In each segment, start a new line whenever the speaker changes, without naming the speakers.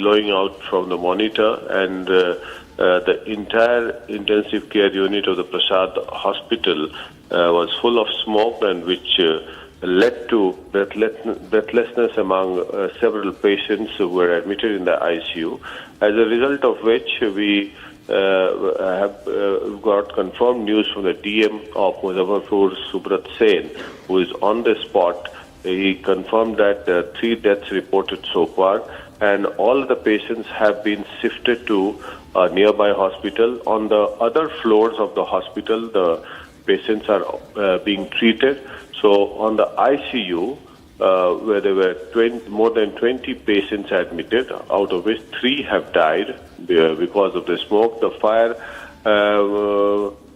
billowing out from the monitor, and the entire intensive care unit of the Prasad Hospital was full of smoke, and which led to breathlessness among several patients who were admitted in the ICU, as a result of which we have got confirmed news from the DM of Muzaffarpur, Subrat Sen, who is on the spot. He confirmed that 3 deaths reported so far, and all the patients have been shifted to a nearby hospital. On the other floors of the hospital, the patients are being treated. So on the ICU, where there were more than 20 patients admitted, out of which 3 have died because of the smoke. The fire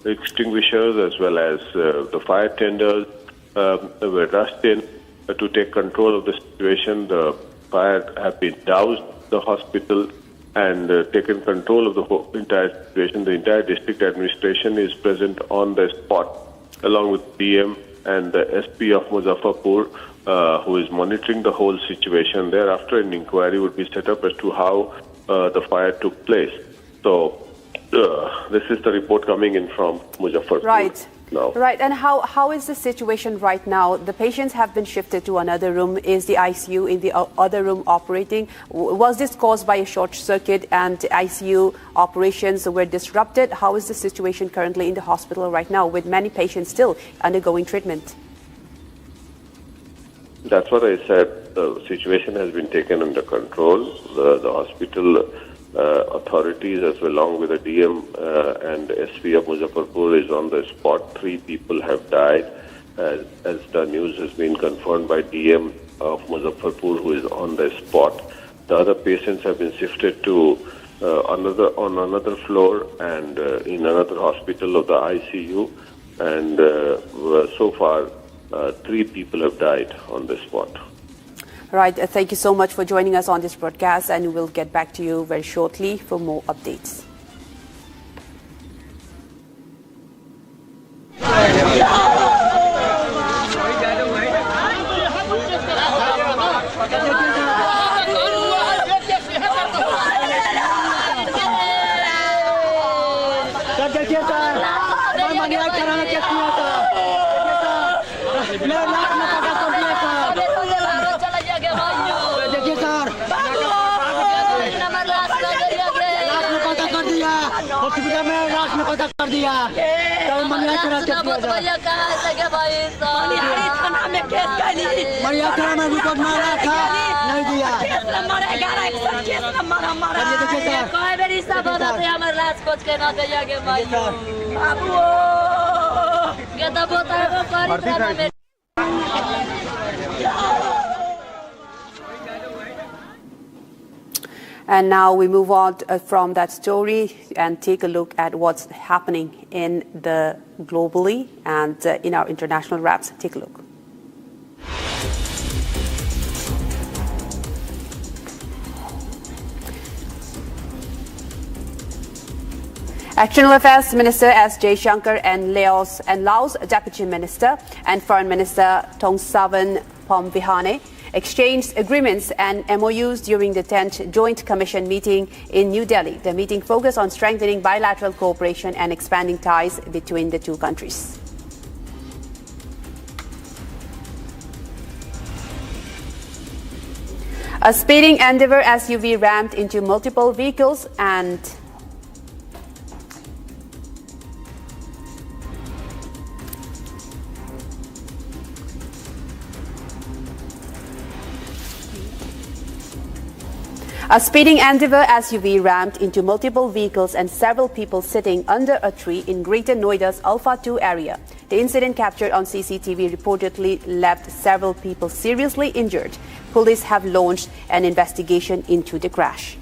extinguishers as well as the fire tenders were rushed in to take control of the situation. The fire have been doused the hospital and taken control of the whole entire situation. The entire district administration is present on the spot, along with DM and the SP of Muzaffarpur, who is monitoring the whole situation. Thereafter, an inquiry would be set up as to how the fire took place. So, this is the report coming in from Muzaffarpur.
Right.
Now.
Right. And how is the situation right now? The patients have been shifted to another room. Is the ICU in the other room operating? Was this caused by a short circuit and ICU operations were disrupted? How is the situation currently in the hospital right now, with many patients still undergoing treatment?
That's what I said. The situation has been taken under control. The hospital authorities, as well along with the DM and the SP of Muzaffarpur, is on the spot. 3 people have died, as the news has been confirmed by DM of Muzaffarpur, who is on the spot. The other patients have been shifted to another floor and in another hospital of the ICU, and so far 3 people have died on the spot.
Right. Thank you so much for joining us on this broadcast, and we'll get back to you very shortly for more updates. And now we move on from that story and take a look at what's happening in the globally and in our international wraps. Take a look. External Affairs Minister S. Jaishankar and Laos Deputy Minister and Foreign Minister Tongsavan Phomvihane exchanged agreements and MOUs during the 10th Joint Commission meeting in New Delhi. The meeting focused on strengthening bilateral cooperation and expanding ties between the 2 countries. A speeding Endeavour SUV rammed into multiple vehicles and A speeding Endeavour SUV rammed into multiple vehicles and several people sitting under a tree in Greater Noida's Alpha 2 area. The incident, captured on CCTV, reportedly left several people seriously injured. Police have launched an investigation into the crash.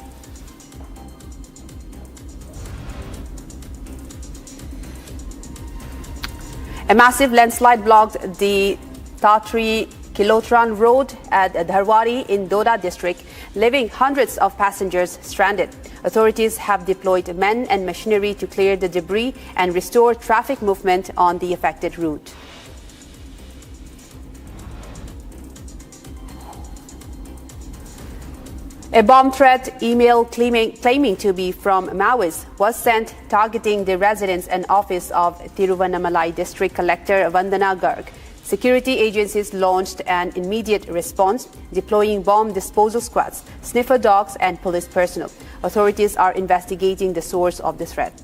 A massive landslide blocked the Tatri Kilotran Road at Dharwari in Doda district, leaving hundreds of passengers stranded. Authorities have deployed men and machinery to clear the debris and restore traffic movement on the affected route. A bomb threat email claiming to be from Maoists was sent targeting the residence and office of Tiruvannamalai District Collector Vandana Garg. Security agencies launched an immediate response, deploying bomb disposal squads, sniffer dogs and police personnel. Authorities are investigating the source of the threat.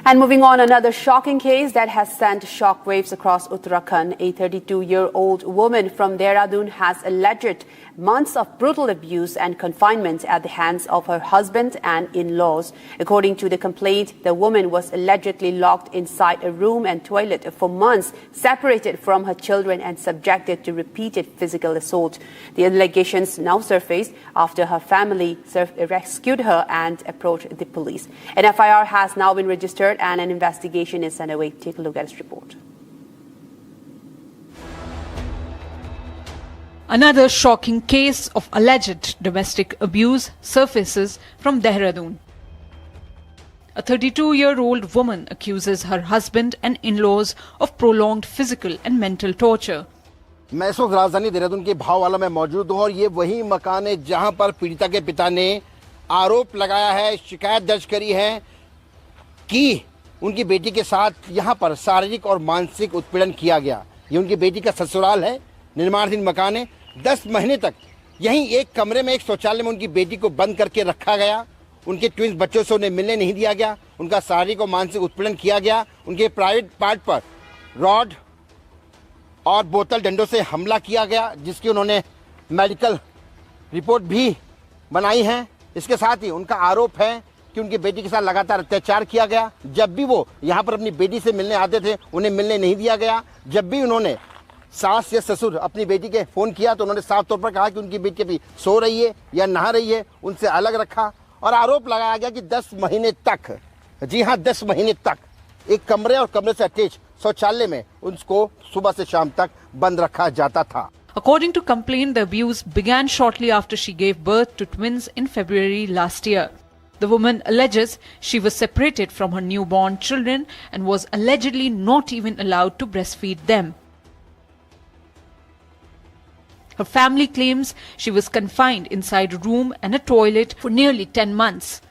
And moving on, another shocking case that has sent shockwaves across Uttarakhand. A 32-year-old woman from Dehradun has alleged months of brutal abuse and confinement at the hands of her husband and in-laws. According to the complaint, the woman was allegedly locked inside a room and toilet for months, separated from her children and subjected to repeated physical assault. The allegations now surfaced after her family rescued her and approached the police. An FIR has now been registered and an investigation is underway. Take a look at this report.
Another shocking case of alleged domestic abuse surfaces from Dehradun. A 32-year-old woman accuses her husband and in-laws of prolonged physical and mental torture.
मैं इस वक्त राजधानी देहरादून के भाववाला में मौजूद हूं और ये वही मकान है जहां पर पीड़िता के पिता ने आरोप लगाया है, शिकायत दर्ज करी है कि उनकी बेटी के साथ यहां पर शारीरिक और मानसिक उत्पीड़न किया गया। ये उनकी बेटी का ससुराल है, निर्माणाधीन मकान है। 10 महीने तक यहीं एक कमरे में एक शौचालय में उनकी बेटी को बंद करके रखा गया। उनके ट्विंस बच्चों से उन्हें मिलने नहीं दिया गया। उनका शारीरिक और मानसिक उत्पीड़न किया गया। उनके प्राइवेट पार्ट पर रॉड और बोतल डंडों से हमला किया गया, जिसकी उन्होंने मेडिकल रिपोर्ट भी बनाई है। इसके साथ ही उनका आरोप है कि उनकी बेटी के साथ लगातार अत्याचार किया गया। जब भी वो यहाँ पर अपनी बेटी से मिलने आते थे, उन्हें मिलने नहीं दिया गया। जब भी उन्होंने सास या ससुर अपनी बेटी के फ़ोन किया तो उन्होंने साफ तौर पर कहा कि उनकी बेटी अभी सो रही है या नहा रही है, उनसे अलग रखा। और आरोप लगाया गया कि 10 महीने तक, जी हाँ 10 महीने तक एक कमरे और कमरे से अटैच शौचालय में उसको सुबह से शाम तक बंद रखा जाता था।
According to complaint, the abuse began shortly after she gave birth to twins in February last year. The woman alleges she was separated from her newborn children and was allegedly not even allowed to breastfeed them. Her family claims she was confined inside a room and a toilet for nearly 10 months.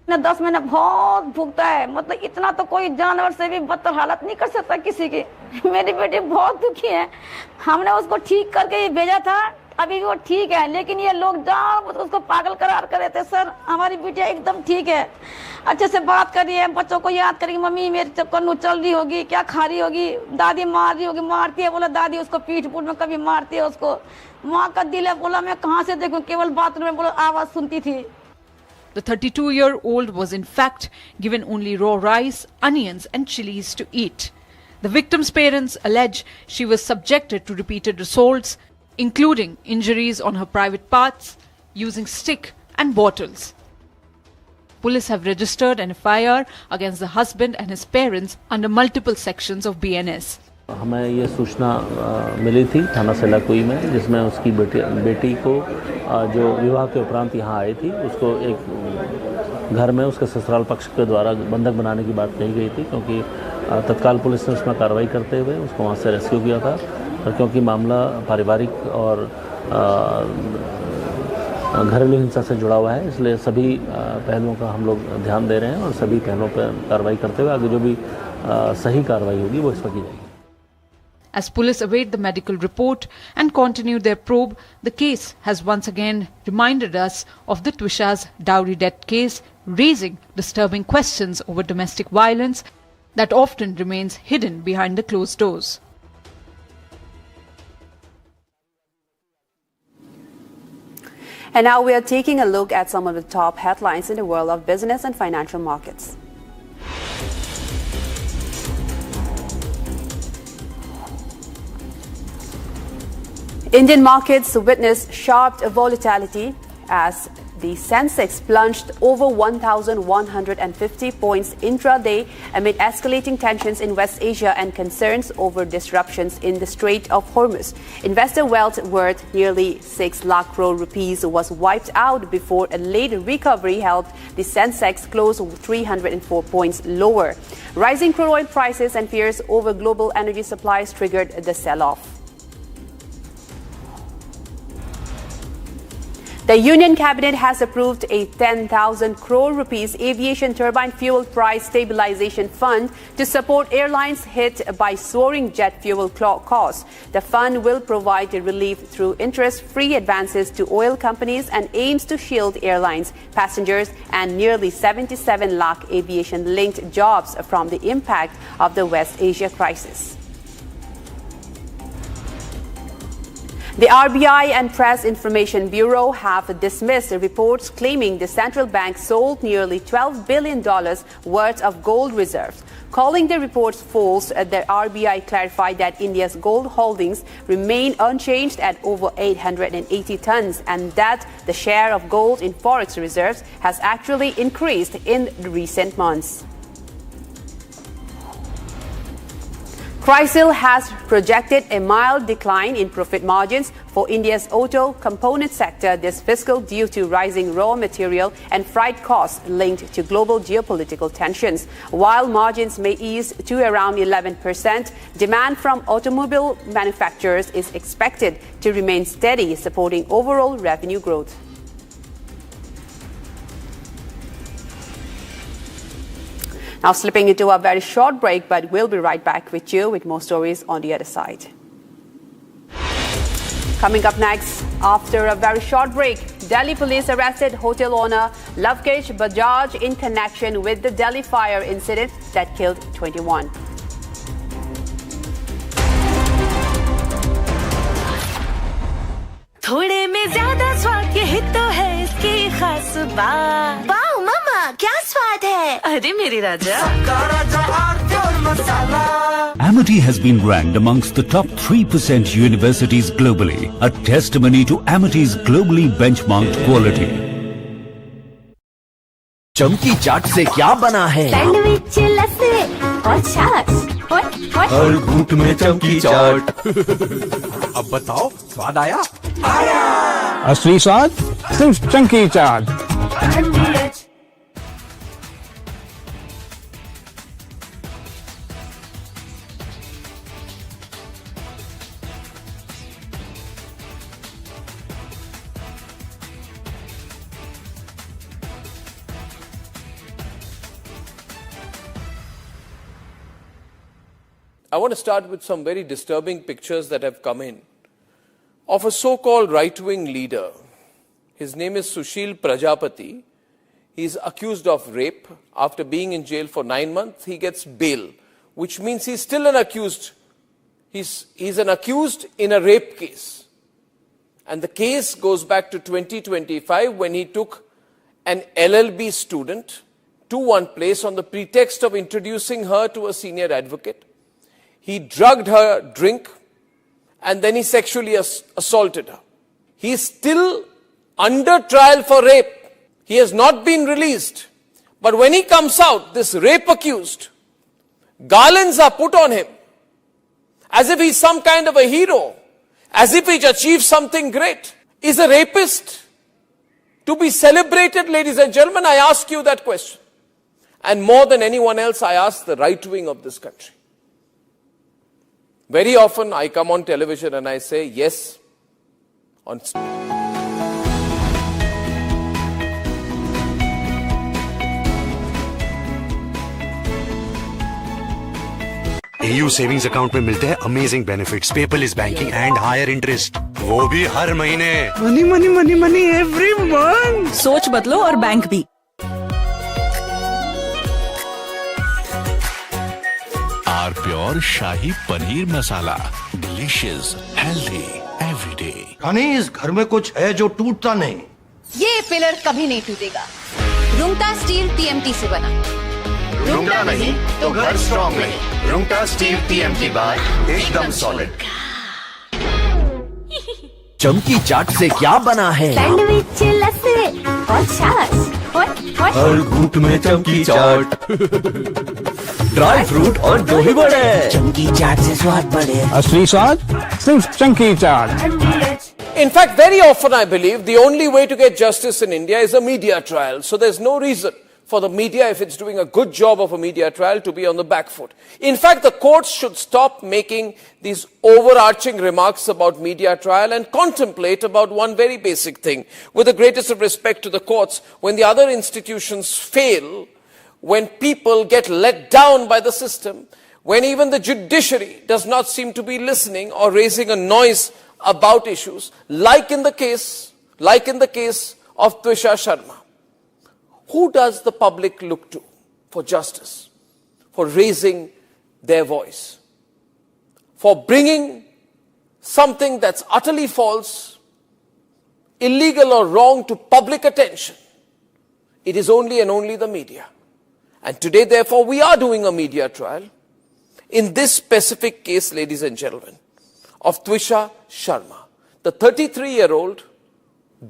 10 महीने बहुत भुगता है, मतलब इतना तो कोई जानवर से भी बदतर हालत नहीं कर सकता किसी की। मेरी बेटी बहुत दुखी है। हमने उसको ठीक करके ये भेजा था, अभी भी वो ठीक है, लेकिन ये लोग जान उसको पागल करार कर रहे थे। सर हमारी बेटिया एकदम ठीक है, अच्छे से बात कर रही है, बच्चों को याद करेगी, मम्मी मेरी कन्नू चल रही होगी, क्या खा रही होगी, दादी मार रही होगी, मारती है। बोला दादी उसको पीठ पुट में कभी मारती है उसको। माँ का दिल है, बोला मैं कहाँ से देखूं, केवल बाथरूम में बोला आवाज सुनती थी।
The 32-year-old was in fact given only raw rice, onions and chilies to eat. The victim's parents allege she was subjected to repeated assaults, including injuries on her private parts, using stick and bottles. Police have registered an FIR against the husband and his parents under multiple sections of BNS.
हमें ये सूचना मिली थी थाना सेलाकुई में, जिसमें उसकी बेटी को जो विवाह के उपरांत यहाँ आई थी, उसको एक घर में उसके ससुराल पक्ष के द्वारा बंधक बनाने की बात कही गई थी, क्योंकि तत्काल पुलिस ने उसमें कार्रवाई करते हुए उसको वहाँ से रेस्क्यू किया था। और क्योंकि मामला पारिवारिक और घरेलू हिंसा से जुड़ा हुआ है, इसलिए सभी पहलुओं का हम लोग ध्यान दे रहे हैं और सभी पहलुओं पर कार्रवाई करते हुए आगे जो भी सही कार्रवाई होगी वो इस पर की जाएगी।
As police await the medical report and continue their probe, the case has once again reminded us of the Twisha's dowry debt case, raising disturbing questions over domestic violence that often remains hidden behind the closed doors.
And now we are taking a look at some of the top headlines in the world of business and financial markets. Indian markets witnessed sharp volatility as The Sensex plunged over 1,150 points intraday amid escalating tensions in West Asia and concerns over disruptions in the Strait of Hormuz. Investor wealth worth nearly 6 lakh crore rupees was wiped out before a late recovery helped the Sensex close 304 points lower. Rising crude oil prices and fears over global energy supplies triggered the sell-off. The Union Cabinet has approved a 10,000 crore rupees aviation turbine fuel price stabilization fund to support airlines hit by soaring jet fuel costs. The fund will provide relief through interest-free advances to oil companies and aims to shield airlines, passengers, and nearly 77 lakh aviation-linked jobs from the impact of the West Asia crisis. The RBI and Press Information Bureau have dismissed reports claiming the central bank sold nearly $12 billion worth of gold reserves. Calling the reports false, the RBI clarified that India's gold holdings remain unchanged at over 880 tons and that the share of gold in forex reserves has actually increased in recent months. CRISIL has projected a mild decline in profit margins for India's auto component sector this fiscal due to rising raw material and freight costs linked to global geopolitical tensions. While margins may ease to around 11%, demand from automobile manufacturers is expected to remain steady, supporting overall revenue growth. Now slipping into a very short break, but we'll be right back with you with more stories on the other side. Coming up next, after a very short break, Delhi police arrested hotel owner Lavkesh Bajaj in connection with the Delhi fire incident that killed 21.
थोड़े में ज्यादा स्वाद यही तो है इसकी खास बात। वाओ मामा, क्या स्वाद है? अरे मेरी राजा।
Amity has been ranked amongst the top 3% universities globally, a testimony to Amity's globally benchmarked quality.
चमकी चाट से क्या बना है?
सैंडविच, लस्सी और छाछ।
हर घूंट में चमकी चाट। अब बताओ, स्वाद आया? आया।
असली स्वाद सिर्फ चमकी चाट।
I want to start with some very disturbing pictures that have come in of a so-called right-wing leader. His name is Sushil Prajapati. He is accused of rape. After being in jail for 9 months, he gets bail, which means he's still an accused. He's an accused in a rape case. And the case goes back to 2025 when he took an LLB student to one place on the pretext of introducing her to a senior advocate. He drugged her drink and then he sexually assaulted her. He is still under trial for rape. He has not been released. But when he comes out, this rape accused, garlands are put on him as if he's some kind of a hero, as if he's achieved something great. Is a rapist to be celebrated, ladies and gentlemen? I ask you that question. And more than anyone else, I ask the right wing of this country. Very often I come on television and I say, yes, on
AU savings account में मिलते हैं amazing benefits, paperless banking and higher interest, वो भी हर महीने।
Money money money money every month.
सोच बदलो और बैंक भी।
R pure shahi paneer masala, delicious, healthy, everyday.
Honey, इस घर में कुछ है जो टूटता नहीं।
ये पिलर कभी नहीं टूटेगा। रुंगटा स्टील TMT से बना।
रुंगटा नहीं तो घर स्ट्रॉन्ग नहीं। रुंगटा स्टील TMT बार एकदम सॉलिड।
चमकी चाट से क्या बना है?
सैंडविच, लस्सी
और छाछ
हर घूंट में चमकी चाट, ड्राई फ्रूट और दही बड़े,
चमकी चाट से स्वाद बढ़े।
असली स्वाद सिर्फ चंकी चाट।
In fact, very often I believe the only way to get justice in India is a media trial. So there's no reason for the media, if it's doing a good job of a media trial, to be on the back foot. In fact, the courts should stop making these overarching remarks about media trial and contemplate about one very basic thing. With the greatest of respect to the courts, when the other institutions fail, when people get let down by the system, when even the judiciary does not seem to be listening or raising a noise about issues, like in the case of Twisha Sharma, who does the public look to for justice, for raising their voice, for bringing something that's utterly false, illegal or wrong to public attention? It is only and only the media. And today, therefore, we are doing a media trial in this specific case, ladies and gentlemen, of Twisha Sharma, the 33-year-old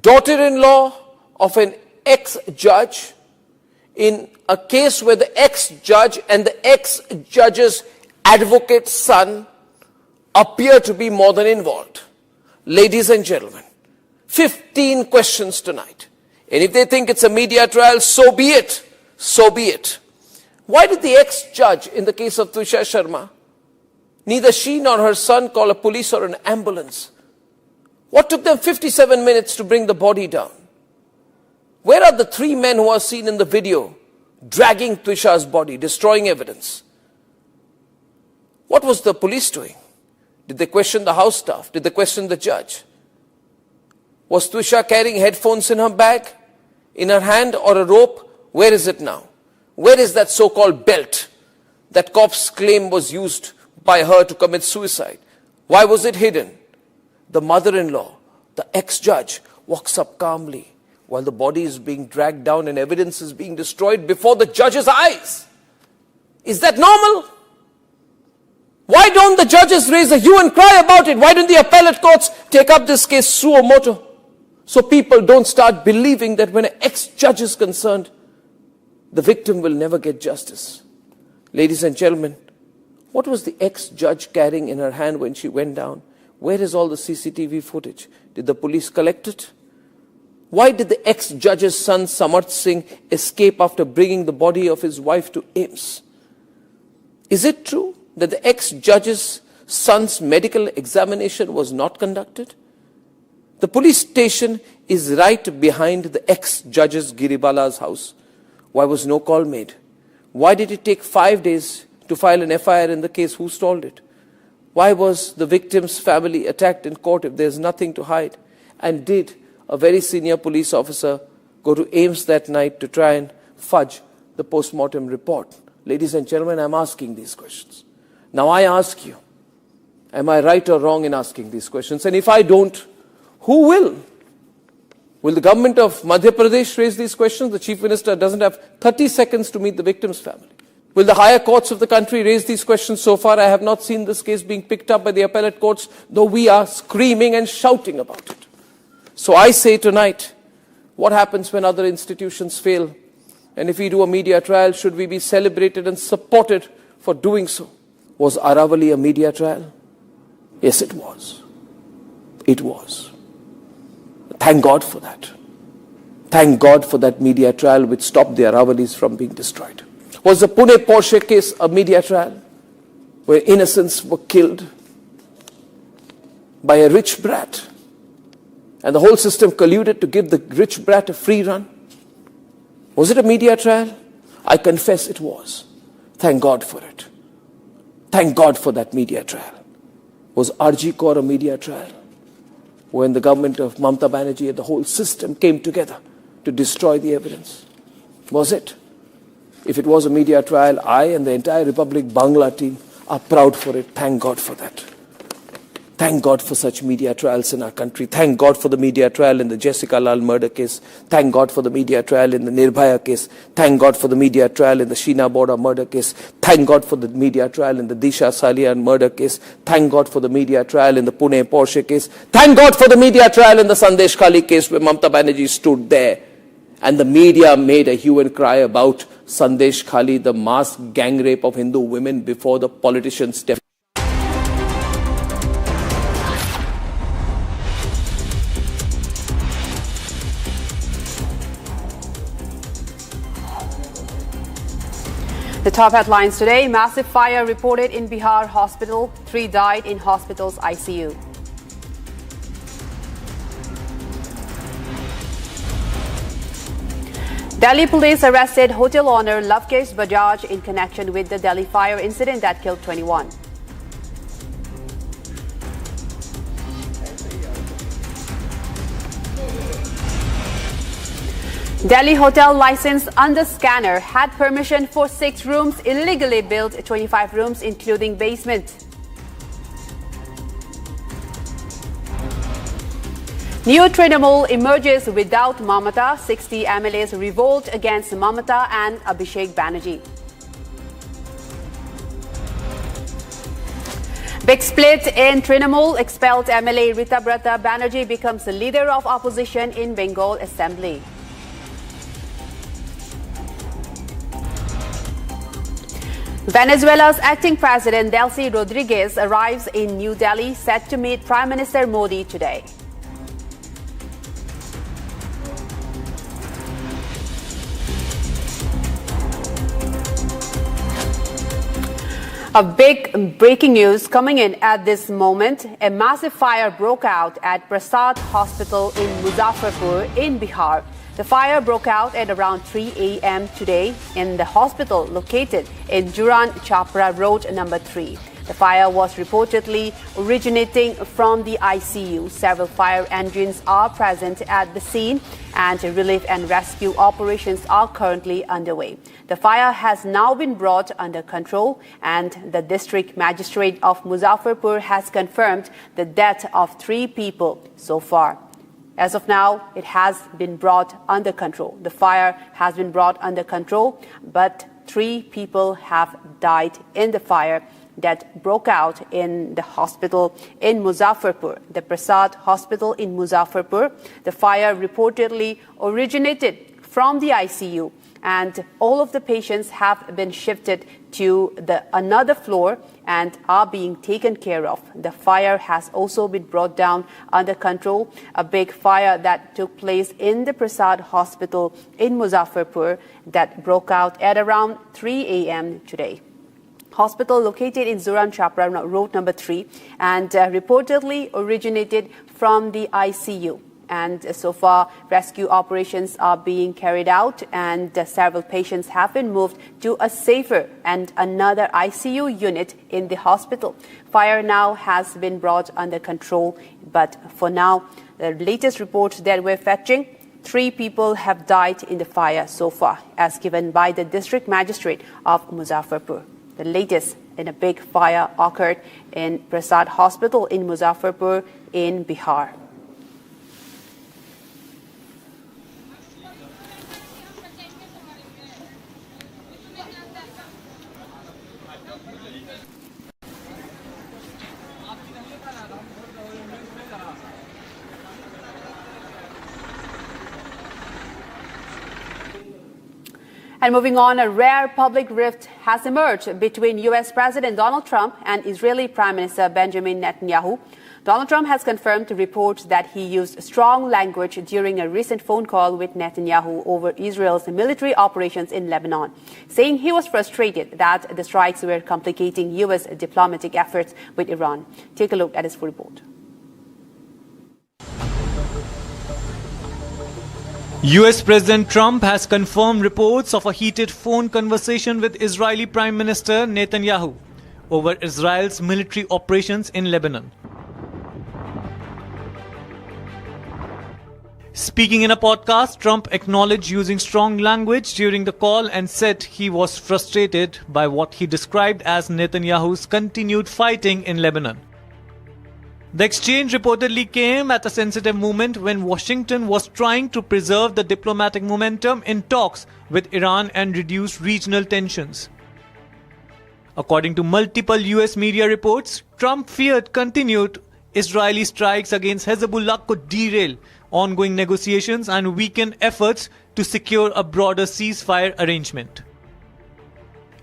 daughter-in-law of an ex-judge, in a case where the ex-judge and the ex-judge's advocate's son appear to be more than involved. Ladies and gentlemen, 15 questions tonight. And if they think it's a media trial, so be it. So be it. Why did the ex-judge in the case of Twisha Sharma, neither she nor her son call a police or an ambulance? What took them 57 minutes to bring the body down? Where are the 3 men who are seen in the video dragging Twisha's body, destroying evidence? What was the police doing? Did they question the house staff? Did they question the judge? Was Twisha carrying headphones in her bag, in her hand, or a rope? Where is it now? Where is that so-called belt that cops claim was used by her to commit suicide? Why was it hidden? The mother-in-law, the ex-judge, walks up calmly while the body is being dragged down and evidence is being destroyed before the judge's eyes. Is that normal? Why don't the judges raise a hue and cry about it? Why don't the appellate courts take up this case suo motu? So people don't start believing that when an ex-judge is concerned, the victim will never get justice. Ladies and gentlemen, what was the ex-judge carrying in her hand when she went down? Where is all the CCTV footage? Did the police collect it? Why did the ex-judge's son Samarth Singh escape after bringing the body of his wife to AIIMS? Is it true that the ex-judge's son's medical examination was not conducted? The police station is right behind the ex-judge's Giribala's house. Why was no call made? Why did it take 5 days to file an FIR in the case? Who stalled it? Why was the victim's family attacked in court if there's nothing to hide? And did a very senior police officer go to AIIMS that night to try and fudge the post-mortem report? Ladies and gentlemen, I'm asking these questions. Now I ask you, am I right or wrong in asking these questions? And if I don't, who will? Will the government of Madhya Pradesh raise these questions? The Chief Minister doesn't have 30 seconds to meet the victim's family. Will the higher courts of the country raise these questions? So far, I have not seen this case being picked up by the appellate courts, though we are screaming and shouting about it. So I say tonight, what happens when other institutions fail? And if we do a media trial, should we be celebrated and supported for doing so? Was Aravali a media trial? Yes, it was. It was. Thank God for that. Thank God for that media trial which stopped the Aravalis from being destroyed. Was the Pune Porsche case a media trial where innocents were killed by a rich brat and the whole system colluded to give the rich brat a free run? Was it a media trial? I confess it was. Thank God for it. Thank God for that media trial. Was RG Kaur a media trial? When the government of Mamata Banerjee and the whole system came together to destroy the evidence? Was it? If it was a media trial, I and the entire Republic Bangla team are proud for it. Thank God for that. Thank God for such media trials in our country. Thank God for the media trial in the Jessica Lal murder case. Thank God for the media trial in the Nirbhaya case. Thank God for the media trial in the Sheena Boda murder case. Thank God for the media trial in the Disha Salian murder case. Thank God for the media trial in the Pune Porsche case. Thank God for the media trial in the Sandesh Khali case where Mamata Banerjee stood there And the media made a hue and cry about Sandesh Khali, the mass gang rape of Hindu women, before the politicians stepped.
The top headlines today: massive fire reported in Bihar hospital. 3 died in hospital's ICU. Delhi police arrested hotel owner Lavkesh Bajaj in connection with the Delhi fire incident that killed 21. Delhi hotel license under scanner had permission for 6 rooms, illegally built 25 rooms including basement. New Trinamool emerges without Mamata. 60 MLAs revolt against Mamata and Abhishek Banerjee. Big split in Trinamool. Expelled MLA Rita Brata Banerjee becomes the leader of opposition in Bengal Assembly. Venezuela's acting president Delcy Rodriguez arrives in New Delhi, set to meet Prime Minister Modi today. A big breaking news coming in at this moment. A massive fire broke out at Prasad Hospital in Muzaffarpur in Bihar. The fire broke out at around 3 a.m. today in the hospital located in Juran Chhapra Road No. 3. The fire was reportedly originating from the ICU. Several fire engines are present at the scene and relief and rescue operations are currently underway. The fire has now been brought under control and the District Magistrate of Muzaffarpur has confirmed the death of 3 people so far. As of now, it has been brought under control. The fire has been brought under control, but 3 people have died in the fire that broke out in the hospital in Muzaffarpur, the Prasad Hospital in Muzaffarpur. The fire reportedly originated from the ICU, and all of the patients have been shifted to another floor and are being taken care of. The fire has also been brought down under control. A big fire that took place in the Prasad Hospital in Muzaffarpur that broke out at around 3 a.m. today. Hospital located in Juran Chhapra Road No. 3 and reportedly originated from the ICU. And so far, rescue operations are being carried out and several patients have been moved to a safer and another ICU unit in the hospital. Fire now has been brought under control, but for now, the latest reports that we're fetching, 3 people have died in the fire so far, as given by the District Magistrate of Muzaffarpur. The latest in a big fire occurred in Prasad Hospital in Muzaffarpur in Bihar. And moving on, a rare public rift has emerged between U.S. President Donald Trump and Israeli Prime Minister Benjamin Netanyahu. Donald Trump has confirmed reports that he used strong language during a recent phone call with Netanyahu over Israel's military operations in Lebanon, saying he was frustrated that the strikes were complicating U.S. diplomatic efforts with Iran. Take a look at his full report.
US President Trump has confirmed reports of a heated phone conversation with Israeli Prime Minister Netanyahu over Israel's military operations in Lebanon. Speaking in a podcast, Trump acknowledged using strong language during the call and said he was frustrated by what he described as Netanyahu's continued fighting in Lebanon. The exchange reportedly came at a sensitive moment when Washington was trying to preserve the diplomatic momentum in talks with Iran and reduce regional tensions. According to multiple US media reports, Trump feared continued Israeli strikes against Hezbollah could derail ongoing negotiations and weaken efforts to secure a broader ceasefire arrangement.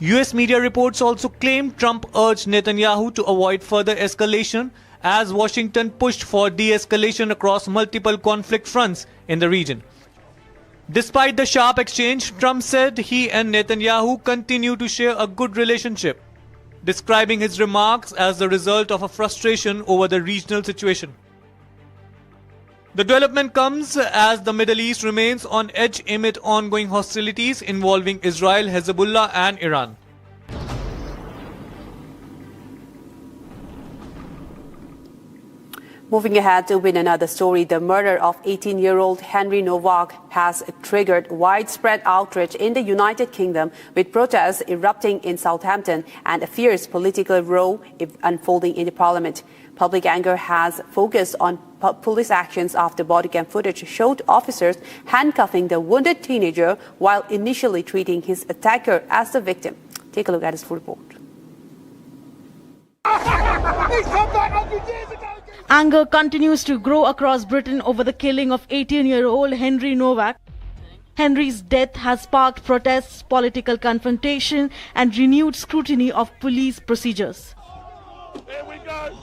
US media reports also claimed Trump urged Netanyahu to avoid further escalation as Washington pushed for de-escalation across multiple conflict fronts in the region. Despite the sharp exchange, Trump said he and Netanyahu continue to share a good relationship, describing his remarks as the result of a frustration over the regional situation. The development comes as the Middle East remains on edge amid ongoing hostilities involving Israel, Hezbollah and Iran.
Moving ahead with another story, the murder of 18-year-old Henry Novak has triggered widespread outrage in the United Kingdom, with protests erupting in Southampton and a fierce political row unfolding in the Parliament. Public anger has focused on police actions after body cam footage showed officers handcuffing the wounded teenager while initially treating his attacker as the victim. Take a look at his full report.
Anger continues to grow across Britain over the killing of 18-year-old Henry Novak. Henry's death has sparked protests, political confrontation, and renewed scrutiny of police procedures.
Here we go.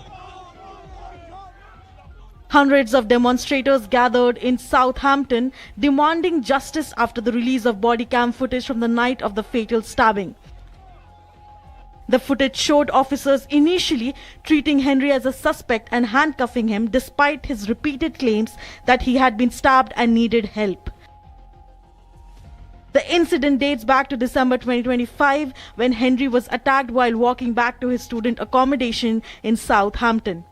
Hundreds of demonstrators gathered in Southampton demanding justice after the release of body cam footage from the night of the fatal stabbing. The footage showed officers initially treating Henry as a suspect and handcuffing him despite his repeated claims that he had been stabbed and needed help. The incident dates back to December 2025 when Henry was attacked while walking back to his student accommodation in Southampton.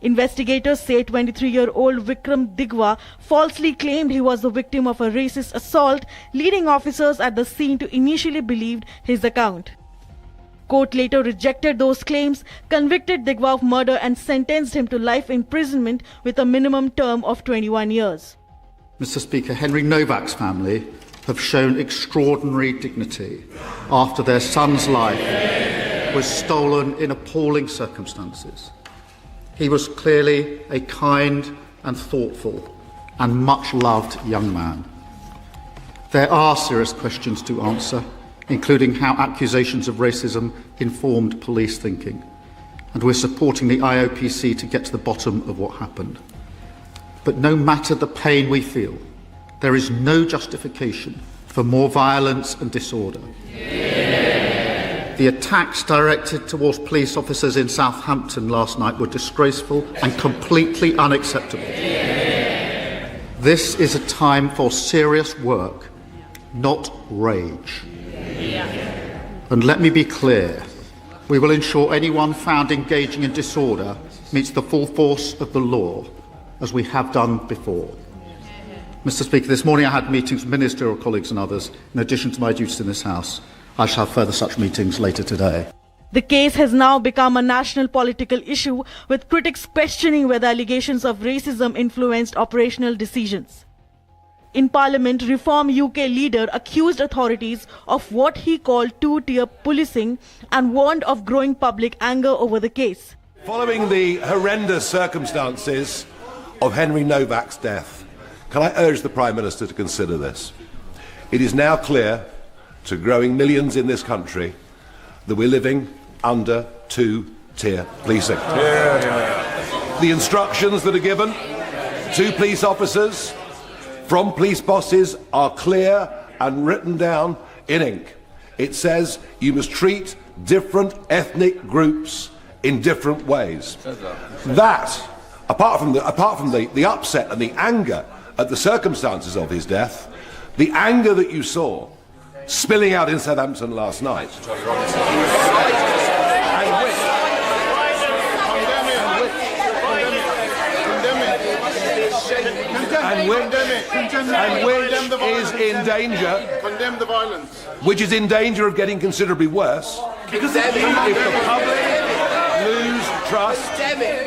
Investigators say 23-year-old Vikram Digwa falsely claimed he was the victim of a racist assault, leading officers at the scene to initially believe his account. Court later rejected those claims, convicted Digwa of murder and sentenced him to life imprisonment with a minimum term of 21 years.
Mr. Speaker, Henry Novak's family have shown extraordinary dignity after their son's life was stolen in appalling circumstances. He was clearly a kind and thoughtful and much loved young man. There are serious questions to answer, including how accusations of racism informed police thinking. And we're supporting the IOPC to get to the bottom of what happened. But no matter the pain we feel, there is no justification for more violence and disorder. Yeah. The attacks directed towards police officers in Southampton last night were disgraceful and completely unacceptable. Yeah. This is a time for serious work, not rage. And let me be clear, we will ensure anyone found engaging in disorder meets the full force of the law, as we have done before. Mr. Speaker, this morning I had meetings with ministerial colleagues and others, in addition to my duties in this House. I shall have further such meetings later today.
The case has now become a national political issue, with critics questioning whether allegations of racism influenced operational decisions. In Parliament, Reform UK leader accused authorities of what he called two-tier policing and warned of growing public anger over the case.
Following the horrendous circumstances of Henry Novak's death, can I urge the Prime Minister to consider this? It is now clear to growing millions in this country that we're living under two-tier policing. The instructions that are given to police officers from police bosses are clear and written down in ink. It says you must treat different ethnic groups in different ways. That, apart from the upset and the anger at the circumstances of his death, the anger that you saw spilling out in Southampton last night, and which is in danger, condemn the violence, which is in danger of getting considerably worse, because if the public lose trust,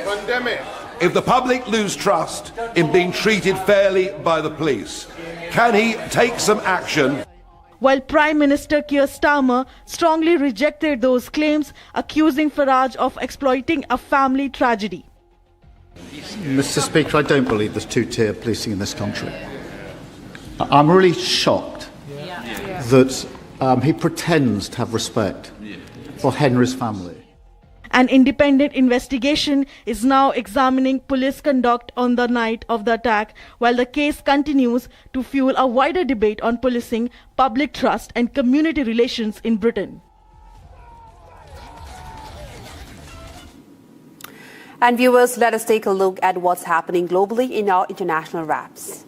condemn it. If the public lose trust in being treated fairly by the police, can he take some action?
While Prime Minister Keir Starmer strongly rejected those claims, accusing Farage of exploiting a family tragedy.
Mr. Speaker, I don't believe there's two-tier policing in this country. I'm really shocked that he pretends to have respect for Henry's family.
An independent investigation is now examining police conduct on the night of the attack, while the case continues to fuel a wider debate on policing, public trust and community relations in Britain.
And viewers, let us take a look at what's happening globally in our international wraps.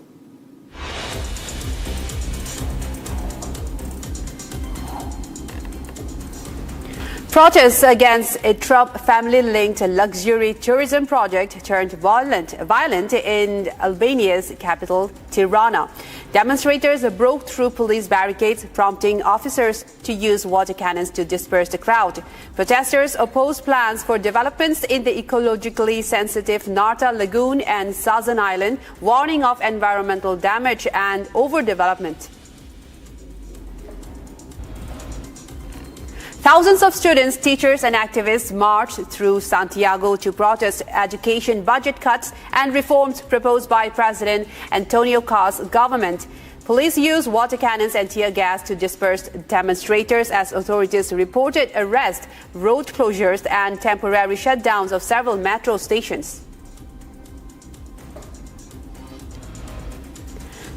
Protests against a Trump family-linked luxury tourism project turned violent in Albania's capital, Tirana. Demonstrators broke through police barricades, prompting officers to use water cannons to disperse the crowd. Protesters opposed plans for developments in the ecologically sensitive Narta Lagoon and Sazan Island, warning of environmental damage and overdevelopment. Thousands of students, teachers and activists marched through Santiago to protest education budget cuts and reforms proposed by President Antonio Cast's government. Police used water cannons and tear gas to disperse demonstrators as authorities reported arrests, road closures and temporary shutdowns of several metro stations.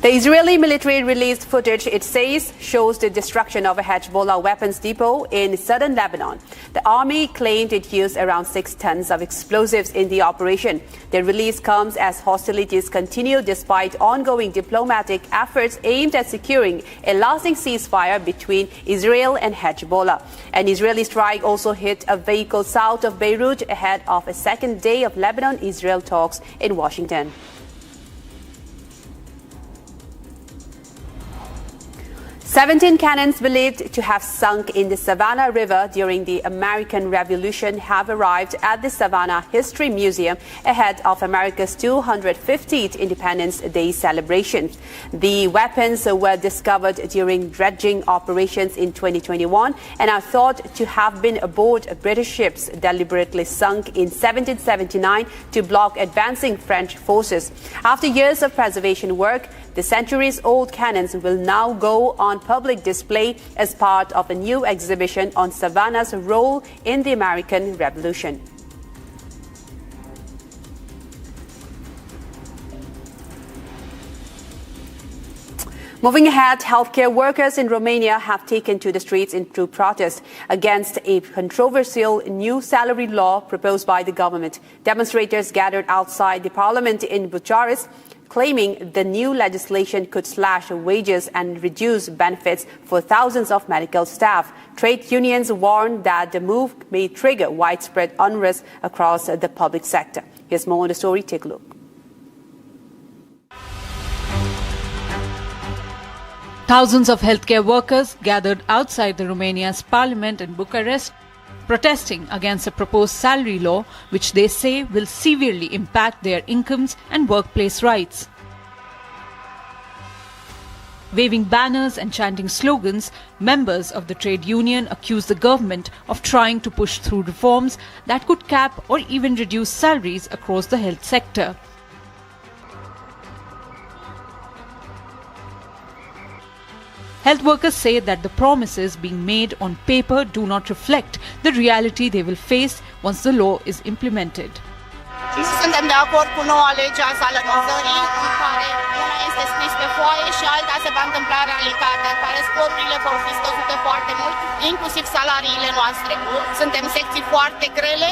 The Israeli military released footage, it says, shows the destruction of a Hezbollah weapons depot in southern Lebanon. The army claimed it used around 6 tons of explosives in the operation. The release comes as hostilities continue despite ongoing diplomatic efforts aimed at securing a lasting ceasefire between Israel and Hezbollah. An Israeli strike also hit a vehicle south of Beirut ahead of a second day of Lebanon-Israel talks in Washington. 17 cannons believed to have sunk in the Savannah River during the American Revolution have arrived at the Savannah History Museum ahead of America's 250th Independence Day celebration. The weapons were discovered during dredging operations in 2021 and are thought to have been aboard British ships deliberately sunk in 1779 to block advancing French forces. After years of preservation work, the centuries-old cannons will now go on public display as part of a new exhibition on Savannah's role in the American Revolution. Moving ahead, healthcare workers in Romania have taken to the streets in true protest against a controversial new salary law proposed by the government. Demonstrators gathered outside the parliament in Bucharest, claiming the new legislation could slash wages and reduce benefits for thousands of medical staff. Trade unions warn that the move may trigger widespread unrest across the public sector. Here's more on the story. Take a look.
Thousands of healthcare workers gathered outside the Romania's parliament in Bucharest, protesting against a proposed salary law which they say will severely impact their incomes and workplace rights. Waving banners and chanting slogans, members of the trade union accused the government of trying to push through reforms that could cap or even reduce salaries across the health sector. Health workers say that the promises being made on paper do not reflect the reality they will face once the law is implemented.
Nu suntem de acord cu noua lege a salarizării, în care una este scris pe foaie și alta se va întâmpla în realitate, în care sporurile vor fi scăzute foarte mult, inclusiv salariile noastre. Suntem secții foarte grele,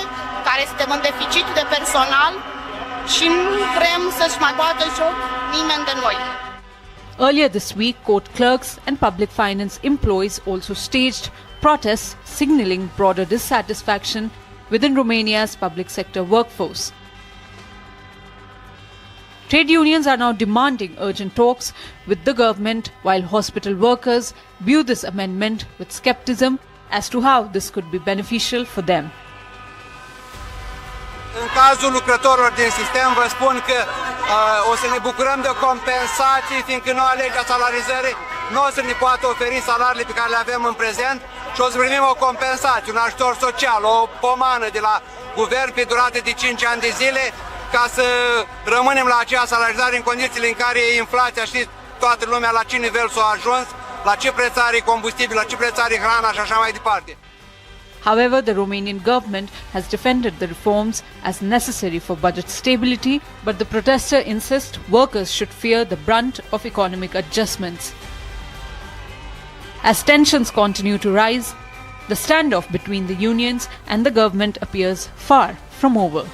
care suntem în deficit de personal și nu vrem să-și mai bată joc nimeni de noi.
Earlier this week, court clerks and public finance employees also staged protests signaling broader dissatisfaction within Romania's public sector workforce. Trade unions are now demanding urgent talks with the government, while hospital workers view this amendment with skepticism as to how this could be beneficial for them.
În cazul lucrătorilor din sistem, vă spun că o să ne bucurăm de compensații, fiindcă noua lege a salarizării nu o să ne poată oferi salariile pe care le avem în prezent și o să primim o compensație, un ajutor social, o pomană de la guvern pe durată de 5 ani de zile ca să rămânem la acea salarizare în condițiile în care inflația, știți, toată lumea la ce nivel s-a ajuns, la ce preț are combustibil, la ce preț are hrana și așa mai departe.
However, the Romanian government has defended the reforms as necessary for budget stability, but the protester insists workers should fear the brunt of economic adjustments. As tensions continue to rise, the standoff between the unions and the government appears far from over.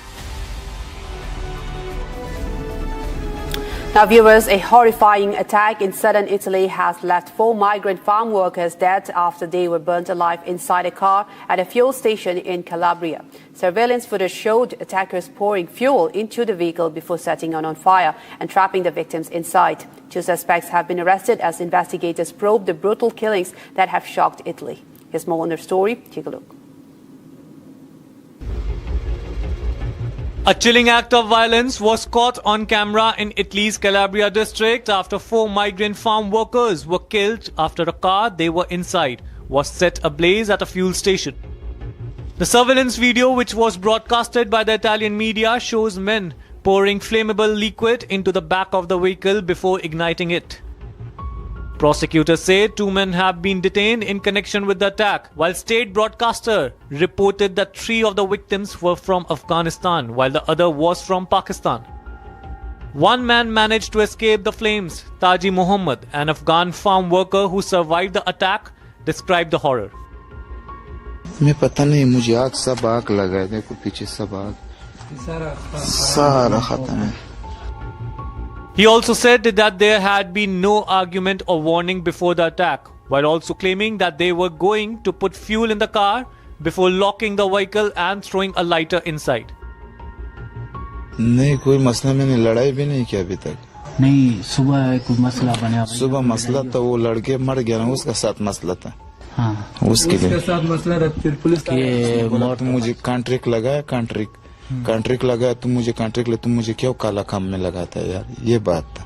Now, viewers, a horrifying attack in southern Italy has left 4 migrant farm workers dead after they were burnt alive inside a car at a fuel station in Calabria. Surveillance footage showed attackers pouring fuel into the vehicle before setting it on fire and trapping the victims inside. 2 suspects have been arrested as investigators probe the brutal killings that have shocked Italy. Here's more on the story. Take a look.
A chilling act of violence was caught on camera in Italy's Calabria district after 4 migrant farm workers were killed after a car they were inside was set ablaze at a fuel station. The surveillance video, which was broadcasted by the Italian media, shows men pouring flammable liquid into the back of the vehicle before igniting it. Prosecutors say 2 men have been detained in connection with the attack, while state broadcaster reported that 3 of the victims were from Afghanistan, while the other was from Pakistan. 1 man managed to escape the flames. Taji Muhammad, an Afghan farm worker who survived the attack, described the horror.
मैं पता नहीं मुझे आग सब आग लगा है देखो पीछे सब आग सारा खत्म है.
He also said that there had been no argument or warning before the attack, while also claiming that they were going to put fuel in the car before locking the vehicle and throwing a lighter inside.
नहीं कोई मसला मैंने लड़ाई भी नहीं किया अभी तक.
नहीं सुबह कोई मसला बना.
सुबह मसला तो वो लड़के मर गया ना उसका साथ मसला था.
हाँ
उसके
साथ मसला था फिर पुलिस
के मुझे कॉन्ट्रैक्ट लगाया कॉन्ट्रैक्ट लगाया तुम मुझे कॉन्ट्रैक्ट ले तुम मुझे क्यों काला काम में लगाता है यार ये बात था.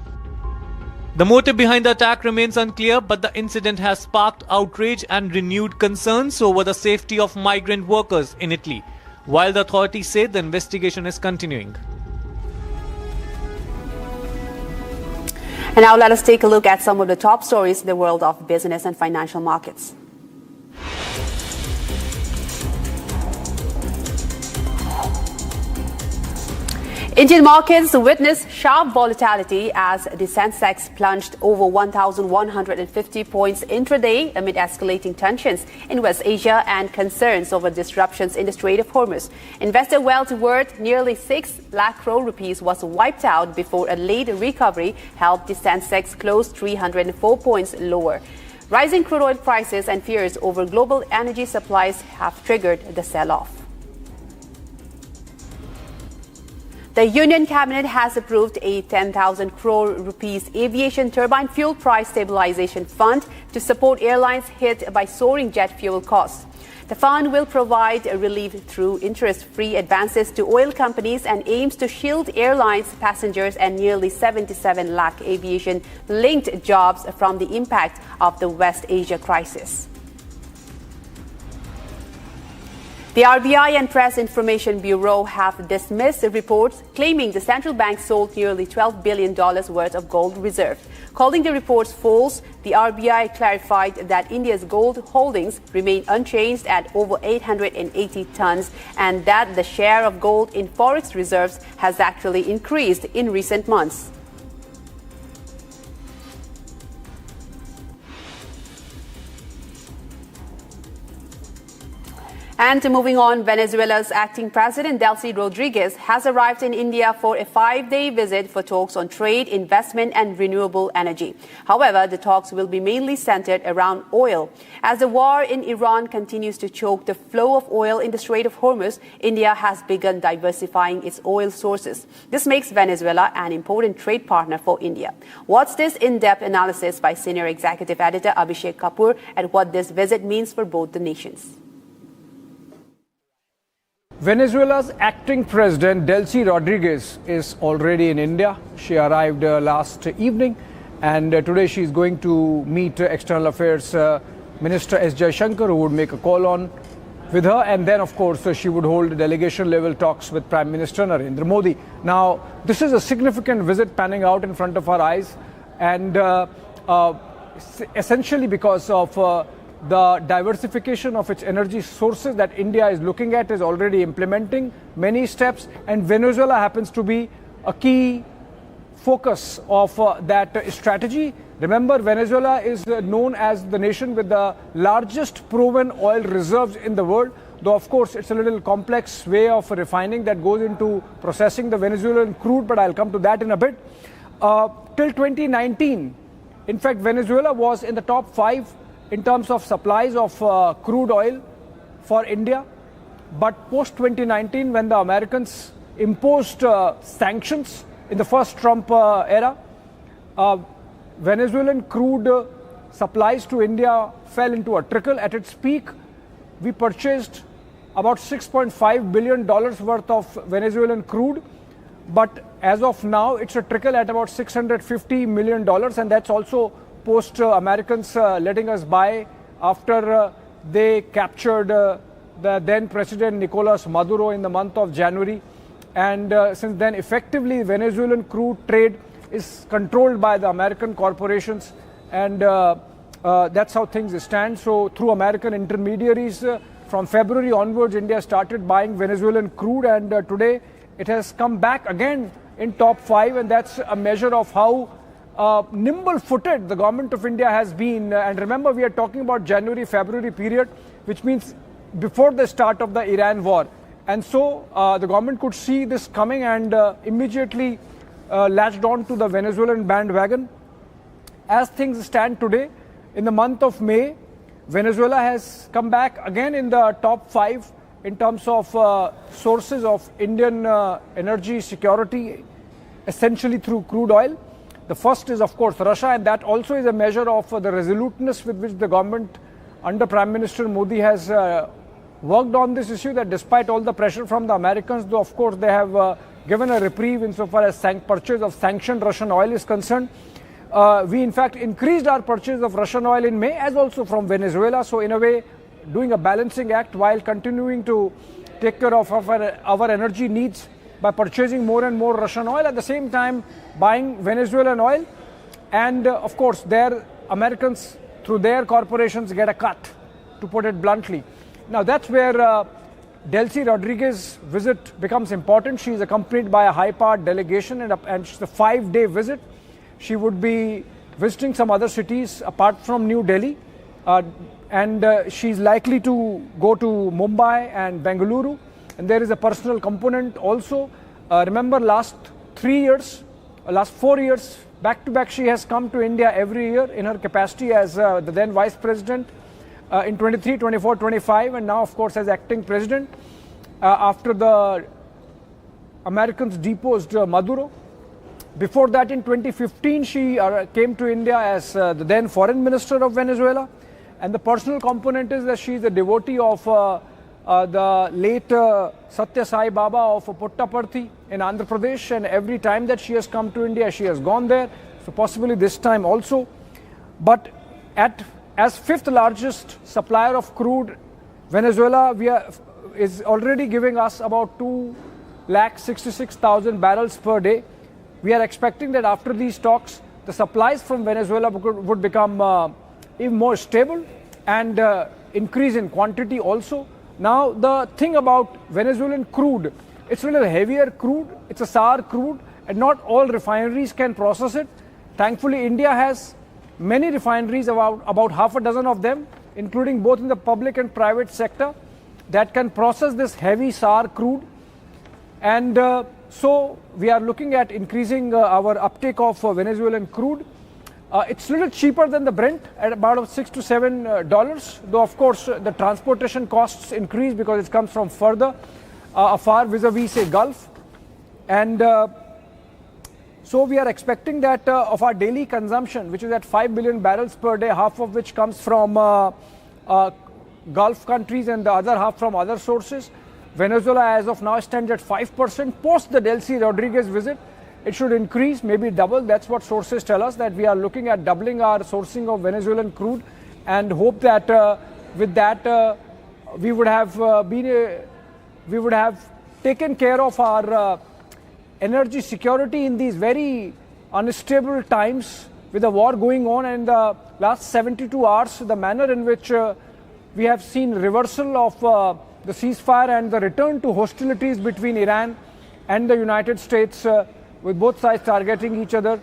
The motive behind the attack remains unclear, but the incident has sparked outrage and renewed concerns over the safety of migrant workers in Italy, while the authorities say the investigation is continuing.
And now let us take a look at some of the top stories in the world of business and financial markets. Indian markets witnessed sharp volatility as the Sensex plunged over 1,150 points intraday amid escalating tensions in West Asia and concerns over disruptions in the Strait of Hormuz. Investor wealth worth nearly 6 lakh crore rupees was wiped out before a late recovery helped the Sensex close 304 points lower. Rising crude oil prices and fears over global energy supplies have triggered the sell-off. The Union Cabinet has approved a 10,000 crore rupees aviation turbine fuel price stabilization fund to support airlines hit by soaring jet fuel costs. The fund will provide relief through interest-free advances to oil companies and aims to shield airlines, passengers and nearly 77 lakh aviation-linked jobs from the impact of the West Asia crisis. The RBI and Press Information Bureau have dismissed reports claiming the central bank sold nearly $12 billion worth of gold reserve. Calling the reports false, the RBI clarified that India's gold holdings remain unchanged at over 880 tons and that the share of gold in forex reserves has actually increased in recent months. And moving on, Venezuela's acting president, Delcy Rodriguez, has arrived in India for a 5-day visit for talks on trade, investment and renewable energy. However, the talks will be mainly centered around oil. As the war in Iran continues to choke the flow of oil in the Strait of Hormuz, India has begun diversifying its oil sources. This makes Venezuela an important trade partner for India. What's this in-depth analysis by senior executive editor Abhishek Kapoor and what this visit means for both the nations?
Venezuela's acting president, Delcy Rodriguez, is already in India. She arrived last evening and today she is going to meet External Affairs Minister S. Jaishankar, who would make a call on with her, and then of course she would hold delegation level talks with Prime Minister Narendra Modi. Now, this is a significant visit panning out in front of our eyes and essentially because of the diversification of its energy sources that India is looking at, is already implementing many steps, and Venezuela happens to be a key focus of that strategy. Remember, Venezuela is known as the nation with the largest proven oil reserves in the world, though of course it's a little complex way of refining that goes into processing the Venezuelan crude, but I'll come to that in a bit. Till 2019, in fact, Venezuela was in the top 5 in terms of supplies of crude oil for India. But post 2019, when the Americans imposed sanctions in the first Trump era, Venezuelan crude supplies to India fell into a trickle. At its peak, we purchased about $6.5 billion worth of Venezuelan crude. But as of now, it's a trickle at about $650 million, and that's also post Americans letting us buy after they captured the then President Nicolas Maduro in the month of January. And since then, effectively, Venezuelan crude trade is controlled by the American corporations, and that's how things stand. So through American intermediaries, from February onwards, India started buying Venezuelan crude, and today it has come back again in top 5, and that's a measure of how nimble-footed the government of India has been. And remember, we are talking about January-February period, which means before the start of the Iran war. And so the government could see this coming and immediately latched on to the Venezuelan bandwagon. As things stand today, in the month of May, Venezuela has come back again in the top 5 in terms of sources of Indian energy security, essentially through crude oil. The first is, of course, Russia, and that also is a measure of the resoluteness with which the government under Prime Minister Modi has worked on this issue, that despite all the pressure from the Americans, though of course they have given a reprieve insofar as purchase of sanctioned Russian oil is concerned. We in fact increased our purchase of Russian oil in May, as also from Venezuela. So in a way, doing a balancing act while continuing to take care of our energy needs by purchasing more and more Russian oil, at the same time buying Venezuelan oil. And of course, their Americans, through their corporations, get a cut, to put it bluntly. Now that's where Delcy Rodriguez's visit becomes important. She is accompanied by a high-powered delegation, and it's a 5-day visit. She would be visiting some other cities apart from New Delhi, and she's likely to go to Mumbai and Bengaluru, and there is a personal component also. Remember, last 4 years, back to back, she has come to India every year in her capacity as the then Vice President in 23, 24, 25, and now of course as acting President after the Americans deposed Maduro. Before that, in 2015, she came to India as the then Foreign Minister of Venezuela. And the personal component is that she is a devotee of the late Satya Sai Baba of Puttaparthi in Andhra Pradesh. And every time that she has come to India, she has gone there. So possibly this time also. But as 5th largest supplier of crude, Venezuela is already giving us about 266,000 barrels per day. We are expecting that after these talks, the supplies from Venezuela would become even more stable and increase in quantity also. Now, the thing about Venezuelan crude, it's a little heavier crude, it's a sour crude, and not all refineries can process it. Thankfully, India has many refineries, about half a dozen of them, including both in the public and private sector, that can process this heavy sour crude. And so we are looking at increasing our uptake of Venezuelan crude. It's a little cheaper than the Brent at about $6 to $7, though of course the transportation costs increase because it comes from further afar vis-a-vis, say, Gulf. And so we are expecting that of our daily consumption, which is at 5 billion barrels per day, half of which comes from Gulf countries and the other half from other sources. Venezuela as of now stands at 5%. Post the Delcy Rodriguez visit, it should increase, maybe double. That's what sources tell us, that we are looking at doubling our sourcing of Venezuelan crude, and hope that with that we would have taken care of our energy security in these very unstable times with the war going on, and the last 72 hours, the manner in which we have seen reversal of the ceasefire and the return to hostilities between Iran and the United States, with both sides targeting each other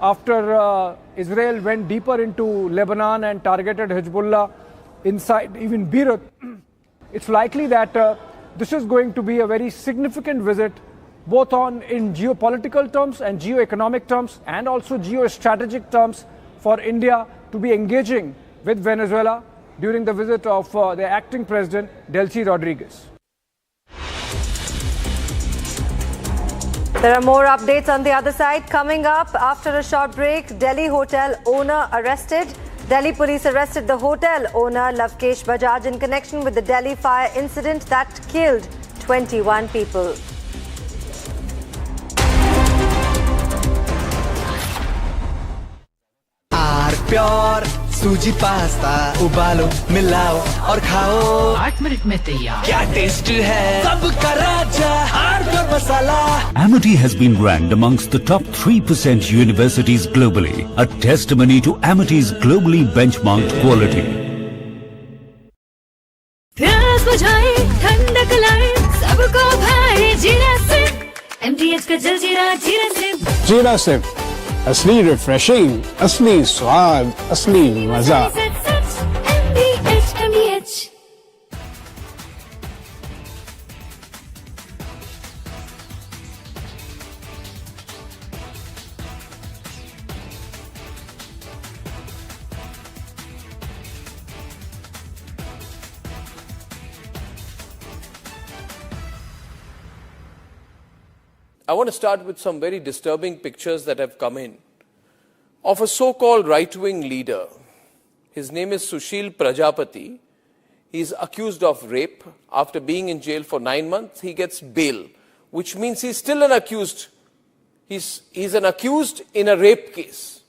after Israel went deeper into Lebanon and targeted Hezbollah inside even Beirut. It's likely that this is going to be a very significant visit, both in geopolitical terms and geoeconomic terms, and also geostrategic terms, for India to be engaging with Venezuela during the visit of the acting president, Delcy Rodriguez.
There are more updates on the other side coming up after a short break. Delhi hotel owner arrested. Delhi police arrested the hotel owner Lavkesh Bajaj in connection with the Delhi fire incident that killed 21 people.
Pure सूजी pasta उबालो मिलाओ और खाओ 8 minute में तैयार क्या taste है सबका राजा pure masala
Amity has been ranked amongst the top 3% universities globally, a testimony to Amity's globally benchmarked quality.
प्यास बुझाए ठंडक लाए सबको भाए जीरा से MTH का जलजीरा जीरा से
जीरा से असली रिफ्रेशिंग, असली स्वाद, असली मजा।
I want to start with some very disturbing pictures that have come in of a so-called right-wing leader. His name is Sushil Prajapati. He's accused of rape. After being in jail for 9 months, he gets bail, which means he's still an accused. He's an accused in a rape case.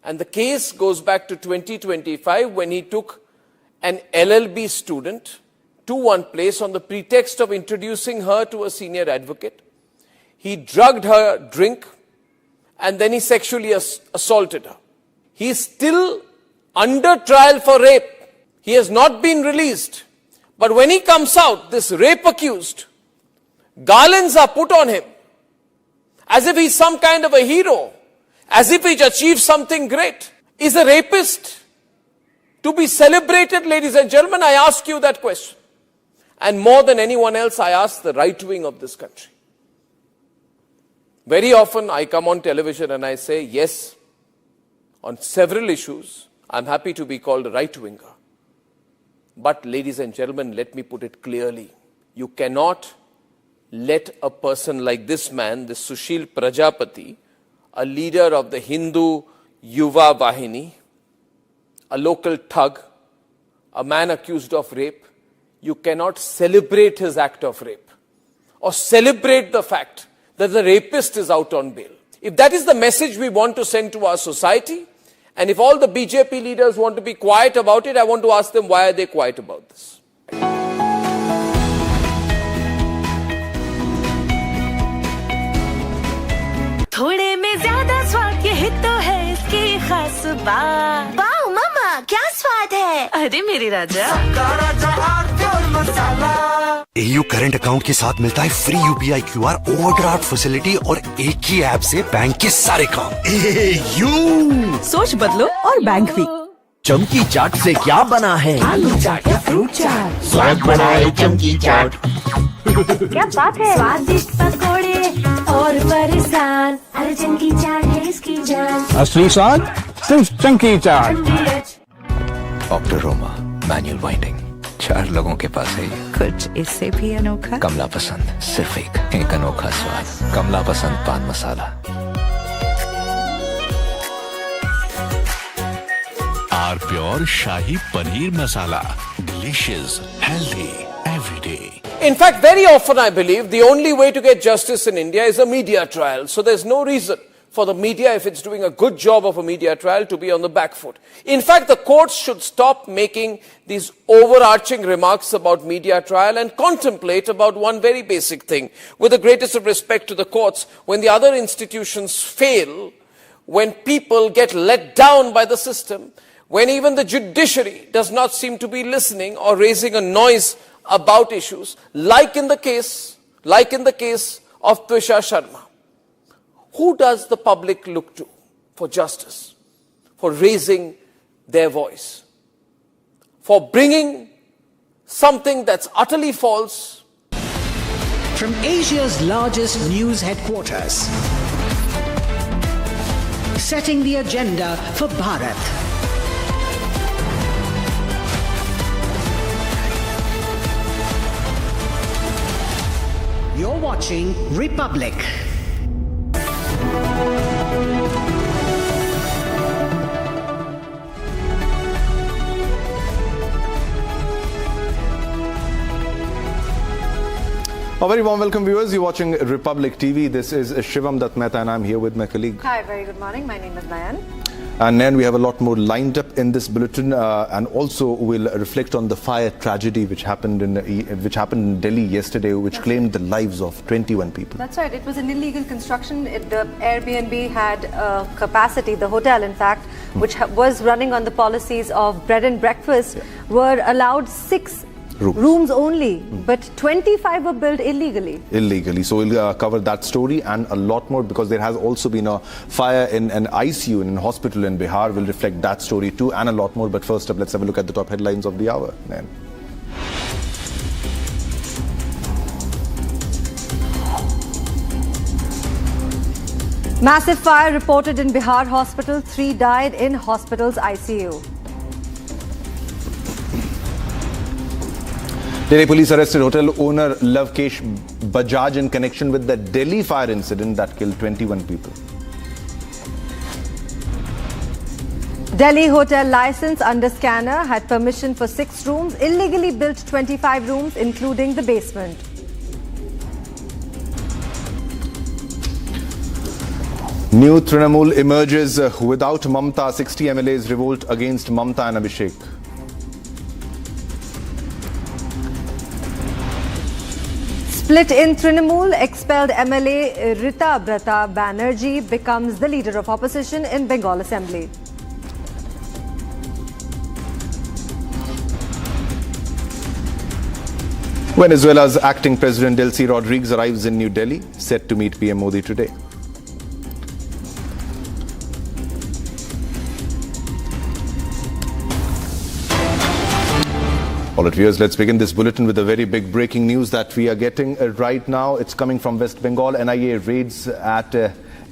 And the case goes back to 2025 when he took an LLB student to one place on the pretext of introducing her to a senior advocate. He drugged her drink and then he sexually assaulted her. He is still under trial for rape. He has not been released. But when he comes out, this rape accused, garlands are put on him as if he's some kind of a hero, as if he's achieved something great. Is a rapist to be celebrated, ladies and gentlemen? I ask you that question. And more than anyone else, I ask the right wing of this country. Very often I come on television and I say, yes, on several issues, I'm happy to be called a right-winger. But ladies and gentlemen, let me put it clearly. You cannot let a person like this man, this Sushil Prajapati, a leader of the Hindu Yuva Vahini, a local thug, a man accused of rape, you cannot celebrate his act of rape or celebrate the fact that the rapist is out on bail. If that is the message we want to send to our society, and if all the BJP leaders want to be quiet about it, I want to ask them, why are they quiet about this?
थोड़े में ज्यादा स्वाद यही तो है इसकी खास बात। वाओ मामा क्या स्वाद है? अरे मेरी राजा
AU करंट अकाउंट के साथ मिलता है free UPI QR overdraft facility और एक ही ऐप से बैंक के सारे काम। AU
सोच बदलो और बैंक भी।
चमकी चाट से क्या बना है?
आलू चाट या फ्रूट चाट,
स्वाद बनाए चमकी चाट।
क्या बात है? स्वादिष्ट पकोड़े और परेशान, अरे चमकी चाट है इसकी जान।
असली स्वाद सिर्फ चमकी चाट।
डॉक्टर रोमा मैनुअल बाइंडिंग 4 लोगों के पास है।
कुछ इससे भी अनोखा।
कमला पसंद सिर्फ एक अनोखा स्वाद। Kamla Pasand paan masala.
R pure shahi paneer masala, delicious, healthy, everyday.
In fact, very often I believe the only way to get justice in India is a media trial. So there's no reason for the media, if it's doing a good job of a media trial, to be on the back foot. In fact, the courts should stop making these overarching remarks about media trial and contemplate about one very basic thing. With the greatest of respect to the courts, when the other institutions fail, when people get let down by the system, when even the judiciary does not seem to be listening or raising a noise about issues, like in the case of Twisha Sharma. Who does the public look to for justice, for raising their voice, for bringing something that's utterly false?
From Asia's largest news headquarters, setting the agenda for Bharat. You're watching Republic.
A very warm welcome, viewers. You're watching Republic TV. This is Shivam Dutt Mehta and I'm here with my colleague.
Hi, very good morning. My name is Nayan.
And then we have a lot more lined up in this bulletin, and also we'll reflect on the fire tragedy which happened in Delhi yesterday, which claimed the lives of 21 people.
That's right. It was an illegal construction. The Airbnb had capacity, the hotel in fact, which was running on the policies of bread and breakfast, were allowed 6 rooms only, but 25 were built illegally. So we'll cover that story and a lot more, because there has also been a fire in an ICU in a hospital in Bihar. We'll reflect that story too and a lot more. But first up, let's have a look at the top headlines of the hour. Then. Massive fire reported in Bihar hospital. 3 died in hospital's ICU.
Delhi police arrested hotel owner Lavkesh Bajaj in connection with the Delhi fire incident that killed 21 people.
Delhi hotel license under scanner had permission for 6 rooms, illegally built 25 rooms including the basement.
New Trinamool emerges without Mamta. 60 MLAs revolt against Mamta and Abhishek.
Split in Trinamool, expelled MLA Rita Brata Banerjee becomes the leader of opposition in Bengal Assembly.
Venezuela's acting President Delcy Rodriguez arrives in New Delhi, set to meet PM Modi today. All right, viewers, let's begin this bulletin with a very big breaking news that we are getting right now. It's coming from West Bengal. NIA raids at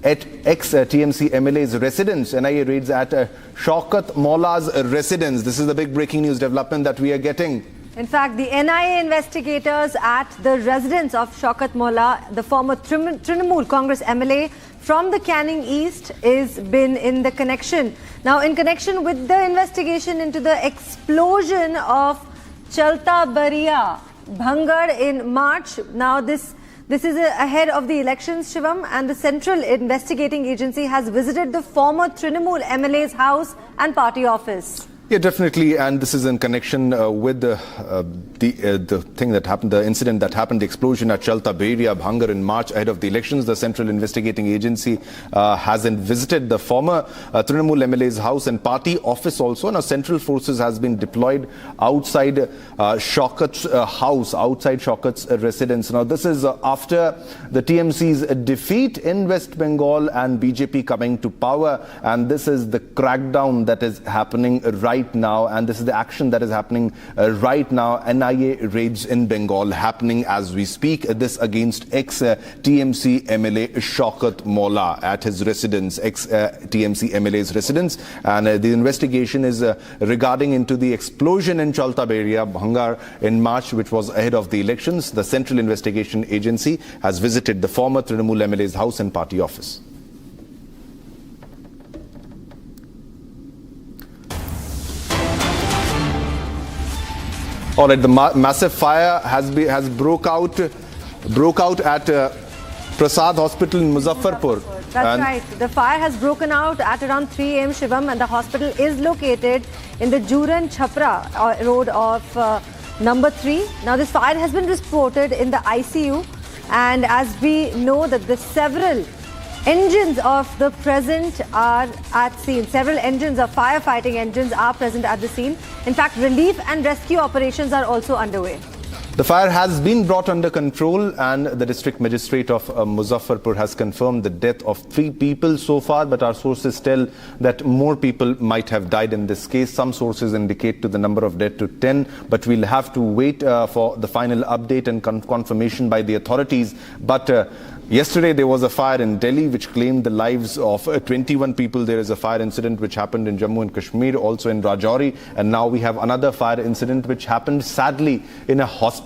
ex-TMC MLA's residence. NIA raids at Shaukat Molla's residence. This is the big breaking news development that we are getting.
In fact, the NIA investigators at the residence of Shaukat Molla, the former Trinamool Congress MLA from the Canning East, is been in the connection. Now, in connection with the investigation into the explosion of Chalta Bariya Bhangar in March. Now this is ahead of the elections, Shivam, and the Central Investigating Agency has visited the former Trinamool MLA's house and party office.
Yeah, definitely, and this is in connection with the thing that happened, the incident that happened, the explosion at Chalta Bariya Bhangar in March ahead of the elections. The Central Investigating Agency has visited the former Trinamool MLA's house and party office also. Now, central forces has been deployed outside Shaukat's house, outside Shaukat's residence. Now, this is after the TMC's defeat in West Bengal and BJP coming to power, and this is the crackdown that is happening right now, and this is the action that is happening right now. NIA raids in Bengal happening as we speak. This against ex-TMC MLA Shaukat Molla at his residence, ex-TMC MLA's residence, and the investigation is regarding into the explosion in Chalta Bariya Bhangar in March, which was ahead of the elections. The Central Investigation Agency has visited the former Trinamool MLA's house and party office. All right, the massive fire has broke out at Prasad Hospital in Muzaffarpur.
That's right. The fire has broken out at around 3 a.m. Shivam, and the hospital is located in the Juran Chhapra Road of number 3. Now, this fire has been reported in the ICU, and as we know that the several Engines of the present are at scene. Several engines of firefighting engines are present at the scene. In fact, relief and rescue operations are also underway.
The fire has been brought under control, and the District Magistrate of Muzaffarpur has confirmed the death of 3 people so far, but our sources tell that more people might have died in this case. Some sources indicate to the number of dead to 10, but we'll have to wait for the final update and confirmation by the authorities. But yesterday there was a fire in Delhi which claimed the lives of 21 people. There is a fire incident which happened in Jammu and Kashmir, also in Rajouri, and now we have another fire incident which happened sadly in a hospital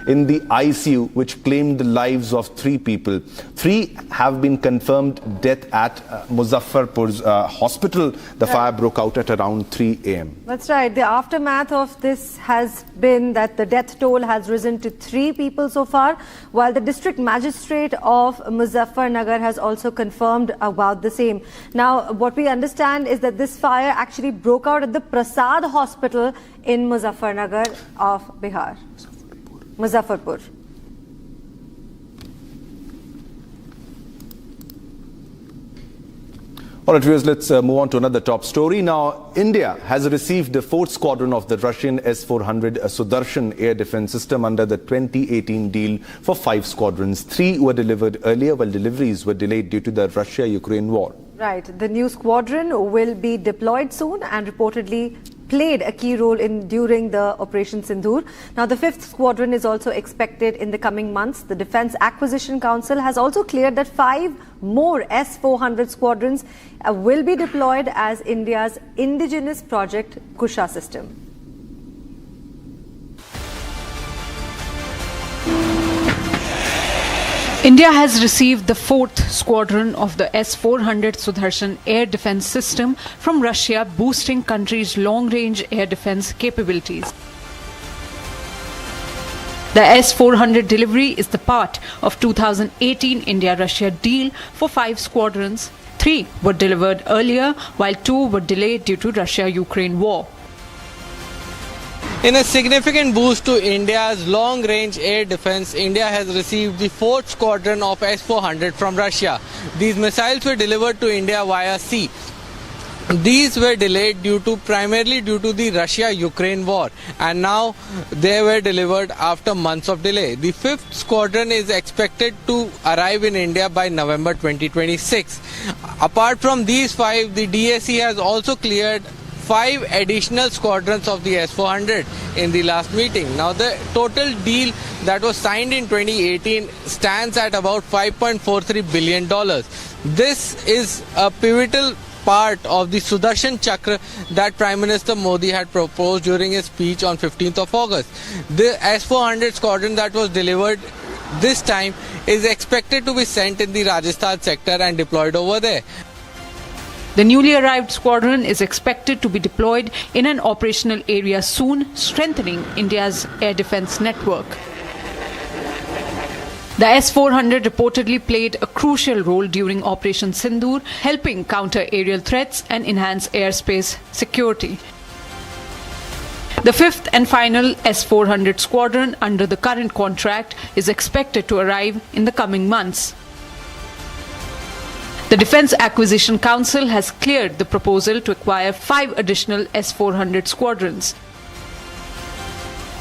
in the ICU, which claimed the lives of 3 people. 3 have been confirmed death at Muzaffarpur's hospital. The fire broke out at around 3 a.m.
That's right. The aftermath of this has been that the death toll has risen to 3 people so far, while the District Magistrate of Muzaffarnagar has also confirmed about the same. Now, what we understand is that this fire actually broke out at the Prasad Hospital in Muzaffarnagar of Bihar. Muzaffarpur.
All right, viewers, let's move on to another top story. Now, India has received the 4th squadron of the Russian S-400 Sudarshan air defense system under the 2018 deal for 5 squadrons. 3 were delivered earlier, while deliveries were delayed due to the Russia-Ukraine war.
Right. The new squadron will be deployed soon and reportedly played a key role during the Operation Sindoor. Now, the 5th squadron is also expected in the coming months. The Defence Acquisition Council has also cleared that 5 more S-400 squadrons will be deployed as India's indigenous project Kusha system.
India has received the 4th squadron of the S-400 Sudarshan air defense system from Russia, boosting country's long-range air defense capabilities. The S-400 delivery is the part of 2018 India-Russia deal for 5 squadrons. 3 were delivered earlier, while 2 were delayed due to Russia-Ukraine war.
In a significant boost to India's long-range air defense, India has received the 4th squadron of S-400 from Russia. These missiles were delivered to India via sea. These were delayed primarily due to the Russia-Ukraine war, and now they were delivered after months of delay. The 5th squadron is expected to arrive in India by November 2026. Apart from these 5, the DAC has also cleared 5 additional squadrons of the S-400 in the last meeting. Now, the total deal that was signed in 2018 stands at about $5.43 billion. This is a pivotal part of the Sudarshan Chakra that Prime Minister Modi had proposed during his speech on 15th of August. The S-400 squadron that was delivered this time is expected to be sent in the Rajasthan sector and deployed over there.
The newly arrived squadron is expected to be deployed in an operational area soon, strengthening India's air defense network. The S-400 reportedly played a crucial role during Operation Sindoor, helping counter aerial threats and enhance airspace security. The 5th and final S-400 squadron under the current contract is expected to arrive in the coming months. The Defence Acquisition Council has cleared the proposal to acquire 5 additional S-400 squadrons.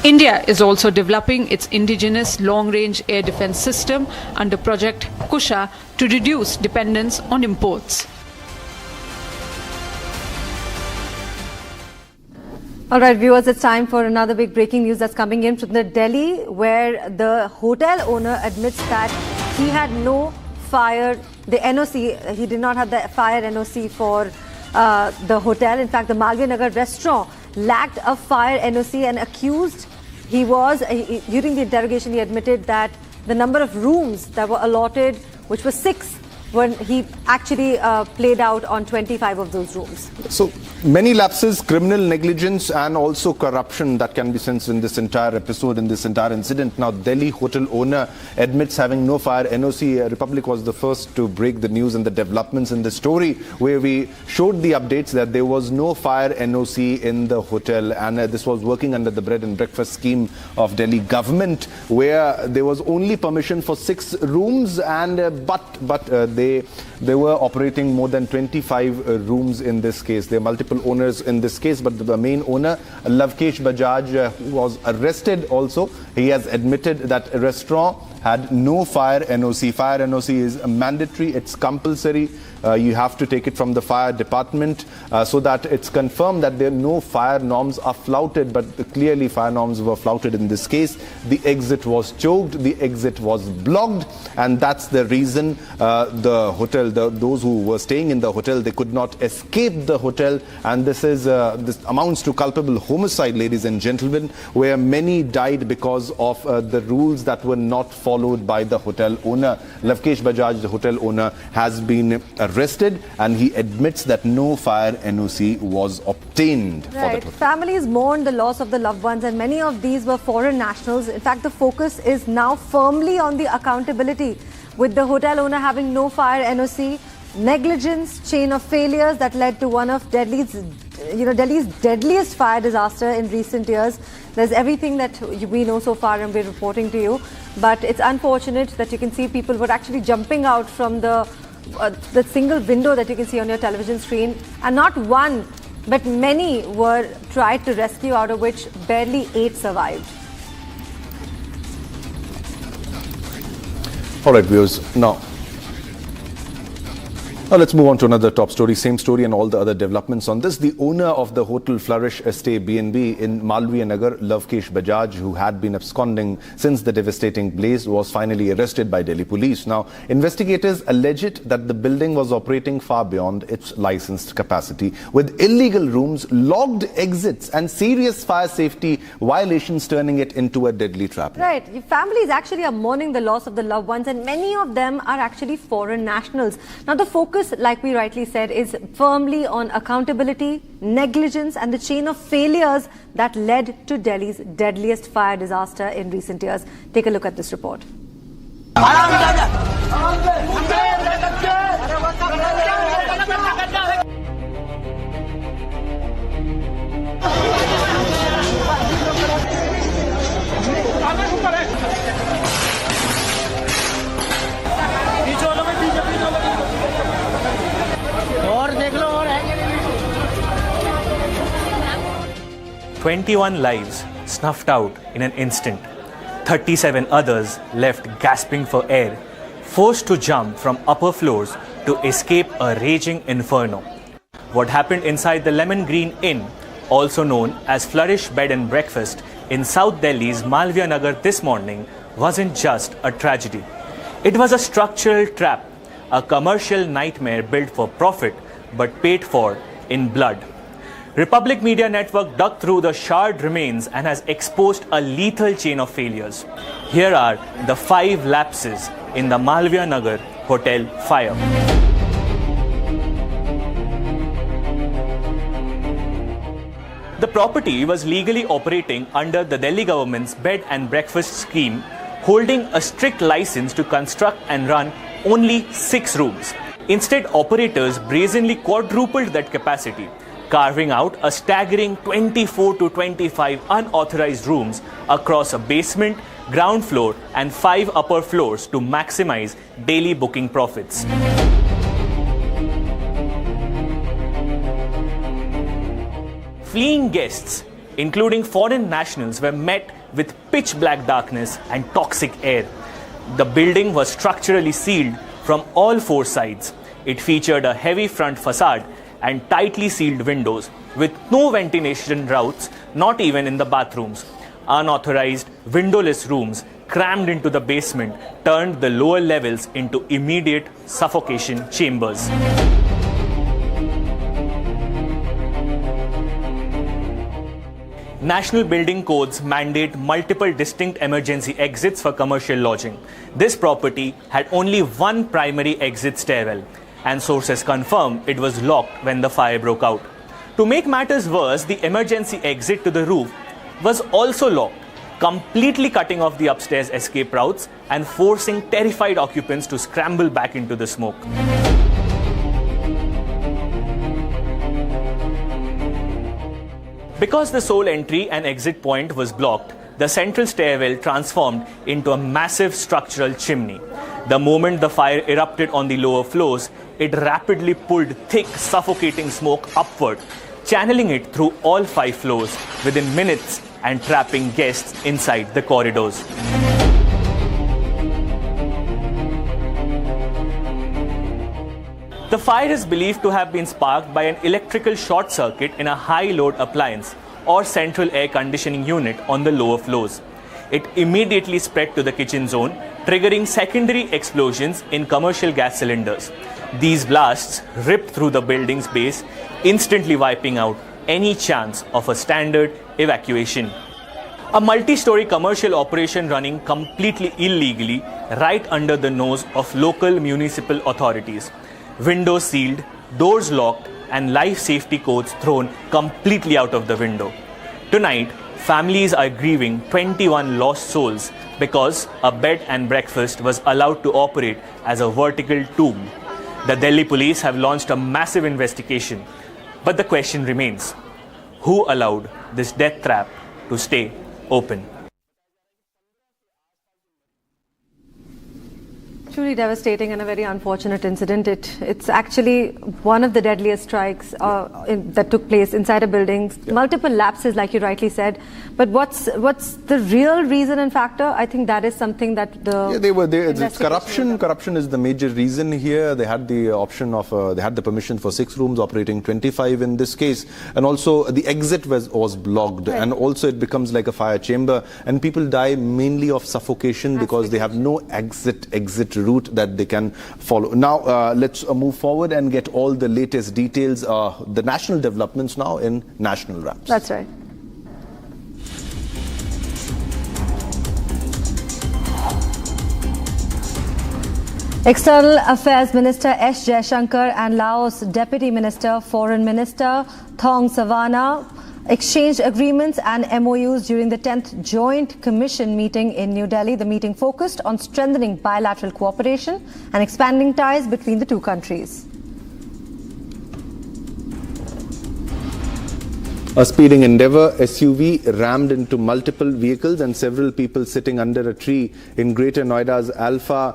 India is also developing its indigenous long-range air defence system under Project Kusha to reduce dependence on imports.
All right, viewers, it's time for another big breaking news that's coming in from the Delhi, where the hotel owner admits that he had no the NOC, he did not have the fire NOC for the hotel. In fact, the Malviya Nagar restaurant lacked a fire NOC, and accused during the interrogation, he admitted that the number of rooms that were allotted, which was 6, when he actually played out on 25 of those rooms.
So many lapses, criminal negligence and also corruption that can be sensed in this entire episode, in this entire incident. Now, Delhi hotel owner admits having no fire NOC. Republic was the first to break the news and the developments in the story, where we showed the updates that there was no fire NOC in the hotel, and this was working under the bread and breakfast scheme of Delhi government, where there was only permission for 6 rooms, and but They were operating more than 25 rooms in this case. There are multiple owners in this case, but the main owner, Lavkesh Bajaj, who was arrested also, he has admitted that a restaurant had no fire NOC. Fire NOC is mandatory, it's compulsory. You have to take it from the fire department so that it's confirmed that there no fire norms are flouted, but clearly fire norms were flouted in this case. The exit was choked, the exit was blocked, and that's the reason the hotel, those who were staying in the hotel, they could not escape the hotel, and this amounts to culpable homicide, ladies and gentlemen, where many died because of the rules that were not followed by the hotel owner. Lavkesh Bajaj, the hotel owner, has been arrested, and he admits that no fire NOC was obtained for the hotel.
Families mourn the loss of the loved ones, and many of these were foreign nationals. In fact, the focus is now firmly on the accountability, with the hotel owner having no fire NOC, negligence, chain of failures that led to one of Delhi's deadliest fire disaster in recent years. There's everything that we know so far and we're reporting to you, but it's unfortunate that you can see people were actually jumping out from the single window that you can see on your television screen, and not one but many were tried to rescue, out of which barely 8 survived.
All right, viewers, now let's move on to another top story. Same story and all the other developments on this. The owner of the Hotel Flourish Stay B&B in Malviya Nagar, Lavkesh Bajaj, who had been absconding since the devastating blaze, was finally arrested by Delhi police. Now, investigators alleged that the building was operating far beyond its licensed capacity, with illegal rooms, locked exits and serious fire safety violations, turning it into a deadly trap.
Right. Families actually are mourning the loss of the loved ones, and many of them are actually foreign nationals. Now, the focus, like we rightly said, is firmly on accountability, negligence and the chain of failures that led to Delhi's deadliest fire disaster in recent years. Take a look at this report.
21 lives snuffed out in an instant. 37 others left gasping for air, forced to jump from upper floors to escape a raging inferno. What happened inside the Lemon Green Inn, also known as Flourish Bed and Breakfast in South Delhi's Malviya Nagar this morning, wasn't just a tragedy. It was a structural trap, a commercial nightmare built for profit but paid for in blood. Republic Media Network dug through the charred remains and has exposed a lethal chain of failures. Here are the 5 lapses in the Malviya Nagar hotel fire. The property was legally operating under the Delhi government's bed and breakfast scheme, holding a strict license to construct and run only 6 rooms. Instead, operators brazenly quadrupled that capacity, carving out a staggering 24 to 25 unauthorized rooms across a basement, ground floor and 5 upper floors to maximize daily booking profits. Fleeing guests, including foreign nationals, were met with pitch black darkness and toxic air. The building was structurally sealed from all 4 sides. It featured a heavy front facade and tightly sealed windows with no ventilation routes, not even in the bathrooms. Unauthorized, windowless rooms crammed into the basement turned the lower levels into immediate suffocation chambers. National building codes mandate multiple distinct emergency exits for commercial lodging. This property had only one primary exit stairwell, and sources confirm it was locked when the fire broke out. To make matters worse, the emergency exit to the roof was also locked, completely cutting off the upstairs escape routes and forcing terrified occupants to scramble back into the smoke. Because the sole entry and exit point was blocked, the central stairwell transformed into a massive structural chimney. The moment the fire erupted on the lower floors, it rapidly pulled thick, suffocating smoke upward, channeling it through all 5 floors within minutes and trapping guests inside the corridors. The fire is believed to have been sparked by an electrical short circuit in a high-load appliance or central air conditioning unit on the lower floors. It immediately spread to the kitchen zone, triggering secondary explosions in commercial gas cylinders. These blasts ripped through the building's base, instantly wiping out any chance of a standard evacuation. A multi-story commercial operation running completely illegally right under the nose of local municipal authorities. Windows sealed, doors locked, and life safety codes thrown completely out of the window. Tonight, families are grieving 21 lost souls because a bed and breakfast was allowed to operate as a vertical tomb. The Delhi police have launched a massive investigation. But the question remains, who allowed this death trap to stay open?
Truly devastating and a very unfortunate incident. It's actually one of the deadliest strikes that took place inside a building. Yeah. Multiple lapses, like you rightly said. But what's the real reason and factor? I think that is something that the
It's corruption. Corruption is the major reason here. They had the option of they had the permission for 6 rooms, operating 25 in this case, and also the exit was blocked, right. And also it becomes like a fire chamber, and people die mainly of suffocation because they have no exit route that they can follow. Now let's move forward and get all the latest details, the national developments now in National Wraps.
That's right. External Affairs Minister S. Jaishankar and Laos Deputy Minister, Foreign Minister Thong Savana exchanged agreements and MOUs during the 10th Joint Commission meeting in New Delhi. The meeting focused on strengthening bilateral cooperation and expanding ties between the two countries.
A speeding endeavour, SUV rammed into multiple vehicles and several people sitting under a tree in Greater Noida's Alpha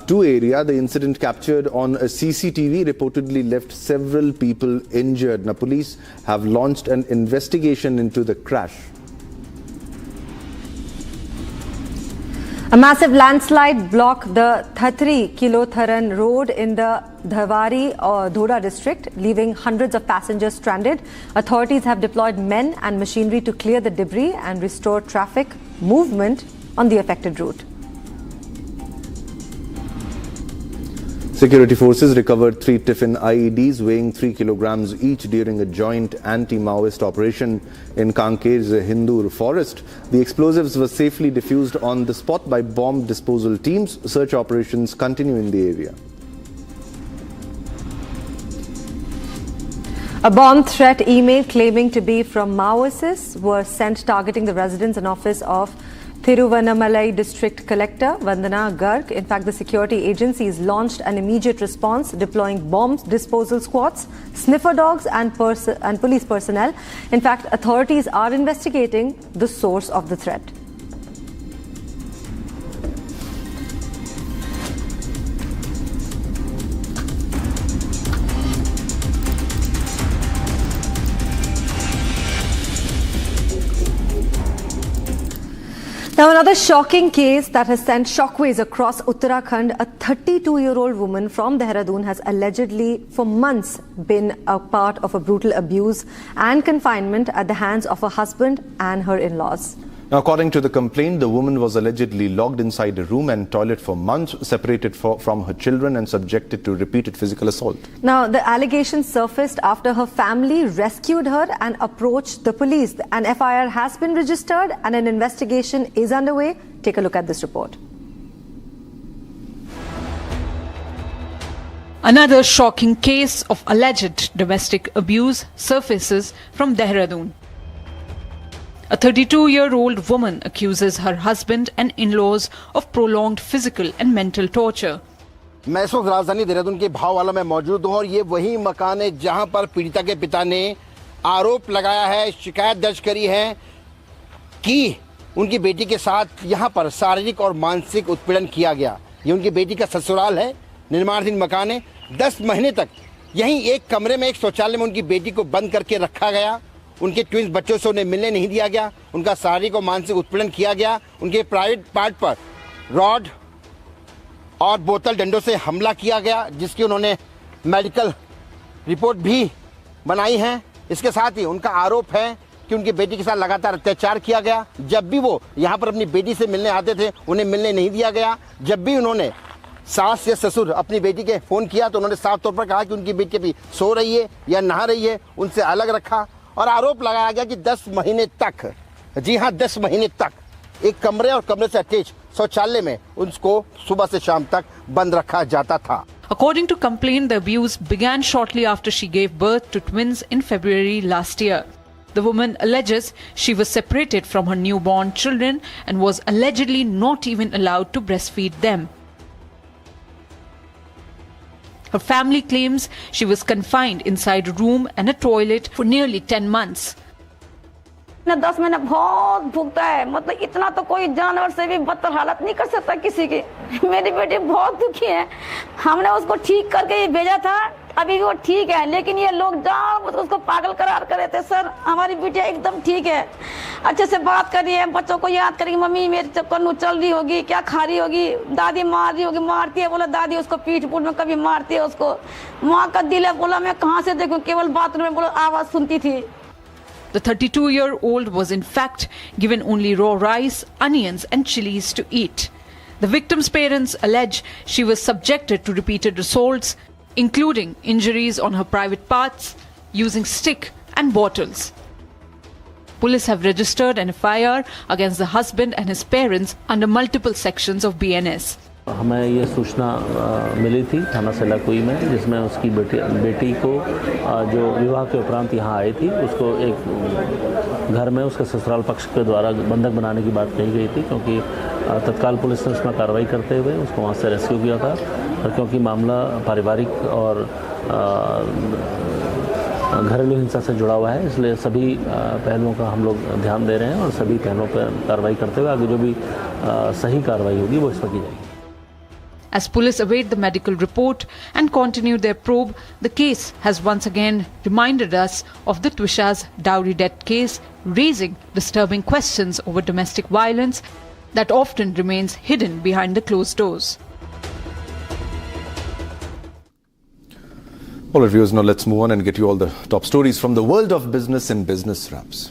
2 area. The incident captured on a CCTV reportedly left several people injured. Now, police have launched an investigation into the crash.
A massive landslide blocked the Thatri Kilotharan road in the Dhawari or Dhoda district, leaving hundreds of passengers stranded. Authorities have deployed men and machinery to clear the debris and restore traffic movement on the affected route.
Security forces recovered 3 Tiffin IEDs weighing 3 kilograms each during a joint anti-Maoist operation in Kanker's Hindur forest. The explosives were safely diffused on the spot by bomb disposal teams. Search operations continue in the area.
A bomb threat email claiming to be from Maoists were sent targeting the residence and office of Thiruvannamalai District Collector Vandana Garg. In fact, the security agencies launched an immediate response, deploying bomb disposal squads, sniffer dogs and police personnel. In fact, authorities are investigating the source of the threat. Now, another shocking case that has sent shockwaves across Uttarakhand. A 32-year-old woman from Dehradun has allegedly for months been a part of a brutal abuse and confinement at the hands of her husband and her in-laws.
Now, according to the complaint, the woman was allegedly locked inside a room and toilet for months, separated from her children and subjected to repeated physical assault. Now,
the allegations surfaced after her family rescued her and approached the police. An FIR has been registered and an investigation is underway. Take a look at this report.
Another shocking case of alleged domestic abuse surfaces from Dehradun. A 32-year-old woman accuses her husband and in-laws of prolonged physical and mental torture.
मैं इस वक्त राजधानी देहरादून के भाववाला में मौजूद हूं और ये वही मकान है जहां पर पीड़िता के पिता ने आरोप लगाया है, शिकायत दर्ज करी है कि उनकी बेटी के साथ यहाँ पर शारीरिक और मानसिक उत्पीड़न किया गया। ये उनकी बेटी का ससुराल है, निर्माणाधीन मकान है। 10 महीने तक यहीं एक कमरे में, एक शौचालय में उनकी बेटी को बंद करके रखा गया। उनके ट्विंस बच्चों से उन्हें मिलने नहीं दिया गया। उनका शारीरिक और मानसिक उत्पीड़न किया गया। उनके प्राइवेट पार्ट पर रॉड और बोतल डंडों से हमला किया गया, जिसकी उन्होंने मेडिकल रिपोर्ट भी बनाई है। इसके साथ ही उनका आरोप है कि उनकी बेटी के साथ लगातार अत्याचार किया गया। जब भी वो यहाँ पर अपनी बेटी से मिलने आते थे, उन्हें मिलने नहीं दिया गया। जब भी उन्होंने सास या ससुर अपनी बेटी के फ़ोन किया तो उन्होंने साफ तौर पर कहा कि उनकी बेटी अभी सो रही है या नहा रही है, उनसे अलग रखा। और आरोप लगाया गया कि 10 महीने तक, जी हाँ 10 महीने तक एक कमरे और कमरे से अटैच शौचालय में उसको सुबह से शाम तक बंद रखा जाता था।
According to complaint, the abuse began shortly after she gave birth to twins in February last year. The woman alleges she was separated from her newborn children and was allegedly not even allowed to breastfeed them. Her family claims she was confined inside a room and a toilet for nearly 10 months.
10 महीने बहुत भुगता है, मतलब इतना तो कोई जानवर से भी बदतर हालत नहीं कर सकता किसी की। मेरी बेटी बहुत दुखी है। हमने उसको ठीक करके भेजा था, अभी भी वो ठीक है, लेकिन ये लोग जान उसको पागल करार कर रहे थे। सर हमारी बेटी एकदम ठीक है, अच्छे से बात कर रही है, बच्चों को याद करेगी, मम्मी मेरी चक्कर चल रही होगी, क्या खा रही होगी, दादी मार रही होगी, मारती है, बोला दादी उसको पीठ पुट में कभी मारती है उसको। माँ का दिल है, बोला मैं कहाँ से देखूँ, केवल बाथरूम में बोला आवाज़ सुनती थी।
The 32-year-old was in fact given only raw rice, onions and chilies to eat. The victim's parents allege she was subjected to repeated assaults, including injuries on her private parts, using stick and bottles. Police have registered an FIR against the husband and his parents under multiple sections of BNS.
हमें ये सूचना मिली थी थाना सेलाकुई में, जिसमें उसकी बेटी को जो विवाह के उपरांत यहाँ आई थी, उसको एक घर में उसके ससुराल पक्ष के द्वारा बंधक बनाने की बात कही गई थी, क्योंकि तत्काल पुलिस ने उसमें कार्रवाई करते हुए उसको वहाँ से रेस्क्यू किया था। और क्योंकि मामला पारिवारिक और घरेलू हिंसा से जुड़ा हुआ है, इसलिए सभी पहलुओं का हम लोग ध्यान दे रहे हैं और सभी पहलुओं पर कार्रवाई करते हुए आगे जो भी सही कार्रवाई होगी वो इस पर की जाएगी।
As police await the medical report and continue their probe, the case has once again reminded us of the Twisha's dowry debt case, raising disturbing questions over domestic violence that often remains hidden behind the closed doors.
All right, viewers, now let's move on and get you all the top stories from the world of business and business wraps.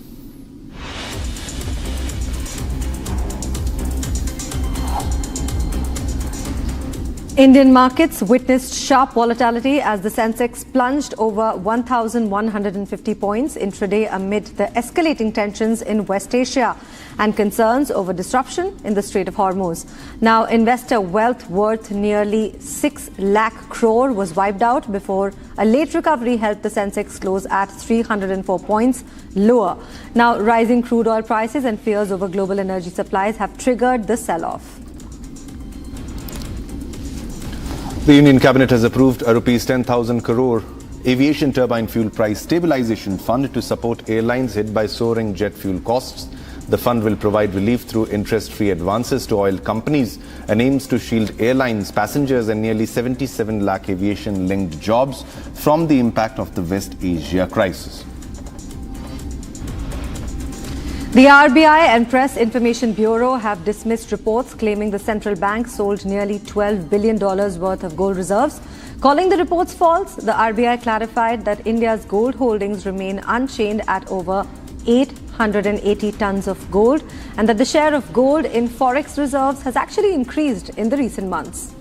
Indian markets witnessed sharp volatility as the Sensex plunged over 1,150 points intraday amid the escalating tensions in West Asia and concerns over disruption in the Strait of Hormuz. Now, investor wealth worth nearly 6 lakh crore was wiped out before a late recovery helped the Sensex close at 304 points lower. Now, rising crude oil prices and fears over global energy supplies have triggered the sell-off.
The Union Cabinet has approved a rupees 10,000 crore aviation turbine fuel price stabilization fund to support airlines hit by soaring jet fuel costs. The fund will provide relief through interest-free advances to oil companies and aims to shield airlines, passengers and nearly 77 lakh aviation-linked jobs from the impact of the West Asia crisis.
The RBI and Press Information Bureau have dismissed reports claiming the central bank sold nearly $12 billion worth of gold reserves. Calling the reports false, the RBI clarified that India's gold holdings remain unchanged at over 880 tons of gold and that the share of gold in forex reserves has actually increased in the recent months.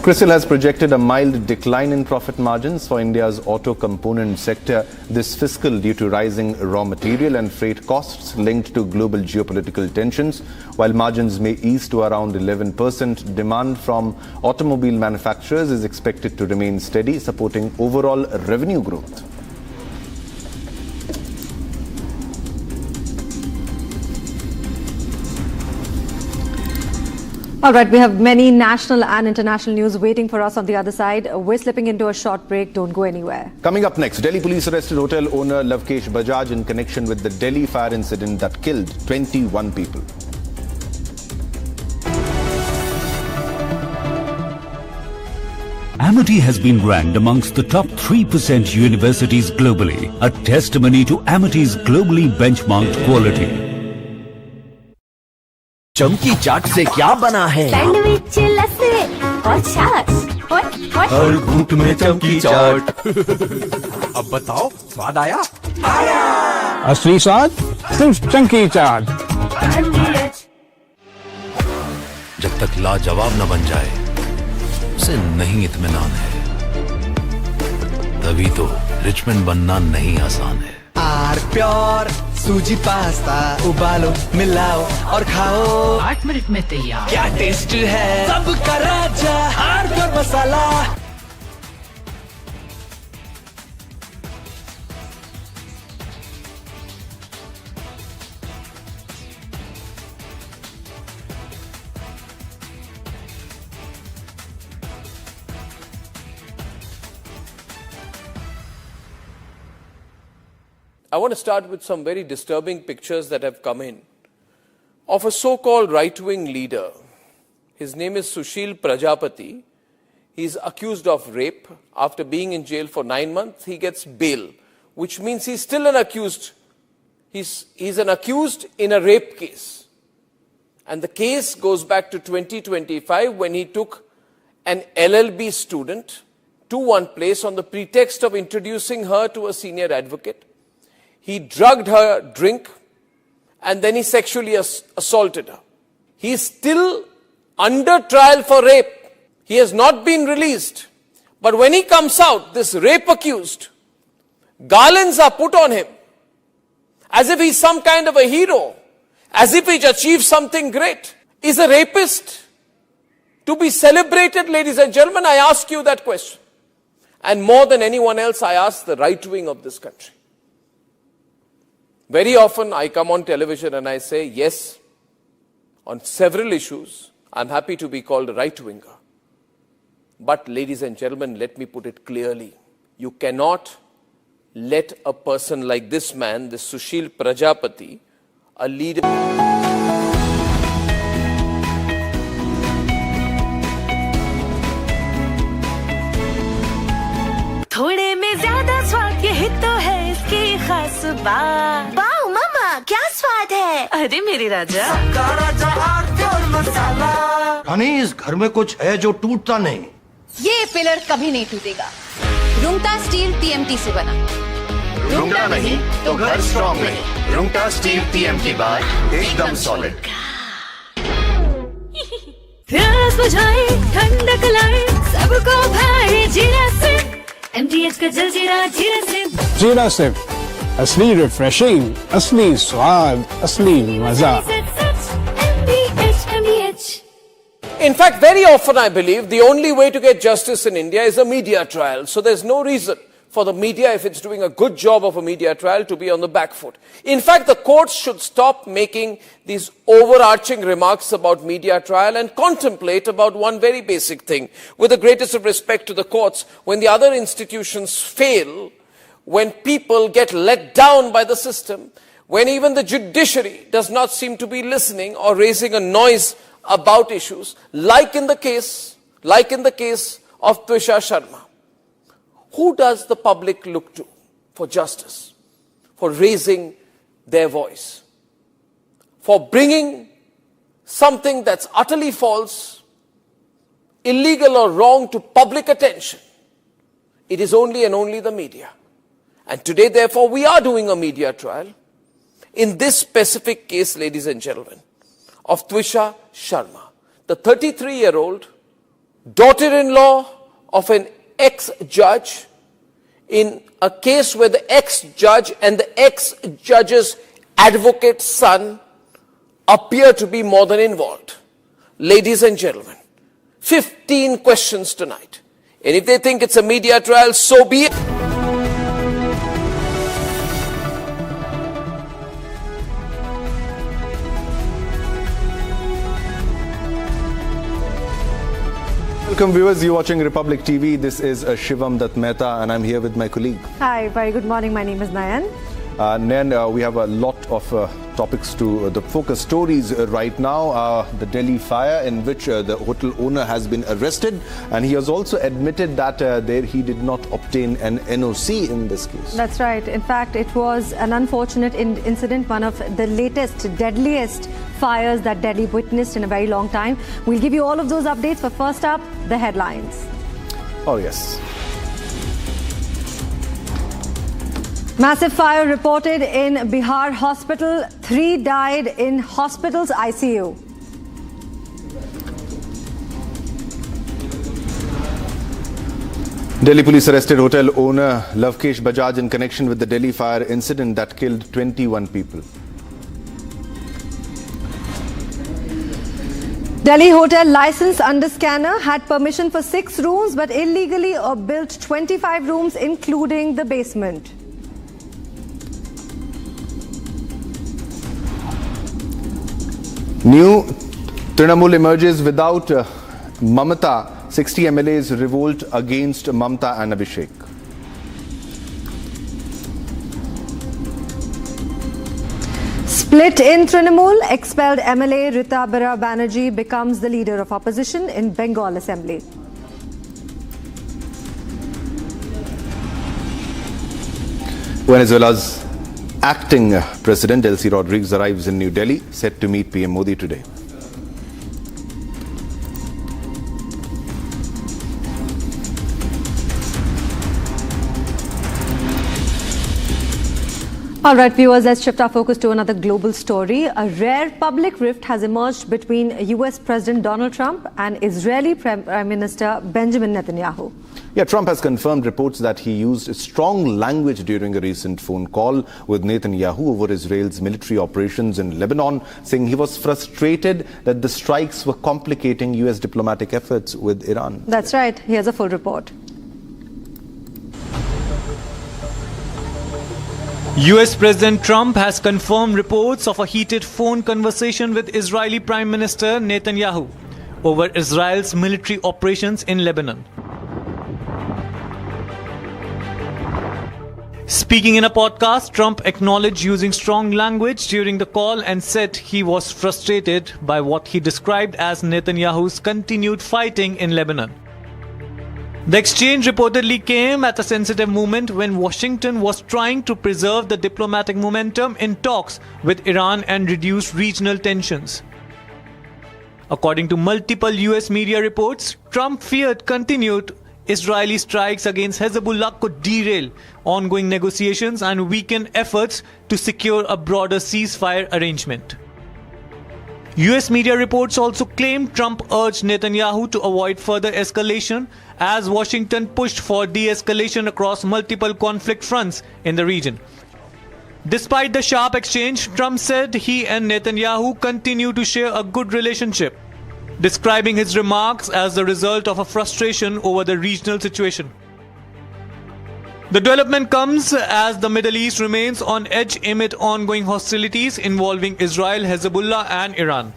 CRISIL has projected a mild decline in profit margins for India's auto component sector this fiscal due to rising raw material and freight costs linked to global geopolitical tensions. While margins may ease to around 11%, demand from automobile manufacturers is expected to remain steady, supporting overall revenue growth.
All right, we have many national and international news waiting for us on the other side. We're slipping into a short break. Don't go anywhere.
Coming up next, Delhi police arrested hotel owner Lavkesh Bajaj in connection with the Delhi fire incident that killed 21 people.
Amity has been ranked amongst the top 3% universities globally, a testimony to Amity's globally benchmarked quality.
चमकी चाट से क्या बना है?
Sandwich, लस्सी और छाछ।
हर घूंट में चमकी चाट। अब बताओ, स्वाद आया? आया।
असली स्वाद सिर्फ चमकी चाट।
जब तक लाजवाब न बन जाए, उसे नहीं इत्मीनान है। तभी तो रिचमैन बनना नहीं आसान है।
आर प्योर सूजी पास्ता उबालो मिलाओ और खाओ
8 मिनट में तैयार।
क्या टेस्ट है सबका राजा R pure masala.
I want to start with some very disturbing pictures that have come in of a so-called right-wing leader. His name is Sushil Prajapati. He's accused of rape. After being in jail for 9 months, he gets bail, which means he's still an accused. He's an accused in a rape case. And the case goes back to 2025 when he took an LLB student to one place on the pretext of introducing her to a senior advocate. He drugged her drink and then he sexually assaulted her. He is still under trial for rape. He has not been released. But when he comes out, this rape accused, garlands are put on him as if he's some kind of a hero, as if he's achieved something great. Is a rapist to be celebrated, ladies and gentlemen? I ask you that question. And more than anyone else, I ask the right wing of this country. Very often I come on television and I say, yes, on several issues, I'm happy to be called a right-winger. But ladies and gentlemen, let me put it clearly. You cannot let a person like this man, this Sushil Prajapati, a leader...
थोड़े में ज्यादा स्वाद यही तो है इसकी खास बात। वाओ मामा क्या स्वाद है? अरे मेरी राजा
राजा आर प्योर मसाला।
रानी इस घर में कुछ है जो टूटता नहीं।
ये पिलर कभी नहीं टूटेगा। रुंगटा स्टील TMT से बना।
रुंगटा नहीं तो घर स्ट्रॉन्ग नहीं। रुंगटा स्टील TMT बार एकदम सॉलिड।
प्यास बुझाए ठंडक लाए सबको भाए जीरा से MTH का जलजीरा जीरा से।
जीरा से असली रिफ्रेशिंग, असली स्वाद, असली मजा।
In fact, very often I believe the only way to get justice in India is a media trial. So there's no reason for the media, if it's doing a good job of a media trial, to be on the back foot. In fact, the courts should stop making these overarching remarks about media trial and contemplate about one very basic thing. With the greatest of respect to the courts, when the other institutions fail, when people get let down by the system, when even the judiciary does not seem to be listening or raising a noise about issues, like in the case of Twisha Sharma, who does the public look to for justice, for raising their voice, for bringing something that's utterly false, illegal or wrong to public attention? It is only and only the media. And today, therefore, we are doing a media trial in this specific case, ladies and gentlemen, of Twisha Sharma, the 33-year-old daughter-in-law of an ex-judge, in a case where the ex-judge and the ex-judge's advocate son appear to be more than involved. Ladies and gentlemen, 15 questions tonight. And if they think it's a media trial, so be it.
Welcome viewers, you're watching Republic TV. This is Shivam Dutt Mehta and I'm here with my colleague.
Hi, very good morning. My name is Nayan.
Nayan, we have a lot of topics to the focus stories right now. The Delhi fire in which the hotel owner has been arrested, and he has also admitted that he did not obtain an NOC in this case.
That's right. In fact, it was an unfortunate incident, one of the latest, deadliest fires that Delhi witnessed in a very long time. We'll give you all of those updates, but first up, the headlines.
Oh yes.
Massive fire reported in Bihar hospital. 3 died in hospital's ICU.
Delhi police arrested hotel owner Lavkesh Bajaj in connection with the Delhi fire incident that killed 21 people.
Delhi hotel license under scanner had permission for 6 rooms but illegally built 25 rooms including the basement.
New Trinamool emerges without Mamata. 60 MLAs revolt against Mamata and Abhishek.
Split in Trinamool, expelled MLA Ritabara Banerjee becomes the leader of opposition in Bengal Assembly.
Venezuela's acting President Delcy Rodriguez arrives in New Delhi, set to meet PM Modi today.
All right, viewers, let's shift our focus to another global story. A rare public rift has emerged between US President Donald Trump and Israeli Prime Minister Benjamin Netanyahu.
Yeah, Trump has confirmed reports that he used strong language during a recent phone call with Netanyahu over Israel's military operations in Lebanon, saying he was frustrated that the strikes were complicating US diplomatic efforts with Iran.
That's right. Here's a full report.
US President Trump has confirmed reports of a heated phone conversation with Israeli Prime Minister Netanyahu over Israel's military operations in Lebanon. Speaking in a podcast, Trump acknowledged using strong language during the call and said he was frustrated by what he described as Netanyahu's continued fighting in Lebanon. The exchange reportedly came at a sensitive moment when Washington was trying to preserve the diplomatic momentum in talks with Iran and reduce regional tensions. According to multiple US media reports, Trump feared continued Israeli strikes against Hezbollah could derail ongoing negotiations and weaken efforts to secure a broader ceasefire arrangement. US media reports also claimed Trump urged Netanyahu to avoid further escalation as Washington pushed for de-escalation across multiple conflict fronts in the region. Despite the sharp exchange, Trump said he and Netanyahu continue to share a good relationship, describing his remarks as the result of a frustration over the regional situation. The development comes as the Middle East remains on edge amid ongoing hostilities involving Israel, Hezbollah and Iran.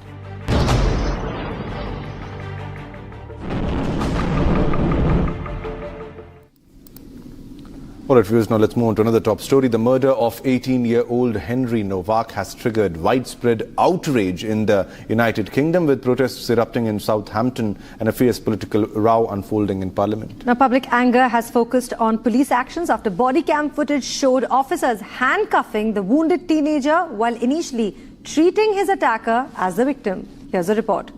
All right, viewers, now let's move on to another top story. The murder of 18-year-old Henry Novak has triggered widespread outrage in the United Kingdom, with protests erupting in Southampton and a fierce political row unfolding in Parliament.
Now, public anger has focused on police actions after body cam footage showed officers handcuffing the wounded teenager while initially treating his attacker as the victim. Here's a report.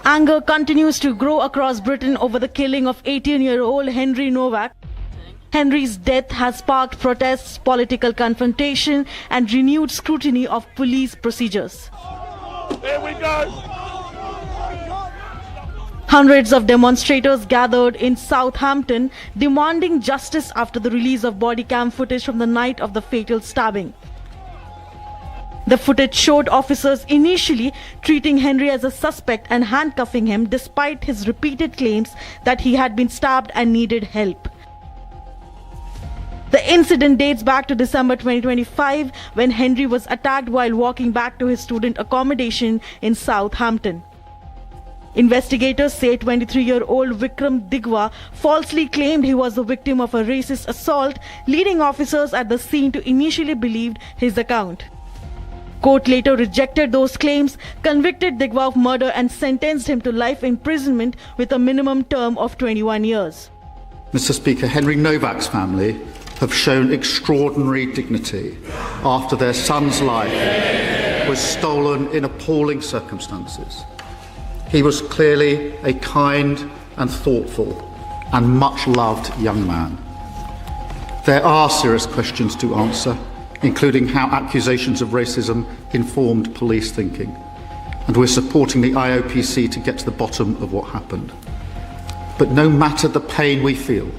Anger continues to grow across Britain over the killing of 18-year-old Henry Novak. Henry's death has sparked protests, political confrontation, and renewed scrutiny of police procedures.
Here we go!
Hundreds of demonstrators gathered in Southampton demanding justice after the release of body cam footage from the night of the fatal stabbing. The footage showed officers initially treating Henry as a suspect and handcuffing him despite his repeated claims that he had been stabbed and needed help. The incident dates back to December 2025 when Henry was attacked while walking back to his student accommodation in Southampton. Investigators say 23-year-old Vikram Digwa falsely claimed he was the victim of a racist assault, leading officers at the scene to initially believe his account. Court later rejected those claims, convicted Digwa of murder and sentenced him to life imprisonment with a minimum term of 21 years.
Mr. Speaker, Henry Novak's family have shown extraordinary dignity after their son's life was stolen in appalling circumstances. He was clearly a kind and thoughtful and much loved young man. There are serious questions to answer, including how accusations of racism informed police thinking, and we're supporting the IOPC to get to the bottom of what happened. But no matter the pain we feel,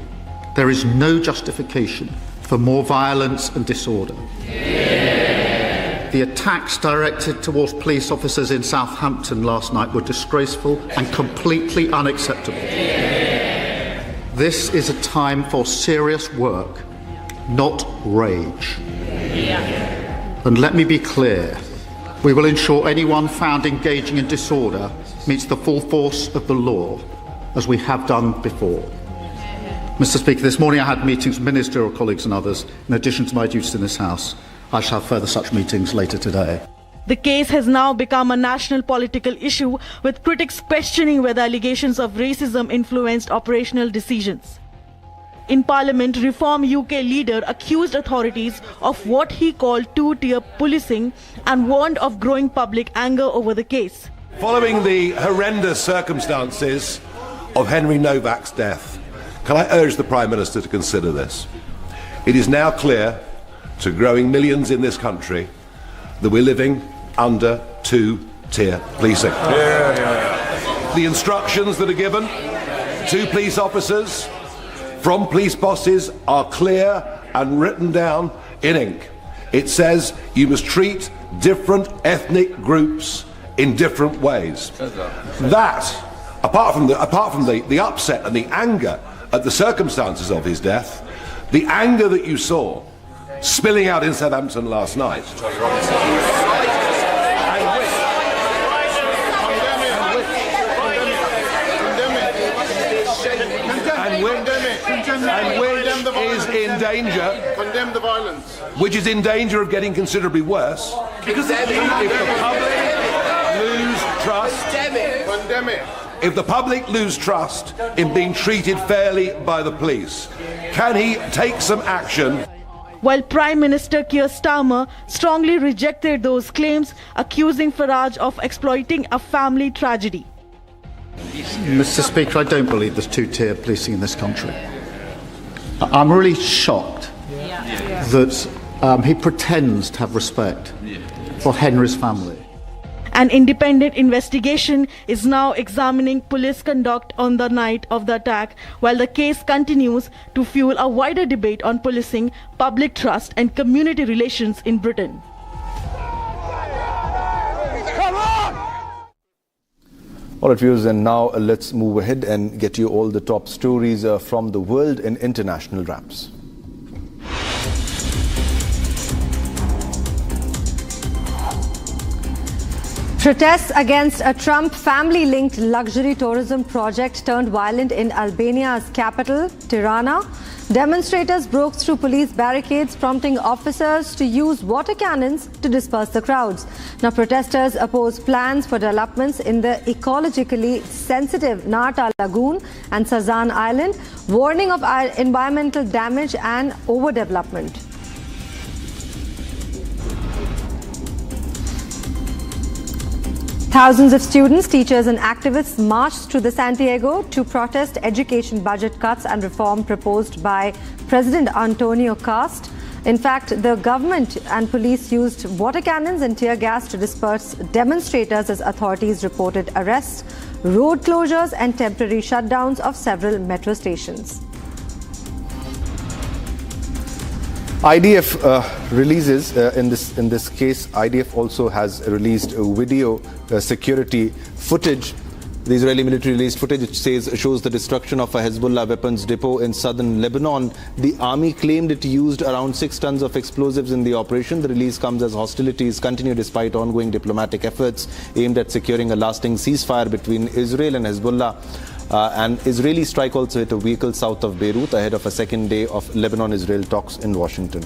there is no justification for more violence and disorder. The attacks directed towards police officers in Southampton last night were disgraceful and completely unacceptable. This is a time for serious work, not rage. And let me be clear, we will ensure anyone found engaging in disorder meets the full force of the law, as we have done before. Mr. Speaker, this morning I had meetings with ministerial colleagues and others, in addition to my duties in this House. I shall have further such meetings later today.
The case has now become a national political issue, with critics questioning whether allegations of racism influenced operational decisions. In Parliament, Reform UK leader accused authorities of what he called two-tier policing and warned of growing public anger over the case.
Following the horrendous circumstances of Henry Novak's death, can I urge the Prime Minister to consider this? It is now clear to growing millions in this country that we're living under two-tier policing. The instructions that are given to police officers from police bosses are clear and written down in ink. It says you must treat different ethnic groups in different ways. That, apart from the upset and the anger at the circumstances of his death, the anger that you saw spilling out in Southampton last night, is in danger,
condemn the violence,
which is in danger of getting considerably worse, because if the public lose trust,
condemn it.
If the public lose trust in being treated fairly by the police, can he take some action?
While Prime Minister Keir Starmer strongly rejected those claims, accusing Farage of exploiting a family tragedy.
Mr. Speaker, I don't believe there's two-tier policing in this country. I'm really shocked that he pretends to have respect for Henry's family.
An independent investigation is now examining police conduct on the night of the attack, while the case continues to fuel a wider debate on policing, public trust and community relations in Britain.
All right, viewers, and now let's move ahead and get you all the top stories from the world in international wraps.
Protests against a Trump family-linked luxury tourism project turned violent in Albania's capital, Tirana. Demonstrators broke through police barricades, prompting officers to use water cannons to disperse the crowds. Now, protesters oppose plans for developments in the ecologically sensitive Narta Lagoon and Sazan Island, warning of environmental damage and overdevelopment. Thousands of students, teachers and activists marched to the Santiago to protest education budget cuts and reform proposed by President Antonio Cast. In fact, the government and police used water cannons and tear gas to disperse demonstrators as authorities reported arrests, road closures and temporary shutdowns of several metro stations.
IDF releases in this case. IDF also has released video security footage The Israeli military released footage which shows the destruction of a Hezbollah weapons depot in southern Lebanon. The army claimed it used around 6 tons of explosives in the operation. The release comes as hostilities continue despite ongoing diplomatic efforts aimed at securing a lasting ceasefire between Israel and Hezbollah. An Israeli strike also hit a vehicle south of Beirut ahead of a second day of Lebanon-Israel talks in Washington.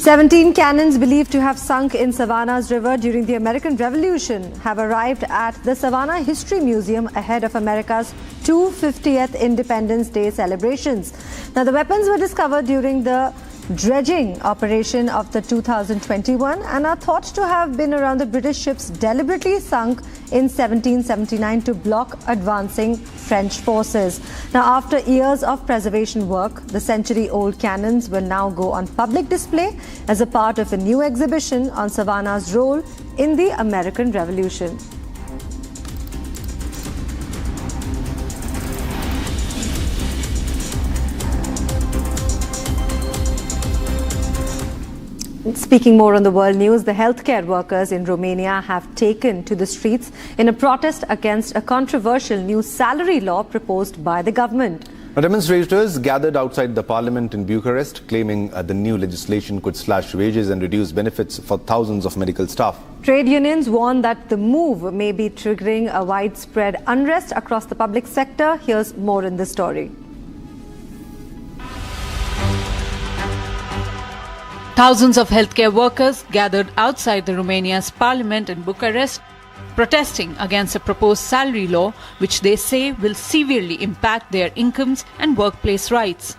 17 cannons believed to have sunk in Savannah's river during the American Revolution have arrived at the Savannah History Museum ahead of America's 250th Independence Day celebrations. Now, the weapons were discovered during the dredging operation of the 2021 and are thought to have been around the British ships deliberately sunk in 1779 to block advancing French forces. Now, after years of preservation work, the century-old cannons will now go on public display as a part of a new exhibition on Savannah's role in the American Revolution. Speaking more on the world news, the healthcare workers in Romania have taken to the streets in a protest against a controversial new salary law proposed by the government.
Demonstrators gathered outside the parliament in Bucharest, claiming the new legislation could slash wages and reduce benefits for thousands of medical staff.
Trade unions warn that the move may be triggering a widespread unrest across the public sector. Here's more in this story.
Thousands of healthcare workers gathered outside the Romania's parliament in Bucharest, protesting against a proposed salary law which they say will severely impact their incomes and workplace rights.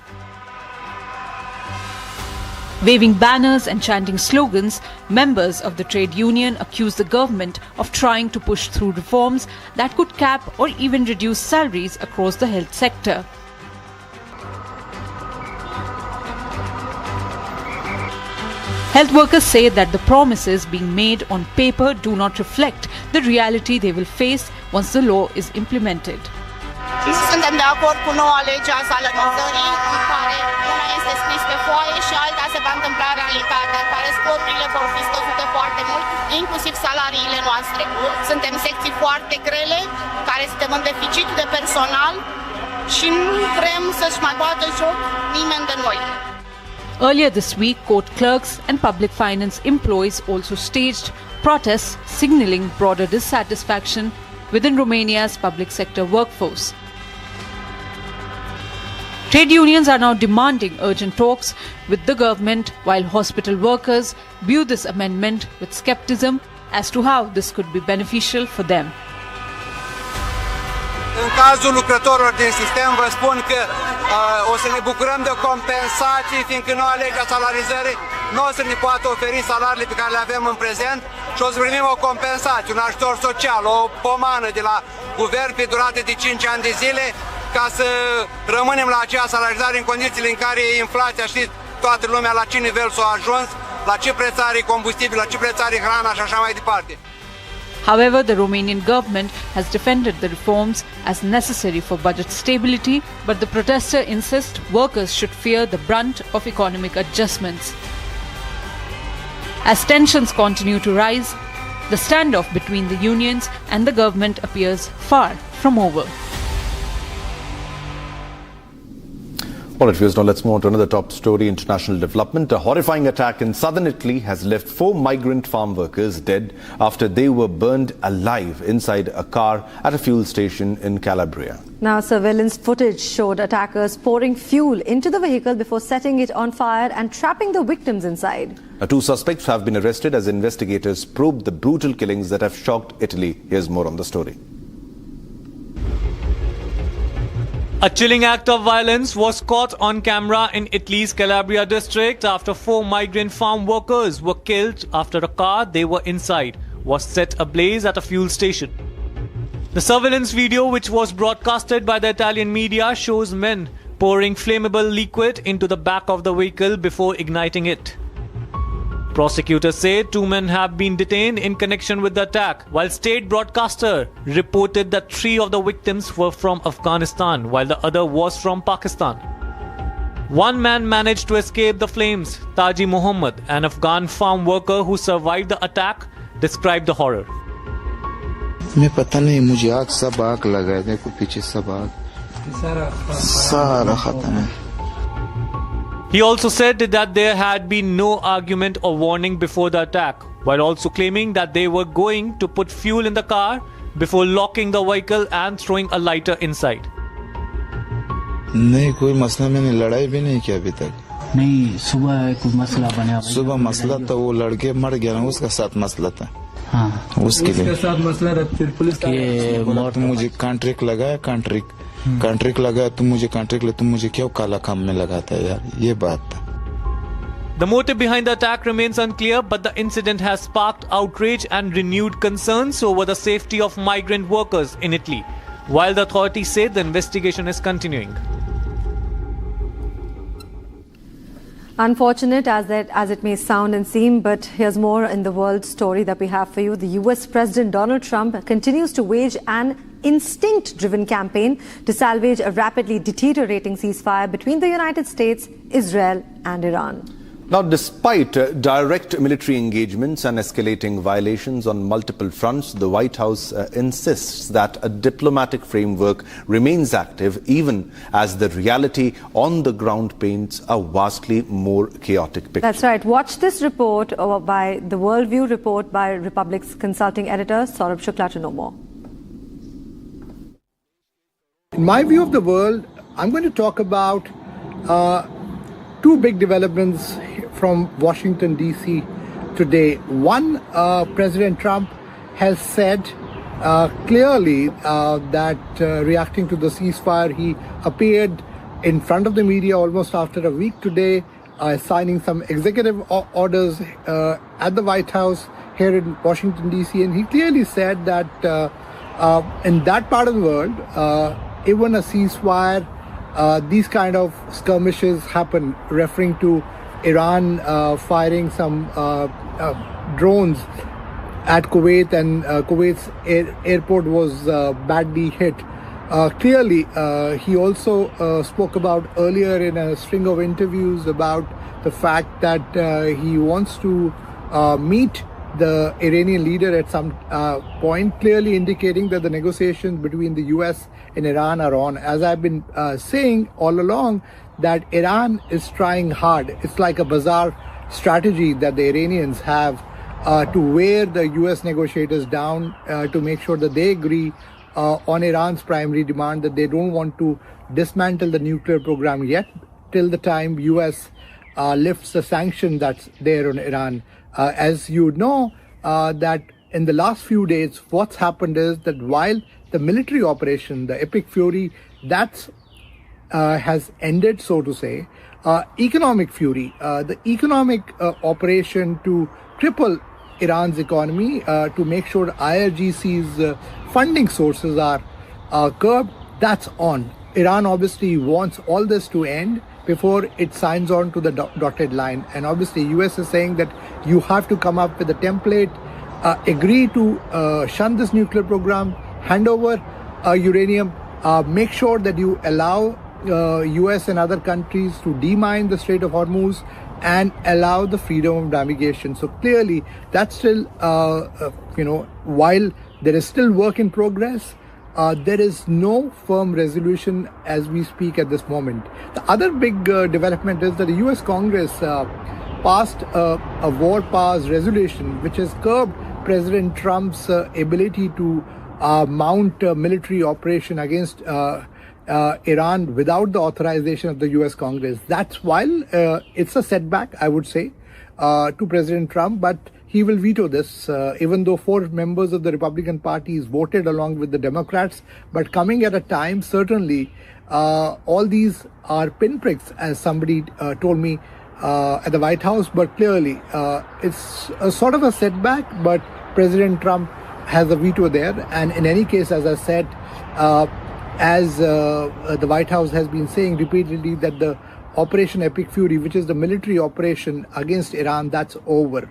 Waving banners and chanting slogans, members of the trade union accused the government of trying to push through reforms that could cap or even reduce salaries across the health sector. Health workers say that the promises being made on paper do not reflect the reality they will face once the law is implemented.
Suntem de acord cu noua lege a salarizării, în care una este scris pe foaie și alta se va întâmpla în realitate, în care sporurile vor fi scăzute foarte mult, inclusiv salariile noastre. Suntem secții foarte grele, care suntem în deficit de personal și nu vrem să-și mai bată joc nimeni de noi.
Earlier this week, court clerks and public finance employees also staged protests signaling broader dissatisfaction within Romania's public sector workforce. Trade unions are now demanding urgent talks with the government, while hospital workers view this amendment with skepticism as to how this could be beneficial for them.
În cazul lucrătorilor din sistem, vă spun că o să ne bucurăm de compensații, fiindcă noua lege a salarizării nu o să ne poată oferi salariile pe care le avem în prezent și o să primim o compensație, un ajutor social, o pomană de la guvern pe durată de 5 ani de zile, ca să rămânem la acea salarizare în condițiile în care inflația, știți, toată lumea la ce nivel s-a ajuns, la ce preț are combustibil, la ce preț are hrana și așa mai departe.
However, the Romanian government has defended the reforms as necessary for budget stability, but the protesters insist workers should fear the brunt of economic adjustments. As tensions continue to rise, the standoff between the unions and the government appears far from over.
All right, viewers, now let's move on to another top story, international development. A horrifying attack in southern Italy has left 4 migrant farm workers dead after they were burned alive inside a car at a fuel station in Calabria.
Now, surveillance footage showed attackers pouring fuel into the vehicle before setting it on fire and trapping the victims inside.
Now, 2 suspects have been arrested as investigators probe the brutal killings that have shocked Italy. Here's more on the story.
A chilling act of violence was caught on camera in Italy's Calabria district after 4 migrant farm workers were killed after a car they were inside was set ablaze at a fuel station. The surveillance video, which was broadcasted by the Italian media, shows men pouring flammable liquid into the back of the vehicle before igniting it. Prosecutors say 2 men have been detained in connection with the attack, while state broadcaster reported that 3 of the victims were from Afghanistan, while the other was from Pakistan. 1 man managed to escape the flames. Taji Muhammad, an Afghan farm worker who survived the attack, described the horror.
मैं पता नहीं मुझे सब आग लगा है देखो पीछे सब आग सारा खत्म है.
He also said that there had been no argument or warning before the attack, while also claiming that they were going to put fuel in the car before locking the vehicle and throwing a lighter inside.
नहीं कोई मसला मैंने लड़ाई भी नहीं किया अभी तक.
नहीं सुबह कोई मसला बना.
सुबह मसला तो वो लड़के मर गया ना उसका साथ मसला था.
हाँ
उसके लिए
साथ मसला था. फिर पुलिस
के मौत मुझे कॉन्ट्रैक्ट लगाया कॉन्ट्रैक्ट लगाया तुम मुझे कॉन्ट्रैक्ट ले तुम मुझे क्यों काला काम में लगाता है यार ये बात था.
The motive behind the attack remains unclear, but the incident has sparked outrage and renewed concerns over the safety of migrant workers in Italy, while the authorities say the investigation is continuing.
Unfortunate as it may sound and seem, but here's more in the world story that we have for you. The US President Donald Trump continues to wage an instinct-driven campaign to salvage a rapidly deteriorating ceasefire between the United States, Israel and Iran.
Now, despite direct military engagements and escalating violations on multiple fronts, the White House insists that a diplomatic framework remains active even as the reality on the ground paints a vastly more chaotic picture.
That's right. Watch this report by the Worldview report by Republic's consulting editor, Saurabh Shukla, to know more.
In my view of the world, I'm going to talk about two big developments from Washington, D.C. today. One, President Trump has said clearly that reacting to the ceasefire, he appeared in front of the media almost after a week today, signing some executive orders at the White House here in Washington, D.C. And he clearly said that in that part of the world, even a ceasefire, these kind of skirmishes happen, referring to Iran firing some drones at Kuwait, and Kuwait's airport was badly hit. Clearly, he also spoke about earlier in a string of interviews about the fact that he wants to meet the Iranian leader at some point, clearly indicating that the negotiations between the US and Iran are on. As I've been saying all along, that Iran is trying hard. It's like a bizarre strategy that the Iranians have to wear the US negotiators down to make sure that they agree on Iran's primary demand, that they don't want to dismantle the nuclear program yet till the time US lifts the sanction that's there on Iran. As you know, that in the last few days, what's happened is that while the military operation, the Epic Fury, that's has ended, so to say, economic fury, the economic operation to cripple Iran's economy, to make sure IRGC's funding sources are curbed, that's on. Iran obviously wants all this to end before it signs on to the dotted line. And obviously US is saying that you have to come up with a template, agree to shun this nuclear program, hand over uranium, make sure that you allow US and other countries to demine the Strait of Hormuz and allow the freedom of navigation. So clearly that's still, while there is still work in progress, there is no firm resolution as we speak at this moment. The other big development is that the US Congress passed a war powers resolution which has curbed President Trump's ability to mount a military operation against Iran without the authorization of the US Congress. That's while it's a setback, I would say, to President Trump, but he will veto this, even though 4 members of the Republican Party voted along with the Democrats. But coming at a time, certainly, all these are pinpricks, as somebody told me at the White House. But clearly, it's a sort of a setback, but President Trump has a veto there. And in any case, as I said, as the White House has been saying repeatedly, that the Operation Epic Fury, which is the military operation against Iran, that's over.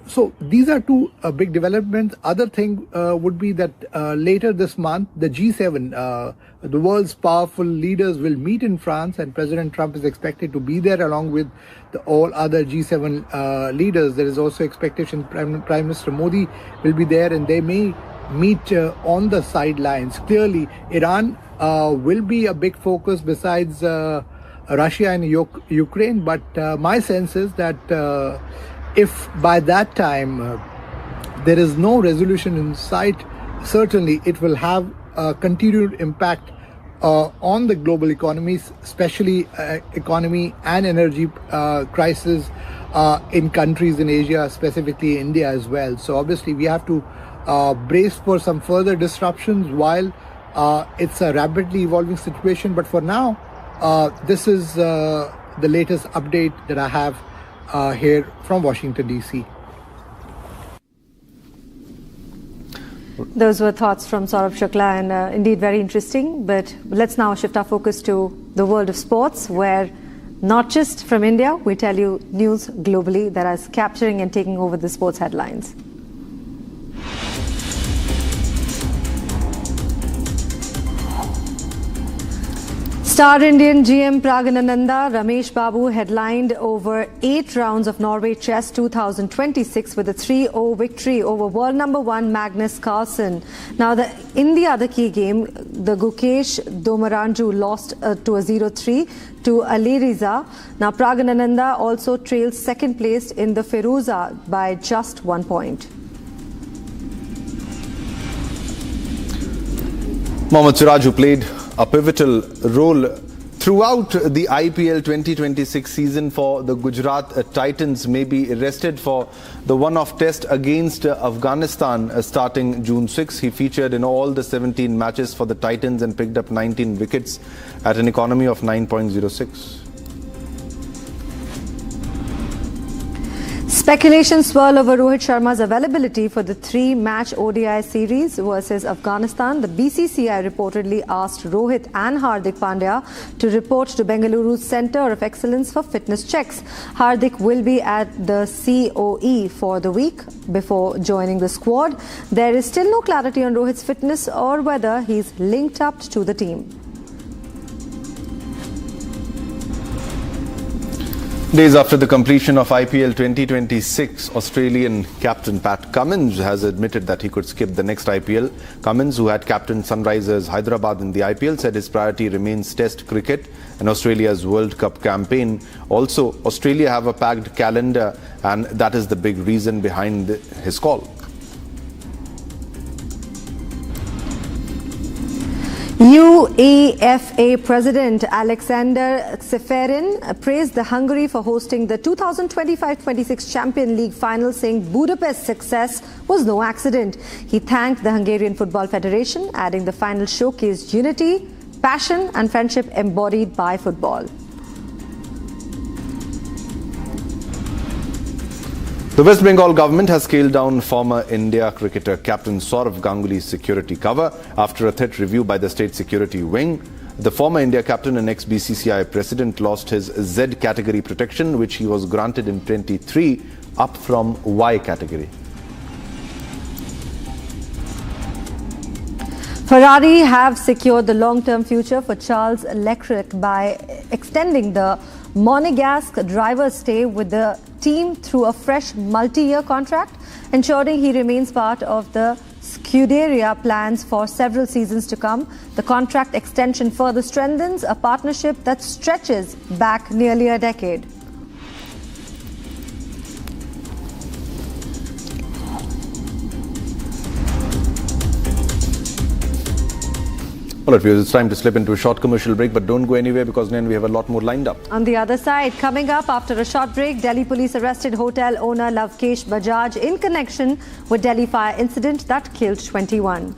So these are two big developments. Other thing would be that later this month, the G7, the world's powerful leaders, will meet in France, and President Trump is expected to be there along with all other G7 leaders. There is also expectation Prime Minister Modi will be there, and they may meet on the sidelines. Clearly, Iran will be a big focus besides Russia and Ukraine, but my sense is that if by that time there is no resolution in sight, certainly it will have a continued impact on the global economies, especially economy and energy crisis in countries in Asia, specifically India as well. So obviously we have to brace for some further disruptions while it's a rapidly evolving situation. But for now, this is the latest update that I have here from Washington, D.C.
Those were thoughts from Saurabh Shukla, and indeed very interesting. But let's now shift our focus to the world of sports, where not just from India, we tell you news globally that is capturing and taking over the sports headlines. Star Indian GM Praganananda Ramesh Babu headlined over 8 rounds of Norway Chess 2026 with a 3-0 victory over world number 1 Magnus Carlsen. Now, in the other key game, the Gukesh Domaranju lost to a 0-3 to Aliriza. Now, Praganananda also trails second place in the Firuza by just 1 point.
Mohammad Siraj, who played a pivotal role throughout the IPL 2026 season for the Gujarat Titans, may be arrested for the one-off test against Afghanistan starting June 6. He featured in all the 17 matches for the Titans and picked up 19 wickets at an economy of 9.06.
Speculation swirl over Rohit Sharma's availability for the 3-match ODI series versus Afghanistan. The BCCI reportedly asked Rohit and Hardik Pandya to report to Bengaluru's Centre of Excellence for fitness checks. Hardik will be at the COE for the week before joining the squad. There is still no clarity on Rohit's fitness or whether he's linked up to the team.
Days after the completion of IPL 2026, Australian captain Pat Cummins has admitted that he could skip the next IPL. Cummins, who had captained Sunrisers Hyderabad in the IPL, said his priority remains Test cricket and Australia's World Cup campaign. Also, Australia have a packed calendar, and that is the big reason behind his call.
UEFA President Alexander Ceferin praised the Hungary for hosting the 2025-26 Champions League final, saying Budapest's success was no accident. He thanked the Hungarian Football Federation, adding the final showcased unity, passion and friendship embodied by football.
The West Bengal government has scaled down former India cricketer Captain Sourav Ganguly's security cover after a threat review by the state security wing. The former India captain and ex-BCCI president lost his Z category protection, which he was granted in 23, up from Y category.
Ferrari have secured the long-term future for Charles Leclerc by extending the Monegasque driver's stay with the team through a fresh multi-year contract, ensuring he remains part of the Scuderia plans for several seasons to come. The contract extension further strengthens a partnership that stretches back nearly a decade.
All right, viewers, it's time to slip into a short commercial break, but don't go anywhere because then we have a lot more lined up.
On the other side, coming up after a short break, Delhi police arrested hotel owner Lavkesh Bajaj in connection with Delhi fire incident that killed 21.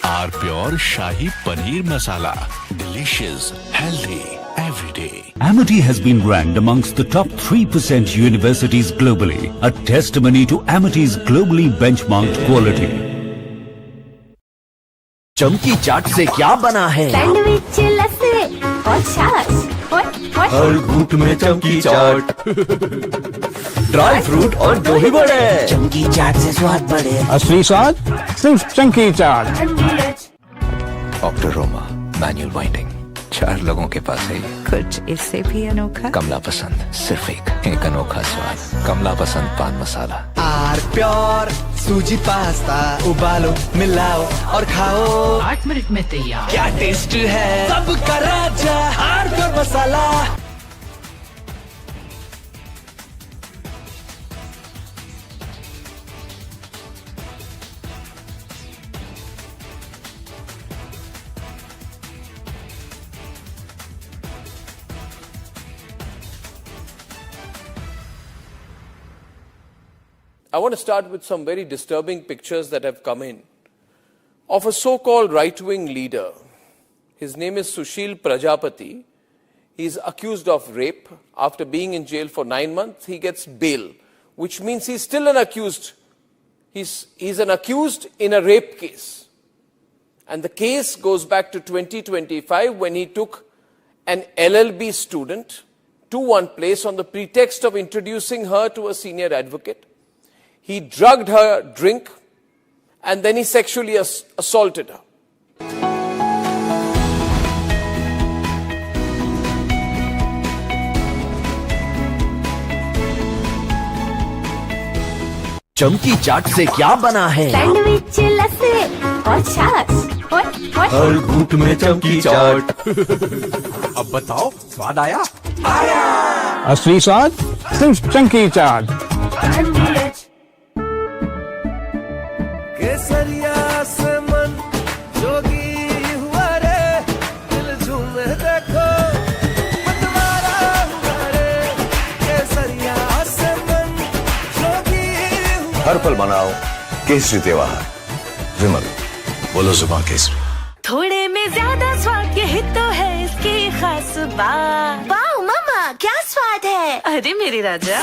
Our pure Shahi Paneer Masala. Delicious, healthy. Every day.
Amity has been ranked amongst the top 3% universities globally, a testimony to Amity's globally benchmarked quality.
चमकी चाट से क्या बना है?
Sandwich लस्सी और छाछ
हर घूंट में चमकी चाट, ड्राई फ्रूट और दही बड़े। चमकी चाट से स्वाद बढ़े।
असली स्वाद सिर्फ चंकी चाट।
डॉक्टर रोमा मैनुअल बाइंडिंग 4 लोगों के पास है।
कुछ इससे भी अनोखा।
कमला पसंद सिर्फ एक अनोखा स्वाद। कमला पसंद पान मसाला।
आर प्योर सूजी पास्ता उबालो मिलाओ और खाओ
8 मिनट में तैयार।
क्या टेस्ट है सबका राजा R pure masala.
I want to start with some very disturbing pictures that have come in of a so-called right-wing leader. His name is Sushil Prajapati. He's accused of rape. After being in jail for 9 months, he gets bail, which means he's still an accused. He's an accused in a rape case. And the case goes back to 2025 when he took an LLB student to one place on the pretext of introducing her to a senior advocate. He drugged her drink and then he sexually assaulted her.
चमकी चाट से क्या बना है?
Sandwich लस्सी और छाछ
हर घूंट में चमकी चाट। अब बताओ स्वाद आया? आया।
असली स्वाद सिर्फ चंकी चाट।
केसरिया से मन जोगी हुआ रे, दिल झूमे देखो मतवारा हुआ रे। केसरिया से मन जोगी हुआ।
हर पल मनाओ केसरी त्योहार। विमल बोलो जुबान केसरी।
थोड़े में ज्यादा स्वाद यही तो है इसकी खास बात। वाओ मामा क्या स्वाद है। अरे मेरी राजा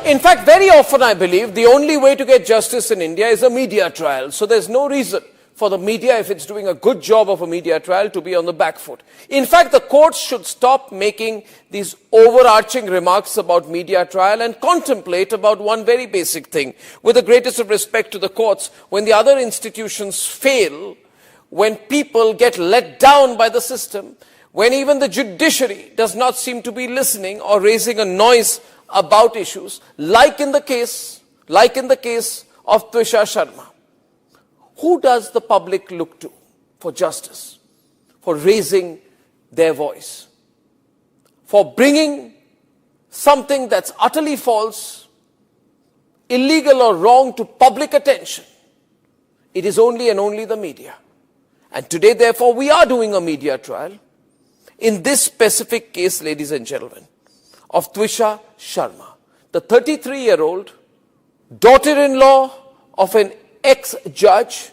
In fact, very often I believe the only way to get justice in India is a media trial. So there's no reason for the media, if it's doing a good job of a media trial, to be on the back foot. In fact, the courts should stop making these overarching remarks about media trial and contemplate about one very basic thing. With the greatest of respect to the courts, when the other institutions fail, when people get let down by the system, when even the judiciary does not seem to be listening or raising a noise about issues, like in the case of Twisha Sharma. Who does the public look to for justice, for raising their voice, for bringing something that's utterly false, illegal or wrong to public attention? It is only and only the media. And today, therefore, we are doing a media trial in this specific case, ladies and gentlemen, of Twisha Sharma, the 33-year-old daughter-in-law of an ex-judge,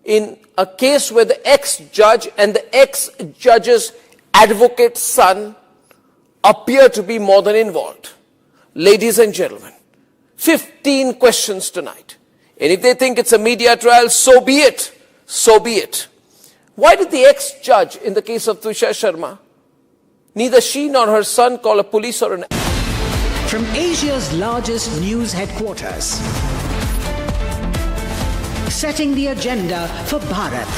in a case where the ex-judge and the ex-judge's advocate son appear to be more than involved. Ladies and gentlemen, 15 questions tonight. And if they think it's a media trial, so be it. So be it. Why did the ex-judge in the case of Twisha Sharma, neither she nor her son call a police or an...
From Asia's largest news headquarters, setting the agenda for Bharat.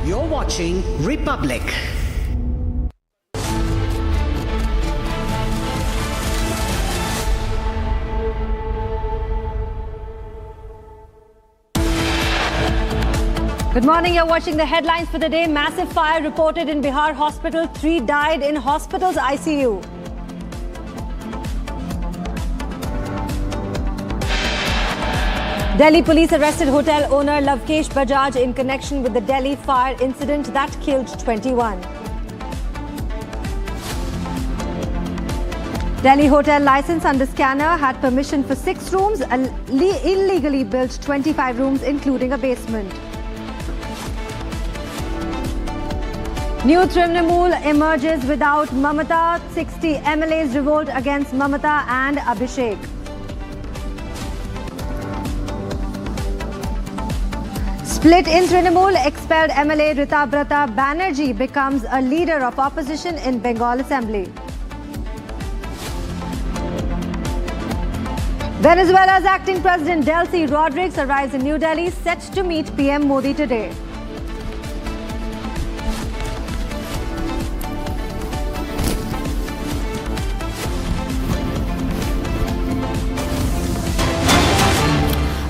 You're watching Republic.
Good morning. You're watching the headlines for the day. Massive fire reported in Bihar hospital. 3 died in hospital's ICU. Delhi police arrested hotel owner Lavkesh Bajaj in connection with the Delhi fire incident that killed 21. Delhi hotel license under scanner had permission for 6 rooms, illegally built 25 rooms including a basement. New Trinamool emerges without Mamata. 60 MLAs revolt against Mamata and Abhishek. Split in Trinamool, expelled MLA Ritabrata Banerjee becomes a leader of opposition in Bengal Assembly. Venezuela's acting president Delcy Rodriguez arrives in New Delhi, set to meet PM Modi today.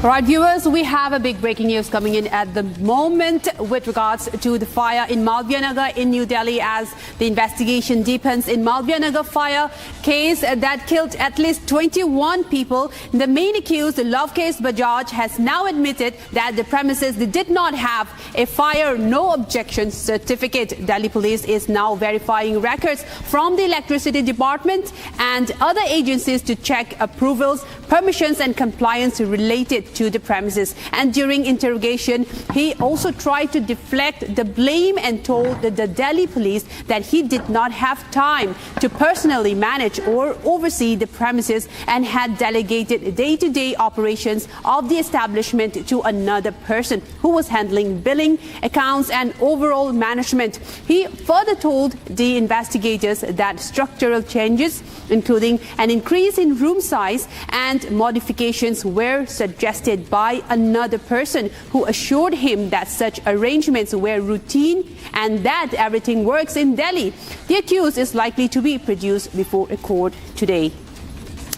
All right, viewers, we have a big breaking news coming in at the moment with regards to the fire in Malviya Nagar in New Delhi as the investigation deepens in Malviya Nagar fire case that killed at least 21 people. The main accused, Lavkesh Bajaj, has now admitted that the premises did not have a fire no objection certificate. Delhi police is now verifying records from the electricity department and other agencies to check approvals, permissions and compliance related to the premises. And during interrogation, he also tried to deflect the blame and told the Delhi police that he did not have time to personally manage or oversee the premises and had delegated day-to-day operations of the establishment to another person who was handling billing, accounts and overall management. He further told the investigators that structural changes, including an increase in room size and modifications, were suggested by another person who assured him that such arrangements were routine and that everything works in Delhi. The accused is likely to be produced before a court today.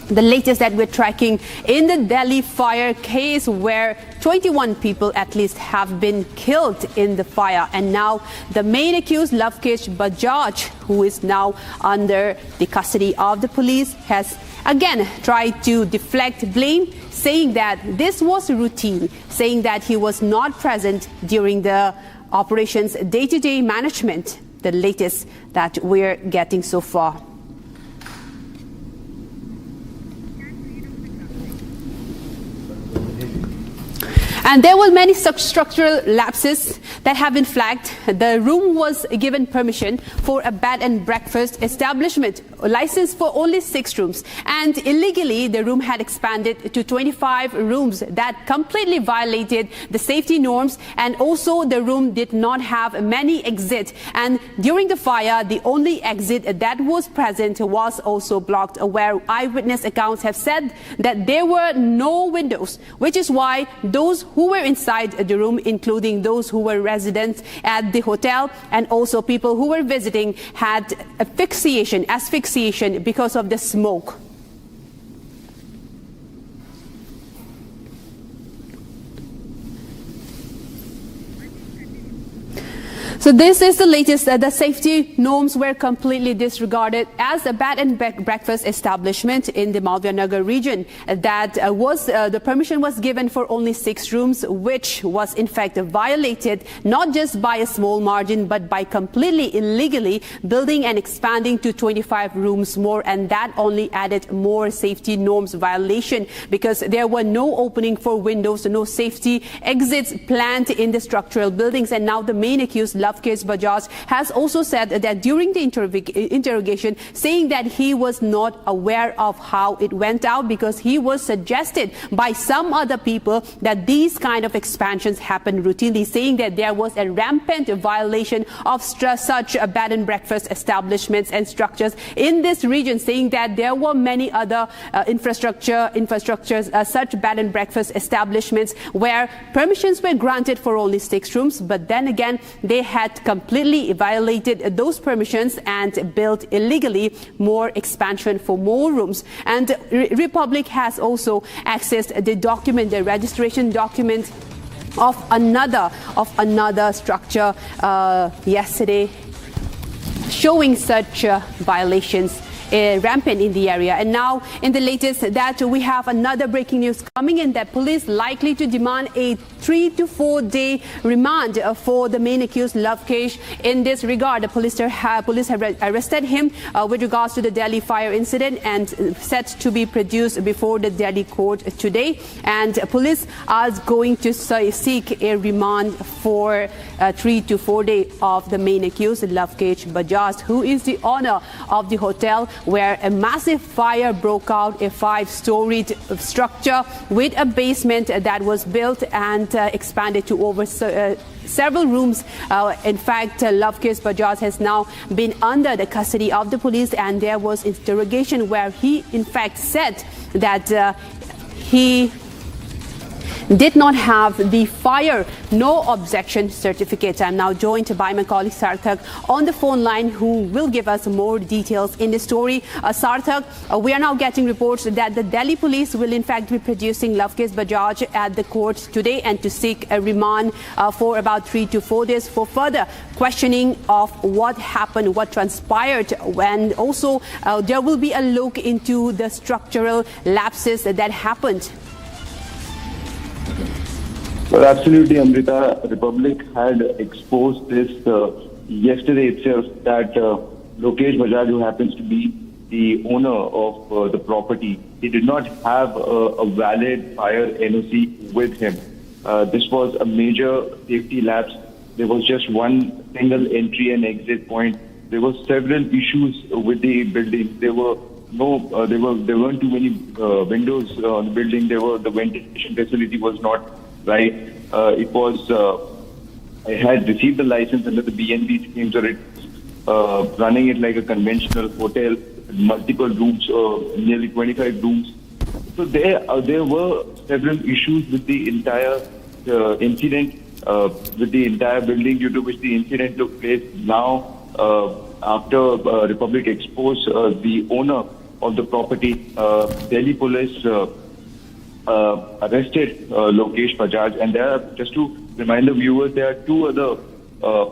The latest that we're tracking in the Delhi fire case, where 21 people at least have been killed in the fire. And now the main accused, Lavkesh Bajaj, who is now under the custody of the police, has again tried to deflect blame, saying that this was routine, saying that he was not present during the operations day-to-day management. The latest that we're getting so far. And there were many such structural lapses that have been flagged. The room was given permission for a bed and breakfast establishment, licensed for only 6 rooms. And illegally, the room had expanded to 25 rooms that completely violated the safety norms. And also, the room did not have many exits. And during the fire, the only exit that was present was also blocked, where eyewitness accounts have said that there were no windows, which is why those who were inside the room, including those who were residents at the hotel and also people who were visiting, had asphyxiation because of the smoke. So this is the latest. The safety norms were completely disregarded as a bed and breakfast establishment in the Malviya Nagar region. The permission was given for only 6 rooms, which was in fact violated not just by a small margin, but by completely illegally building and expanding to 25 rooms more. And that only added more safety norms violation, because there were no opening for windows, no safety exits planned in the structural buildings. And now the main accused, Lavkesh Bajaj, has also said that during the interrogation, saying that he was not aware of how it went out, because he was suggested by some other people that these kind of expansions happen routinely, saying that there was a rampant violation of such bed and breakfast establishments and structures in this region, saying that there were many other infrastructures, such bed and breakfast establishments where permissions were granted for only 6 rooms, but then again they had completely violated those permissions and built illegally more expansion for more rooms. And Republic has also accessed the document, the registration document of another structure yesterday, showing such violations rampant in the area. And now, in the latest, that we have another breaking news coming in, that police likely to demand a 3 to 4 day remand for the main accused Lavkesh. In this regard, the police have arrested him with regards to the Delhi fire incident and set to be produced before the Delhi court today. And police are going to seek a remand for 3 to 4 days of the main accused Lavkesh Bajaj, who is the owner of the hotel where a massive fire broke out, a 5-storied structure with a basement that was built and expanded to over several rooms. In fact, Lavkesh Bajaj has now been under the custody of the police, and there was interrogation where he in fact said that he did not have the fire no objection certificate. I'm now joined by my colleague Sarthak on the phone line, who will give us more details in the story. Sarthak, we are now getting reports that the Delhi police will in fact be producing Lavkesh Bajaj at the court today and to seek a remand for about 3 to 4 days for further questioning of what happened, what transpired, and also there will be a look into the structural lapses that happened.
Well, absolutely, Amrita. Republic had exposed this yesterday itself, that Lavkesh Bajaj, who happens to be the owner of the property, he did not have a valid fire NOC with him. This was a major safety lapse. There was just one single entry and exit point. There were several issues with the building. There weren't too many windows on the building. The ventilation facility was not right. I had received the license under the BNB scheme, so it's running it like a conventional hotel, multiple rooms, nearly 25 rooms. So there were several issues with the entire incident, with the entire building, due to which the incident took place. Now, after Republic exposed the owner of the property, Delhi police arrested Lavkesh Bajaj, and there are, just to remind the viewers, there are two other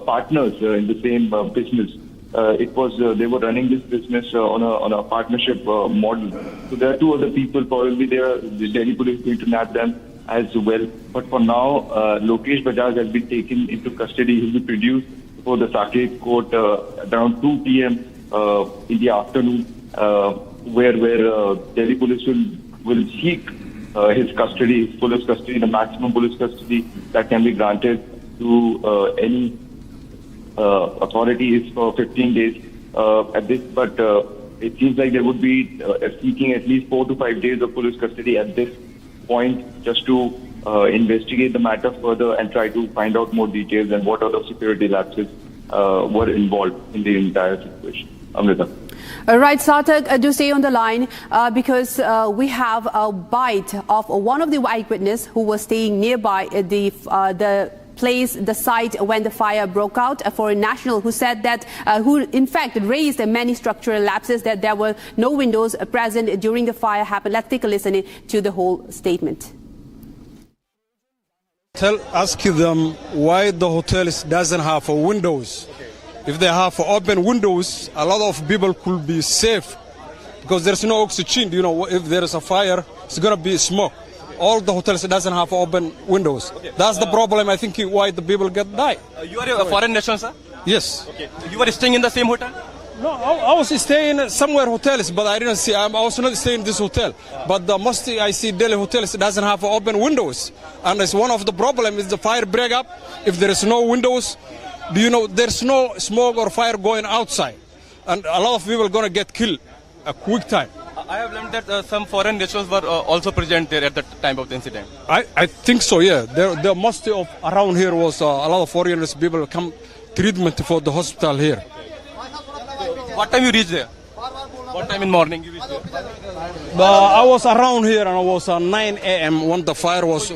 partners in the same business. They were running this business on a partnership model. So there are two other people. Probably the Delhi police going to nab them as well. But for now, Lavkesh Bajaj has been taken into custody. He will be produced before the Saket court around 2 p.m. In the afternoon, where Delhi police will seek his custody, his police custody, the maximum police custody that can be granted to any authority is for 15 days at this. But it seems like they would be seeking at least 4 to 5 days of police custody at this point, just to investigate the matter further and try to find out more details and what other security lapses were involved in the entire situation. Amrita.
Right, Sarthak, do stay on the line because we have a bite of one of the eyewitnesses who was staying nearby the place, the site when the fire broke out, a foreign national who said that, who in fact raised many structural lapses, that there were no windows present during the fire happened. Let's take a listen to the whole statement.
Ask them why the hotel doesn't have windows. If they have open windows, a lot of people could be safe, because there's no oxygen. You know, if there is a fire, it's going to be smoke. All the hotels doesn't have open windows. Okay. That's the problem, I think, why the people die.
You are a foreign national, sir?
Yes.
Okay. You were staying in the same hotel?
No, I was staying somewhere hotels, but I didn't see. I was not staying in this hotel. But the most I see Delhi hotels doesn't have open windows, and it's one of the problems is the fire break up. If there is no windows, do you know there's no smoke or fire going outside, and a lot of people are gonna get killed a quick time.
I have learned that some foreign nationals were also present there at the time of the incident.
I think so, yeah. There must of around here was a lot of foreigners people come treatment for the hospital here.
What time you reached there? What time in morning you reached there?
I was around here and I was 9 a.m. when the fire was.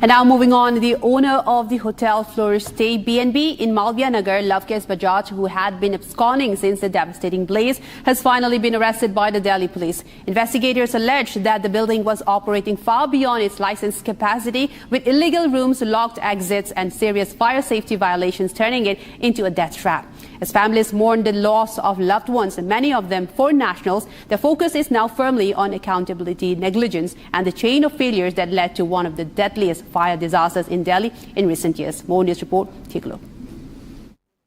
And now moving on, the owner of the hotel Flourish Stay B&B in Malviya Nagar, Lavkesh Bajaj, who had been absconding since the devastating blaze, has finally been arrested by the Delhi police. Investigators allege that the building was operating far beyond its licensed capacity, with illegal rooms, locked exits and serious fire safety violations, turning it into a death trap. As families mourn the loss of loved ones, many of them foreign nationals, their focus is now firmly on accountability, negligence and the chain of failures that led to one of the deadliest fire disasters in Delhi in recent years. More news report, take a look.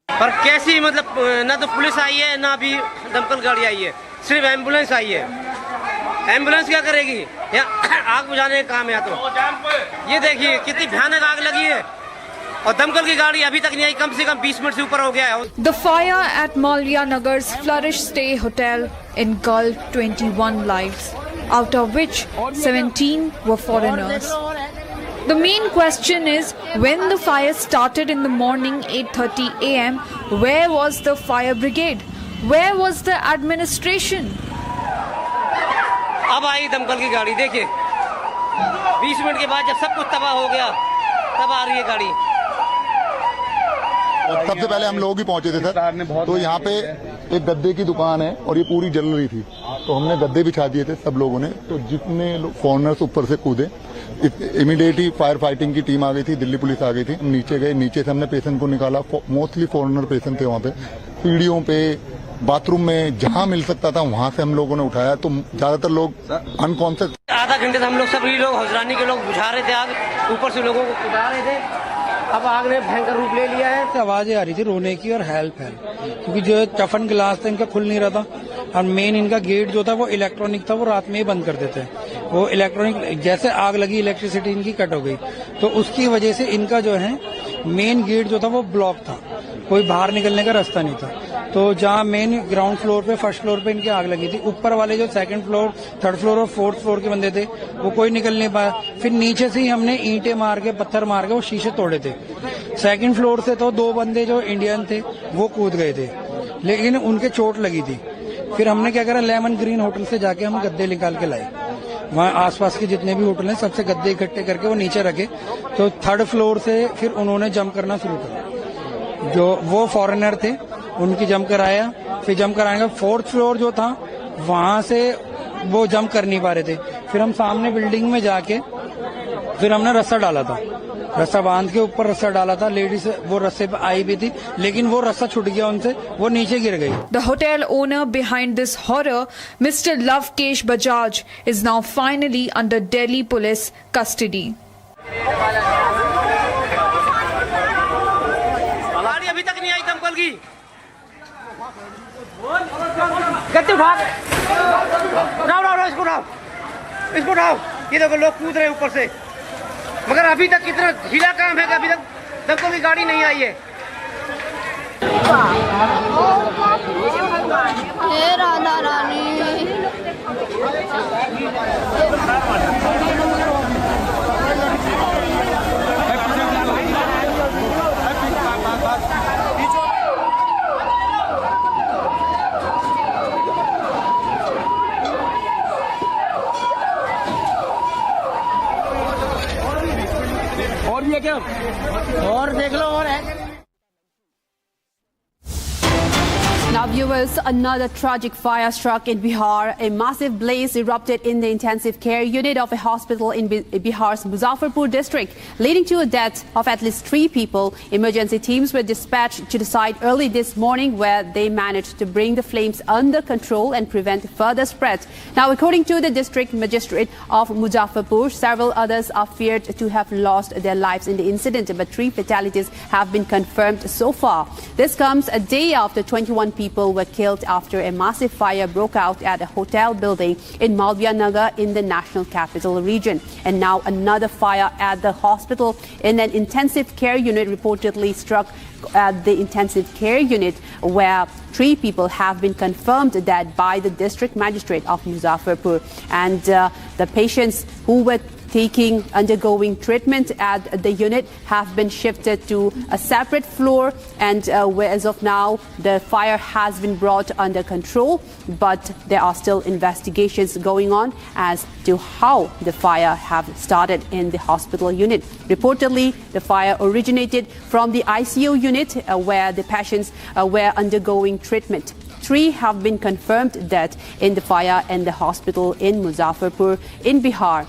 पर कैसी मतलब ना तो police आई है ना भी दमकल गाड़ी आई है, सिर्फ एम्बुलेंस आई है। एम्बुलेंस क्या करेगी? यहाँ आग बुझाने का काम है। तो ये देखिए कितनी भयानक आग लगी है और दमकल की गाड़ी अभी तक नहीं आई, कम से कम 20 मिनट से ऊपर हो गया है।
The fire at Malviya Nagar's Flourish Stay Hotel engulfed 21 lives, out of which 17 were foreigners. The main question is, when the fire started in the morning 8:30 a.m., where was the fire brigade? Where was the administration?
अब आई दमकल की गाड़ी, देखिए 20 minute के बाद जब सब कुछ तबाह हो गया तब आ रही है गाड़ी।
सबसे पहले हम लोग ही पहुंचे थे सर, तो यहाँ पे एक गद्दे की दुकान है और ये पूरी जल रही थी, तो हमने गद्दे बिछा दिए थे सब लोगों ने। तो जितने फॉरेनर्स ऊपर से कूदे, इमीडिएटली फायर फाइटिंग की टीम आ गई थी, दिल्ली पुलिस आ गई थी। हम नीचे गए, नीचे से हमने पेशेंट को निकाला। मोस्टली फॉरेनर पेशेंट थे वहाँ पे, सीढ़ियों पे, बाथरूम में, जहाँ मिल सकता था वहाँ से हम लोगों ने उठाया। तो ज्यादातर लोग अनकॉन्शियस।
आधा घंटे से हम लोग सभी लोग हौजरानी के लोग बुझा रहे थे आग, ऊपर से लोगों को उठा रहे थे। अब आग ने भयंकर रूप ले लिया है।
आवाजें आ रही थी रोने की और हेल्प हेल्प, क्योंकि जो टफन ग्लास था इनका खुल नहीं रहा था और मेन इनका गेट जो था वो इलेक्ट्रॉनिक था, वो रात में ही बंद कर देते हैं। वो इलेक्ट्रॉनिक जैसे आग लगी, इलेक्ट्रिसिटी इनकी कट हो गई, तो उसकी वजह से इनका जो है मेन गेट जो था वो ब्लॉक था, कोई बाहर निकलने का रास्ता नहीं था। तो जहाँ मेन ग्राउंड फ्लोर पे, फर्स्ट फ्लोर पे इनकी आग लगी थी, ऊपर वाले जो सेकंड फ्लोर, थर्ड फ्लोर और फोर्थ फ्लोर के बंदे थे वो कोई निकल नहीं पाया। फिर नीचे से ही हमने ईंटें मार के, पत्थर मार के वो शीशे तोड़े थे। सेकंड फ्लोर से तो 2 बंदे जो इंडियन थे वो कूद गए थे, लेकिन उनके चोट लगी थी। फिर हमने क्या करा, लेमन ग्रीन होटल से जाके हम गद्दे निकाल के लाए। वहाँ आसपास के जितने भी होटल हैं सबसे गद्दे इकट्ठे करके वो नीचे रखे। तो थर्ड फ्लोर से फिर उन्होंने जंप करना शुरू करा, जो वो फॉरेनर थे उनकी जंप कराया। फिर जंप कराने का फोर्थ फ्लोर जो था वहां से वो जंप कर नहीं पा रहे थे। फिर हम सामने बिल्डिंग में जाके फिर हमने रस्सा डाला था, रस्सा बांध के ऊपर रस्सा डाला था। लेडीज वो रस्से पे आई भी थी, लेकिन वो रस्सा छूट गया उनसे, वो नीचे गिर गई।
The hotel owner behind this horror, Mr. Lavkesh Bajaj, is now finally under Delhi police custody.
गाड़ी अभी तक नहीं आई दमकल की। गद्दे उठा, उठाओ इसको उठाओ। ये देखो लोग कूद रहे हैं ऊपर से, मगर अभी तक कितना ढीला काम है कि अभी तक दमकल की गाड़ी नहीं आई है।
हे राधा रानी,
और ये क्या, और देख लो और है।
Now viewers, another tragic fire struck in Bihar. A massive blaze erupted in the intensive care unit of a hospital in Bihar's Muzaffarpur district, leading to a death of at least 3 people. Emergency teams were dispatched to the site early this morning, where they managed to bring the flames under control and prevent further spread. Now, according to the District Magistrate of Muzaffarpur, several others are feared to have lost their lives in the incident, but 3 fatalities have been confirmed so far. This comes a day after 21 people were killed after a massive fire broke out at a hotel building in Malviya Nagar in the national capital region. And now another fire at the hospital in an intensive care unit reportedly struck at the intensive care unit, where 3 people have been confirmed dead by the District Magistrate of Muzaffarpur. And the patients who were undergoing treatment at the unit have been shifted to a separate floor, and where as of now the fire has been brought under control, but there are still investigations going on as to how the fire have started in the hospital unit. Reportedly, the fire originated from the ICU unit where the patients were undergoing treatment. 3 have been confirmed dead in the fire in the hospital in Muzaffarpur in Bihar.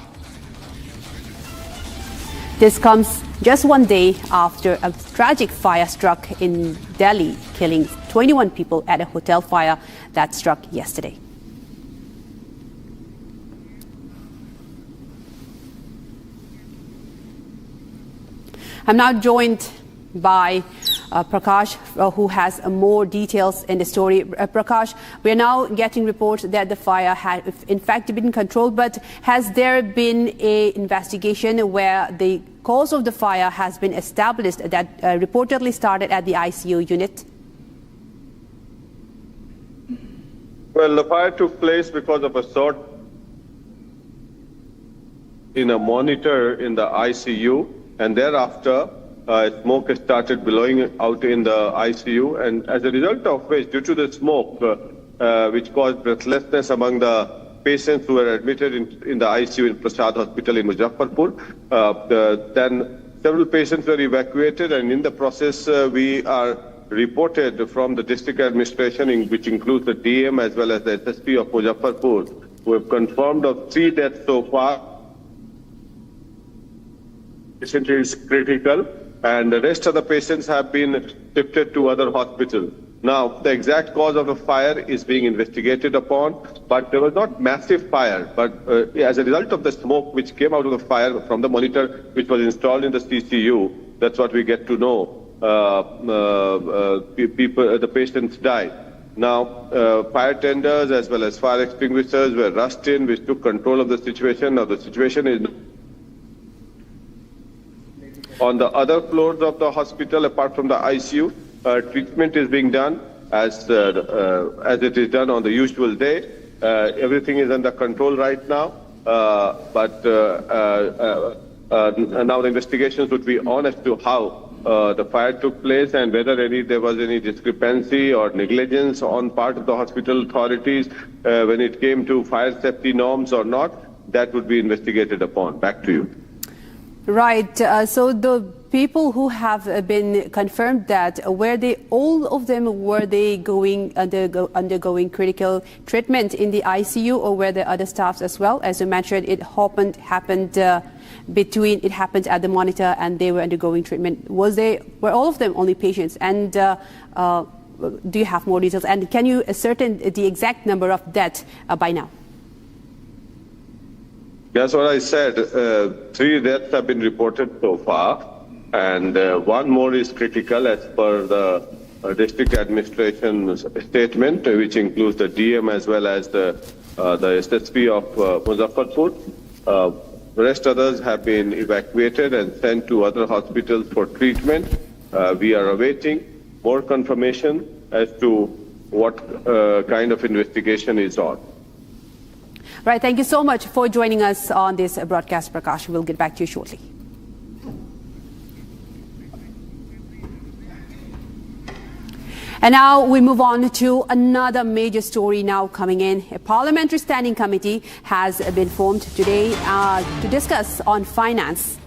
This comes just one day after a tragic fire struck in Delhi, killing 21 people at a hotel fire that struck yesterday. I'm now joined by Prakash, who has more details in the story. Prakash, we are now getting reports that the fire had in fact been controlled, but has there been an investigation where the cause of the fire has been established that reportedly started at the ICU unit?
Well, the fire took place because of a short in a monitor in the ICU, and thereafter smoke started billowing out in the ICU, and as a result of which, due to the smoke, which caused breathlessness among the patients who were admitted in the ICU in Prasad Hospital in Muzaffarpur, then several patients were evacuated, and in the process we are reported from the district administration, which includes the DM as well as the SSP of Muzaffarpur, who have confirmed of 3 deaths so far. The patient is critical, and the rest of the patients have been shifted to other hospitals. Now, the exact cause of the fire is being investigated upon, but there was not massive fire. But as a result of the smoke which came out of the fire from the monitor which was installed in the CCU, that's what we get to know. The patients died. Now, fire tenders as well as fire extinguishers were rushed in, which took control of the situation. Now, the situation is on the other floors of the hospital, apart from the ICU. Treatment is being done as it is done on the usual day. Everything is under control right now, but now the investigations would be on as to how the fire took place and whether there was any discrepancy or negligence on part of the hospital authorities when it came to fire safety norms or not. That would be investigated upon. Back to you.
Right. So the people who have been confirmed that, all of them were they undergoing critical treatment in the ICU, or were there other staffs as well? As you mentioned, it happened at the monitor and they were undergoing treatment. Were all of them only patients? And do you have more details? And can you ascertain the exact number of deaths by now?
That's what I said. 3 deaths have been reported so far, and 1 more is critical as per the district administration statement, which includes the DM as well as the SSP of Muzaffarpur. The rest others have been evacuated and sent to other hospitals for treatment. We are awaiting more confirmation as to what kind of investigation is on.
Right, thank you so much for joining us on this broadcast, Prakash. We'll get back to you shortly. And now we move on to another major story now coming in. A parliamentary standing committee has been formed today to discuss on finance.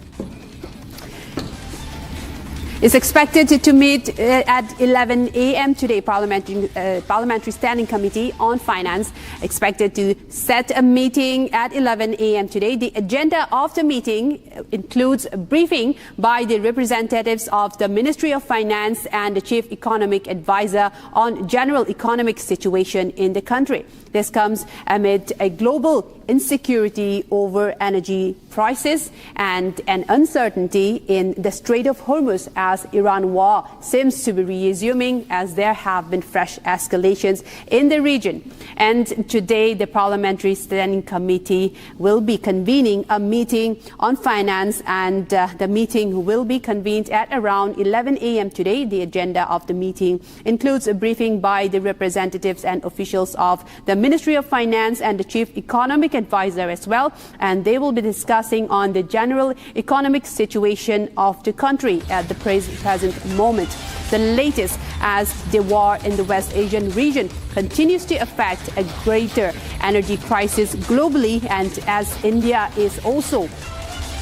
It's expected to meet at 11 a.m. today. Parliamentary Standing Committee on Finance expected to set a meeting at 11 a.m. today. The agenda of the meeting includes a briefing by the representatives of the Ministry of Finance and the Chief Economic Advisor on general economic situation in the country. This comes amid a global insecurity over energy prices and an uncertainty in the Strait of Hormuz as Iran war seems to be resuming as there have been fresh escalations in the region. And today the Parliamentary Standing Committee will be convening a meeting on finance, and the meeting will be convened at around 11 a.m. today. The agenda of the meeting includes a briefing by the representatives and officials of the Ministry of Finance and the Chief Economic advisor as well, and they will be discussing on the general economic situation of the country at the present moment. The latest as the war in the West Asian region continues to affect a greater energy crisis globally, and as India is also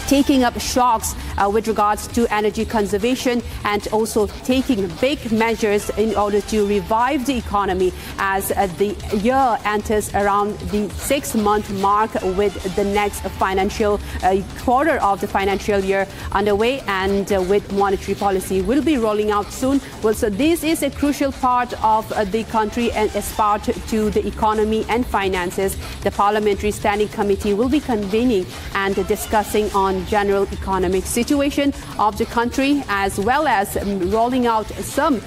taking up shocks with regards to energy conservation and also taking big measures in order to revive the economy as the year enters around the 6-month mark with the next financial quarter of the financial year underway, and with monetary policy will be rolling out soon. Well, so this is a crucial part of the country and as part to the economy and finances. The Parliamentary Standing Committee will be convening and discussing on general economic situation of the country, as well as rolling out some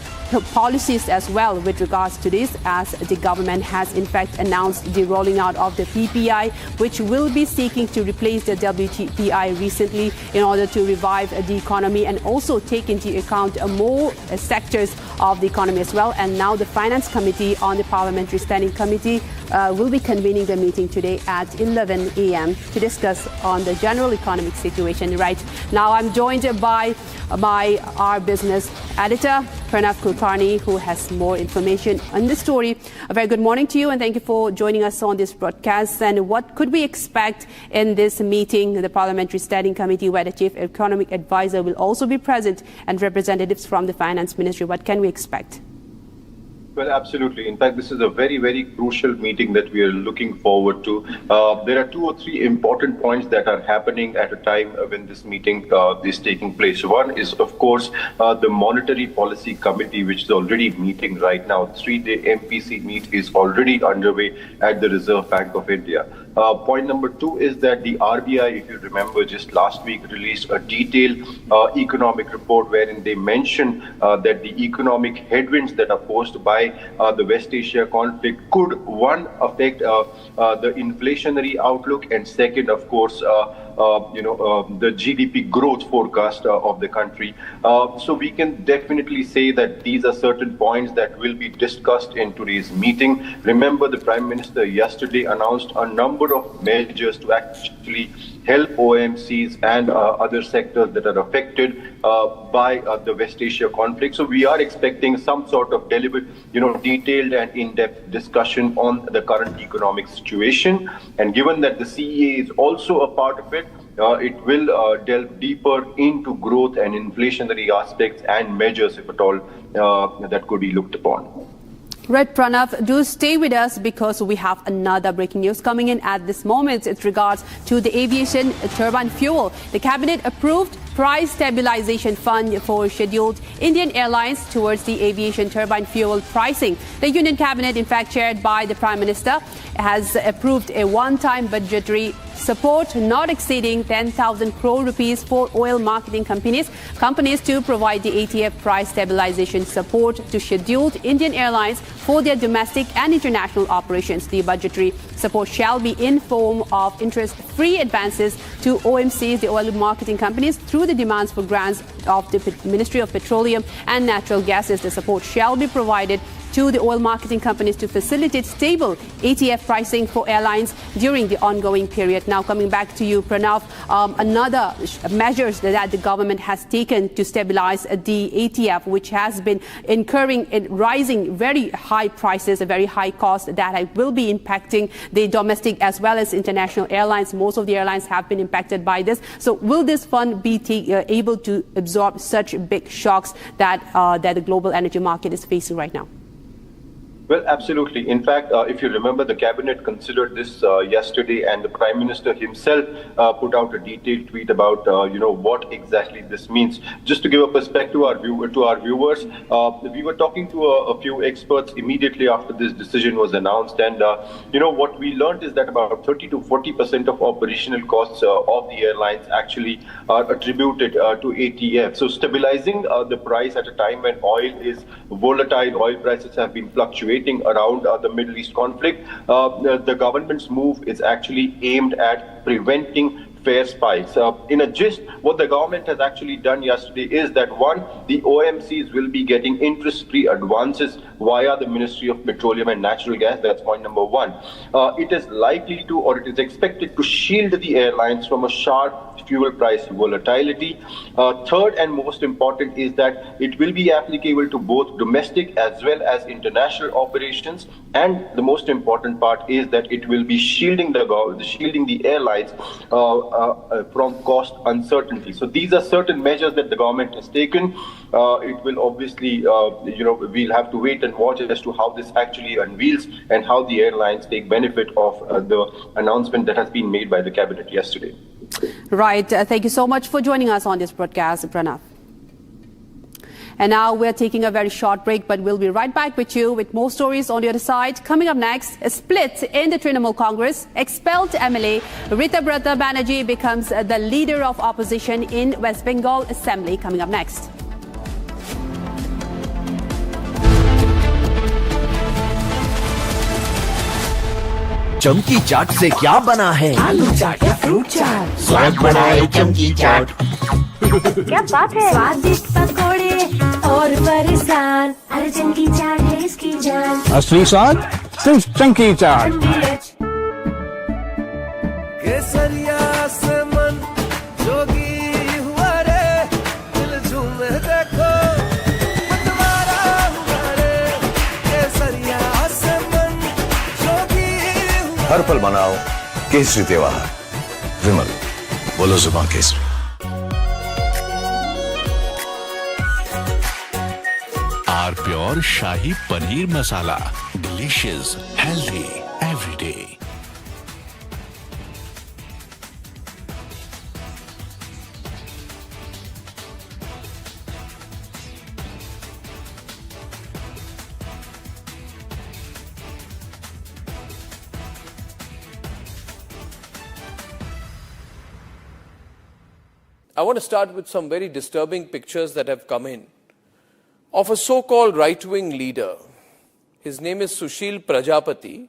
policies as well with regards to this, as the government has in fact announced the rolling out of the PPI, which will be seeking to replace the WTPI recently in order to revive the economy and also take into account more sectors of the economy as well. And now the Finance Committee on the Parliamentary Standing Committee will be convening the meeting today at 11 a.m. to discuss on the general economic situation. Right now I'm joined by our business editor, Pranav Kulkarni, who has more information on this story. A very good morning to you, and thank you for joining us on this broadcast. And what could we expect in this meeting, the Parliamentary Standing Committee, where the Chief Economic Advisor will also be present and representatives from the Finance Ministry? What can we expect?
Well, absolutely. In fact, this is a very, very crucial meeting that we are looking forward to. There are 2 or 3 important points that are happening at a time when this meeting is taking place. One is, of course, the Monetary Policy Committee, which is already meeting right now. 3-day MPC meet is already underway at the Reserve Bank of India. Point number 2 is that the RBI, if you remember, just last week released a detailed economic report wherein they mentioned that the economic headwinds that are posed by the West Asia conflict could, one, affect the inflationary outlook, and second, of course, the GDP growth forecast of the country. So we can definitely say that these are certain points that will be discussed in today's meeting. Remember, the Prime Minister yesterday announced a number of measures to actually help OMCs and other sectors that are affected by the West Asia conflict. So we are expecting some sort of detailed and in-depth discussion on the current economic situation. And given that the CEA is also a part of it, it will delve deeper into growth and inflationary aspects and measures, if at all, that could be looked upon.
Right, Pranav, do stay with us because we have another breaking news coming in at this moment. It's regards to the aviation turbine fuel. The cabinet approved price stabilization fund for scheduled Indian airlines towards the aviation turbine fuel pricing. The Union Cabinet, in fact, chaired by the Prime Minister, has approved a one-time budgetary support not exceeding 10,000 crore rupees for oil marketing companies to provide the ATF price stabilization support to scheduled Indian airlines for their domestic and international operations. The budgetary support shall be in form of interest-free advances to OMCs, the oil marketing companies, through the demands for grants of the Ministry of Petroleum and Natural Gases. The support shall be provided to the oil marketing companies to facilitate stable ATF pricing for airlines during the ongoing period. Now, coming back to you, Pranav, another measures that the government has taken to stabilize the ATF, which has been incurring rising very high prices, a very high cost that will be impacting the domestic as well as international airlines. Most of the airlines have been impacted by this. So will this fund be able to absorb such big shocks that the global energy market is facing right now?
Well, absolutely. In fact, if you remember, the cabinet considered this yesterday, and the Prime Minister himself put out a detailed tweet about, what exactly this means. Just to give a perspective to our viewers, we were talking to a few experts immediately after this decision was announced, and what we learned is that about 30 to 40% of operational costs of the airlines actually are attributed to ATF. So stabilizing the price at a time when oil is volatile, oil prices have been fluctuating around the Middle East conflict. The government's move is actually aimed at preventing fare spikes. In a gist, what the government has actually done yesterday is that one, the OMCs will be getting interest-free advances via the Ministry of Petroleum and Natural Gas. That's point number one. It is likely to, or it is expected to shield the airlines from a sharp fuel price volatility. Third and most important is that it will be applicable to both domestic as well as international operations. And the most important part is that it will be shielding the airlines from cost uncertainty. So these are certain measures that the government has taken. It will obviously, we'll have to wait and watch as to how this actually unveils and how the airlines take benefit of the announcement that has been made by the cabinet yesterday.
Right. Thank you so much for joining us on this broadcast, Pranav. And now we're taking a very short break, but we'll be right back with you with more stories on the other side. Coming up next, a split in the Trinamool Congress. Expelled MLA Rita Banerjee becomes the leader of opposition in West Bengal Assembly. Coming up next.
चमकी चाट से क्या बना है?
आलू चाट या fruit चाट,
स्वाद बनाए चमकी चाट।
क्या बात है? स्वादिष्ट पकोड़े और परेशान, अरे चमकी चाट है इसकी जान।
असली स्वाद सिर्फ चमकी चाट।
केसरिया से मन जोगी हुआ रे, दिल झूमे देखो मतवारा हुआ रे, केसरिया से मन जोगी।
हर पल मनाओ केसरी त्योहार। विमल, बोलो जुबान केसरी।
R pure shahi paneer masala, delicious, healthy every day.
I want to start with some very disturbing pictures that have come in of a so-called right-wing leader. His name is Sushil Prajapati.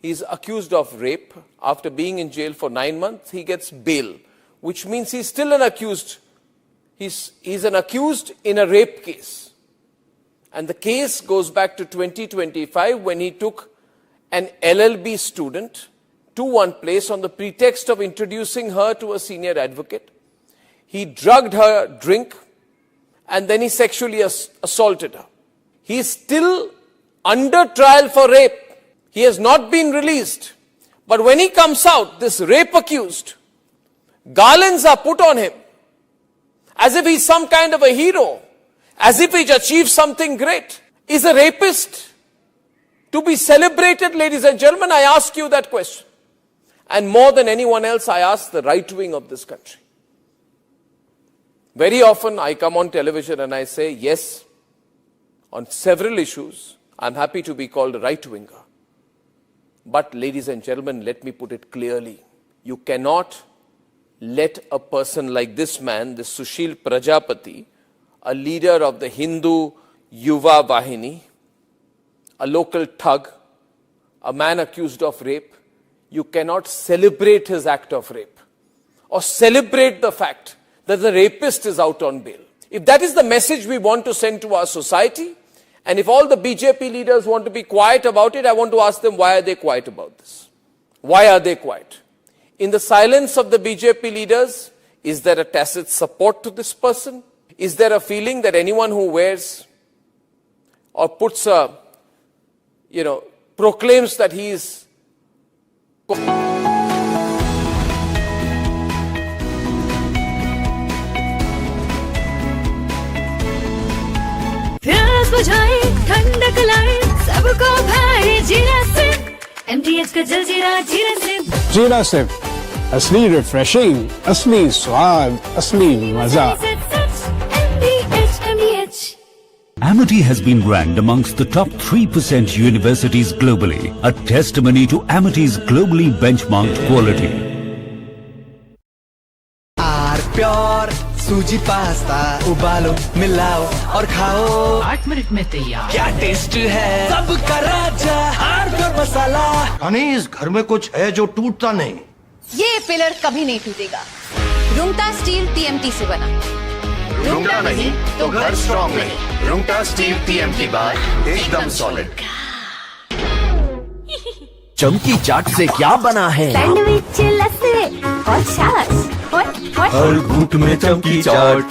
He's accused of rape. After being in jail for 9 months, he gets bail, which means he's still an accused. He's an accused in a rape case. And the case goes back to 2025 when he took an LLB student to one place on the pretext of introducing her to a senior advocate. He drugged her drink and then he sexually assaulted her. He is still under trial for rape. He has not been released. But when he comes out, this rape accused, garlands are put on him as if he's some kind of a hero, as if he's achieved something great. Is a rapist to be celebrated, ladies and gentlemen? I ask you that question. And more than anyone else, I ask the right wing of this country. Very often I come on television and I say, yes, on several issues, I'm happy to be called a right-winger. But ladies and gentlemen, let me put it clearly. You cannot let a person like this man, this Sushil Prajapati, a leader of the Hindu Yuva Vahini, a local thug, a man accused of rape, you cannot celebrate his act of rape or celebrate the fact that the rapist is out on bail. If that is the message we want to send to our society, and if all the BJP leaders want to be quiet about it, I want to ask them, why are they quiet about this? Why are they quiet? In the silence of the BJP leaders, is there a tacit support to this person? Is there a feeling that anyone who wears or puts a, proclaims that he is...
बुझाए ठंडक लाए सबको भाई जीरा सिर्फ MTH का जल जीरा जीरा सिर्फ
जीरा सिर्फ असली रिफ्रेशिंग, असली स्वाद, असली मजा।
Amity has been ranked amongst the top 3% universities globally, a testimony to Amity's globally benchmarked quality.
Pure सूजी पास्ता उबालो मिलाओ और खाओ
8 मिनट में तैयार।
क्या टेस्ट है सबका राजा आर प्योर मसाला।
यानी इस घर में कुछ है जो टूटता नहीं,
ये पिलर कभी नहीं टूटेगा। रुंगटा स्टील TMT से बना।
रुंगटा नहीं तो घर स्ट्रॉन्ग नहीं। रुंगटा स्टील TMT बार एकदम सॉलिड।
चमकी चाट से क्या बना है?
सैंडविच, लस्सी और छाछ।
हर घूंट में चमकी चाट।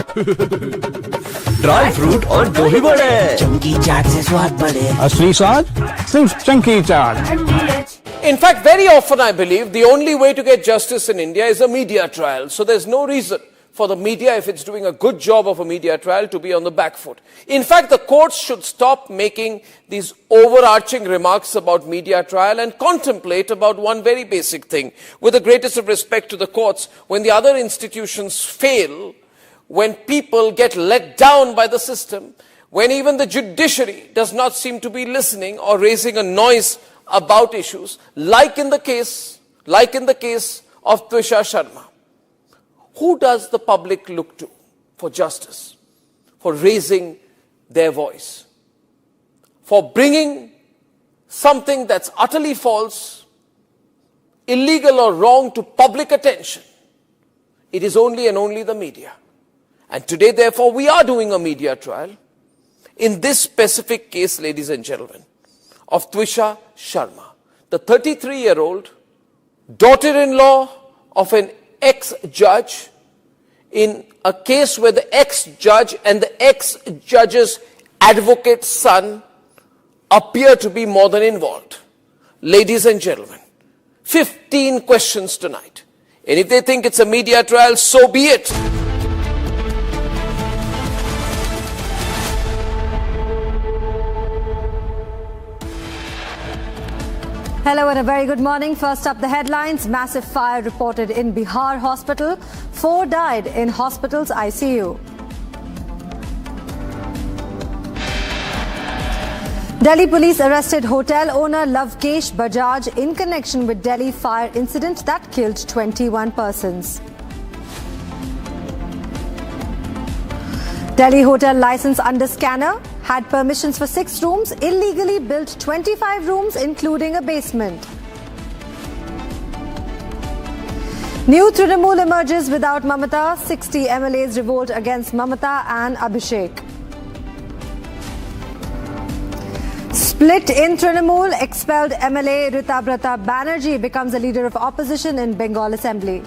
ड्राई फ्रूट और दही बड़े। चमकी चाट से स्वाद बढ़े।
असली स्वाद सिर्फ चमकी चाट।
In fact, very often I believe the only way to get justice in India is a media trial. So there's no reason for the media, if it's doing a good job of a media trial, to be on the back foot. In fact, the courts should stop making these overarching remarks about media trial and contemplate about one very basic thing. With the greatest of respect to the courts, when the other institutions fail, when people get let down by the system, when even the judiciary does not seem to be listening or raising a noise about issues, like in the case of Twisha Sharma. Who does the public look to for justice, for raising their voice, for bringing something that's utterly false, illegal or wrong to public attention? It is only and only the media. And today, therefore, we are doing a media trial in this specific case, ladies and gentlemen, of Twisha Sharma, the 33-year-old daughter-in-law of an ex-judge, in a case where the ex-judge and the ex-judge's advocate's son appear to be more than involved. Ladies and gentlemen, 15 questions tonight. And if they think it's a media trial, so be it.
Hello and a very good morning. First up, the headlines. Massive fire reported in Bihar hospital. 4 died in hospital's ICU. Delhi police arrested hotel owner Lavkesh Bajaj in connection with Delhi fire incident that killed 21 persons. Delhi hotel license under scanner had permissions for 6 rooms, illegally built 25 rooms, including a basement. New Trinamool emerges without Mamata. 60 MLAs revolt against Mamata and Abhishek. Split in Trinamool, expelled MLA Ritabrata Banerjee becomes the leader of opposition in Bengal Assembly.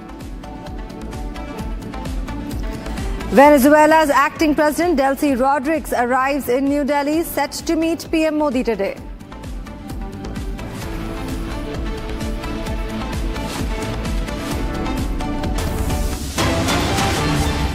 Venezuela's acting president Delcy Rodriguez arrives in New Delhi, set to meet PM Modi today.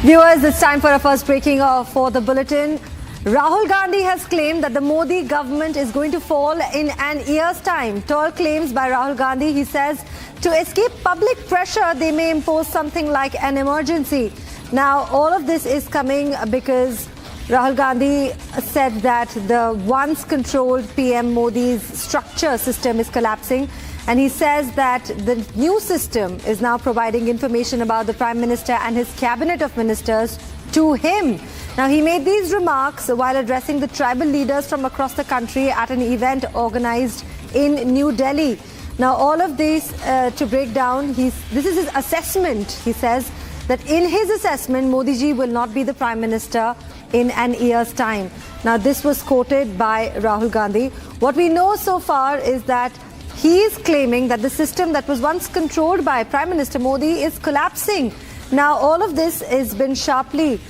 Viewers, it's time for our first breaking for the bulletin. Rahul Gandhi has claimed that the Modi government is going to fall in an year's time. Tall claims by Rahul Gandhi. He says to escape public pressure, they may impose something like an emergency. Now, all of this is coming because Rahul Gandhi said that the once controlled PM Modi's structure system is collapsing. And he says that the new system is now providing information about the Prime Minister and his cabinet of ministers to him. Now, he made these remarks while addressing the tribal leaders from across the country at an event organized in New Delhi. Now, all of this to break down, this is his assessment. He says that in his assessment, Modi ji will not be the Prime Minister in an year's time. Now, this was quoted by Rahul Gandhi. What we know so far is that he is claiming that the system that was once controlled by Prime Minister Modi is collapsing. Now, all of this has been sharply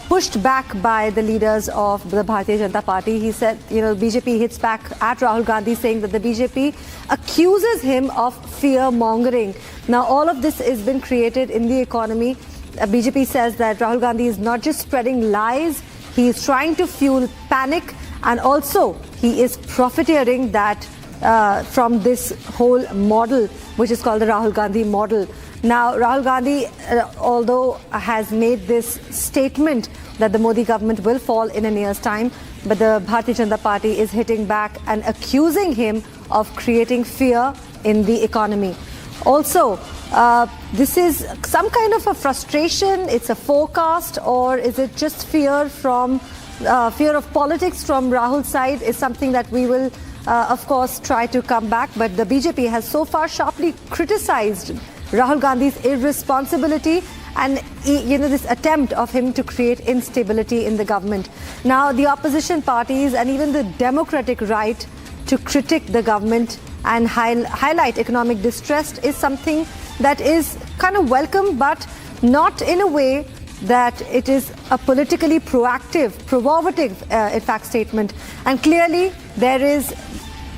pushed back by the leaders of the Bharatiya Janata Party. He said, BJP hits back at Rahul Gandhi, saying that the BJP accuses him of fear-mongering. Now, all of this has been created in the economy. BJP says that Rahul Gandhi is not just spreading lies, he is trying to fuel panic, and also he is profiteering that from this whole model, which is called the Rahul Gandhi model. Now, Rahul Gandhi, although has made this statement that the Modi government will fall in a year's time, but the Bharatiya Janata Party is hitting back and accusing him of creating fear in the economy. Also, this is some kind of a frustration, it's a forecast, or is it just fear from fear of politics from Rahul's side is something that we will of course try to come back. But the BJP has so far sharply criticized Rahul Gandhi's irresponsibility and this attempt of him to create instability in the government. Now, the opposition parties and even the democratic right to critique the government and highlight economic distress is something that is kind of welcome, but not in a way that it is a politically provocative, in fact, statement. And clearly,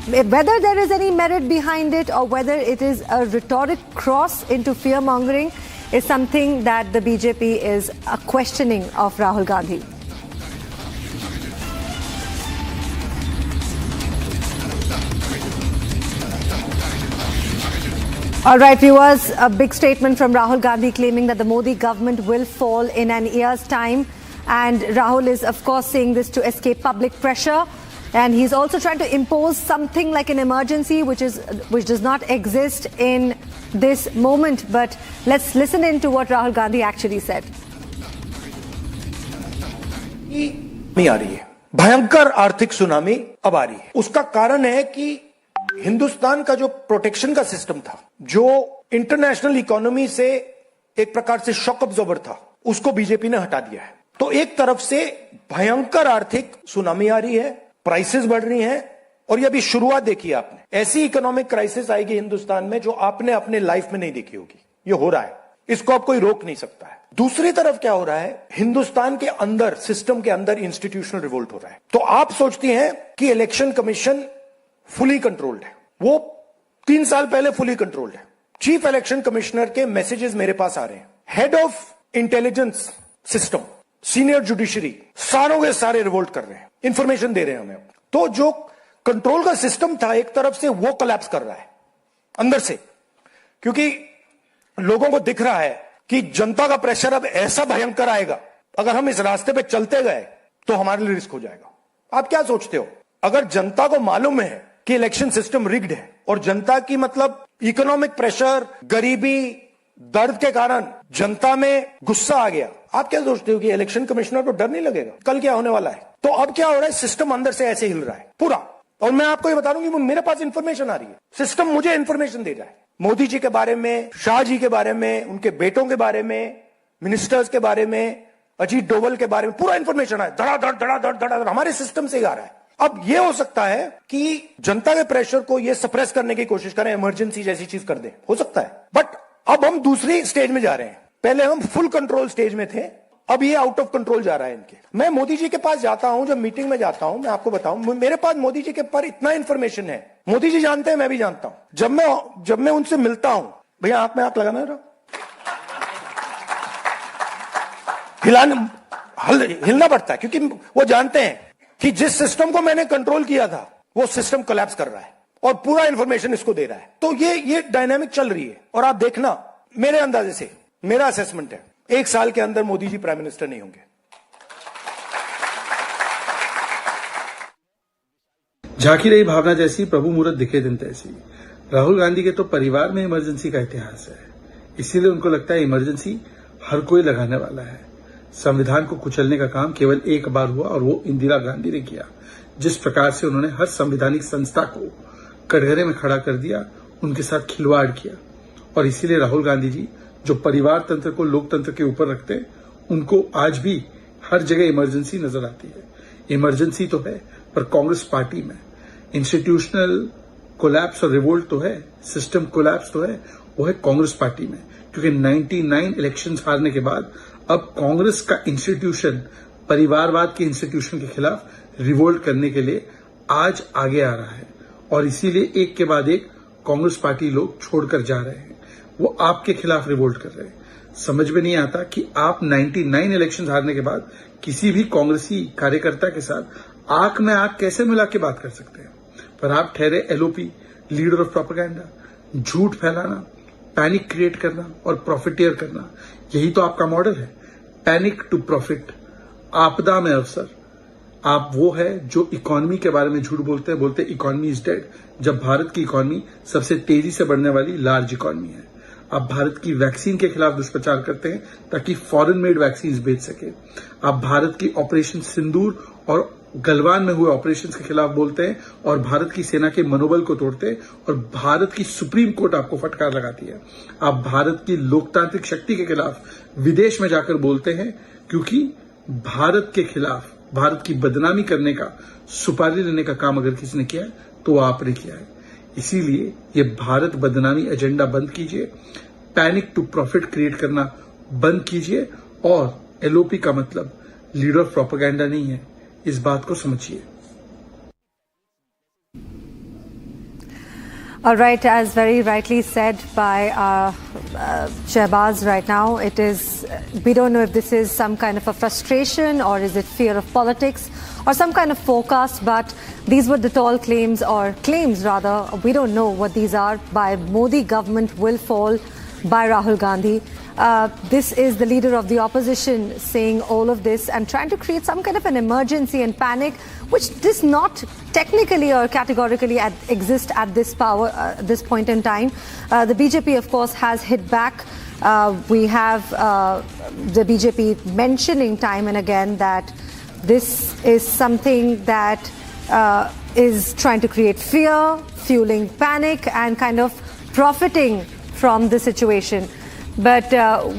whether there is any merit behind it or whether it is a rhetoric cross into fear-mongering is something that the BJP is questioning of Rahul Gandhi. All right, viewers, a big statement from Rahul Gandhi claiming that the Modi government will fall in an year's time. And Rahul is, of course, saying this to escape public pressure. And he's also trying to impose something like an emergency, which does not exist in this moment. But let's listen in to what Rahul Gandhi actually said.
नहीं आ रही है, भयंकर आर्थिक tsunami अब आ रही है। उसका कारण है कि हिंदुस्तान का जो प्रोटेक्शन का सिस्टम था, जो इंटरनेशनल इकोनॉमी से एक प्रकार से शॉक अब्जॉर्बर था, उसको बीजेपी ने हटा दिया है। तो एक तरफ से भयंकर आर्थिक सुनामी आ रही है, प्राइसेस बढ़ रही हैं, और ये अभी शुरुआत देखी आपने। ऐसी इकोनॉमिक क्राइसिस आएगी हिंदुस्तान में जो आपने अपने लाइफ में नहीं देखी होगी। ये हो रहा है, इसको अब कोई रोक नहीं सकता है। दूसरी तरफ क्या हो रहा है, हिंदुस्तान के अंदर, सिस्टम के अंदर इंस्टीट्यूशनल रिवोल्ट हो रहा है। तो आप सोचती हैं कि इलेक्शन कमीशन फुली कंट्रोल्ड है, वो 3 साल पहले फुली कंट्रोल्ड है। चीफ इलेक्शन कमिश्नर के मैसेजेस मेरे पास आ रहे हैं, head of intelligence system, senior judiciary, सारों के सारे रिवोल्ट कर रहे हैं, इंफॉर्मेशन दे रहे हैं हमें। तो जो कंट्रोल का सिस्टम था एक तरफ से, वो कोलैप्स कर रहा है अंदर से, क्योंकि लोगों को दिख रहा है कि जनता का प्रेशर अब ऐसा भयंकर आएगा, अगर हम इस रास्ते पे चलते गए तो हमारे लिए रिस्क हो जाएगा। आप क्या सोचते हो, अगर जनता को मालूम है कि इलेक्शन सिस्टम रिग्ड है और जनता की मतलब इकोनॉमिक प्रेशर, गरीबी, दर्द के कारण जनता में गुस्सा आ गया, आप क्या सोचते हो कि इलेक्शन कमिश्नर को डर नहीं लगेगा कल क्या होने वाला है? तो अब क्या हो रहा है, सिस्टम अंदर से ऐसे हिल रहा है पूरा। और मैं आपको ये बता दूं कि मेरे पास इंफॉर्मेशन आ रही है, सिस्टम मुझे इंफॉर्मेशन दे रहा है, मोदी जी के बारे में, शाह जी के बारे में, उनके बेटों के बारे में, मिनिस्टर्स के बारे में, अजीत डोवल के बारे में, पूरा इंफॉर्मेशन है, धड़ाधड़ हमारे सिस्टम से आ रहा है। अब ये हो सकता है कि जनता के प्रेशर को ये सप्रेस करने की कोशिश करें, इमरजेंसी जैसी चीज कर दे, हो सकता है। बट अब हम दूसरी स्टेज में जा रहे हैं, पहले हम फुल कंट्रोल स्टेज में थे, अब ये आउट ऑफ कंट्रोल जा रहा है इनके। मैं मोदी जी के पास जाता हूं, जब मीटिंग में जाता हूं, मैं आपको बताऊं, मेरे पास मोदी जी के पर इतना इंफॉर्मेशन है, मोदी जी जानते हैं, मैं भी जानता हूं। जब मैं उनसे मिलता हूं, भैया आंख में आंख लगाना है, हिलना पड़ता है, क्योंकि वो जानते हैं कि जिस सिस्टम को मैंने कंट्रोल किया था वो सिस्टम कोलैप्स कर रहा है और पूरा इंफॉर्मेशन इसको दे रहा है। तो ये डायनामिक चल रही है। और आप देखना, मेरे अंदाजे से, मेरा असेसमेंट है, 1 साल के अंदर मोदी जी प्राइम मिनिस्टर नहीं होंगे।
झांकी रही भावना जैसी, प्रभु मुहूर्त दिखे दिन तैसी। राहुल गांधी के तो परिवार में इमरजेंसी का इतिहास है, इसीलिए उनको लगता है इमरजेंसी हर कोई लगाने वाला है। संविधान को कुचलने का काम केवल एक बार हुआ और वो इंदिरा गांधी ने किया। जिस प्रकार से उन्होंने हर संवैधानिक संस्था को कटघरे में खड़ा कर दिया, उनके साथ खिलवाड़ किया। और इसीलिए राहुल गांधी जी, जो परिवार तंत्र को लोकतंत्र के ऊपर रखते हैं, उनको आज भी हर जगह इमरजेंसी नजर आती है। इमरजेंसी तो है, पर कांग्रेस पार्टी में इंस्टीट्यूशनल कोलैप्स और रिवोल्ट तो है, सिस्टम कोलैप्स तो है, वो है कांग्रेस पार्टी में। क्योंकि 99 इलेक्शंस हारने के बाद अब कांग्रेस का इंस्टीट्यूशन परिवारवाद के इंस्टीट्यूशन के खिलाफ रिवोल्ट करने के लिए आज आगे आ रहा है। और इसीलिए एक के बाद एक कांग्रेस पार्टी लोग छोड़कर जा रहे हैं, वो आपके खिलाफ रिवोल्ट कर रहे हैं। समझ में नहीं आता कि आप 99 इलेक्शन हारने के बाद किसी भी कांग्रेसी कार्यकर्ता के साथ आंख में आंख कैसे मिला के बात कर सकते हैं। पर आप ठहरे एलओपी, लीडर ऑफ प्रोपेगेंडा, झूठ फैलाना, पैनिक क्रिएट करना और प्रॉफिटियर करना, यही तो आपका मॉडल है। पैनिक टू प्रॉफिट, आपदा में अवसर। आप वो है जो इकोनॉमी के बारे में झूठ बोलते हैं इकोनॉमी इज डेड, जब भारत की इकोनॉमी सबसे तेजी से बढ़ने वाली लार्ज इकोनॉमी है। आप भारत की वैक्सीन के खिलाफ दुष्प्रचार करते हैं ताकि फॉरेन मेड वैक्सीन बेच सके। आप भारत की ऑपरेशन सिंदूर और गलवान में हुए ऑपरेशंस के खिलाफ बोलते हैं और भारत की सेना के मनोबल को तोड़ते हैं और भारत की सुप्रीम कोर्ट आपको फटकार लगाती है। आप भारत की लोकतांत्रिक शक्ति के खिलाफ विदेश में जाकर बोलते हैं क्योंकि भारत के खिलाफ भारत की बदनामी करने का, सुपारी लेने का काम अगर किसी ने किया है तो आपने किया है। इसीलिए ये भारत बदनामी एजेंडा बंद कीजिए, पैनिक टू प्रॉफिट क्रिएट करना बंद कीजिए और एलओपी का मतलब लीडर ऑफ प्रोपेगेंडा नहीं है, इस बात को समझिए।
All right, as very rightly said by Shehbaz right now, it is, we don't know if this is some kind of a frustration or is it fear of politics or some kind of forecast, but these were the tall claims, or claims rather, we don't know what these are, by Modi government will fall by Rahul Gandhi. This is the leader of the opposition saying all of this and trying to create some kind of an emergency and panic, which does not technically or categorically exist at this point in time. The BJP, of course, has hit back. We have the BJP mentioning time and again that this is something that is trying to create fear, fueling panic and kind of profiting from the situation. But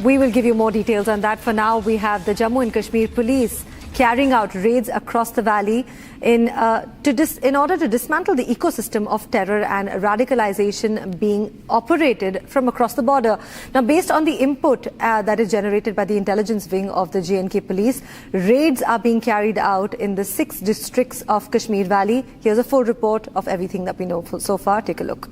we will give you more details on that. For now, we have the Jammu and Kashmir police carrying out raids across the valley in order to dismantle the ecosystem of terror and radicalization being operated from across the border. Now, based on the input that is generated by the intelligence wing of the J&K police, raids are being carried out in the 6 districts of Kashmir Valley. Here's a full report of everything that we know so far. Take a look.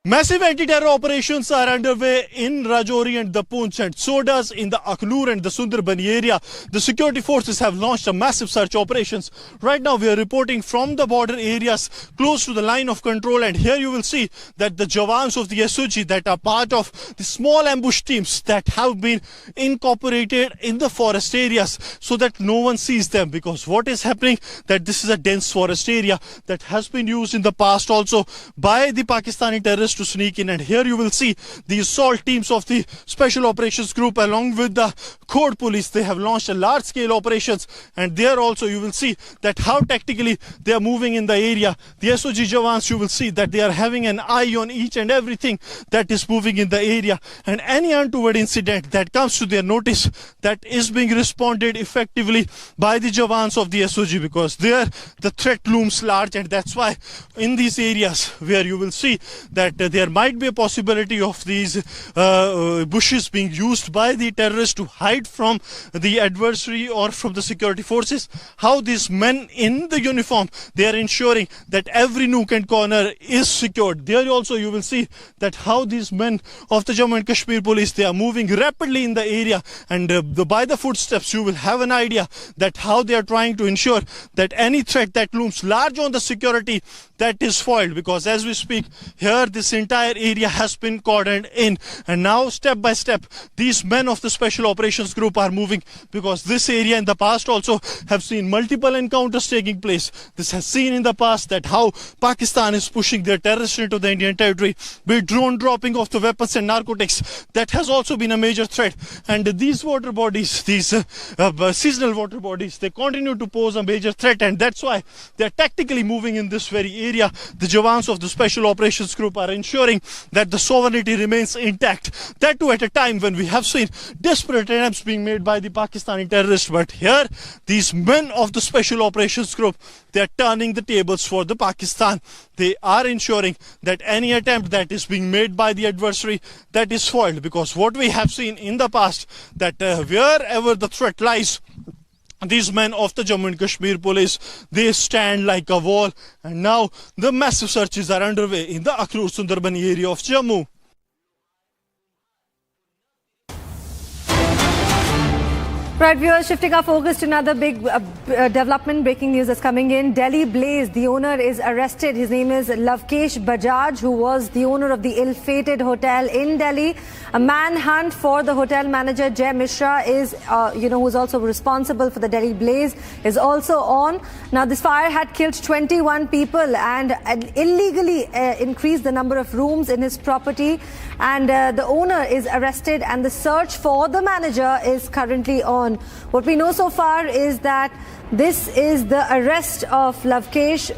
Massive anti-terror operations are underway in Rajouri and the Poonch, and so does in the Akhnur and the Sundarbani area. The security forces have launched a massive search operations. Right now we are reporting from the border areas close to the line of control, and here you will see that the Jawans of the SOG that are part of the small ambush teams that have been incorporated in the forest areas so that no one sees them, because what is happening that this is a dense forest area that has been used in the past also by the Pakistani terrorists to sneak in. And here you will see the assault teams of the Special Operations Group along with the Code Police. They have launched a large scale operations, and there also you will see that how tactically they are moving in the area. The SOG Jawans, you will see that they are having an eye on each and everything that is moving in the area, and any untoward incident that comes to their notice, that is being responded effectively by the Jawans of the SOG, because there the threat looms large. And that's why in these areas where you will see that there might be a possibility of these bushes being used by the terrorists to hide from the adversary or from the security forces, how these men in the uniform, they are ensuring that every nook and corner is secured. There also you will see that how these men of the Jammu and Kashmir police, they are moving rapidly in the area, and by the footsteps you will have an idea that how they are trying to ensure that any threat that looms large on the security, that is foiled. Because as we speak here, this entire area has been cordoned in, and now step by step these men of the Special Operations Group are moving, because this area in the past also have seen multiple encounters taking place. This has seen in the past that how Pakistan is pushing their terrorists into the Indian territory, be it drone dropping of the weapons and narcotics, that has also been a major threat. And these water bodies, these seasonal water bodies, they continue to pose a major threat, and that's why they are tactically moving in this very area. The Jawans of the Special Operations Group are ensuring that the sovereignty remains intact. That too at a time when we have seen desperate attempts being made by the Pakistani terrorists. But here, these men of the Special Operations Group, they are turning the tables for the Pakistan. They are ensuring that any attempt that is being made by the adversary, that is foiled. Because what we have seen in the past, that wherever the threat lies, these men of the Jammu and Kashmir police, they stand like a wall. And now the massive searches are underway in the Akhnur Sundarbani area of Jammu.
Right, viewers, shifting our focus to another big development. Breaking news is coming in. Delhi Blaze, the owner is arrested. His name is Lavkesh Bajaj, who was the owner of the ill-fated hotel in Delhi. A manhunt for the hotel manager, Jay Mishra, is, who is also responsible for the Delhi Blaze, is also on. Now, this fire had killed 21 people and illegally increased the number of rooms in his property. And the owner is arrested, and the search for the manager is currently on. on. What we know so far is that this is the arrest of Lavkesh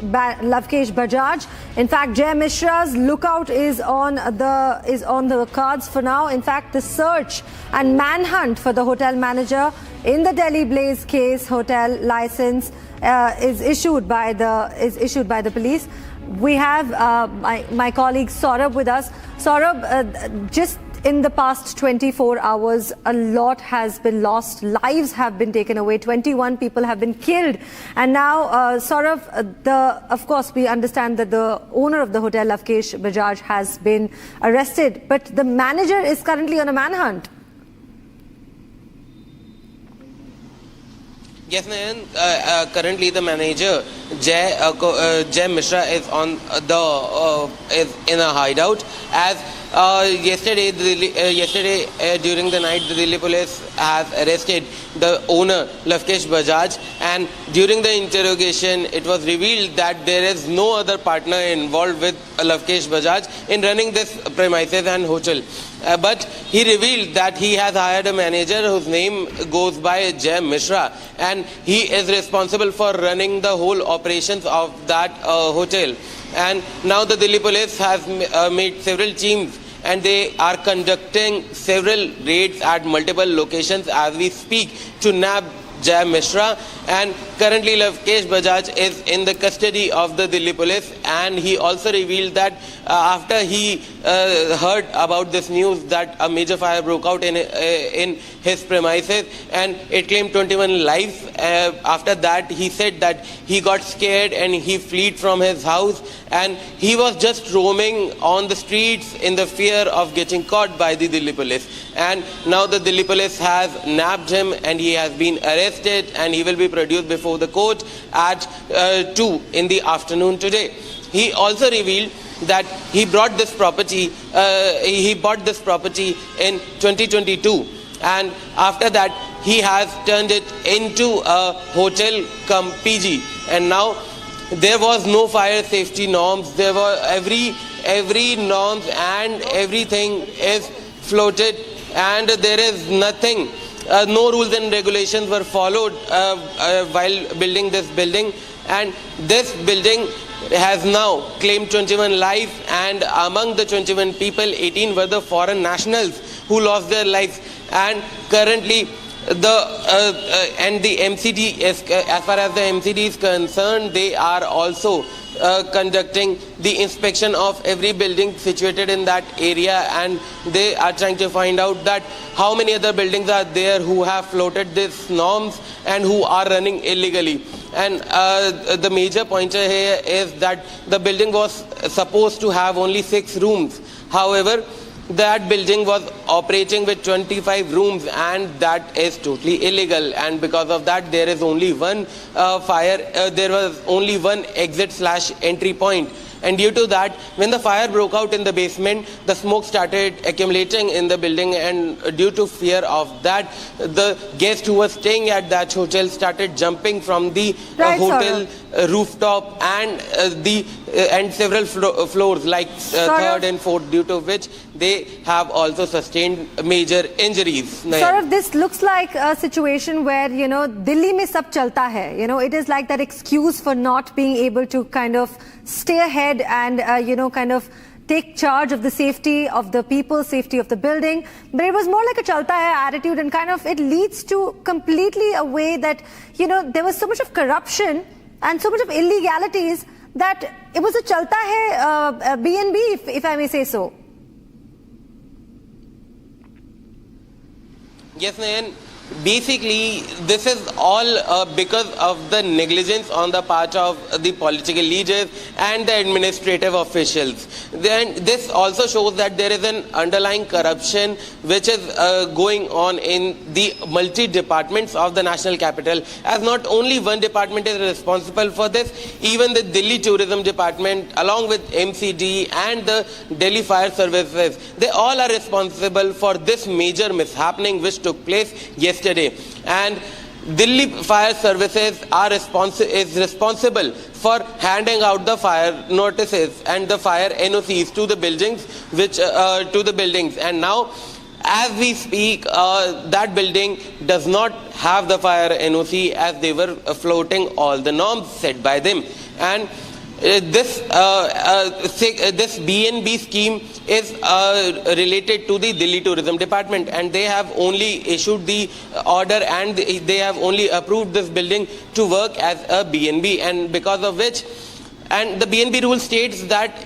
Bajaj. In fact, Jai Mishra's lookout is on the cards for now. In fact, the search and manhunt for the hotel manager in the Delhi Blaze case hotel license is issued by the police. We have my colleague Saurabh with us. Saurabh, just in the past 24 hours, a lot has been lost. Lives have been taken away. 21 people have been killed. And now, Saurabh, of course, we understand that the owner of the hotel, Lavkesh Bajaj, has been arrested. But the manager is currently on a manhunt.
Yes, Nayan. Currently, the manager Jai Mishra is is in a hideout. As yesterday during the night, the Delhi police has arrested the owner Lavkesh Bajaj, and during the interrogation, it was revealed that there is no other partner involved with Lavkesh Bajaj in running this premises and hotel. But he revealed that he has hired a manager whose name goes by Jai Mishra, and he is responsible for running the whole operations of that hotel. And now the Delhi police has made several teams, and they are conducting several raids at multiple locations as we speak to nab Jai Mishra. And currently Lavkesh Bajaj is in the custody of the Delhi police, and he also revealed that after he heard about this news that a major fire broke out in his premises and it claimed 21 lives, after that he said that he got scared and he fled from his house, and he was just roaming on the streets in the fear of getting caught by the Delhi police. And now the Delhi police has nabbed him, and he has been arrested, and he will be produced before the court at 2 in the afternoon today. He also revealed that he bought this property in 2022, and after that he has turned it into a hotel cum PG, and now there was no fire safety norms. There were every norms and everything is floated, and there is nothing. No rules and regulations were followed while building this building, and this building has now claimed 21 lives, and among the 21 people, 18 were the foreign nationals who lost their lives. And currently the MCD, as far as the MCD is concerned, they are also conducting the inspection of every building situated in that area, and they are trying to find out that how many other buildings are there who have floated these norms and who are running illegally. And the major pointer here is that the building was supposed to have only 6 rooms. However, that building was operating with 25 rooms, and that is totally illegal. And because of that, there is only one there was only one exit/entry point. And due to that, when the fire broke out in the basement, the smoke started accumulating in the building, and due to fear of that, the guest who was staying at that hotel started jumping from the hotel rooftop and several floors, like third and fourth, due to which they have also sustained major injuries.
Saurav, this looks like a situation where, Delhi mein sab chalta hai. It is like that excuse for not being able to kind of stay ahead and, kind of take charge of the safety of the people, safety of the building. But it was more like a chalta hai attitude, and kind of it leads to completely a way that, there was so much of corruption and so much of illegalities that it was a chalta hai B&B, if I may say so.
Yes, Nayan. Basically, this is all because of the negligence on the part of the political leaders and the administrative officials. Then this also shows that there is an underlying corruption which is going on in the multi-departments of the national capital, as not only one department is responsible for this. Even the Delhi Tourism Department, along with MCD and the Delhi Fire Services, they all are responsible for this major mishappening which took place yesterday. And Delhi Fire Services is responsible for handing out the fire notices and the fire NOCs to the buildings, and now As we speak, that building does not have the fire NOC as they were floating all the norms set by them. And this BNB scheme is related to the Delhi Tourism Department, and they have only issued the order and they have only approved this building to work as a BNB, and because of which, and the BNB rule states that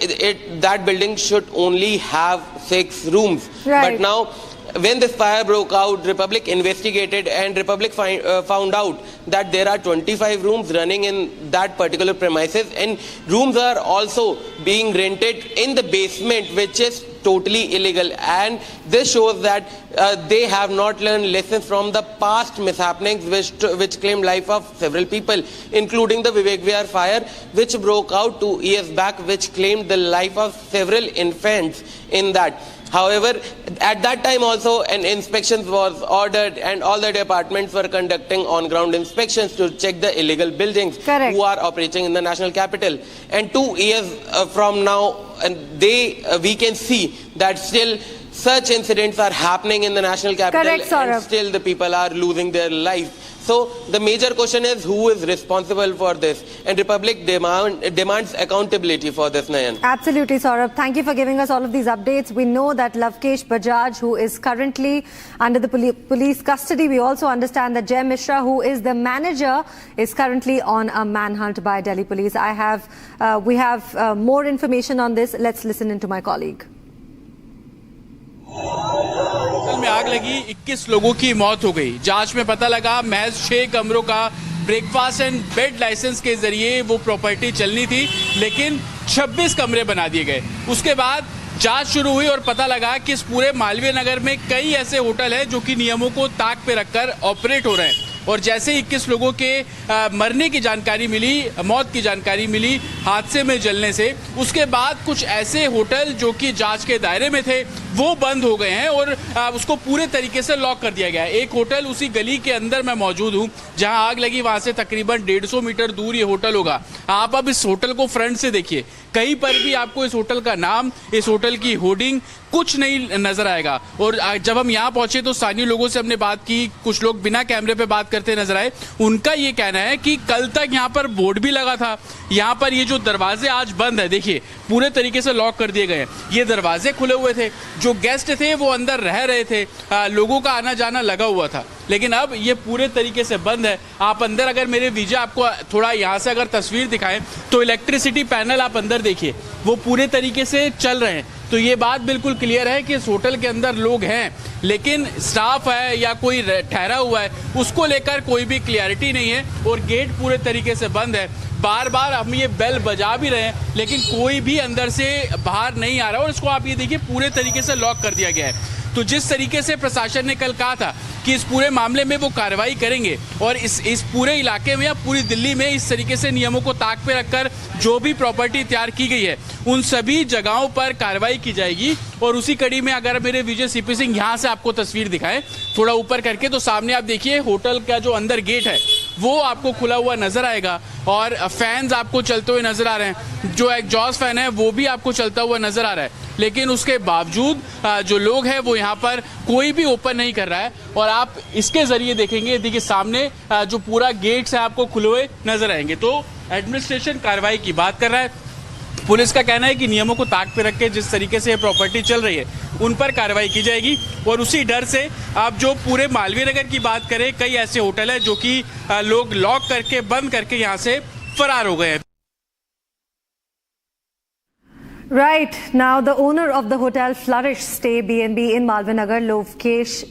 that building should only have 6 rooms.
Right.
But now, when this fire broke out, Republic investigated and Republic found out that there are 25 rooms running in that particular premises, and rooms are also being rented in the basement, which is totally illegal. And this shows that they have not learned lessons from the past mishappenings which claimed life of several people, including the Vivek Vihar fire, which broke out 2 years back, which claimed the life of several infants in that. However, at that time also an inspection was ordered and all the departments were conducting on-ground inspections to check the illegal buildings who are operating in the national capital. And 2 years from now, we can see that still such incidents are happening in the national capital.
Correct, Saurabh.
And still the people are losing their life. So the major question is who is responsible for this, and Republic demands accountability for this, Nayan.
Absolutely, Saurabh. Thank you for giving us all of these updates. We know that Lavkesh Bajaj, who is currently under the police custody, we also understand that Jay Mishra, who is the manager, is currently on a manhunt by Delhi police. We have more information on this. Let's listen into my colleague.
Hotel में आग लगी, 21 लोगों की मौत हो गई। जांच में पता लगा महज 6 कमरों का ब्रेकफास्ट एंड बेड लाइसेंस के जरिए वो प्रॉपर्टी चलनी थी, लेकिन 26 कमरे बना दिए गए। उसके बाद जांच शुरू हुई और पता लगा कि इस पूरे मालवीय नगर में कई ऐसे होटल हैं जो कि नियमों को ताक पे रखकर ऑपरेट हो रहे हैं। और जैसे 21 लोगों के मरने की जानकारी मिली, मौत की जानकारी मिली हादसे में जलने से, उसके बाद कुछ ऐसे होटल जो कि जांच के दायरे में थे वो बंद हो गए हैं और उसको पूरे तरीके से लॉक कर दिया गया है। एक होटल उसी गली के अंदर मैं मौजूद हूँ जहां आग लगी, वहां से तकरीबन 150 मीटर दूर ये होटल होगा। आप अब इस होटल को फ्रंट से देखिए, कहीं पर भी आपको इस होटल का नाम, इस होटल की होर्डिंग कुछ नहीं नजर आएगा। और जब हम यहाँ पहुंचे तो स्थानीय लोगों से हमने बात की, कुछ लोग बिना कैमरे पे बात करते नजर आए। उनका ये कहना है कि कल तक यहाँ पर बोर्ड भी लगा था, यहाँ पर ये जो दरवाजे आज बंद है, देखिए पूरे तरीके से लॉक कर दिए गए हैं। ये दरवाजे खुले हुए थे, जो गेस्ट थे वो अंदर रह रहे थे, लोगों का आना जाना लगा हुआ था, लेकिन अब ये पूरे तरीके से बंद है। आप अंदर, अगर मेरे विजय आपको थोड़ा यहाँ से अगर तस्वीर दिखाएं तो इलेक्ट्रिसिटी पैनल आप अंदर देखिए, वो पूरे तरीके से चल रहे हैं। तो ये बात बिल्कुल क्लियर है कि इस होटल के अंदर लोग हैं, लेकिन स्टाफ है या कोई ठहरा हुआ है उसको लेकर कोई भी क्लियरिटी नहीं है और गेट पूरे तरीके से बंद है। बार बार हम ये बेल बजा भी रहे हैं, लेकिन कोई भी अंदर से बाहर नहीं आ रहा। और इसको आप ये देखिए, पूरे तरीके से लॉक कर दिया गया है। तो जिस तरीके से प्रशासन ने कल कहा था कि इस पूरे मामले में वो कार्रवाई करेंगे और इस पूरे इलाके में या पूरी दिल्ली में इस तरीके से नियमों को ताक पे रखकर जो भी प्रॉपर्टी तैयार की गई है उन सभी जगहों पर कार्रवाई की जाएगी। और उसी कड़ी में अगर मेरे विजय सीपी सिंह यहाँ से आपको तस्वीर दिखाएं थोड़ा ऊपर करके, तो सामने आप देखिए होटल का जो अंदर गेट है वो आपको खुला हुआ नजर आएगा और फैंस आपको चलते हुए नजर आ रहे हैं। जो एग्जॉस्ट फैन है वो भी आपको चलता हुआ नजर आ रहा है, लेकिन उसके बावजूद जो लोग हैं वो यहाँ पर कोई भी ओपन नहीं कर रहा है। और आप इसके जरिए देखेंगे, देखिए सामने जो पूरा गेट्स है आपको खुले हुए नजर आएंगे। तो एडमिनिस्ट्रेशन कार्रवाई की बात कर रहा है। पुलिस का कहना है कि नियमों को ताक पे रख के जिस तरीके से प्रॉपर्टी चल रही है उन पर कार्रवाई की जाएगी। और उसी डर से आप जो पूरे मालवीय नगर की बात करें, कई ऐसे होटल है जो कि लोग लॉक करके बंद करके यहाँ से फरार हो गए हैं।
Right. Now, the owner of the hotel Flourish Stay B&B in Malviya Nagar, Lavkesh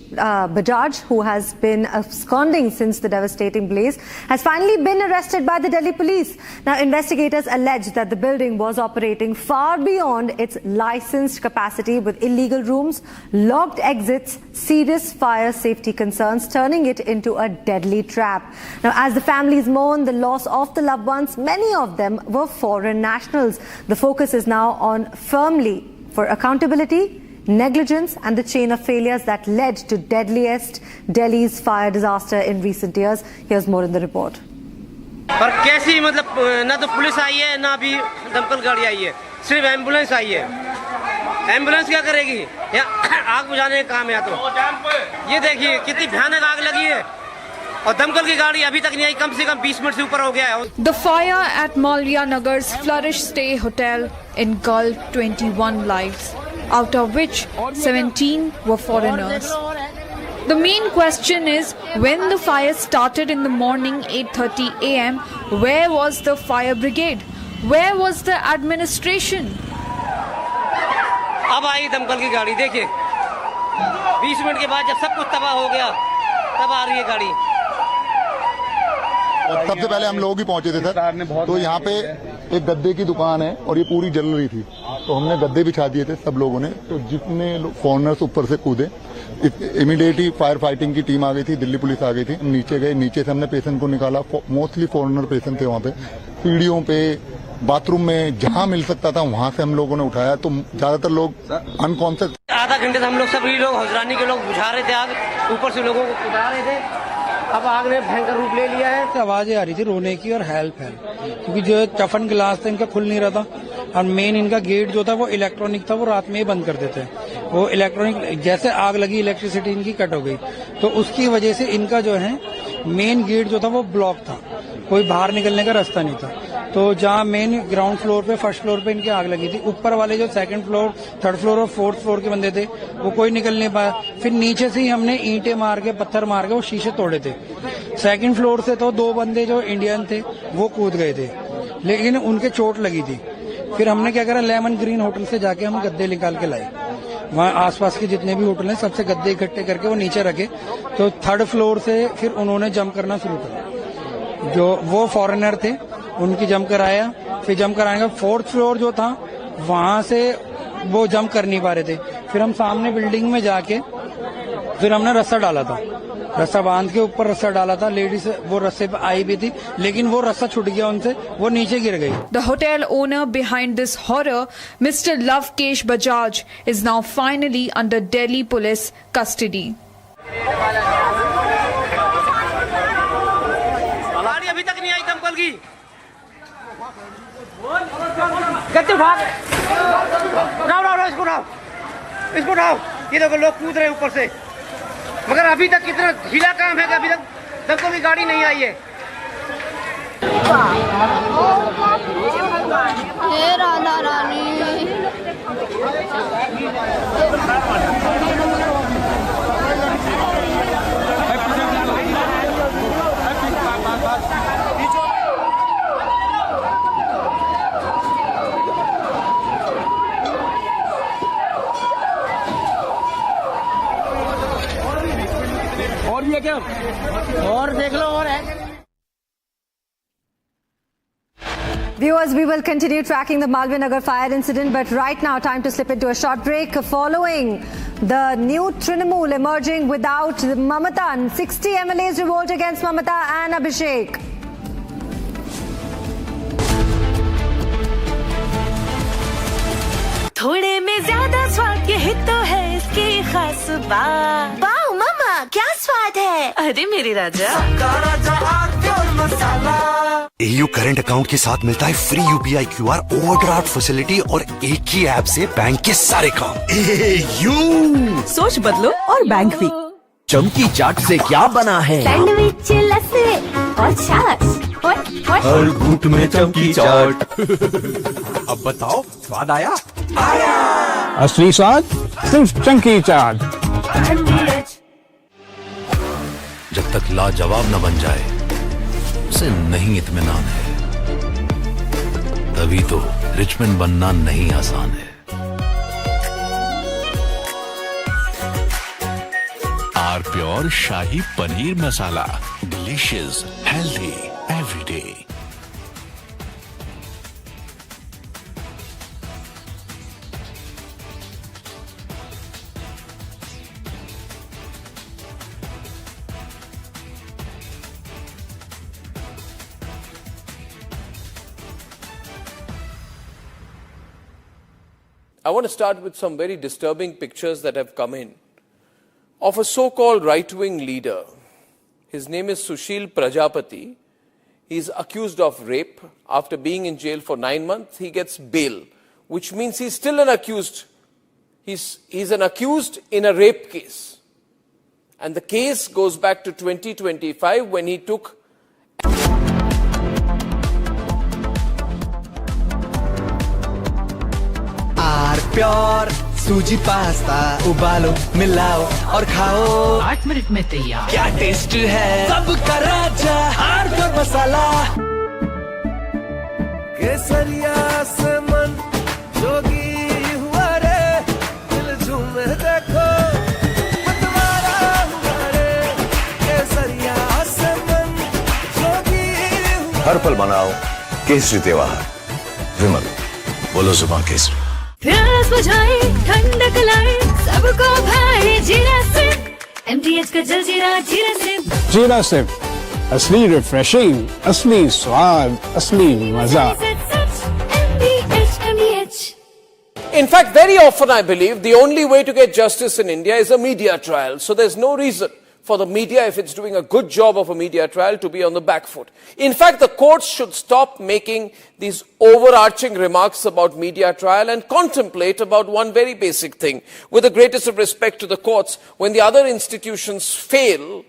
Bajaj, who has been absconding since the devastating blaze, has finally been arrested by the Delhi police. Now, investigators allege that the building was operating far beyond its licensed capacity with illegal rooms, locked exits, serious fire safety concerns, turning it into a deadly trap. Now, as the families mourn the loss of the loved ones, many of them were foreign nationals. The focus is now on firmly for accountability, negligence and the chain of failures that led to deadliest Delhi's fire disaster in recent years. Here's more in the report.
पर कैसी मतलब ना तो police आई है ना भी दमकल गाड़ी आई है, सिर्फ एम्बुलेंस आई है। एम्बुलेंस क्या करेगी? यहाँ आग बुझाने का काम है तो ये देखिए कितनी भयानक आग लगी है और दमकल की गाड़ी अभी तक नहीं आई, कम से कम 20 मिनट से ऊपर हो गया है।
The fire at Malviya Nagar's Flourish Stay Hotel engulfed 21 lives, out of which 17 were foreigners. The main question is, when the fire started in the morning 8:30 a.m., where was the fire brigade? Where was the administration?
अब आई दमकल की गाड़ी, देखिए 20 minute के बाद जब सब कुछ तबाह हो गया तब आ रही है गाड़ी।
सबसे पहले हम लोग ही पहुंचे थे सर, तो यहाँ पे एक गद्दे की दुकान है और ये पूरी जल रही थी, तो हमने गद्दे बिछा दिए थे सब लोगों ने, तो जितने फॉरेनर्स ऊपर से कूदे इमीडिएटली फायर फाइटिंग की टीम आ गई थी, दिल्ली पुलिस आ गई थी, नीचे गए, नीचे से हमने पेशेंट को निकाला, मोस्टली फॉरेनर पेशेंट थे वहाँ पे, सीढ़ियों पे बाथरूम में जहाँ मिल सकता था वहाँ से हम लोगों ने उठाया, तो ज्यादातर लोग अनकॉन्शियस।
आधा घंटे से हम लोग सभी लोग हौजरानी के लोग बुझा रहे थे आग, ऊपर से लोगों को उठा रहे थे, अब आग ने भयंकर रूप ले लिया है।
आवाजें आ रही थी रोने की और हेल्प हेल्प, क्योंकि जो टफन ग्लास था इनका खुल नहीं रहा था और मेन इनका गेट जो था वो इलेक्ट्रॉनिक था, वो रात में ही बंद कर देते हैं, वो इलेक्ट्रॉनिक जैसे आग लगी इलेक्ट्रिसिटी इनकी कट हो गई, तो उसकी वजह से इनका जो है मेन गेट जो था वो ब्लॉक था, कोई बाहर निकलने का रास्ता नहीं था। तो जहाँ मेन ग्राउंड फ्लोर पे फर्स्ट फ्लोर पे इनकी आग लगी थी, ऊपर वाले जो सेकंड फ्लोर थर्ड फ्लोर और फोर्थ फ्लोर के बंदे थे वो कोई निकल नहीं पाया, फिर नीचे से ही हमने ईंटें मार के पत्थर मार के वो शीशे तोड़े थे। सेकंड फ्लोर से तो 2 बंदे जो इंडियन थे वो कूद गए थे, लेकिन उनके चोट लगी थी। फिर हमने क्या करा, लेमन ग्रीन होटल से जाके हम गद्दे निकाल के लाए, वहाँ आसपास के जितने भी होटल हैं सबसे गद्दे इकट्ठे करके वो नीचे रखे, तो थर्ड फ्लोर से फिर उन्होंने जंप करना शुरू करा, जो वो फॉरेनर थे उनकी जंप कराया, फिर जंप कराने का फोर्थ फ्लोर जो था वहां से वो जंप कर नहीं पा रहे थे, फिर हम सामने बिल्डिंग में जाके फिर हमने रस्सा डाला था, रस्सा बांध के ऊपर रस्सा डाला था, लेडीज वो रस्से पे आई भी थी लेकिन वो रस्सा छूट गया उनसे, वो नीचे गिर गई।
The hotel owner behind this horror, Mr. Lavkesh Bajaj, is now finally under Delhi police custody.
गाड़ी अभी तक नहीं आई दमकल की, गद्दे उठा, उठाओ इसको उठाओ, ये देखो लोग कूद रहे हैं ऊपर से, मगर अभी तक कितना ढीला काम है कि अभी तक दमकल की गाड़ी नहीं आई है।
हे राधा रानी,
और ये क्या, और देख लो और है।
Viewers, we will continue tracking the Malviya Nagar fire incident, but right now time to slip into a short break following the new Trinamool emerging without Mamata. 60 MLAs revolt against Mamata and Abhishek.
थोड़े में ज्यादा स्वाद यही तो है इसकी खास बात।
वाओ मामा, क्या स्वाद है?
अरे मेरे राजा,
AU करंट अकाउंट के साथ मिलता है free UPI QR overdraft facility और एक ही ऐप से बैंक के सारे काम। AU
सोच बदलो और बैंक भी।
चमकी चाट से क्या बना है?
सैंडविच, लस्सी और छाछ।
हर घूंट में चमकी चाट। अब बताओ स्वाद आया? आया।
असली स्वाद सिर्फ चमकी चाट।
जब तक लाजवाब न बन जाए उसे नहीं इत्मीनान है, तभी तो रिचमंड बनना नहीं आसान है। R pure shahi paneer masala, delicious, healthy everyday.
I want to start with some very disturbing pictures that have come in of a so-called right-wing leader. His name is Sushil Prajapati. He is accused of rape. After being in jail for 9 months, he gets bail, which means he's still an accused He's an accused in a rape case. And the case goes back to 2025 when he took
pure सूजी pasta उबालो मिलाओ और खाओ
8 minute में तैयार।
क्या taste है सबका राजा हार्डकोर मसाला केसरिया से मन जोगी हुआ रे दिल झूमे देखो मतवारा हुआ रे केसरिया से मन जोगी हुआ।
हर पल मनाओ केसरी त्योहार विमल बोलो जुबान केसरी।
प्यास बुझाए ठंडक लाए सबको भाए जीरा से MTH का जलजीरा जीरा से।
जीरा से असली रिफ्रेशिंग, असली स्वाद, असली मजा।
In fact, very often I believe the only way to get justice in India is a media trial. So there's no reason for the media, if it's doing a good job of a media trial, to be on the back foot. In fact, the courts should stop making these overarching remarks about media trial and contemplate about one very basic thing. With the greatest of respect to the courts, when the other institutions fail,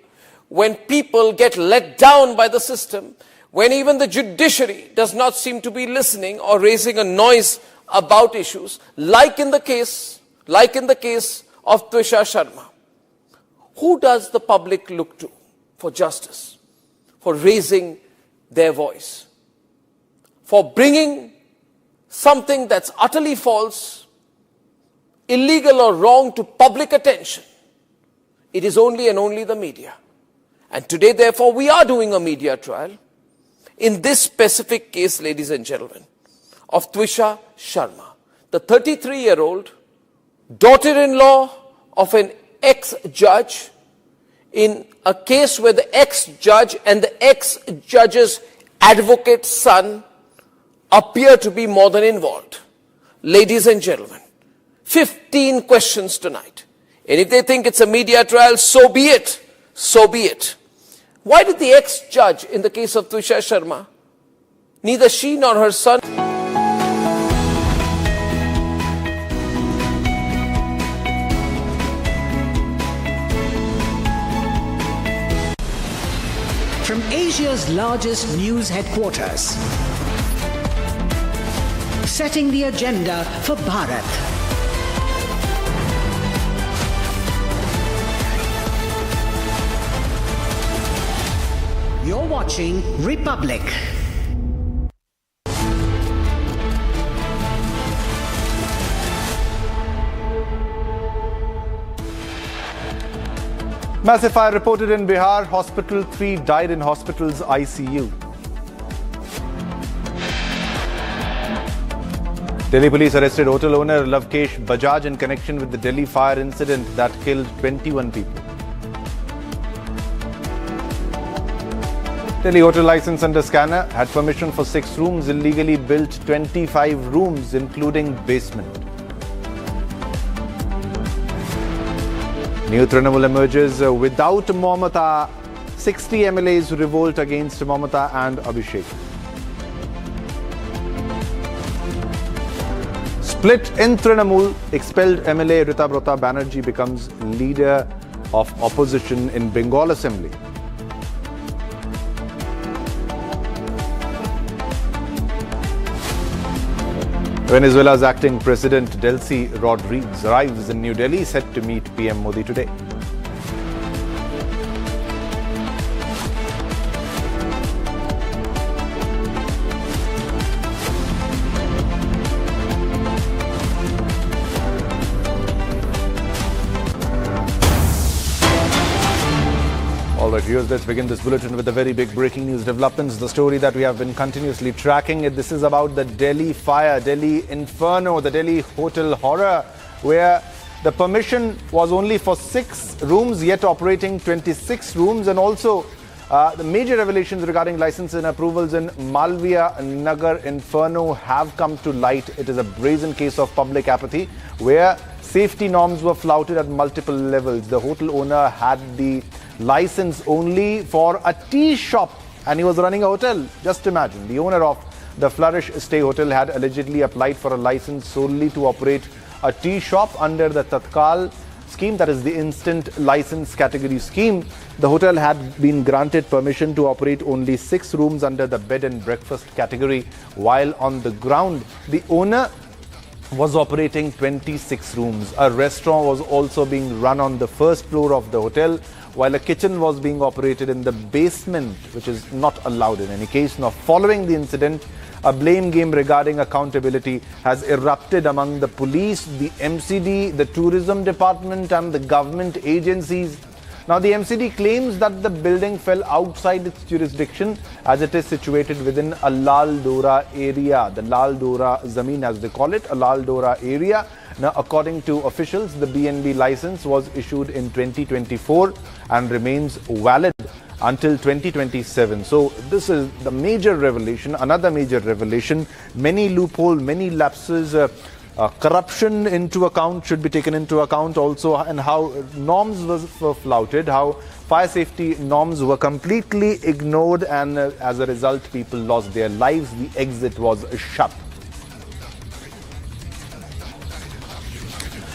when people get let down by the system, when even the judiciary does not seem to be listening or raising a noise about issues, like in the case of Twisha Sharma, who does the public look to for justice, for raising their voice, for bringing something that's utterly false, illegal or wrong to public attention? It is only and only the media. And today, therefore, we are doing a media trial in this specific case, ladies and gentlemen, of Twisha Sharma, the 33-year-old daughter-in-law of an ex-judge, in a case where the ex-judge and the ex-judge's advocate's son appear to be more than involved. Ladies and gentlemen, 15 questions tonight. And if they think it's a media trial, so be it. So be it. Why did the ex-judge in the case of Twisha Sharma, neither she nor her son
From Asia's largest news headquarters, setting the agenda for Bharat. You're watching Republic.
Massive fire reported in Bihar. Hospital, 3 died in hospital's ICU. Delhi police arrested hotel owner Lavkesh Bajaj in connection with the Delhi fire incident that killed 21 people. Delhi hotel license under scanner had permission for 6 rooms, illegally built 25 rooms including basement. New Trinamool emerges without Mamata. 60 MLAs revolt against Mamata and Abhishek. Split in Trinamool, expelled MLA Ritabrata Banerjee becomes leader of opposition in Bengal Assembly. Venezuela's acting president Delcy Rodriguez arrives in New Delhi, set to meet PM Modi today. All right, viewers, let's begin this bulletin with the very big breaking news developments. The story that we have been continuously tracking. This is about the Delhi fire, Delhi inferno, the Delhi hotel horror, where the permission was only for 6 rooms, yet operating 26 rooms, and also the major revelations regarding license and approvals in Malviya Nagar inferno have come to light. It is a brazen case of public apathy, where safety norms were flouted at multiple levels. The hotel owner had the license only for a tea shop and he was running a hotel. Just imagine, the owner of the Flourish Stay Hotel had allegedly applied for a license solely to operate a tea shop under the Tatkal scheme, that is the instant license category scheme. The hotel had been granted permission to operate only 6 rooms under the bed and breakfast category, while on the ground, the owner was operating 26 rooms. A restaurant was also being run on the first floor of the hotel, while a kitchen was being operated in the basement, which is not allowed in any case. Now, following the incident, a blame game regarding accountability has erupted among the police, the MCD, the tourism department and the government agencies. Now, the MCD claims that the building fell outside its jurisdiction as it is situated within a Lal Dora area, the Lal Dora Zameen as they call it, a Lal Dora area. Now, according to officials, the BNB license was issued in 2024 and remains valid until 2027. So this is the major revelation, another major revelation. Many loopholes, many lapses, corruption into account should be taken into account also, and how norms were flouted, how fire safety norms were completely ignored, and as a result people lost their lives. The exit was shut.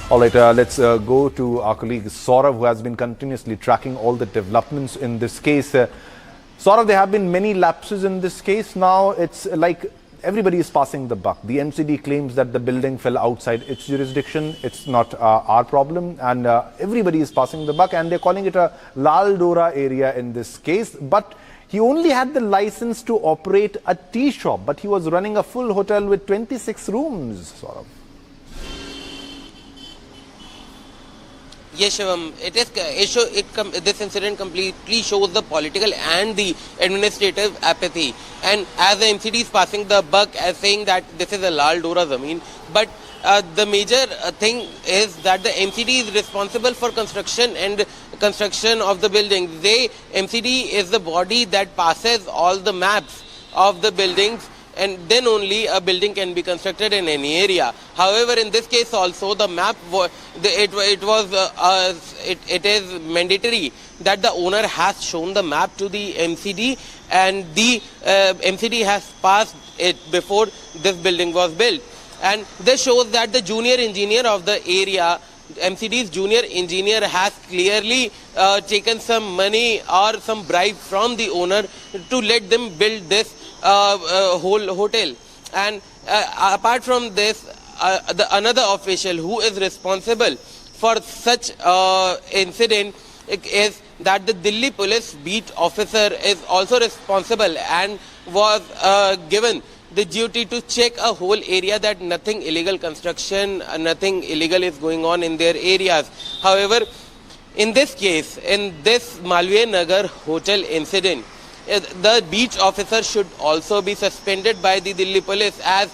All right, let's go to our colleague Saurav, who has been continuously tracking all the developments in this case. Saurav, there have been many lapses in this case. Now it's like everybody is passing the buck. The MCD claims that the building fell outside its jurisdiction. It's not our problem, and everybody is passing the buck, and they're calling it a Lal Dora area in this case. But he only had the license to operate a tea shop, but he was running a full hotel with 26 rooms, Saurav.
Yes, Shivam, this incident completely shows the political and the administrative apathy. And as the MCD is passing the buck as saying that this is a Lal Dora Zameen, but the major thing is that the MCD is responsible for construction of the building. MCD is the body that passes all the maps of the buildings, and then only a building can be constructed in any area. However, in this case also, the map it is mandatory that the owner has shown the map to the MCD, and the MCD has passed it before this building was built. And this shows that the junior engineer of the area, MCD's junior engineer, has clearly taken some money or some bribe from the owner to let them build this whole hotel. And apart from this, another official who is responsible for such incident is that the Delhi police beat officer is also responsible and was given the duty to check a whole area that nothing illegal construction, nothing illegal is going on in their areas. However, in this case, in this Malviya Nagar hotel incident, the beach officer should also be suspended by the Delhi police, as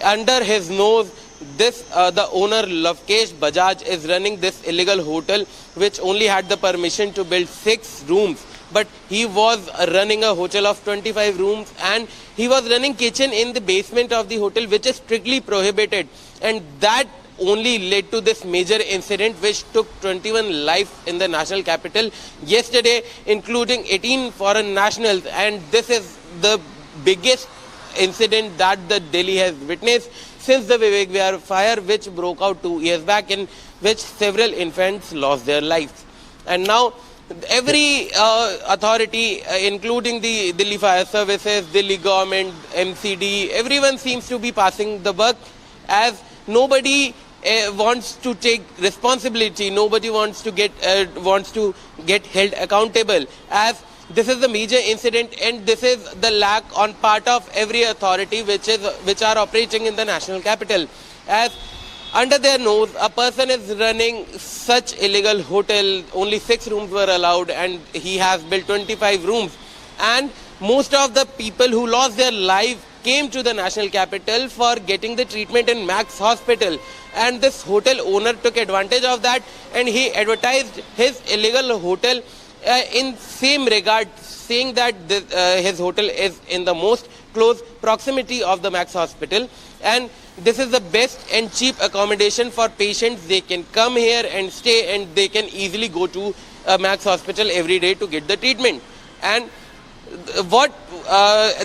under his nose the owner Lavkesh Bajaj is running this illegal hotel, which only had the permission to build 6 rooms, but he was running a hotel of 25 rooms, and he was running kitchen in the basement of the hotel, which is strictly prohibited. And that only led to this major incident which took 21 lives in the national capital yesterday, including 18 foreign nationals. And this is the biggest incident that the Delhi has witnessed since the Vivek Vihar fire, which broke out 2 years back, in which several infants lost their lives. And now every authority, including the Delhi Fire Services, Delhi government, MCD, everyone seems to be passing the buck, as nobody wants to take responsibility. Nobody wants to get held accountable, as this is the major incident, and this is the lack on part of every authority which are operating in the national capital. As under their nose, a person is running such illegal hotel, only 6 rooms were allowed, and he has built 25 rooms. And most of the people who lost their life came to the national capital for getting the treatment in Max Hospital. And this hotel owner took advantage of that, and he advertised his illegal hotel in same regard, saying that his hotel is in the most close proximity of the Max Hospital, and this is the best and cheap accommodation for patients. They can come here and stay, and they can easily go to Max Hospital every day to get the treatment. And what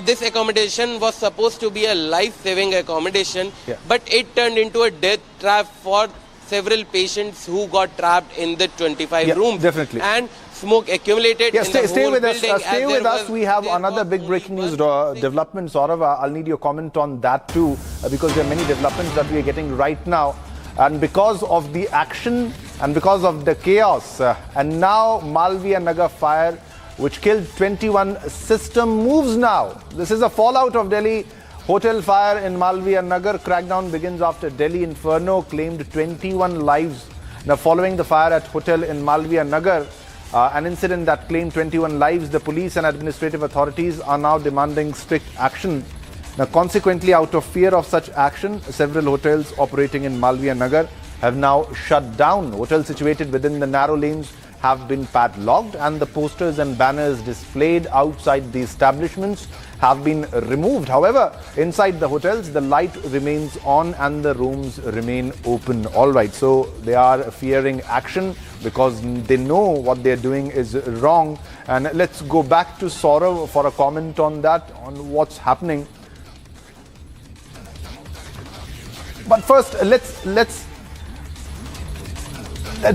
this accommodation was supposed to be a life-saving accommodation, but it turned into a death trap for several patients who got trapped in the 25 rooms.
Definitely.
And smoke accumulated in the
stay
whole
with
building.
us. Stay with us. We have another big breaking news development. Saurav, I'll need your comment on that too, because there are many developments that we are getting right now. And because of the action and because of the chaos, and now Malviya Nagar fire, which killed 21, system moves now. This is a fallout of Delhi hotel fire in Malviya Nagar. Crackdown begins after Delhi Inferno claimed 21 lives. Now, following the fire at hotel in Malviya Nagar, an incident that claimed 21 lives, the police and administrative authorities are now demanding strict action. Now, consequently, out of fear of such action, several hotels operating in Malviya Nagar have now shut down. Hotels situated within the narrow lanes have been padlocked, and the posters and banners displayed outside the establishments have been removed. However, inside the hotels, the light remains on and the rooms remain open. All right, so they are fearing action because they know what they're doing is wrong. And let's go back to Saurav for a comment on that, on what's happening. But first, let's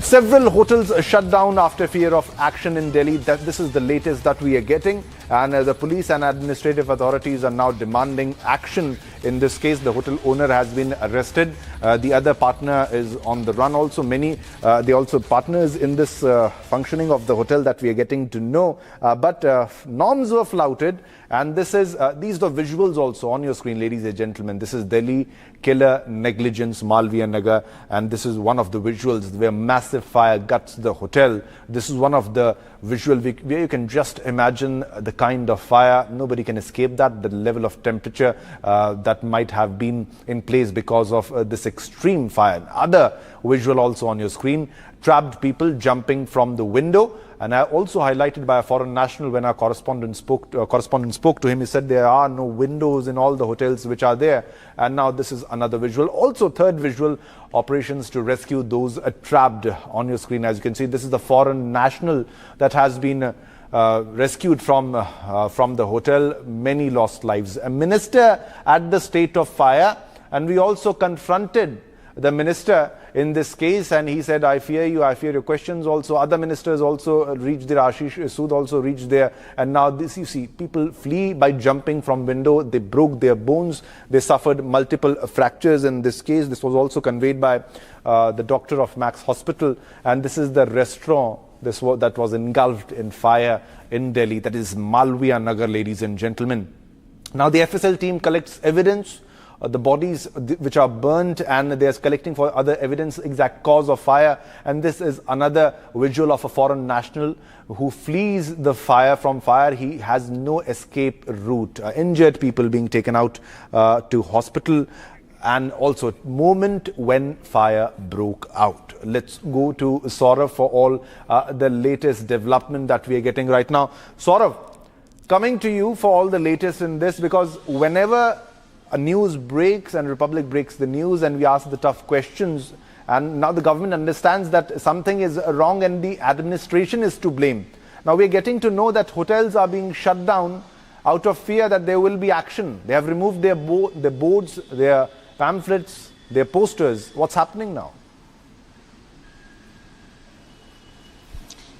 several hotels shut down after fear of action in Delhi. This is the latest that we are getting, and the police and administrative authorities are now demanding action. In this case, the hotel owner has been arrested. The other partner is on the run. Also, they also partners in this functioning of the hotel that we are getting to know. But norms were flouted, and these are the visuals also on your screen, ladies and gentlemen. This is Delhi killer negligence, Malviya Nagar, and this is one of the visuals where massive fire guts the hotel. This is one of the visual where you can just imagine the kind of fire. Nobody can escape that, the level of temperature that might have been in place because of this extreme fire. Other visual also on your screen, trapped people jumping from the window. And I also highlighted by a foreign national when our correspondent spoke to him. He said there are no windows in all the hotels which are there. And now this is another visual. Also, third visual, operations to rescue those trapped on your screen. As you can see, this is the foreign national that has been rescued from the hotel. Many lost lives. A minister at the state of fire, and we also confronted the minister in this case, and he said, I fear you, I fear your questions. Also, other ministers also reached there. Ashish Sood also reached there. And now this, you see, people flee by jumping from window. They broke their bones. They suffered multiple fractures in this case. This was also conveyed by the doctor of Max Hospital. And this is the restaurant that was engulfed in fire in Delhi. That is Malviya Nagar, ladies and gentlemen. Now the FSL team collects evidence. The bodies which are burnt, and they are collecting for other evidence, exact cause of fire. And this is another visual of a foreign national who flees the fire. From fire, he has no escape route. Injured people being taken out to hospital, and also moment when fire broke out. Let's go to Saurav for all the latest development that we are getting right now. Saurav, coming to you for all the latest in this, because whenever a news breaks and Republic breaks the news and we ask the tough questions, and now the government understands that something is wrong and the administration is to blame. Now we are getting to know that hotels are being shut down out of fear that there will be action. They have removed their boards, their pamphlets, their posters. What's happening now?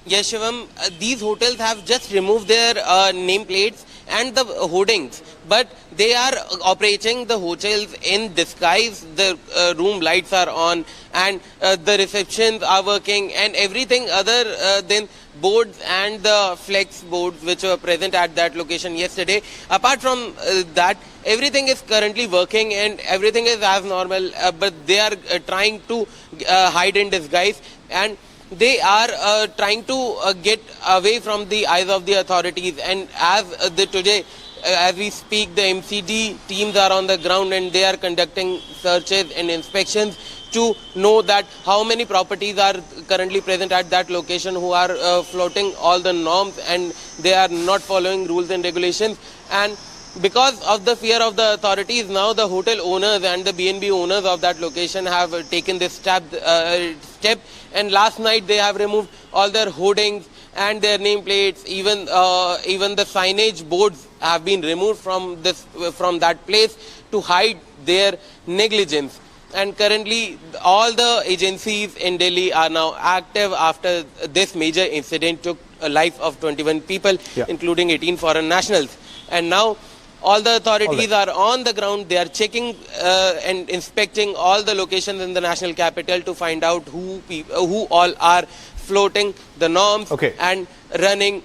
Yes, Shivam, these hotels have just removed their nameplates and the hoardings, but they are operating the hotels in disguise. The room lights are on, and the receptions are working, and everything other than boards and the flex boards which were present at that location yesterday. Apart from that, everything is currently working and everything is as normal, but they are trying to hide in disguise, and they are trying to get away from the eyes of the authorities. And as today, as we speak, the MCD teams are on the ground and they are conducting searches and inspections to know that how many properties are currently present at that location who are flouting all the norms and they are not following rules and regulations. And because of the fear of the authorities, now the hotel owners and the B&B owners of that location have taken this step, and last night they have removed all their hoardings and their nameplates, even the signage boards have been removed from that place to hide their negligence. And currently, all the agencies in Delhi are now active after this major incident took a life of 21 people, including 18 foreign nationals. And now, all the authorities are on the ground. They are checking and inspecting all the locations in the national capital to find out who all are floating the norms and running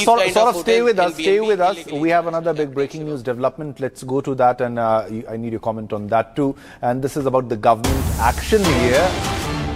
sort of stay with us. We have another big breaking news development. Let's go to that, and I need your comment on that too. And this is about the government action here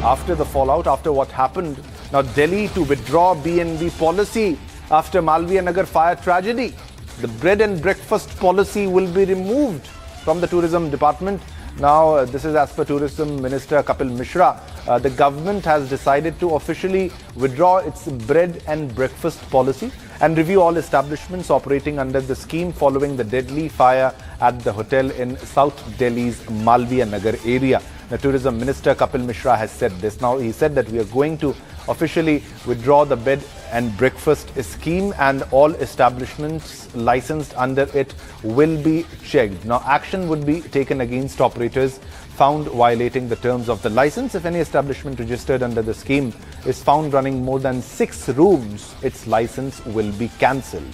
after the fallout, after what happened. Now, Delhi to withdraw BNB policy after Malviya Nagar fire tragedy. The bread and breakfast policy will be removed from the tourism department. Now, this is as per Tourism Minister Kapil Mishra. The government has decided to officially withdraw its bread and breakfast policy and review all establishments operating under the scheme following the deadly fire at the hotel in South Delhi's Malviya Nagar area. The Tourism Minister Kapil Mishra has said this. Now, he said that we are going to officially withdraw the bed and breakfast scheme, and all establishments licensed under it will be checked. Now, action would be taken against operators found violating the terms of the license. If any establishment registered under the scheme is found running more than 6 rooms, its license will be cancelled.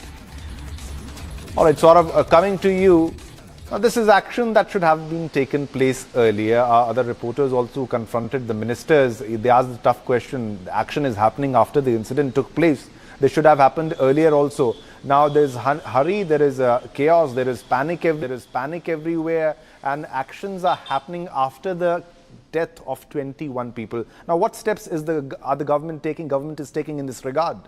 All right, Saurav, coming to you. Now, this is action that should have been taken place earlier. Other reporters also confronted the ministers. They asked the tough question. The action is happening after the incident took place. They should have happened earlier also. Now there's hurry, there is chaos, there is panic everywhere, and actions are happening after the death of 21 people. Now, what steps are the government taking? Government is taking in this regard.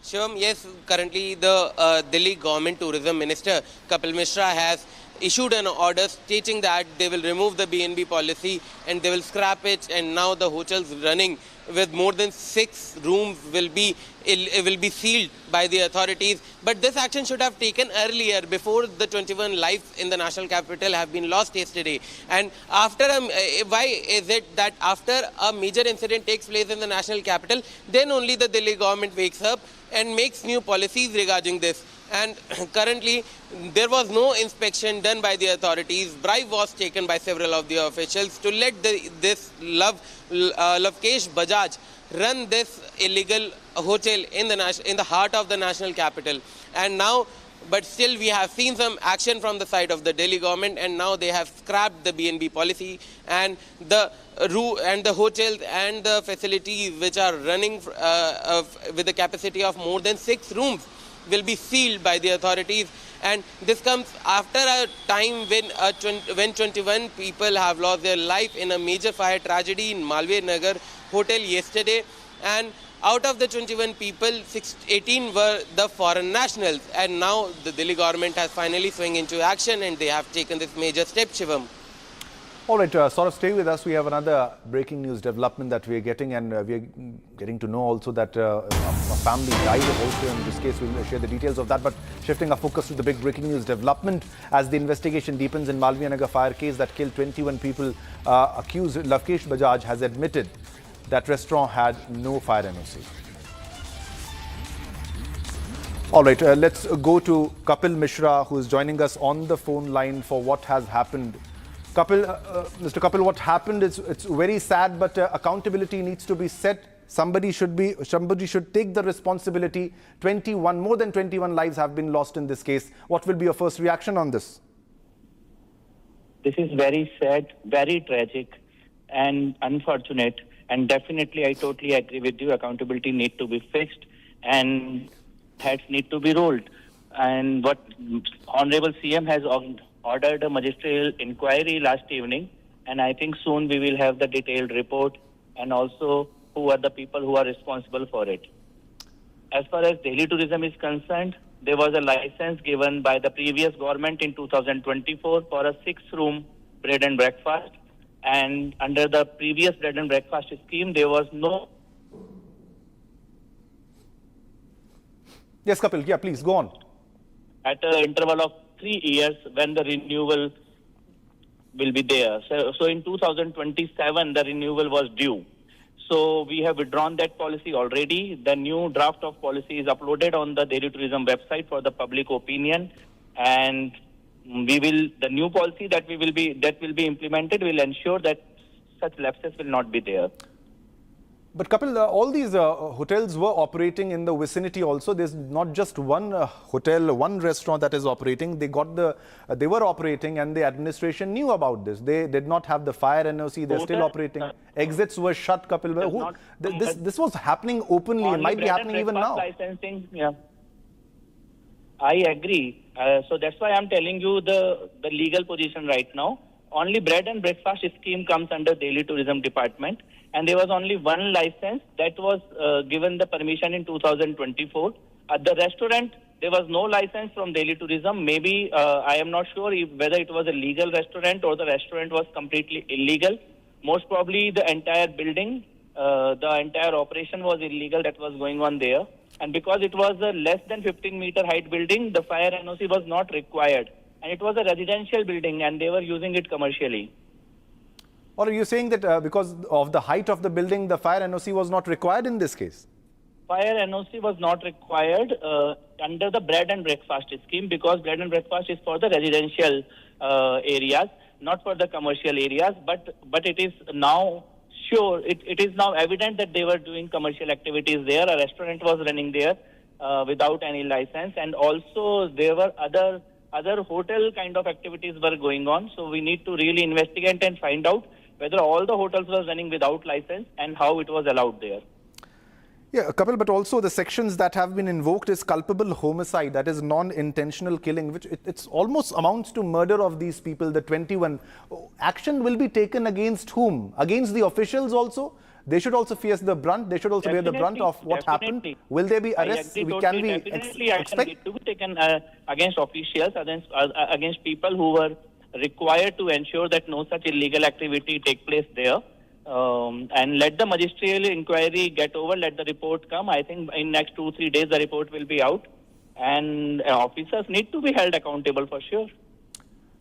Shivam, yes, currently the Delhi Government Tourism Minister Kapil Mishra has issued an order stating that they will remove the BNB policy and they will scrap it, and now the hotels running with more than 6 rooms will be sealed by the authorities. But this action should have taken earlier, before the 21 lives in the national capital have been lost yesterday. And why is it that after a major incident takes place in the national capital, then only the Delhi government wakes up and makes new policies regarding this? And currently, there was no inspection done by the authorities. Bribe was taken by several of the officials to let this Lavkesh Bajaj run this illegal hotel in the heart of the national capital. And now, but still, we have seen some action from the side of the Delhi government, and now they have scrapped the BNB policy, and the hotels and the facilities which are running with a capacity of more than 6 rooms will be sealed by the authorities. And this comes after a time when 21 people have lost their life in a major fire tragedy in Malviya Nagar hotel yesterday. And out of the 21 people, 18 were the foreign nationals. And now the Delhi government has finally swung into action, and they have taken this major step, Shivam.
All right, sort of stay with us. We have another breaking news development that we are getting, and we are getting to know also that a family died also in this case. We'll share the details of that. But shifting our focus to the big breaking news development, as the investigation deepens in Malviya Nagar fire case that killed 21 people, accused Lavkesh Bajaj has admitted that restaurant had no fire NOC. All right, let's go to Kapil Mishra, who is joining us on the phone line for what has happened. Mr. Kapil, what happened is it's very sad, but accountability needs to be set. Somebody should take the responsibility. More than 21 lives have been lost in this case. What will be your first reaction on this?
This is very sad, very tragic, and unfortunate. And definitely, I totally agree with you. Accountability need to be fixed, and heads need to be rolled. And what Honorable CM has ordered a magisterial inquiry last evening, and I think soon we will have the detailed report and also who are the people who are responsible for it. As far as Delhi tourism is concerned, there was a license given by the previous government in 2024 for a 6-room bread and breakfast, and under the previous bread and breakfast scheme, there was no...
Yes, Kapil, yeah, please, go on.
At an interval of 3 years when the renewal will be there. So in 2027, the renewal was due. So we have withdrawn that policy already. The new draft of policy is uploaded on the Delhi Tourism website for the public opinion, and the new policy that will be implemented will ensure that such lapses will not be there.
But Kapil, all these hotels were operating in the vicinity also. There's not just one hotel, one restaurant that is operating. They were operating, and the administration knew about this. They did not have the fire NOC. They're still operating. Exits were shut, Kapil. This was happening openly. It might be happening even now.
Licensing, yeah. I agree. So that's why I'm telling you the legal position right now. Only bread and breakfast scheme comes under Delhi Tourism Department, and there was only one license that was given the permission in 2024. At the restaurant, there was no license from Delhi Tourism. Maybe I am not sure whether it was a legal restaurant or the restaurant was completely illegal. Most probably the entire building, the entire operation was illegal that was going on there. And because it was a less than 15-meter height building, the fire NOC was not required. And it was a residential building, and they were using it commercially.
Or are you saying that because of the height of the building, the fire NOC was not required in this case?
Fire NOC was not required under the bread and breakfast scheme, because bread and breakfast is for the residential areas, not for the commercial areas. But it is now sure, it is now evident that they were doing commercial activities there. A restaurant was running there without any license, and also there were other hotel kind of activities were going on. So we need to really investigate and find out whether all the hotels were running without license and how it was allowed there.
Yeah, Kapil, but also the sections that have been invoked is culpable homicide, that is non-intentional killing, which it's almost amounts to murder of these people, the 21. Action will be taken against whom? Against the officials also? They should also face the brunt. They should also bear the brunt of what happened. Will there be arrests?
Definitely action need to be taken against officials, against people who were required to ensure that no such illegal activity take place there. And let the magisterial inquiry get over, let the report come. I think in next 2-3 days the report will be out, and officers need to be held accountable for sure.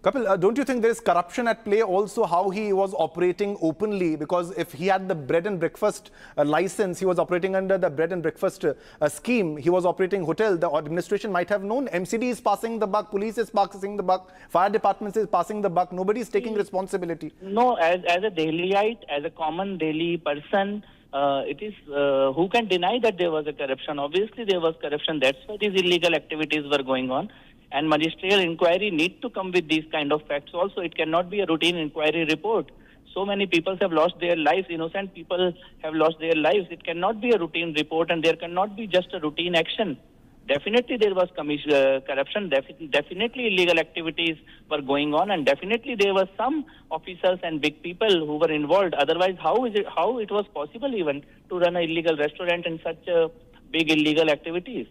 Kapil, don't you think there is corruption at play also, how he was operating openly? Because if he had the bread and breakfast license, he was operating under the bread and breakfast scheme, he was operating hotel, the administration might have known. MCD is passing the buck, police is passing the buck, fire department is passing the buck, nobody is taking responsibility.
No, as a Delhiite, as a common Delhi person, it is who can deny that there was a corruption? Obviously there was corruption, that's why these illegal activities were going on. And magisterial inquiry need to come with these kind of facts also. It cannot be a routine inquiry report. So many people have lost their lives, innocent people have lost their lives. It cannot be a routine report, and there cannot be just a routine action. Definitely there was corruption, definitely illegal activities were going on, and definitely there were some officers and big people who were involved. Otherwise, how it was possible even to run an illegal restaurant and such big illegal activities?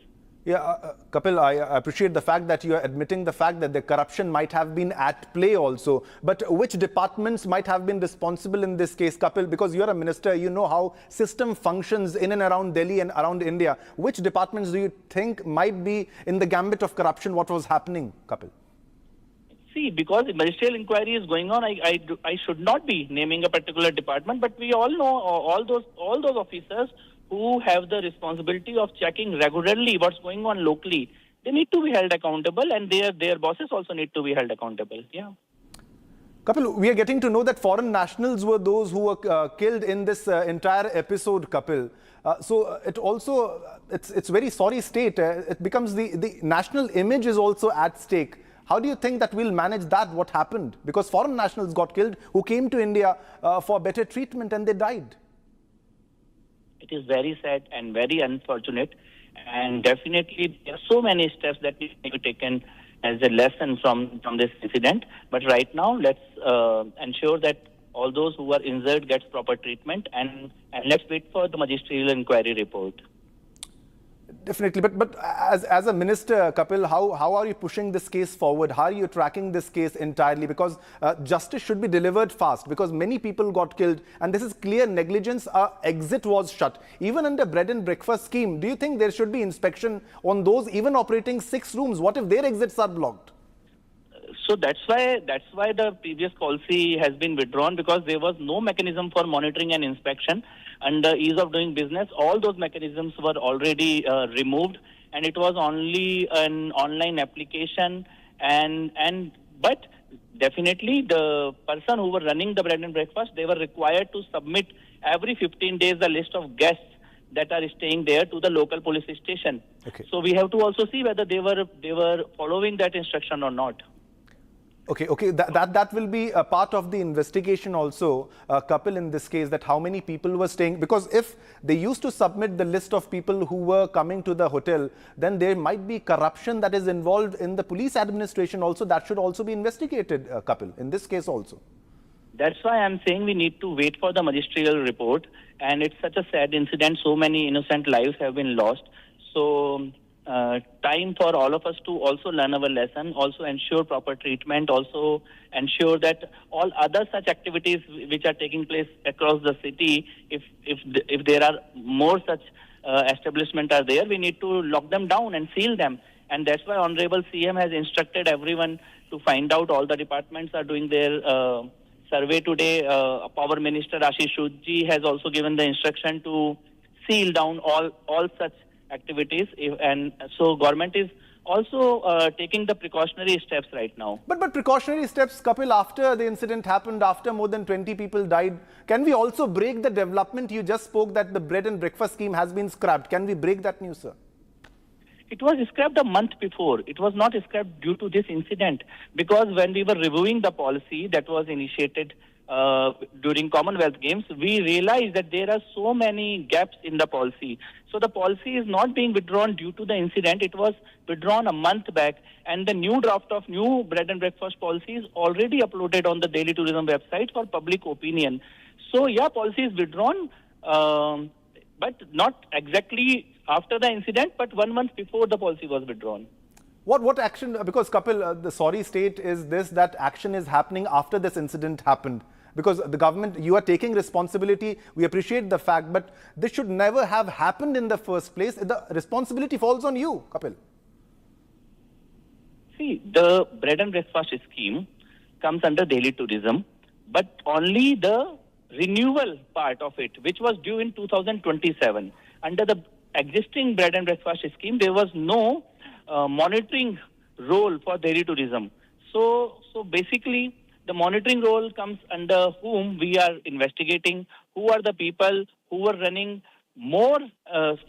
Yeah, Kapil, I appreciate the fact that you are admitting the fact that the corruption might have been at play also. But which departments might have been responsible in this case, Kapil? Because you're a minister, you know how system functions in and around Delhi and around India. Which departments do you think might be in the gambit of corruption, what was happening, Kapil?
See, because the ministerial inquiry is going on, I should not be naming a particular department, but we all know all those officers who have the responsibility of checking regularly what's going on locally. They need to be held accountable, and their bosses also need to be held accountable. Yeah.
Kapil, we are getting to know that foreign nationals were those who were killed in this entire episode, Kapil. So it's very sorry state. It becomes the national image is also at stake. How do you think that we'll manage that, what happened? Because foreign nationals got killed who came to India for better treatment, and they died.
It is very sad and very unfortunate, and definitely there are so many steps that need to be taken as a lesson from this incident. But right now, let's ensure that all those who are injured gets proper treatment, and let's wait for the magisterial inquiry report.
Definitely, but as a minister, Kapil, how are you pushing this case forward? How are you tracking this case entirely? Because justice should be delivered fast, because many people got killed, and this is clear negligence. Exit was shut. Even under bread and breakfast scheme, do you think there should be inspection on those even operating 6 rooms? What if their exits are blocked?
So that's why the previous policy has been withdrawn, because there was no mechanism for monitoring and inspection and ease of doing business. All those mechanisms were already removed, and it was only an online application. But definitely the person who were running the bread and breakfast, they were required to submit every 15 days a list of guests that are staying there to the local police station.
Okay.
So we have to also see whether they were following that instruction or not.
Okay. That will be a part of the investigation also, Kapil, in this case, that how many people were staying. Because if they used to submit the list of people who were coming to the hotel, then there might be corruption that is involved in the police administration also. That should also be investigated, Kapil, in this case also.
That's why I'm saying we need to wait for the magisterial report. And it's such a sad incident. So many innocent lives have been lost. So time for all of us to also learn our lesson, also ensure proper treatment, also ensure that all other such activities which are taking place across the city, if there are more such establishments are there, we need to lock them down and seal them. And that's why Honorable CM has instructed everyone to find out. All the departments are doing their survey today. Power Minister Ashish Sudji has also given the instruction to seal down all such activities, and so government is also taking the precautionary steps right now.
But precautionary steps, Kapil, after the incident happened, after more than 20 people died, can we also break the development? You just spoke that the bread and breakfast scheme has been scrapped. Can we break that news, sir?
It was scrapped a month before. It was not scrapped due to this incident, because when we were reviewing the policy that was initiated during Commonwealth Games, we realized that there are so many gaps in the policy. So the policy is not being withdrawn due to the incident. It was withdrawn a month back, and the new draft of new bread and breakfast policy is already uploaded on the Daily Tourism website for public opinion. So yeah, policy is withdrawn, but not exactly after the incident, but 1 month before the policy was withdrawn.
What action, because Kapil, the sorry state is this, that action is happening after this incident happened. Because the government, you are taking responsibility, we appreciate the fact, but this should never have happened in the first place. The responsibility falls on you, Kapil.
See, the bread and breakfast scheme comes under daily tourism, but only the renewal part of it, which was due in 2027. Under the existing bread and breakfast scheme, there was no monitoring role for daily tourism. So basically, the monitoring role comes under whom we are investigating, who are the people who were running more.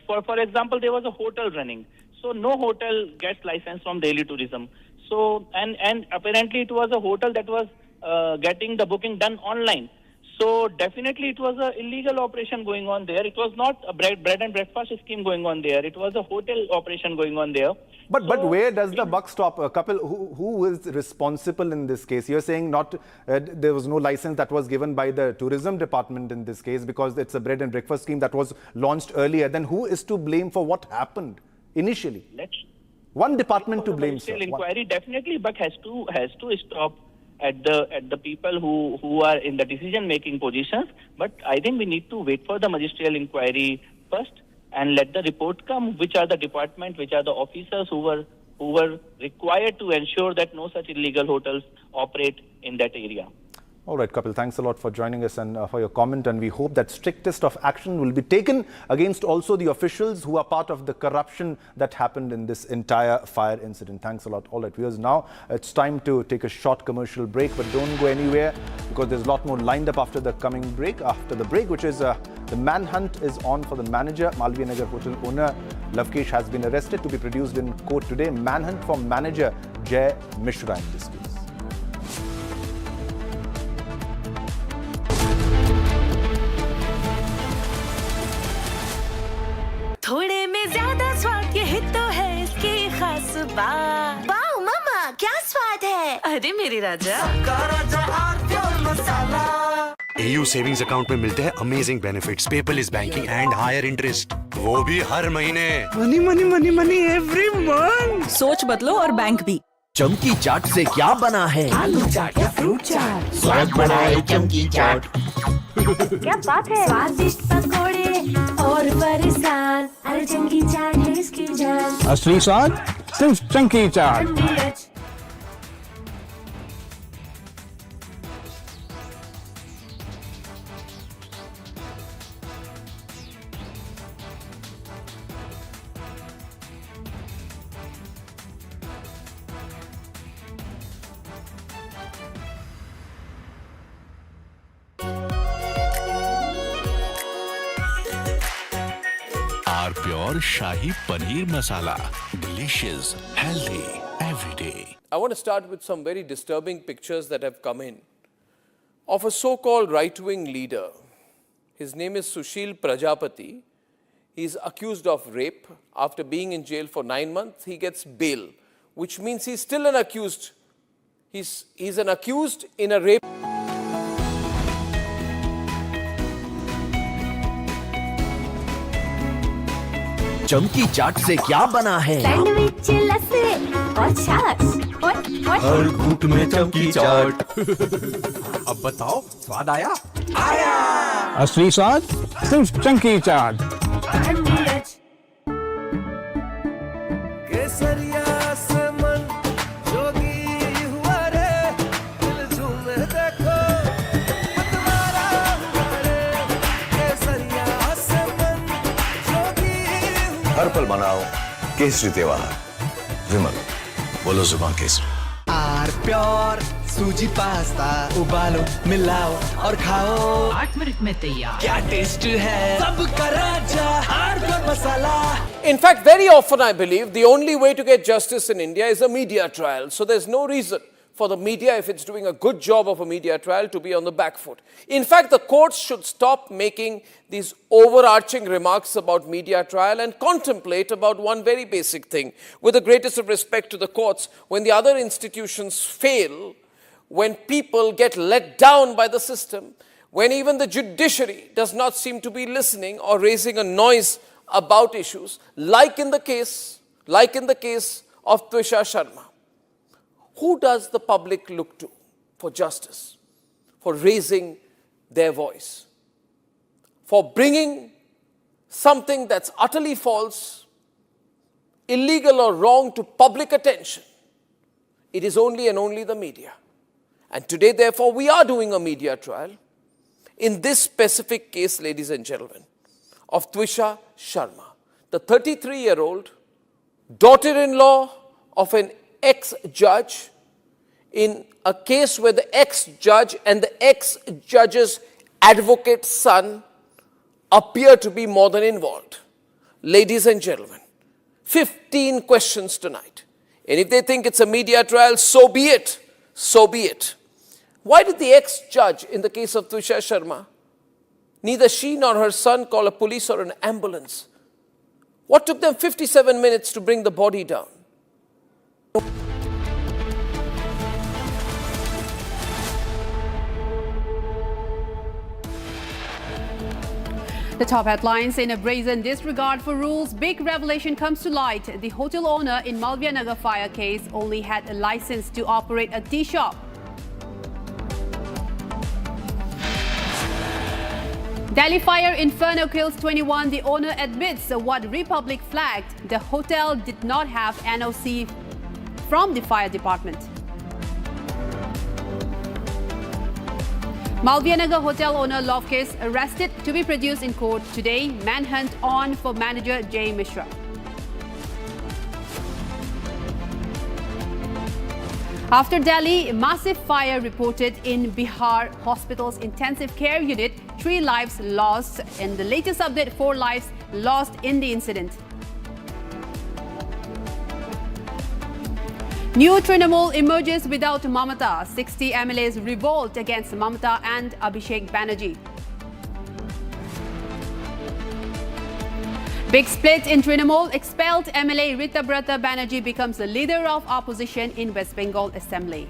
For example, there was a hotel running. So no hotel gets license from daily tourism. So and apparently it was a hotel that was getting the booking done online. So definitely it was an illegal operation going on there. It was not a bread and breakfast scheme going on there. It was a hotel operation going on there.
But where does the buck stop, Kapil? Who is responsible in this case? You're saying there was no license that was given by the tourism department in this case, because it's a bread and breakfast scheme that was launched earlier. Then who is to blame for what happened initially? One department to blame, sir.
Inquiry definitely, but has to stop at the people who are in the decision making positions. But I think we need to wait for the magisterial inquiry first and let the report come. Which are the department, which are the officers who were required to ensure that no such illegal hotels operate in that area.
All right, Kapil, thanks a lot for joining us and for your comment, and we hope that strictest of action will be taken against also the officials who are part of the corruption that happened in this entire fire incident. Thanks a lot. All right, viewers, now it's time to take a short commercial break, but don't go anywhere, because there's a lot more lined up after the coming break. After the break, which is the manhunt is on for the manager. Malviya Nagar Hotel owner Lavkesh has been arrested to be produced in court today. Manhunt for manager Juran Mishra in this case.
थोड़े में ज्यादा स्वाद, यही तो है इसकी खास बात। वाओ मम्मा, क्या स्वाद है? अरे मेरी राजा,
AU सेविंग्स अकाउंट में मिलते हैं amazing benefits, paperless banking and higher interest, वो भी हर महीने।
Money money money money every month. सोच बदलो और बैंक भी। चमकी चाट से क्या बना है? आलू चाट या फ्रूट चाट, स्वाद बढ़ाए चमकी चाट।
क्या बात है? स्वादिष्ट पकोड़े और फरसान, अरे चमकी चाट है इसकी जान।
असली स्वाद सिर्फ चमकी chaat.
Pure shahi paneer masala, delicious, healthy every day.
I want to start with some very disturbing pictures that have come in of a so-called right-wing leader. His name is Sushil Prajapati. He's accused of rape. After being in jail for 9 months, he gets bail, which means he's still an accused. He's an accused in a rape.
चमकी चाट से क्या बना है?
Sandwich, लस्सी और छाछ और
हर घूंट में चमकी चाट। अब बताओ, स्वाद आया? आया।
असली स्वाद सिर्फ चमकी चाट।
केसरिया से मन जोगी हुआ रे, दिल झूमे देखो मतवारा हुआ रे। केसरिया से मन जोगी हुआ।
हर पल मनाओ केसरी त्योहार। विमल, बोलो जुबान केसरी।
आर प्योर सूजी पास्ता उबालो, मिलाओ और खाओ।
8 मिनट में तैयार।
क्या टेस्ट है सबका राजा R pure masala.
In fact, very often I believe the only way to get justice in India is a media trial. So there's no reason for the media, if it's doing a good job of a media trial, to be on the back foot. In fact, the courts should stop making these overarching remarks about media trial and contemplate about one very basic thing. With the greatest of respect to the courts, when the other institutions fail, when people get let down by the system, when even the judiciary does not seem to be listening or raising a noise about issues, like in the case of Twisha Sharma, who does the public look to for justice, for raising their voice, for bringing something that's utterly false, illegal or wrong to public attention? It is only and only the media. And today, therefore, we are doing a media trial in this specific case, ladies and gentlemen, of Twisha Sharma, the 33-year-old daughter-in-law of an ex-judge, in a case where the ex-judge and the ex-judge's advocate's son appear to be more than involved. Ladies and gentlemen, 15 questions tonight. And if they think it's a media trial, so be it. So be it. Why did the ex-judge in the case of Twisha Sharma, neither she nor her son call a police or an ambulance? What took them 57 minutes to bring the body down?
The top headlines: in a brazen disregard for rules, big revelation comes to light. The hotel owner in Malviya Nagar fire case only had a license to operate a tea shop. Delhi fire inferno kills 21. The owner admits what Republic flagged. The hotel did not have NOC from the fire department. Malviya Nagar hotel owner love case arrested to be produced in court today. Manhunt on for manager Jay Mishra. After Delhi, massive fire reported in Bihar hospital's intensive care unit. 3 lives lost. In the latest update, 4 lives lost in the incident. New Trinamool emerges without Mamata. 60 MLAs revolt against Mamata and Abhishek Banerjee. Big split in Trinamool. Expelled MLA Rita Brata Banerjee becomes the leader of opposition in West Bengal Assembly.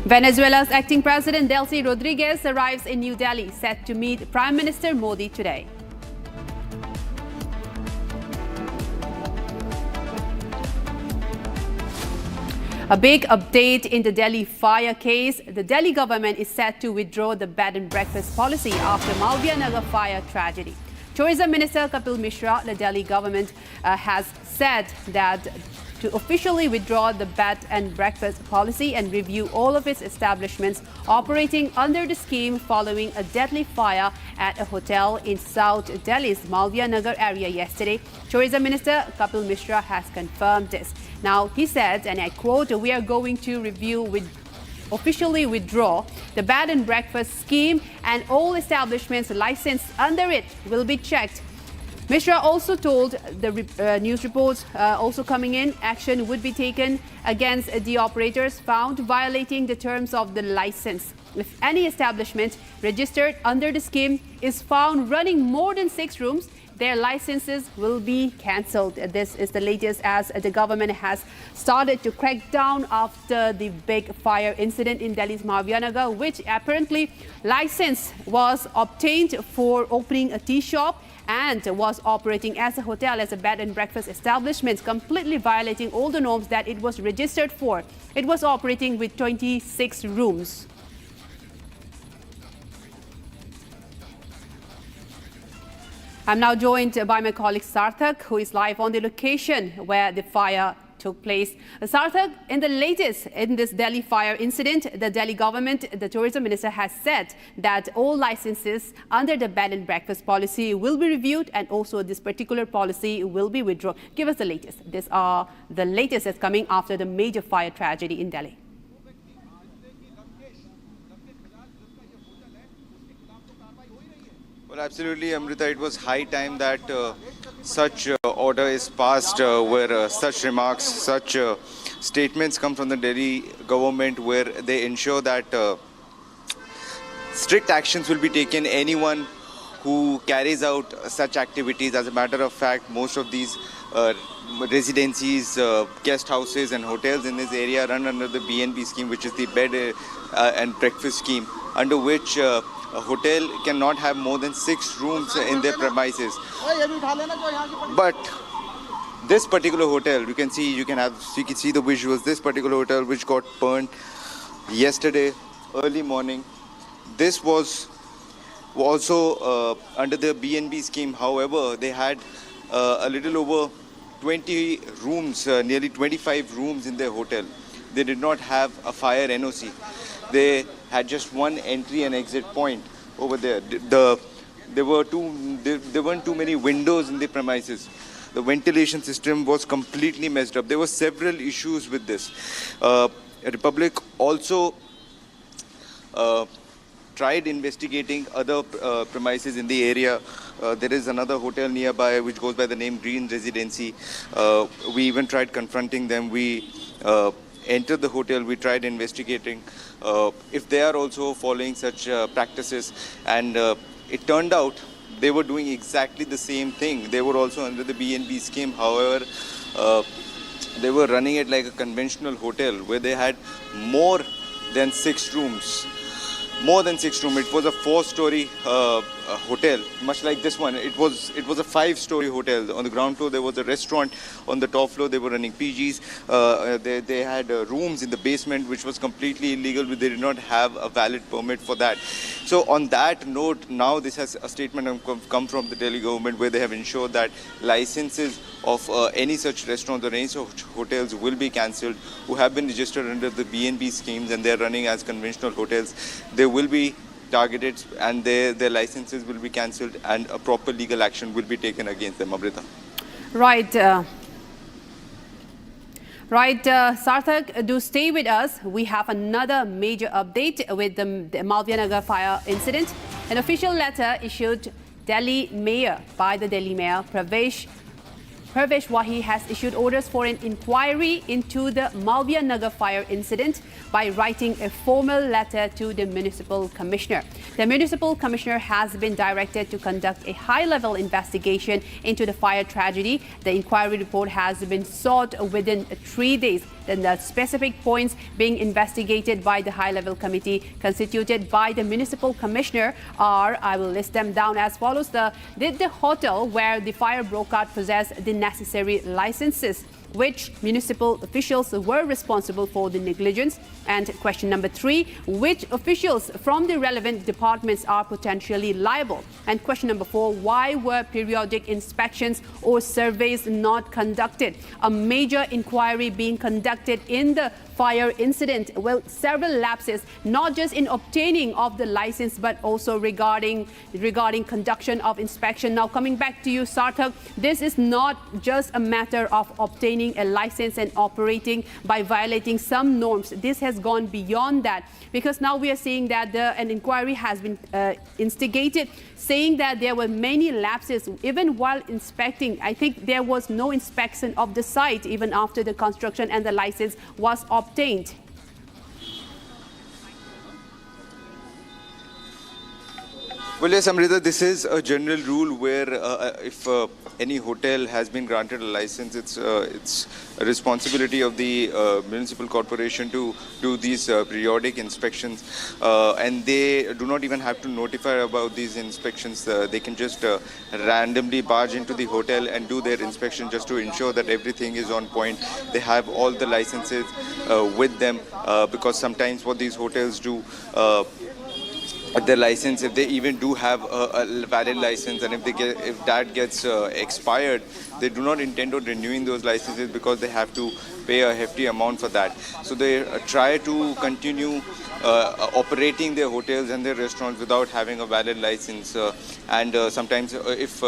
Venezuela's acting president Delcy Rodriguez arrives in New Delhi, set to meet Prime Minister Modi today. A big update in the Delhi fire case. The Delhi government is set to withdraw the bed and breakfast policy after Malviya Nagar fire tragedy. Tourism Minister Kapil Mishra, the Delhi government has said that to officially withdraw the bed and breakfast policy and review all of its establishments operating under the scheme following a deadly fire at a hotel in South Delhi's Malviya Nagar area yesterday. Tourism Minister Kapil Mishra has confirmed this. Now, he said, and I quote, "We are going to review with officially withdraw the bed and breakfast scheme, and all establishments licensed under it will be checked. Mishra also told the news reports also coming in, action would be taken against the operators found violating the terms of the license. If any establishment registered under the scheme is found running more than 6 rooms, their licenses will be cancelled. This is the latest as the government has started to crack down after the big fire incident in Delhi's Mahawiyanagar, which apparently license was obtained for opening a tea shop and was operating as a hotel, as a bed and breakfast establishment, completely violating all the norms that it was registered for. It was operating with 26 rooms. I'm now joined by my colleague Sarthak, who is live on the location where the fire took place. Sarthak, in the latest in this Delhi fire incident, the Delhi government, the tourism minister has said that all licenses under the bed and breakfast policy will be reviewed, and also this particular policy will be withdrawn. Give us the latest. These are the latest that's coming after the major fire tragedy in Delhi.
Well, absolutely, Amrita. It was high time that such order is passed where such remarks, such statements come from the Delhi government, where they ensure that strict actions will be taken. Anyone who carries out such activities, as a matter of fact, most of these residencies, guest houses and hotels in this area run under the BNB scheme, which is the bed and breakfast scheme, under which a hotel cannot have more than 6 rooms in their premises. But this particular hotel, you can see the visuals. This particular hotel, which got burned yesterday early morning, this was also under the BNB scheme. However, they had a little over 20 rooms, nearly 25 rooms in their hotel. They did not have a fire NOC. They had just one entry and exit point over there. There weren't too many windows in the premises. The ventilation system was completely messed up. There were several issues with this. Republic also tried investigating other premises in the area. There is another hotel nearby which goes by the name Green Residency. We even tried confronting them. We entered the hotel, we tried investigating if they are also following such practices, and it turned out they were doing exactly the same thing. They were also under the BNB scheme. However, they were running it like a conventional hotel where they had more than 6 rooms. More than 6 rooms. It was a 4-story hotel, much like this one. It was a 5-story hotel. On the ground floor there was a restaurant. On the top floor they were running PGs. They had rooms in the basement, which was completely illegal. They did not have a valid permit for that. So on that note, now this has a statement come from the Delhi government, where they have ensured that licenses of any such restaurants or any such hotels will be cancelled who have been registered under the BNB schemes and they are running as conventional hotels. They will be targeted and their licenses will be cancelled, and a proper legal action will be taken against them. Amrita.
Right. Sarthak, do stay with us. We have another major update with the Mahawiyanagar fire incident. An official letter issued Delhi Mayor by the Delhi Mayor Parvesh Wahi has issued orders for an inquiry into the Mahawiyanagar fire incident by writing a formal letter to the Municipal Commissioner. The Municipal Commissioner has been directed to conduct a high-level investigation into the fire tragedy. The inquiry report has been sought within 3 days. Then the specific points being investigated by the high-level committee constituted by the Municipal Commissioner are, I will list them down as follows. Did the hotel where the fire broke out possess the necessary licenses? Which municipal officials were responsible for the negligence? And question number 3, which officials from the relevant departments are potentially liable? And question number 4, why were periodic inspections or surveys not conducted? A major inquiry being conducted in the fire incident. Well, several lapses, not just in obtaining of the license, but also regarding conduction of inspection. Now, coming back to you, Sarthak, this is not just a matter of obtaining obtaining a license and operating by violating some norms. This has gone beyond that, because now we are seeing that an inquiry has been instigated, saying that there were many lapses even while inspecting. I think there was no inspection of the site even after the construction and the license was obtained.
Well, yes, Amrita, this is a general rule where if any hotel has been granted a license, it's a responsibility of the municipal corporation to do these periodic inspections, and they do not even have to notify about these inspections. They can just randomly barge into the hotel and do their inspection just to ensure that everything is on point. They have all the licenses with them, because sometimes what these hotels do, their license, if they even do have a valid license, and if that gets expired, they do not intend on renewing those licenses because they have to pay a hefty amount for that. So they try to continue operating their hotels and their restaurants without having a valid license, and sometimes if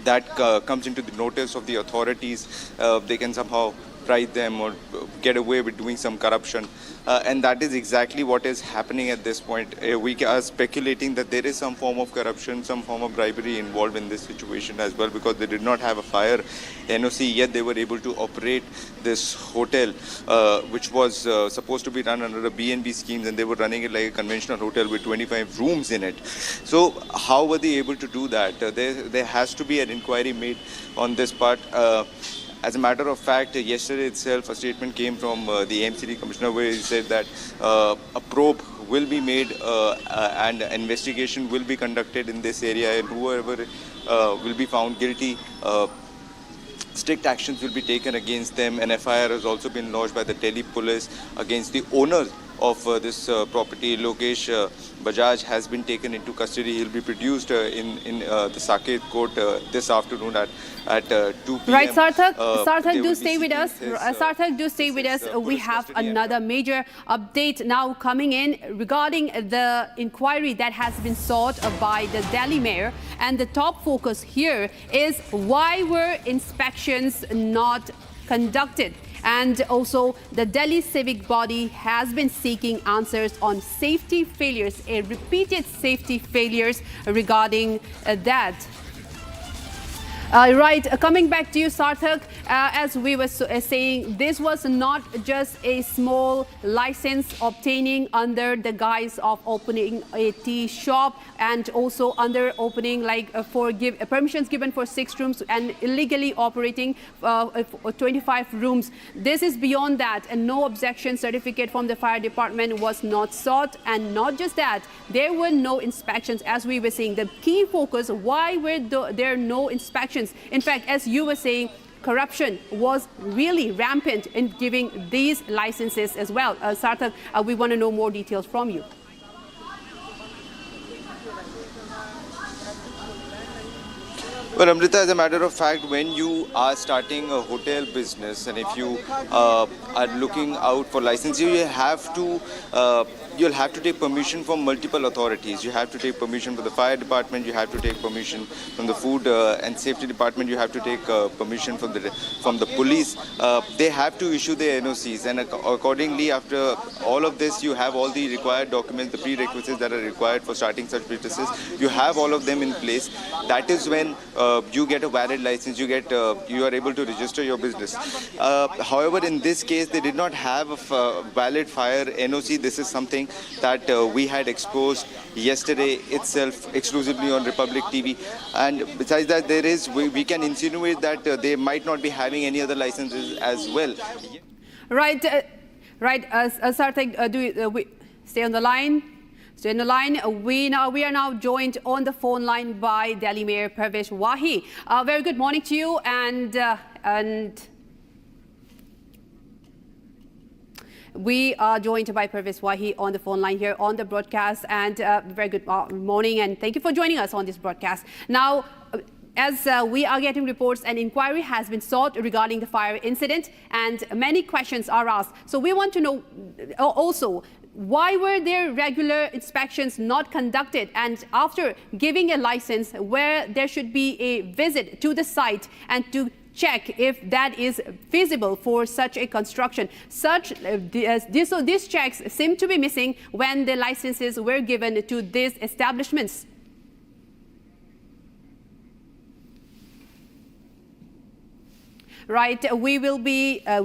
that comes into the notice of the authorities, they can somehow bribe them or get away with doing some corruption. And that is exactly what is happening at this point. We are speculating that there is some form of corruption, some form of bribery involved in this situation as well, because they did not have a fire NOC, yet they were able to operate this hotel, which was supposed to be run under a B&B schemes, and they were running it like a conventional hotel with 25 rooms in it. So how were they able to do that? There has to be an inquiry made on this part. As a matter of fact, yesterday itself, a statement came from the MCD Commissioner where he said that a probe will be made and investigation will be conducted in this area, and whoever will be found guilty, strict actions will be taken against them. An FIR has also been lodged by the Delhi police against the owner of this property. Lokesh Bajaj has been taken into custody. He'll be produced in the Saket court this afternoon at 2 p.m.
Right, Sarthak. Sarthak, do stay with us. Sarthak, do stay with us. We have another major update now coming in regarding the inquiry that has been sought by the Delhi mayor. And the top focus here is why were inspections not conducted? And also, the Delhi civic body has been seeking answers on safety failures, repeated safety failures regarding that. Right, coming back to you, Sarthak, as we were saying, this was not just a small license obtaining under the guise of opening a tea shop, and also under opening permissions given for 6 rooms and illegally operating 25 rooms. This is beyond that, and no objection certificate from the fire department was not sought. And not just that, there were no inspections, as we were saying. The key focus, why were there no inspections? In fact, as you were saying, corruption was really rampant in giving these licenses as well. Sarthak, we want to know more details from you.
Well, Amrita, as a matter of fact, when you are starting a hotel business, and if you are looking out for license, you'll have to take permission from multiple authorities. You have to take permission from the fire department, you have to take permission from the food and safety department, you have to take permission from the police. They have to issue their NOCs, and accordingly, after all of this, you have all the required documents, the prerequisites that are required for starting such businesses. You have all of them in place. That is when you get a valid license, you are able to register your business. However, in this case, they did not have a valid fire NOC. This is something that we had exposed yesterday itself exclusively on Republic TV. And besides that, we can insinuate that they might not be having any other licenses as well.
Right, Sarthak, stay on the line. Stay on the line. We are now joined on the phone line by Delhi Mayor Parvesh Wahi. Very good morning to you, and we are joined by Parvesh Wahi on the phone line here on the broadcast. And very good morning, and thank you for joining us on this broadcast. Now, as we are getting reports, an inquiry has been sought regarding the fire incident, and many questions are asked. So we want to know also, why were there regular inspections not conducted? And after giving a license where there should be a visit to the site and to check if that is feasible for such a construction. These checks seem to be missing when the licenses were given to these establishments. Right, we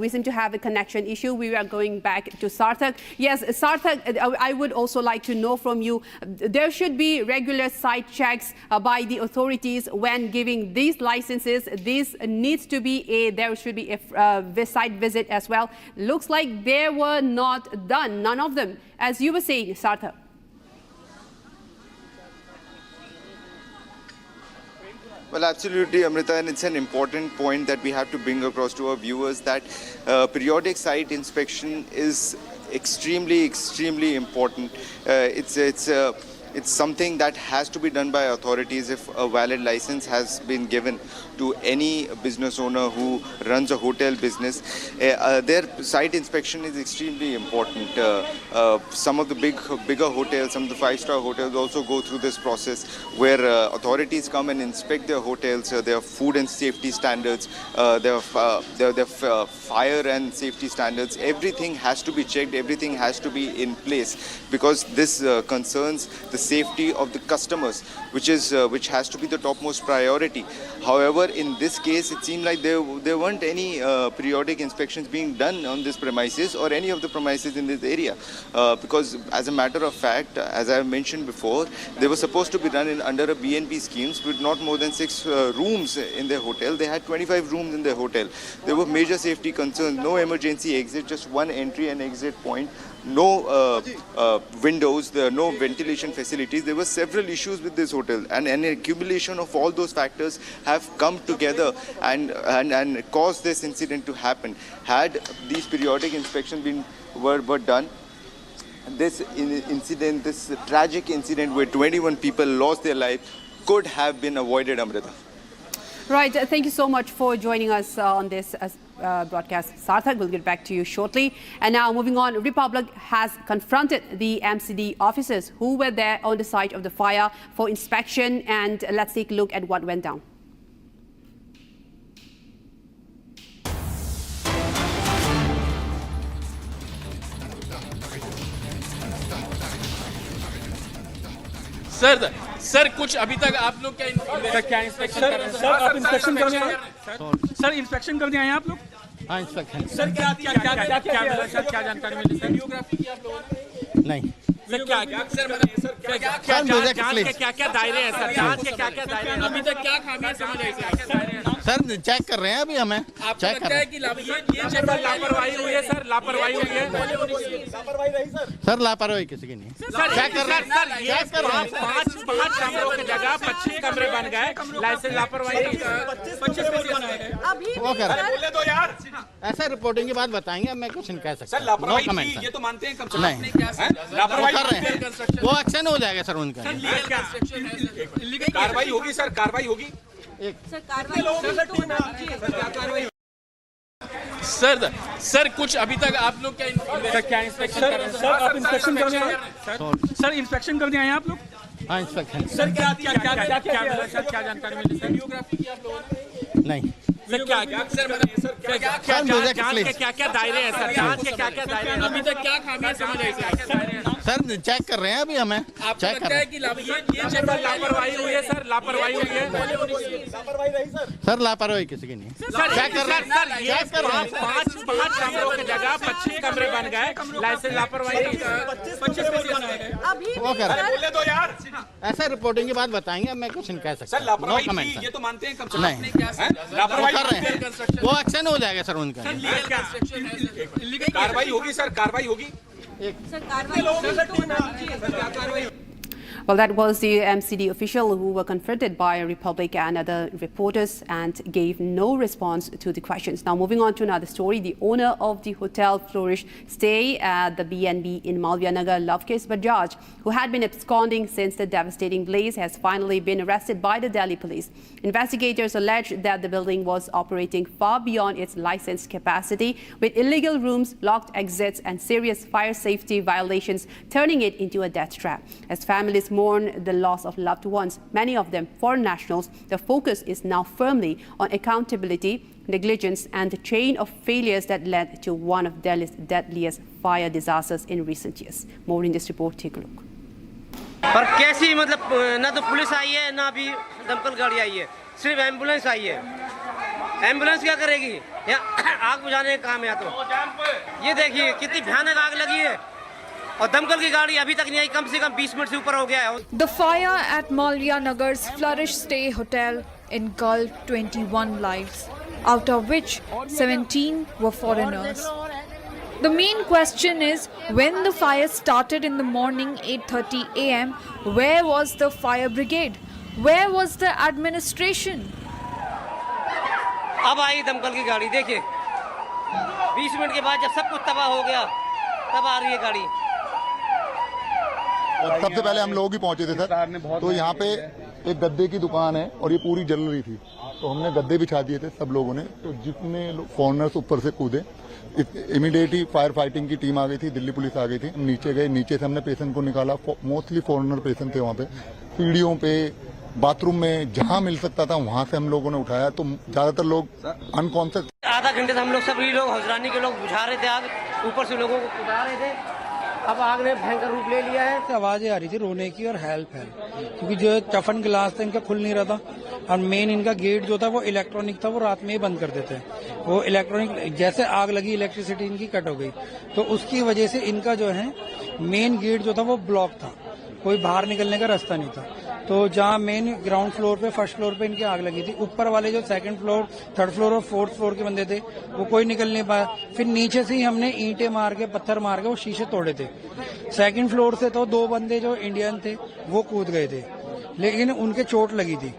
seem to have a connection issue. We are going back to Sarthak. Yes, Sarthak, I would also like to know from you, there should be regular site checks by the authorities when giving these licenses. This needs to be there should be a site visit as well. Looks like they were not done, none of them, as you were saying, Sarthak.
Well, absolutely, Amrita, and it's an important point that we have to bring across to our viewers that periodic site inspection is extremely important. It's something that has to be done by authorities. If a valid license has been given to any business owner who runs a hotel business, their site inspection is extremely important. Some of the bigger hotels, some of the five-star hotels also go through this process where authorities come and inspect their hotels, their food and safety standards, their fire and safety standards. Everything has to be checked, everything has to be in place, because this concerns the safety of the customers, which has to be the topmost priority. However, in this case, it seemed like there weren't any periodic inspections being done on this premises or any of the premises in this area, because as a matter of fact, as I mentioned before, they were supposed to be done under a BNP schemes with not more than 6 rooms in their hotel. They had 25 rooms in their hotel. There were major safety concerns, no emergency exit, just one entry and exit point. No windows, no ventilation facilities. There were several issues with this hotel, and an accumulation of all those factors have come together and caused this incident to happen. Had these periodic inspections were done, this incident, this tragic incident where 21 people lost their life, could have been avoided, Amrita.
Right, thank you so much for joining us on this broadcast. Sarthak, we'll get back to you shortly. And now moving on, Republic has confronted the MCD officers who were there on the site of the fire for inspection, and let's take a look at what went down.
Sir कुछ अभी तक आप लोग क्या inspection कर रहे हैं? Sir आप इंस्पेक्शन करने आए हैं? सर इंस्पेक्शन करने आए हैं आप लोग? हाँ, इंस्पेक्शन। सर क्या जानकारी मिली? सर वीडियोग्राफी की आप लोगों ने? नहीं सर, क्या दायरे हैं सर? जांच के क्या दायरे हैं? अभी तक क्या खामियां समझ आई
सर? चेक कर रहे हैं अभी हमें।
आपको लगता है कि ये लापरवाही हुई है सर? लापरवाही हुई है? लापरवाही रही सर?
लापरवाही किसी की नहीं।
चेक कर रहे हैं। 5 कमरों की जगह 25 कमरे बन गए। लाइसेंस लापरवाही 25 कमरे बनाए गए।
वो कर
बोले तो यार,
ऐसा रिपोर्टिंग के बाद बताएंगे, मैं कुछ नहीं कह सकता।
सर लापरवाही थी, ये तो मानते हैं कम से कम। लापरवाही
कर रहे हैं, वो एक्शन हो जाएगा सर उनका।
कार्रवाई होगी सर, कार्रवाई होगी। सर कुछ अभी तक आप लोग क्या इंस्पेक्शन कर रहे हैं? सर आप इंस्पेक्शन करने आए हैं? सर इंस्पेक्शन करने आए हैं आप लोग?
हाँ, इंस्पेक्शन।
सर क्या जानकारी मिली? सर वीडियोग्राफी की आप लोगों ने?
नहीं
सर क्या दायरे हैं सर? जांच के क्या दायरे हैं? अभी तक क्या खामियां समझ आई
सर? चेक कर रहे हैं अभी हमें।
आपको लगता है कि ये लापरवाही हुई है सर? लापरवाही हुई है? लापरवाही रही सर?
लापरवाही किसी की नहीं।
चेक कर रहे हैं। 5 कमरों की जगह 25 कमरे बन गए। लाइसेंस लापरवाही 25 कमरे बनाए गए।
वो कर रहे हैं।
बोले तो यार,
ऐसा रिपोर्टिंग के बाद बताइए, मैं कुछ नहीं कह सकता।
सर लापरवाही थी, ये तो मानते हैं कम से कम।
नहीं
लापरवाही
कर रहे हैं, वो एक्शन हो जाएगा सर उनका।
कार्रवाई होगी सर, कार्रवाई होगी।
Well, that was the MCD official who were confronted by Republic and other reporters and gave no response to the questions. Now, moving on to another story, the owner of the hotel Flourish Stay at the BNB in Malviya Nagar, Lovekesh Bajaj, who had been absconding since the devastating blaze, has finally been arrested by the Delhi police. Investigators allege that the building was operating far beyond its licensed capacity, with illegal rooms, locked exits, and serious fire safety violations, turning it into a death trap. As families families mourn the loss of loved ones, many of them foreign nationals. The focus is now firmly on accountability, negligence and the chain of failures that led to one of Delhi's deadliest fire disasters in recent years. More in this report, take a look.
पर कैसी मतलब ना तो police आई है ना भी दमकल गाड़ी आई है, सिर्फ एम्बुलेंस आई है। एम्बुलेंस क्या करेगी? यहाँ आग बुझाने का काम है। तो ये देखिए कितनी भयानक आग लगी है और दमकल की गाड़ी अभी तक नहीं आई, कम से कम 20 मिनट से ऊपर हो गया है।
The fire at Malviya Nagar's Flourish Stay Hotel engulfed 21 lives, out of which 17 were foreigners. The main question is, when the fire started in the morning 8:30 a.m., where was the fire brigade? Where was the administration?
अब आई दमकल की गाड़ी, देखिए 20 minute के बाद जब सब कुछ तबाह हो गया तब आ रही है गाड़ी।
और सबसे पहले हम लोग ही पहुंचे थे सर, तो यहाँ पे एक गद्दे की दुकान है और ये पूरी जल रही थी, तो हमने गद्दे बिछा दिए थे सब लोगों ने। तो जितने फॉरेनर्स ऊपर से कूदे, इमीडिएटली फायर फाइटिंग की टीम आ गई थी, दिल्ली पुलिस आ गई थी, नीचे गए, नीचे से हमने पेशेंट को निकाला। मोस्टली फॉरेनर पेशेंट थे वहाँ पे, सीढ़ियों पे, बाथरूम में, जहाँ मिल सकता था वहाँ से हम लोगों ने उठाया। तो ज्यादातर लोग अनकॉन्शियस।
आधा घंटे से हम लोग सभी लोग हौजरानी के लोग बुझा रहे थे आग, ऊपर से लोगों को कुदा रहे थे। अब आग ने भयंकर रूप ले लिया है।
आवाजें आ रही थी रोने की और हेल्प हेल्प, क्योंकि जो टफन ग्लास था इनका खुल नहीं रहा था और मेन इनका गेट जो था वो इलेक्ट्रॉनिक था, वो रात में ही बंद कर देते हैं। वो इलेक्ट्रॉनिक जैसे आग लगी इलेक्ट्रिसिटी इनकी कट हो गई, तो उसकी वजह से इनका जो है मेन गेट जो था वो ब्लॉक था, कोई बाहर निकलने का रास्ता नहीं था। तो जहाँ मेन ग्राउंड फ्लोर पे, फर्स्ट फ्लोर पे इनकी आग लगी थी, ऊपर वाले जो सेकंड फ्लोर, थर्ड फ्लोर और फोर्थ फ्लोर के बंदे थे वो कोई निकल नहीं पाया। फिर नीचे से ही हमने ईंटें मार के, पत्थर मार के वो शीशे तोड़े थे। सेकंड फ्लोर से तो 2 बंदे जो इंडियन थे वो कूद गए थे, लेकिन उनके चोट लगी थी।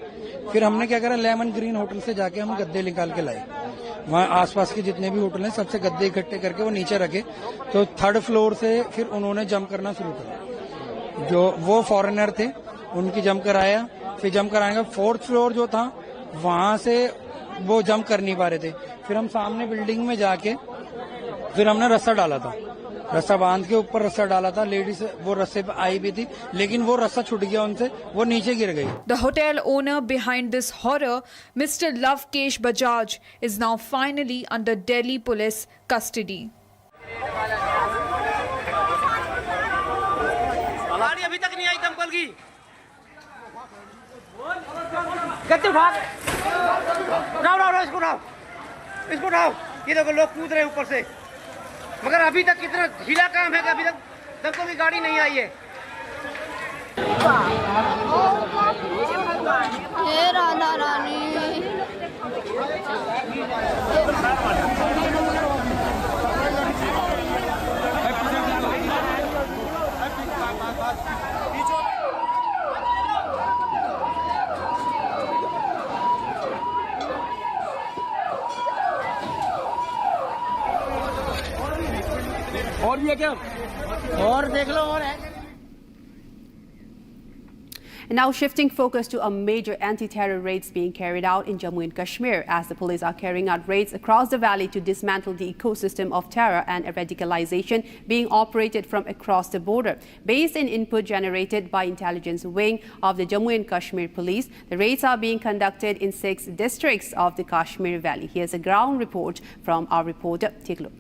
फिर हमने क्या करा, लेमन ग्रीन होटल से जाके हम गद्दे निकाल के लाए। वहाँ आसपास के जितने भी होटल हैं सबसे गद्दे इकट्ठे करके वो नीचे रखे। तो थर्ड फ्लोर से फिर उन्होंने जंप करना शुरू करा, जो वो फॉरेनर थे उनकी जंप कराया। फिर जंप कराने का फोर्थ फ्लोर जो था वहां से वो जंप कर नहीं पा रहे थे। फिर हम सामने बिल्डिंग में जाके फिर हमने रस्सा डाला था, रस्सा बांध के ऊपर रस्सा डाला था। लेडीज वो रस्से पे आई भी थी, लेकिन वो रस्सा छूट गया उनसे, वो नीचे गिर गई।
The hotel owner behind this horror, Mr. Lavkesh Bajaj, is now finally under Delhi police custody.
गाड़ी अभी तक नहीं आई दमकल की। गद्दे उठा, इसको उठाओ। ये देखो लोग कूद रहे ऊपर से, मगर अभी तक कितना ढीला काम है कि अभी तक दमकल की गाड़ी नहीं आई है।
हे राधा रानी।
और भी है क्या? और देख लो और है।
And now shifting focus to a major anti-terror raids being carried out in Jammu and Kashmir as the police are carrying out raids across the valley to dismantle the ecosystem of terror and radicalization being operated from across the border. Based on input generated by intelligence wing of the Jammu and Kashmir police, the raids are being conducted in 6 districts of the Kashmir Valley. Here's a ground report from our reporter. Take a look.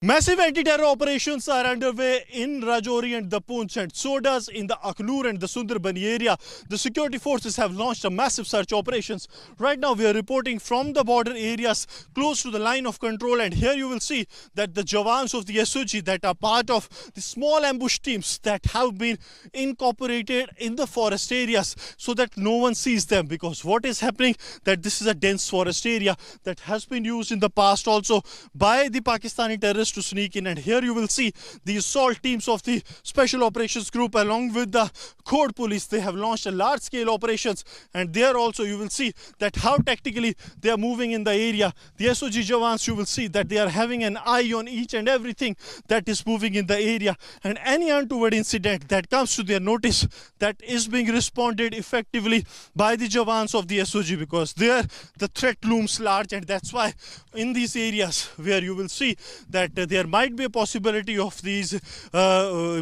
Massive anti-terror operations are underway in Rajouri and the Poonch, and so does in the Akhnur and the Sundarbani area. The security forces have launched a massive search operations. Right now we are reporting from the border areas close to the line of control, and here you will see that the Jawans of the SOG that are part of the small ambush teams that have been incorporated in the forest areas so that no one sees them, because what is happening that this is a dense forest area that has been used in the past also by the Pakistani terrorists to sneak in. And here you will see the assault teams of the Special Operations Group along with the Code Police. They have launched a large scale operations, and there also you will see that how tactically they are moving in the area. The SOG Jawans, you will see that they are having an eye on each and everything that is moving in the area, and any untoward incident that comes to their notice, that is being responded effectively by the Jawans of the SOG, because there the threat looms large. And that's why in these areas where you will see that there might be a possibility of these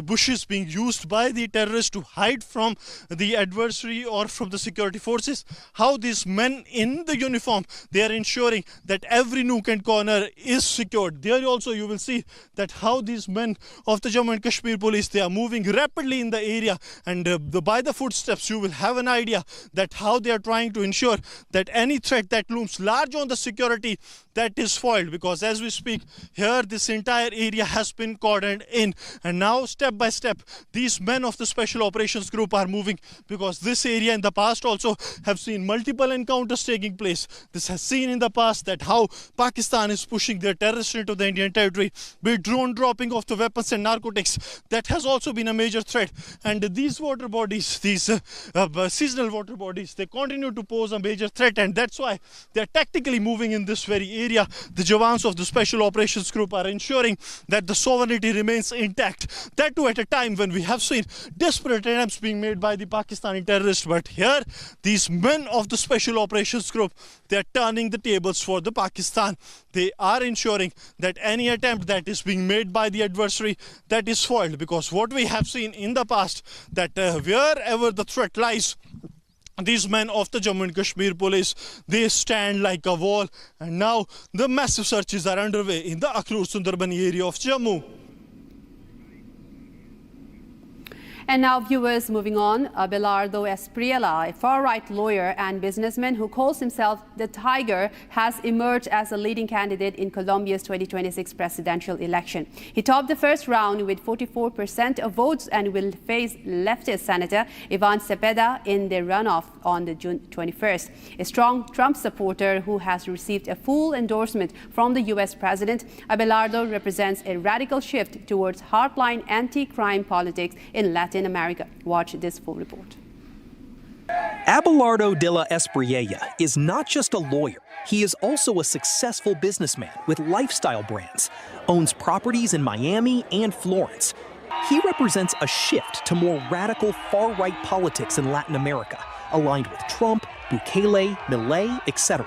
bushes being used by the terrorists to hide from the adversary or from the security forces. How these men in the uniform, they are ensuring that every nook and corner is secured. There also you will see that how these men of the Jammu and Kashmir police, they are moving rapidly in the area, and by the footsteps you will have an idea that how they are trying to ensure that any threat that looms large on the security, that is foiled, because as we speak here this entire area has been cordoned in, and now step by step these men of the special operations group are moving, because this area in the past also have seen multiple encounters taking place. This has seen in the past that how Pakistan is pushing their terrorists into the Indian territory, be it drone dropping of the weapons and narcotics, that has also been a major threat. And these water bodies, these seasonal water bodies, they continue to pose a major threat, and that's why they are tactically moving in this very area. The Jawans of the Special Operations Group are ensuring that the sovereignty remains intact. That too at a time when we have seen desperate attempts being made by the Pakistani terrorists. But here, these men of the Special Operations Group, they are turning the tables for the Pakistan. They are ensuring that any attempt that is being made by the adversary, that is foiled, because what we have seen in the past, that wherever the threat lies, these men of the Jammu and Kashmir police, they stand like a wall. And now the massive searches are underway in the Akhlur-Sundarbani area of Jammu.
And now, viewers, moving on, Abelardo Espriella, a far-right lawyer and businessman who calls himself the Tiger, has emerged as a leading candidate in Colombia's 2026 presidential election. He topped the first round with 44% of votes and will face leftist Senator Ivan Cepeda in the runoff on June 21st. A strong Trump supporter who has received a full endorsement from the U.S. president, Abelardo represents a radical shift towards hardline anti-crime politics in Latin America. Watch this full report.
Abelardo de la Espriella is not just a lawyer. He is also a successful businessman with lifestyle brands, owns properties in Miami and Florence. He represents a shift to more radical far-right politics in Latin America, aligned with Trump, Bukele, Milei, etc.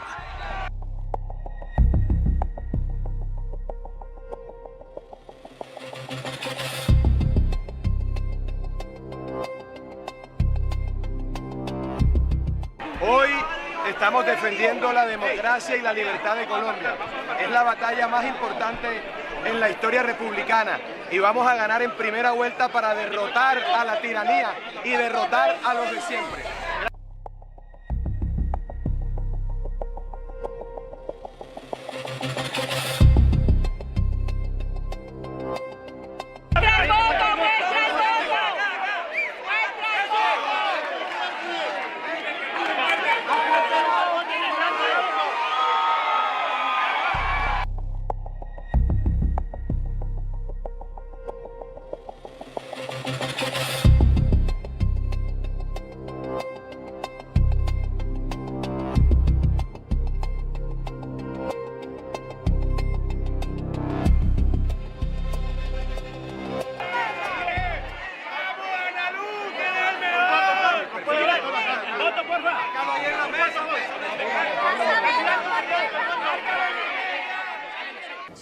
Hoy estamos defendiendo la democracia y la libertad de Colombia. Es la batalla más importante en la historia republicana y vamos a ganar en primera vuelta para derrotar a la tiranía y derrotar a los de siempre.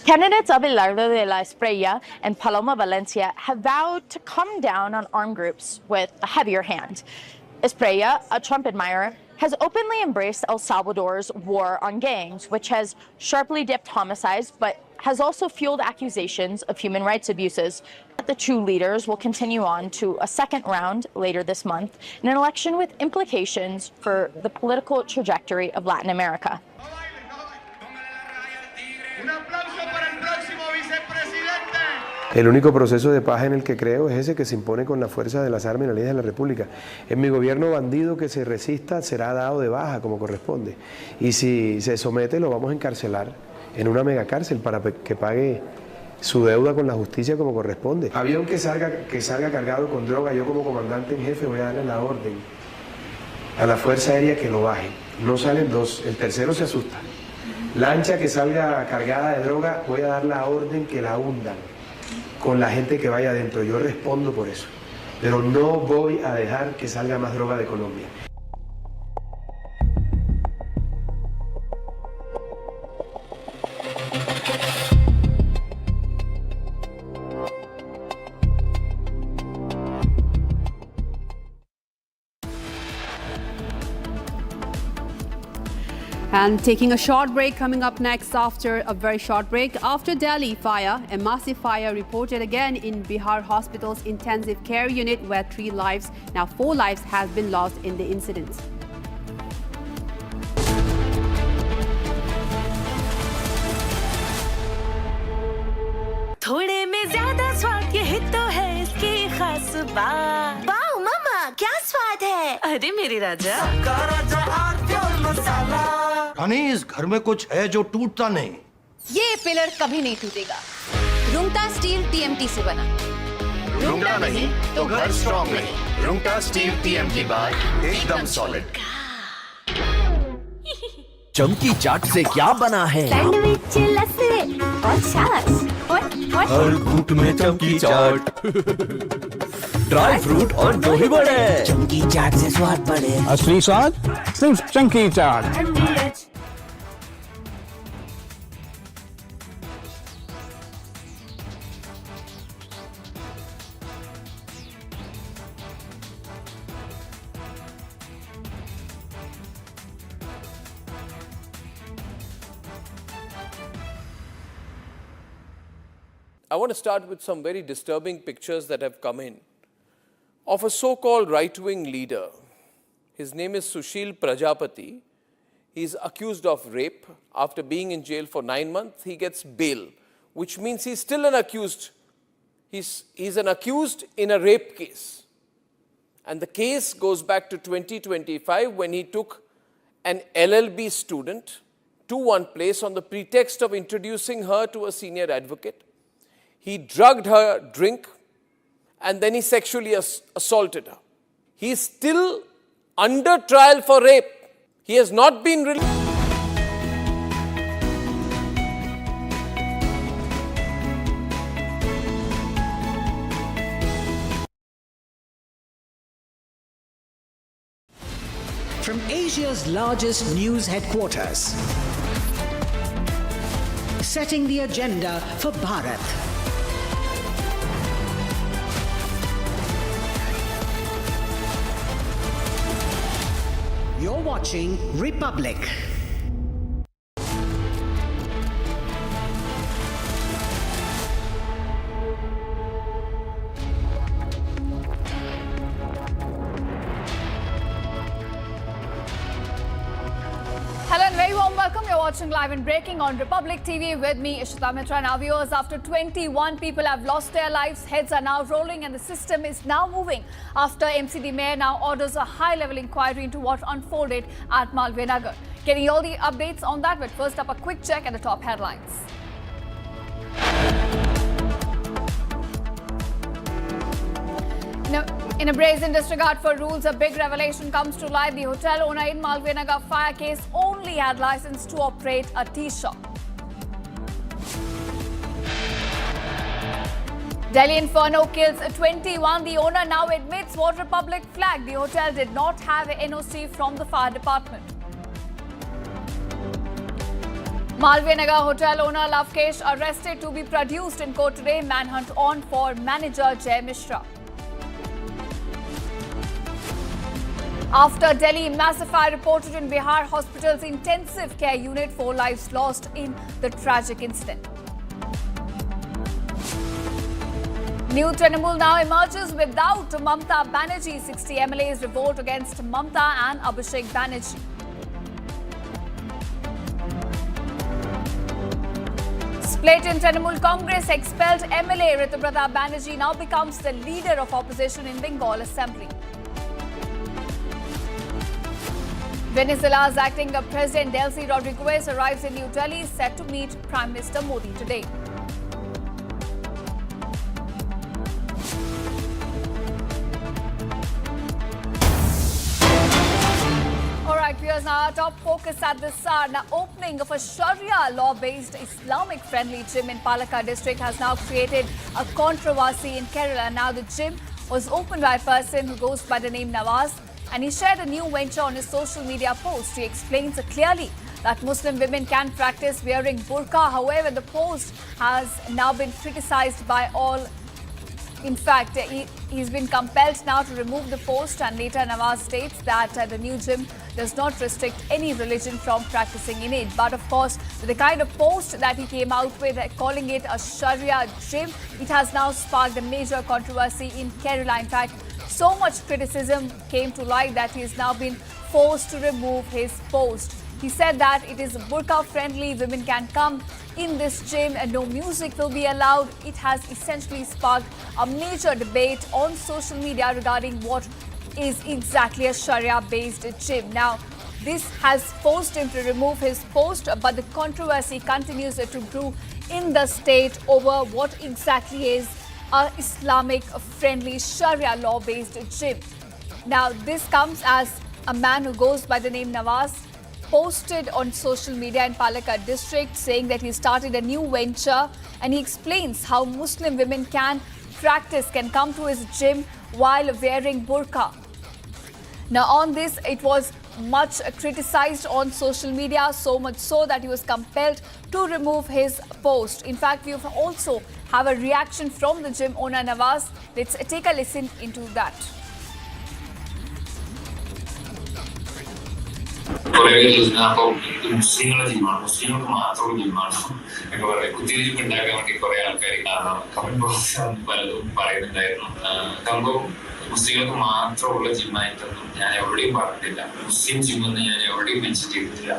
Candidates Abelardo de la Espriella and Paloma Valencia have vowed to come down on armed groups with a heavier hand. Espriella, a Trump admirer, has openly embraced El Salvador's war on gangs, which has sharply dipped homicides, but has also fueled accusations of human rights abuses. The two leaders will continue on to a second round later this month in an election with implications for the political trajectory of Latin America.
El único proceso de paz en el que creo es ese que se impone con la fuerza de las armas y la ley de la República. En mi gobierno, bandido que se resista será dado de baja como corresponde. Y si se somete, lo vamos a encarcelar en una megacárcel para que pague su deuda con la justicia como corresponde. Avión que salga cargado con droga, yo como comandante en jefe voy a darle la orden a la Fuerza Aérea que lo baje. No salen dos, el tercero se asusta. Lancha que salga cargada de droga, voy a dar la orden que la hundan con la gente que vaya adentro. Yo respondo por eso, pero no voy a dejar que salga más droga de Colombia.
And taking a short break, coming up next after a very short break. After Delhi fire, a massive fire reported again in Bihar Hospital's intensive care unit where 4 lives have been lost in the incident.
थोड़े में ज्यादा स्वाद ये तो है इसकी खास बात। वाओ मम्मा क्या स्वाद है। अरे मेरी राजा
रानी इस घर में कुछ है जो टूटता नहीं।
ये पिलर कभी नहीं टूटेगा। रुंगटा स्टील TMT से बना।
रुंगटा नहीं तो घर स्ट्रॉन्ग नहीं। रुंगटा स्टील TMT बार एकदम सॉलिड।
चमकी चाट से क्या बना है?
सैंडविच लस्सी और छाछ
हर घूंट में चमकी चाट। ड्राई फ्रूट और दही बड़े।
चमकी चाट से स्वाद बढ़े।
असली स्वाद सिर्फ चमकी चाट।
I want to start with some very disturbing pictures that have come in of a so-called right-wing leader. His name is Sushil Prajapati. He's accused of rape. After being in jail for 9 months, he gets bail, which means he's still an accused. He's an accused in a rape case. And the case goes back to 2025 when he took an LLB student to one place on the pretext of introducing her to a senior advocate. He drugged her drink and then he sexually assaulted her. He is still under trial for rape. He has not been released.
From Asia's largest news headquarters, setting the agenda for Bharat. You're watching Republic.
Hello and very warm welcome. You're watching Live and Breaking on Republic TV with me, Ishita Mitra. Now viewers, after 21 people have lost their lives, heads are now rolling and the system is now moving after MCD Mayor now orders a high-level inquiry into what unfolded at Malviya Nagar. Getting all the updates on that, but first up a quick check at the top headlines. In a brazen disregard for rules, a big revelation comes to light. The hotel owner in Malviya Nagar fire case only had license to operate a tea shop. Delhi Inferno kills 21. The owner now admits what Republic flagged. The hotel did not have an NOC from the fire department. Malviya Nagar hotel owner Lavkesh arrested to be produced in court today. Manhunt on for manager Jay Mishra. After Delhi massive fire reported in Bihar Hospital's intensive care unit, 4 lives lost in the tragic incident. New Trinamool now emerges without Mamata Banerjee. 60 MLAs revolt against Mamata and Abhishek Banerjee. Split in Trinamool Congress, expelled MLA Ritubrata Banerjee now becomes the leader of opposition in Bengal Assembly. Venezuela's acting President Delcy Rodriguez arrives in New Delhi, set to meet Prime Minister Modi today. Alright, viewers, now our top focus at this hour. Now, opening of a Sharia law-based Islamic-friendly gym in Palakkad district has now created a controversy in Kerala. Now, the gym was opened by a person who goes by the name Nawaz, and he shared a new venture on his social media post. He explains clearly that Muslim women can practice wearing burqa. However, the post has now been criticized by all. In fact, he's been compelled now to remove the post, and later Nawaz states that the new gym does not restrict any religion from practicing in it. But of course, the kind of post that he came out with, calling it a Sharia gym, it has now sparked a major controversy in Kerala. In fact, so much criticism came to light that he has now been forced to remove his post. He said that it is burqa-friendly, women can come in this gym and no music will be allowed. It has essentially sparked a major debate on social media regarding what is exactly a Sharia-based gym. Now, this has forced him to remove his post, but the controversy continues to brew in the state over what exactly is a Islamic-friendly Sharia law-based gym. Now, this comes as a man who goes by the name Nawaz posted on social media in Palakkad district saying that he started a new venture, and he explains how Muslim women can come to his gym while wearing burqa. Now on this, it was much criticized on social media, so much so that he was compelled to remove his post. In fact, we also have a reaction from the gym owner Nawaz. Let's take a listen into that.
മുസ്ലിങ്ങളുടെ ജിമ്മാണ്, മുസ്ലിങ്ങൾക്ക് മാത്രമുള്ള ജിമ്മാണ് എന്നൊക്കെ പറയാം. കുത്തിരിപ്പ് ഉണ്ടാക്കാൻ വേണ്ടി കുറെ ആൾക്കാർ comment box പലതും പറയുന്നുണ്ടായിരുന്നു. സംഭവം മുസ്ലിങ്ങൾക്ക് മാത്രമുള്ള ജിമ്മായിട്ടൊന്നും ഞാൻ എവിടെയും പറഞ്ഞിട്ടില്ല. മുസ്ലിം ജിമ്മെന്ന് ഞാൻ എവിടെയും മെൻഷൻ ചെയ്തിട്ടില്ല.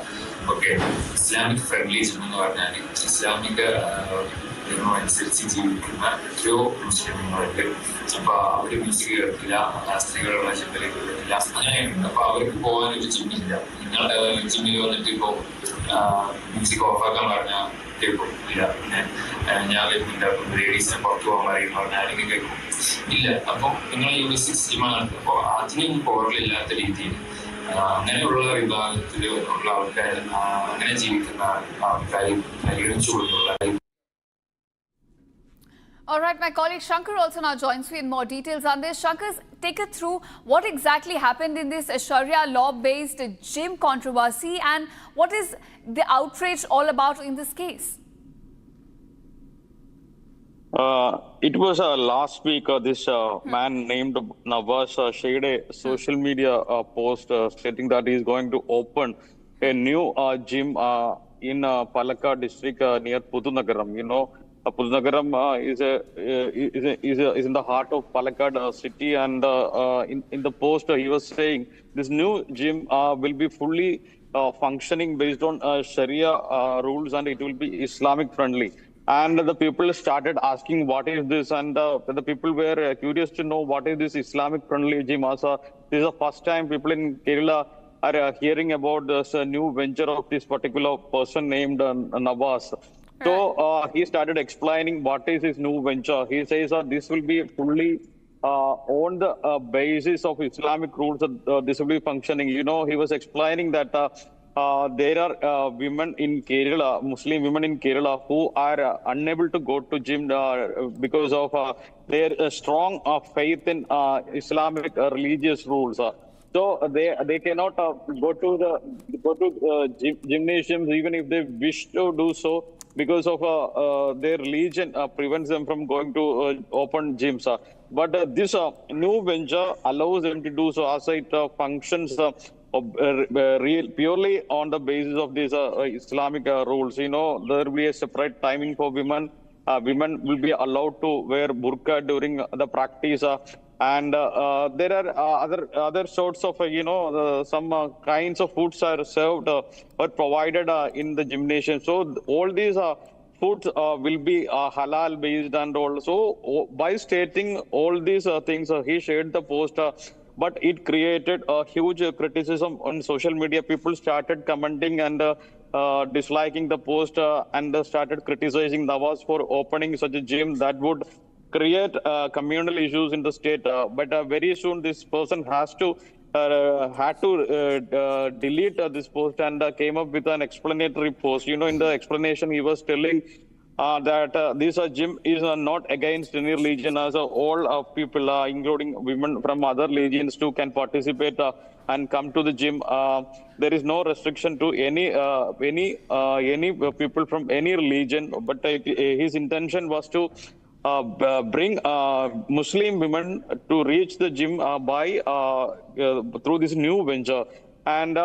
ഓക്കെ, ഇസ്ലാമിക് ഫ്രണ്ട്ലി ജിം എന്ന് പറഞ്ഞാൽ ഇസ്ലാമിക അനുസരിച്ച് ജീവിക്കുന്ന എത്രയോ മുസ്ലിങ്ങളുണ്ട്. അപ്പൊ അവര് മ്യൂസിക് കേൾക്കില്ല, സ്ത്രീകളുള്ള ജിമ്മിലേക്ക് കേൾക്കില്ല, അങ്ങനെയുണ്ട്. അപ്പൊ അവർക്ക് പോകാനൊരു ജിമ്മില്ല. നിങ്ങൾ ജിമ്മിൽ വന്നിട്ട് ഇപ്പൊ മ്യൂസിക് ഓഫാക്കാൻ പറഞ്ഞാൽ കേൾക്കും ഇല്ല. പിന്നെ ഞാൻ വരുന്നുണ്ട് ലേഡീസിനെ പുറത്തു പോകാൻ പറയുന്ന പറഞ്ഞാൽ ആരെങ്കിലും കേൾക്കും ഇല്ല. അപ്പൊ നിങ്ങൾ യൂണിവേഴ്സിറ്റി ജിമ്മാണ്. അപ്പൊ അതിനൊന്നും പോറലില്ലാത്ത രീതിയിൽ അങ്ങനെയുള്ള വിഭാഗത്തിൽ ഉള്ള ആൾക്കാർ, അങ്ങനെ ജീവിക്കുന്ന ആൾക്കാർ പരിഗണിച്ചു കൊടുത്തുള്ള.
All right, my colleague Shankar also now joins me in more details on this. Shankar, take us through what exactly happened in this Sharia law-based gym controversy and what is the outrage all about in this case?
It was last week, this man named Nawaz shared a social media post stating that he is going to open a new gym in Palakkad district near Pudunagaram. You know, Pudunagaram is in the heart of Palakkad city, and in the post he was saying this new gym will be fully functioning based on Sharia rules, and it will be Islamic friendly. And the people started asking what is this, and the people were curious to know what is this Islamic friendly gym. Also, this is the first time people in Kerala are hearing about this new venture of this particular person named Nawaz. So he started explaining what is his new venture. He says this will be fully on the basis of Islamic rules. This will be functioning. You know, he was explaining that there are women in Kerala, Muslim women in Kerala, who are unable to go to gym because of their strong faith in Islamic religious rules. So they cannot go to gymnasiums even if they wish to do so, because of their religion prevents them from going to open gyms. But this new venture allows them to do so, as it functions purely on the basis of these Islamic rules. You know, there will be a separate timing for women. Women will be allowed to wear burqa during the practice. And there are other sorts of, some kinds of foods are served or provided in the gymnasium. So all these foods will be halal based, and also by stating all these things, he shared the post. But it created a huge criticism on social media. People started commenting and disliking the post and started criticizing Nawaz for opening such a gym that would create communal issues in the state. But very soon this person had to delete this post and came up with an explanatory post. You know, in the explanation he was telling that this gym is not against any religion, as all people, including women from other religions too, can participate and come to the gym. There is no restriction to any people from any religion, but his intention was to bring Muslim women to reach the gym by through this new venture. and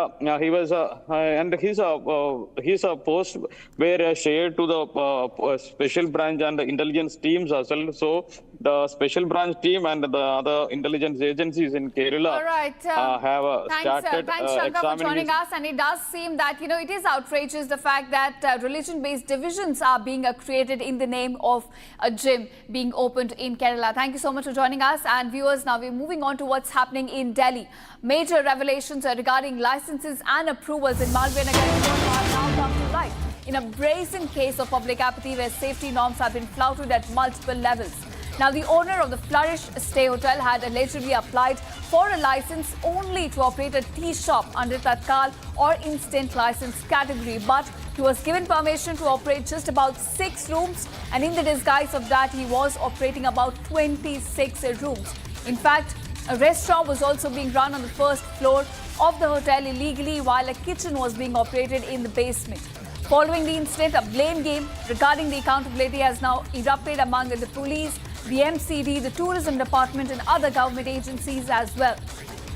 his posts were shared to the special branch and the intelligence teams as well. So the special branch team and the other intelligence agencies in Kerala
All right.
have started
Thanks, Shankar, for
examining
joining us. And it does seem that, it is outrageous, the fact that religion-based divisions are being created in the name of a gym being opened in Kerala. Thank you so much for joining us. And viewers, now we're moving on to what's happening in Delhi. Major revelations regarding licenses and approvals in Malviya Nagar have now come to light in a brazen case of public apathy where safety norms have been flouted at multiple levels. Now, the owner of the Flourish Stay Hotel had allegedly applied for a license only to operate a tea shop under Tatkal or instant license category, but he was given permission to operate just about 6 rooms, and in the disguise of that, he was operating about 26 rooms. In fact, a restaurant was also being run on the first floor of the hotel illegally, while a kitchen was being operated in the basement. Following the incident, a blame game regarding the accountability has now erupted among the police, the MCD, the tourism department and other government agencies as well.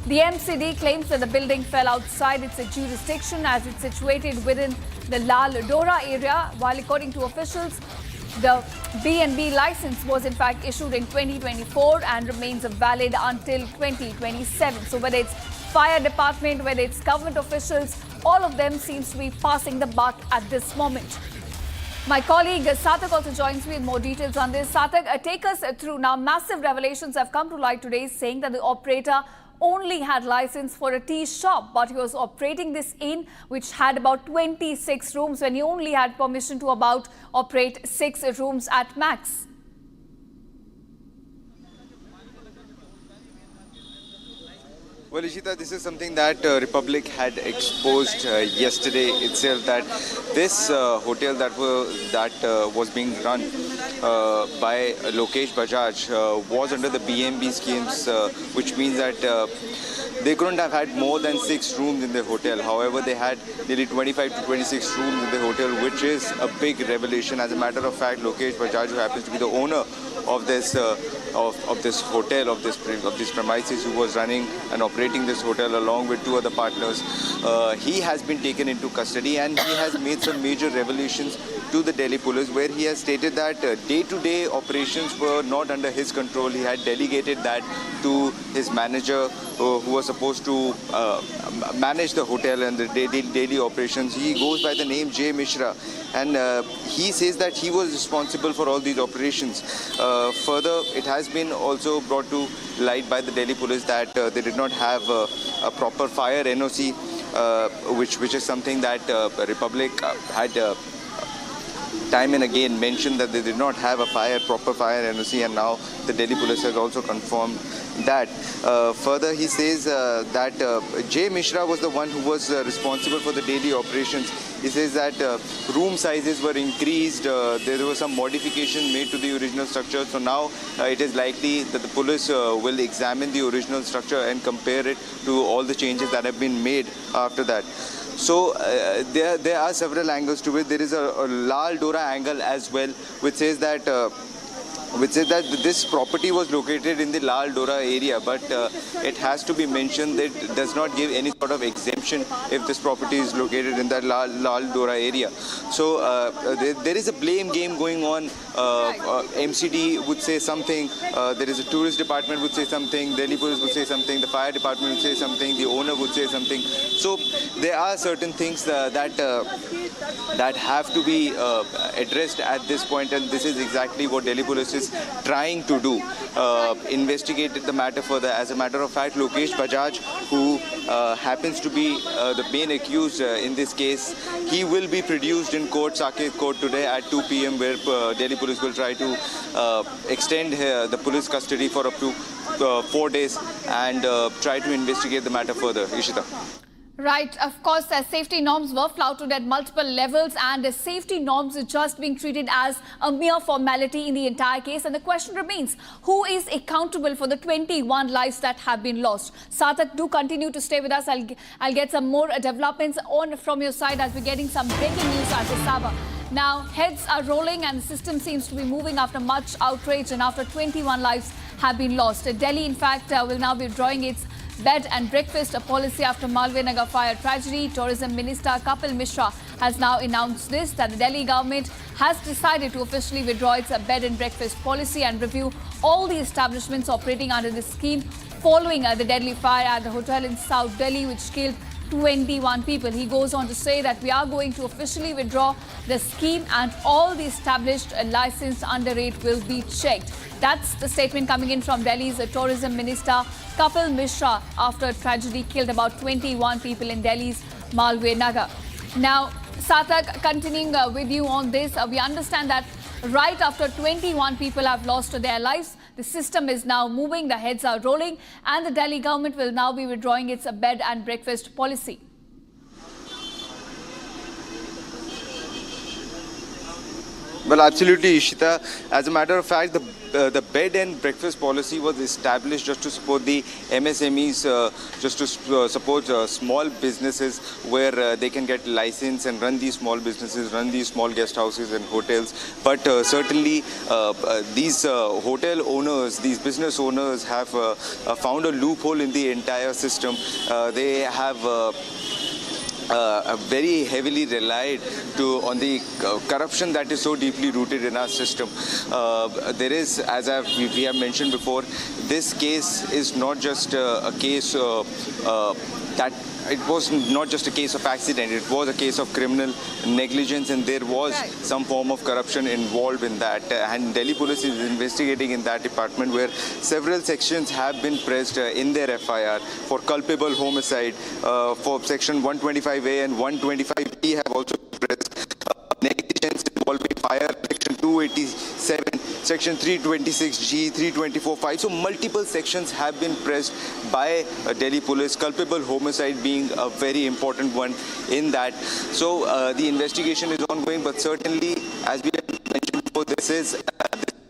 The MCD claims that the building fell outside its jurisdiction as it's situated within the Lal Dora area, while according to officials, the B&B license was in fact issued in 2024 and remains valid until 2027. So whether it's fire department, whether it's government officials, all of them seems to be passing the buck at this moment. My colleague Satak also joins me with more details on this. Satak, take us through. Now, massive revelations have come to light today saying that the operator only had license for a tea shop, but he was operating this inn which had about 26 rooms when he only had permission to about operate 6 rooms at max.
Well, Ishita, this is something that Republic had exposed yesterday itself, that this hotel that was being run by Lokesh Bajaj was under the BMB schemes, which means that they couldn't have had more than 6 rooms in the hotel. However, they had nearly 25 to 26 rooms in the hotel, which is a big revelation. As a matter of fact, Lokesh Bajaj, who happens to be the owner of this hotel, of this premises, who was running and operating this hotel along with 2 other partners, he has been taken into custody, and he has made some major revelations to the Delhi police, where he has stated that day-to-day operations were not under his control. He had delegated that to his manager, who was supposed to manage the hotel and the daily operations. He goes by the name J. Mishra, and he says that he was responsible for all these operations. Further, it has been also brought to light by the Delhi police that they did not have a proper fire NOC, which is something that Republic had time and again mentioned, that they did not have a proper fire NOC, and now the Delhi police has also confirmed that. Further, he says that J. Mishra was the one who was responsible for the daily operations. He says that room sizes were increased, there was some modification made to the original structure. So now it is likely that the police will examine the original structure and compare it to all the changes that have been made after that. So there are several angles to it. There is a Lal Dora angle as well, which says that this property was located in the Lal Dora area, but it has to be mentioned that it does not give any sort of exemption if this property is located in that Lal Dora area. So there is a blame game going on. MCD would say something, there is a tourist department would say something, Delhi police would say something, the fire department would say something, the owner would say something. So there are certain things that have to be addressed at this point, and this is exactly what Delhi police is trying to do, investigate the matter further. As a matter of fact, Lokesh Bajaj, who happens to be the main accused in this case, he will be produced in court, Saket Court, today at 2 p.m. where Delhi police will try to extend the police custody for up to 4 days and try to investigate the matter further. Ishita.
Right. Of course, safety norms were flouted at multiple levels, and the safety norms are just being treated as a mere formality in the entire case. And the question remains, who is accountable for the 21 lives that have been lost? Satak, do continue to stay with us. I'll get some more developments on from your side as we're getting some breaking news at this hour. Now, heads are rolling and the system seems to be moving after much outrage and after 21 lives have been lost. Delhi, in fact, will now be drawing its bed and breakfast policy after Malviya fire tragedy. Tourism Minister Kapil Mishra has now announced this, that the Delhi government has decided to officially withdraw its bed and breakfast policy and review all the establishments operating under this scheme following the deadly fire at the hotel in South Delhi, which killed 21 people. He goes on to say that we are going to officially withdraw the scheme and all the established licensed under it will be checked. That's the statement coming in from Delhi's Tourism Minister Kapil Mishra after a tragedy killed about 21 people in Delhi's Malviya Nagar. Now, Sarthak, continuing with you on this, we understand that right after 21 people have lost their lives, the system is now moving, the heads are rolling, and the Delhi government will now be withdrawing its bed and breakfast policy.
Well, absolutely, Ishita. As a matter of fact, the bed and breakfast policy was established just to support the MSMEs, just to support small businesses where they can get license and run these small businesses, run these small guest houses and hotels. But certainly these hotel owners, these business owners have found a loophole in the entire system. They have very heavily relied on the corruption that is so deeply rooted in our system. There is, as we have mentioned before, this case is not just a case that it was not just a case of accident, it was a case of criminal negligence, and there was some form of corruption involved in that. And Delhi police is investigating in that department, where several sections have been pressed in their FIR for culpable homicide. For section 125A and 125B have also pressed negligence involving fire, section 287, section 326G, 324.5. So multiple sections have been pressed by Delhi police, culpable homicide being a very important one in that. So the investigation is ongoing, but certainly, as we have mentioned before, this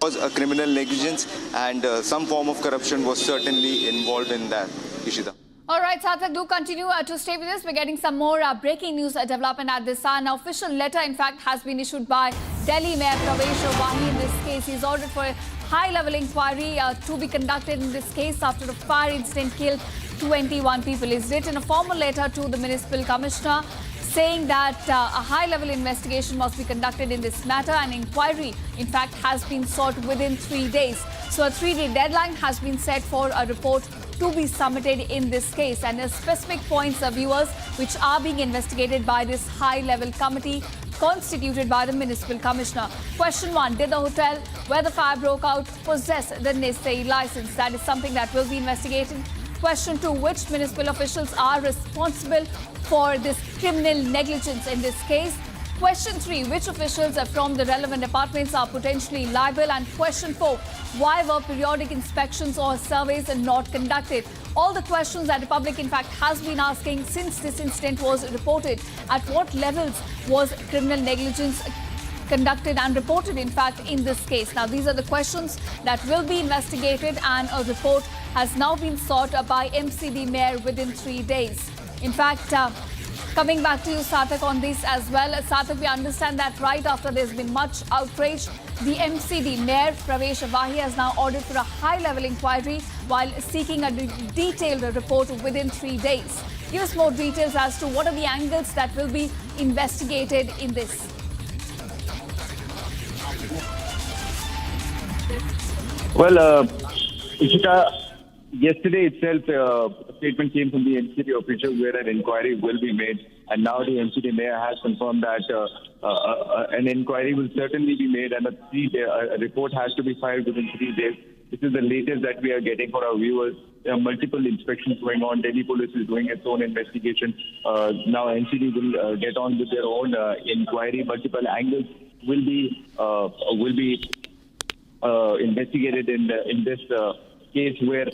was a criminal negligence, and some form of corruption was certainly involved in that. Ishita.
All right, Sarthak, do continue to stay with us. We're getting some more breaking news development at this hour. An official letter, in fact, has been issued by Delhi Mayor Prasad Hospital in this case. He's ordered for a high-level inquiry to be conducted in this case after a fire incident killed 21 people. He's written a formal letter to the Municipal Commissioner saying that a high-level investigation must be conducted in this matter. An inquiry, in fact, has been sought within 3 days. So a 3-day deadline has been set for a report to be submitted in this case, and the specific points of viewers which are being investigated by this high-level committee constituted by the Municipal Commissioner. Question 1, did the hotel where the fire broke out possess the necessary license? That is something that will be investigated. Question 2, which municipal officials are responsible for this criminal negligence in this case? Question 3, which officials from the relevant departments are potentially liable? And question 4, why were periodic inspections or surveys not conducted? All the questions that the public, in fact, has been asking since this incident was reported. At what levels was criminal negligence conducted and reported, in fact, in this case? Now, these are the questions that will be investigated, and a report has now been sought by MCD Mayor within 3 days. In fact, coming back to you, Sarthak, on this as well. Sarthak, we understand that right after there's been much outrage, the MCD Mayor Prasad Hospital has now ordered for a high-level inquiry while seeking a detailed report within 3 days. Give us more details as to what are the angles that will be investigated in this.
Well, Ishita, yesterday itself, a statement came from the MCD officials where an inquiry will be made, and now the MCD mayor has confirmed that an inquiry will certainly be made, and a report has to be filed within 3 days. This is the latest that we are getting for our viewers. There are multiple inspections going on. Delhi police is doing its own investigation. Now MCD will get on with their own inquiry. Multiple angles will be investigated in this case, where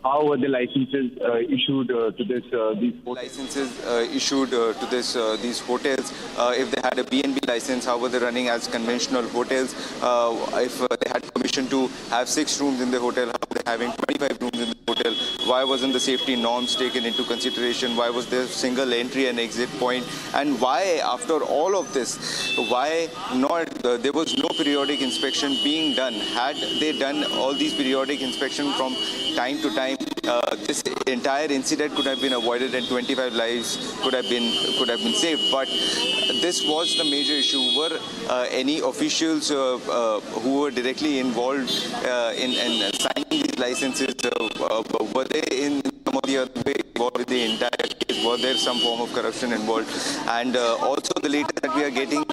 how were the licenses issued to these these hotels? If they had a B&B license, how were they running as conventional hotels? If they had permission to have 6 rooms in the hotel, how were they having 25 rooms in the hotel? Why wasn't the safety norms taken into consideration? Why was there single entry and exit point? And why, after all of this, why not? There was no periodic inspection being done. Had they done all these periodic inspection from time to time,
this entire incident could have been avoided and 25 lives could have been saved. But this was the major issue. Were any officials who were directly involved in signing these licenses, were they in some of the other way involved in the entire case? Was there some form of corruption involved? And also the latest that we are getting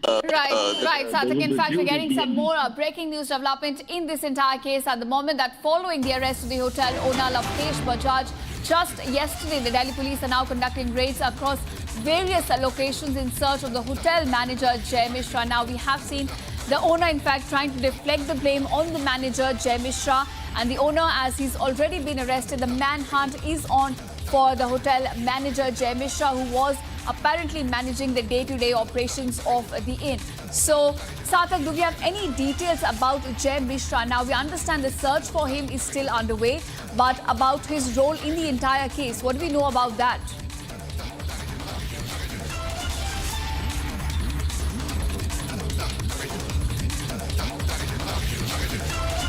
Right, Sathak. In fact, we're getting some more breaking news development in this entire case at the moment, that following the arrest of the hotel owner Lavkesh Bajaj just yesterday, the Delhi police are now conducting raids across various locations in search of the hotel manager Jai Mishra. Now, we have seen the owner, in fact, trying to deflect the blame on the manager Jai Mishra, and the owner, as he's already been arrested, the manhunt is on for the hotel manager Jai Mishra, who was apparently managing the day-to-day operations of the inn. So, Sathak, do we have any details about Jai Mishra? Now, we understand the search for him is still underway, but about his role in the entire case, what do we know about that?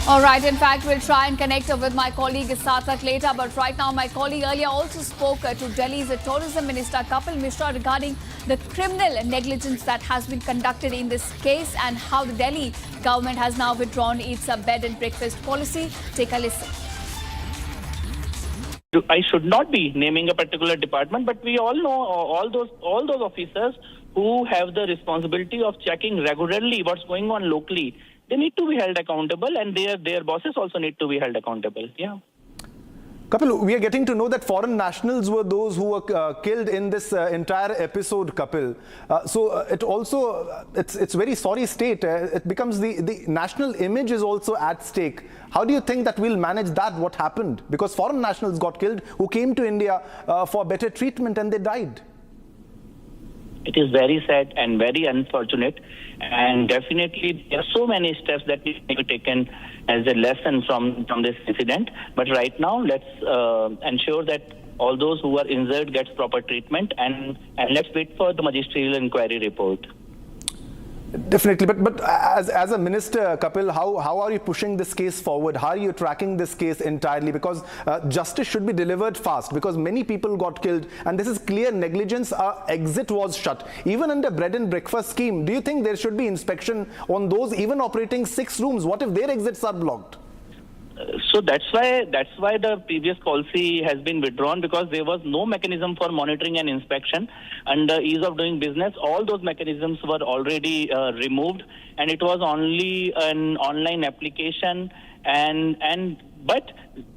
All right, in fact, we'll try and connect with my colleague Sathak later. But right now, my colleague earlier also spoke to Delhi's Tourism Minister Kapil Mishra regarding the criminal negligence that has been conducted in this case and how the Delhi government has now withdrawn its bed and breakfast policy. Take a listen.
I should not be naming a particular department, but we all know all those officers who have the responsibility of checking regularly what's going on locally. They need to be held accountable, and their bosses also need to be held accountable. Yeah.
Kapil, we are getting to know that foreign nationals were those who were killed in this entire episode, Kapil. It's very sorry state. It becomes the national image is also at stake. How do you think that we'll manage that, what happened? Because foreign nationals got killed who came to India for better treatment and they died.
It is very sad and very unfortunate, and definitely there are so many steps that need to be taken as a lesson from this incident. But right now, let's ensure that all those who are injured gets proper treatment, and let's wait for the magisterial inquiry report.
Definitely, but as a minister, Kapil, how are you pushing this case forward? How are you tracking this case entirely? Because justice should be delivered fast, because many people got killed and this is clear negligence. Exit was shut. Even under bread and breakfast scheme, do you think there should be inspection on those even operating 6 rooms? What if their exits are blocked?
So that's why the previous policy has been withdrawn, because there was no mechanism for monitoring and inspection under ease of doing business. All those mechanisms were already removed, and it was only an online application. But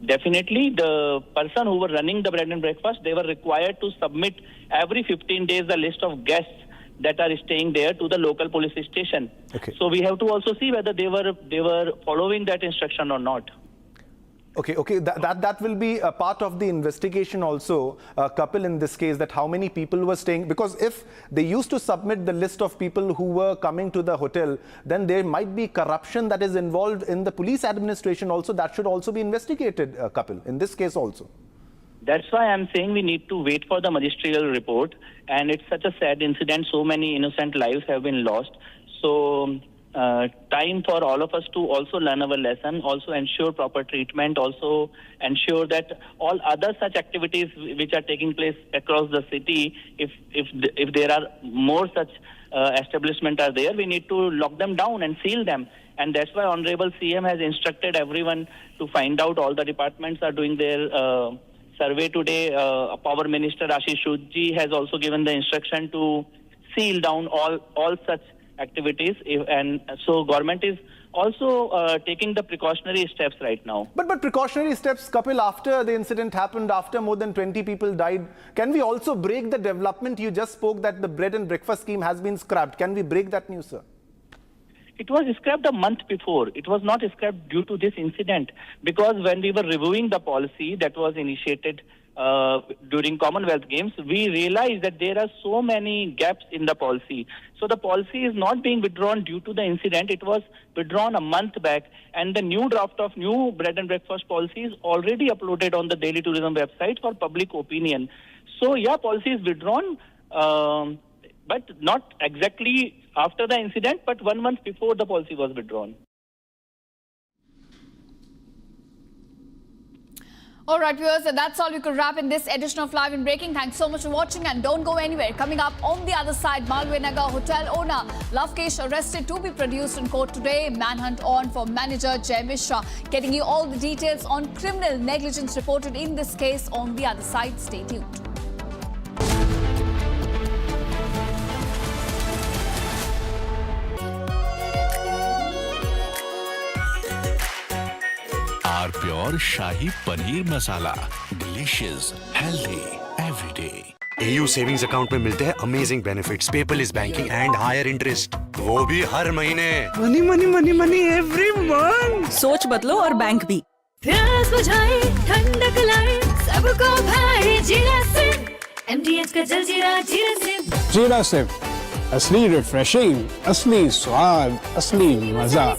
definitely the person who were running the bread and breakfast, they were required to submit every 15 days a list of guests that are staying there to the local police station. Okay. So we have to also see whether they were following that instruction or not.
Okay. That will be a part of the investigation also, Kapil, in this case, that how many people were staying. Because if they used to submit the list of people who were coming to the hotel, then there might be corruption that is involved in the police administration also. That should also be investigated, Kapil, in this case also.
That's why I'm saying we need to wait for the magisterial report. And it's such a sad incident. So many innocent lives have been lost. So time for all of us to also learn our lesson, also ensure proper treatment, also ensure that all other such activities which are taking place across the city, if there are more such establishments are there, we need to lock them down and seal them. And that's why Honorable CM has instructed everyone to find out. All the departments are doing their survey today. Power Minister Ashish Sudji has also given the instruction to seal down all such activities, and so government is also taking the precautionary steps right now.
But precautionary steps, Kapil, after the incident happened, after more than 20 people died, can we also break the development? You just spoke that the bread and breakfast scheme has been scrapped. Can we break that news, sir?
It was scrapped a month before. It was not scrapped due to this incident, because when we were reviewing the policy that was initiated during Commonwealth Games, we realized that there are so many gaps in the policy. So the policy is not being withdrawn due to the incident. It was withdrawn a month back, and the new draft of new bread and breakfast policy is already uploaded on the Delhi Tourism website for public opinion. So yeah, policy is withdrawn, but not exactly after the incident, but 1 month before the policy was withdrawn.
All right, viewers, that's all we could wrap in this edition of Live and Breaking. Thanks so much for watching and don't go anywhere. Coming up on the other side, Malviyanagar hotel owner Lavkesh arrested to be produced in court today. Manhunt on for manager Jay Mishra. Getting you all the details on criminal negligence reported in this case on the other side. Stay tuned.
R pure shahi paneer masala, delicious, healthy everyday.
AU savings account में मिलते हैं amazing benefits, paperless banking and higher interest, वो भी हर महीने।
Money money money money every month. सोच बदलो और बैंक भी।
प्यास बुझाए, ठंडक लाए, सबको भाए जीरा सिम। MDH का जलजीरा जीरा सिम।
जीरा सिर्फ असली रिफ्रेशिंग, असली स्वाद, असली मजा।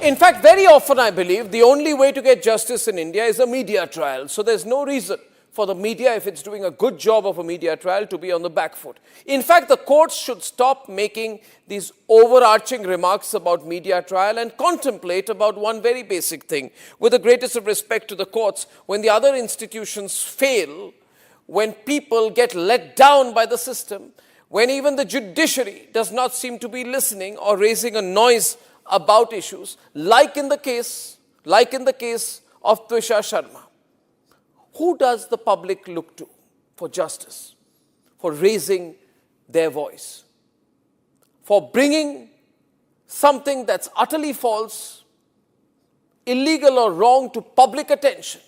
In fact, very often I believe the only way to get justice in India is a media trial. So there's no reason for the media, if it's doing a good job of a media trial, to be on the back foot. In fact, the courts should stop making these overarching remarks about media trial and contemplate about one very basic thing. With the greatest of respect to the courts, when the other institutions fail, when people get let down by the system, when even the judiciary does not seem to be listening or raising a noise about issues, like in the case of Twisha Sharma. Who does the public look to for justice, for raising their voice, for bringing something that's utterly false, illegal or wrong to public attention?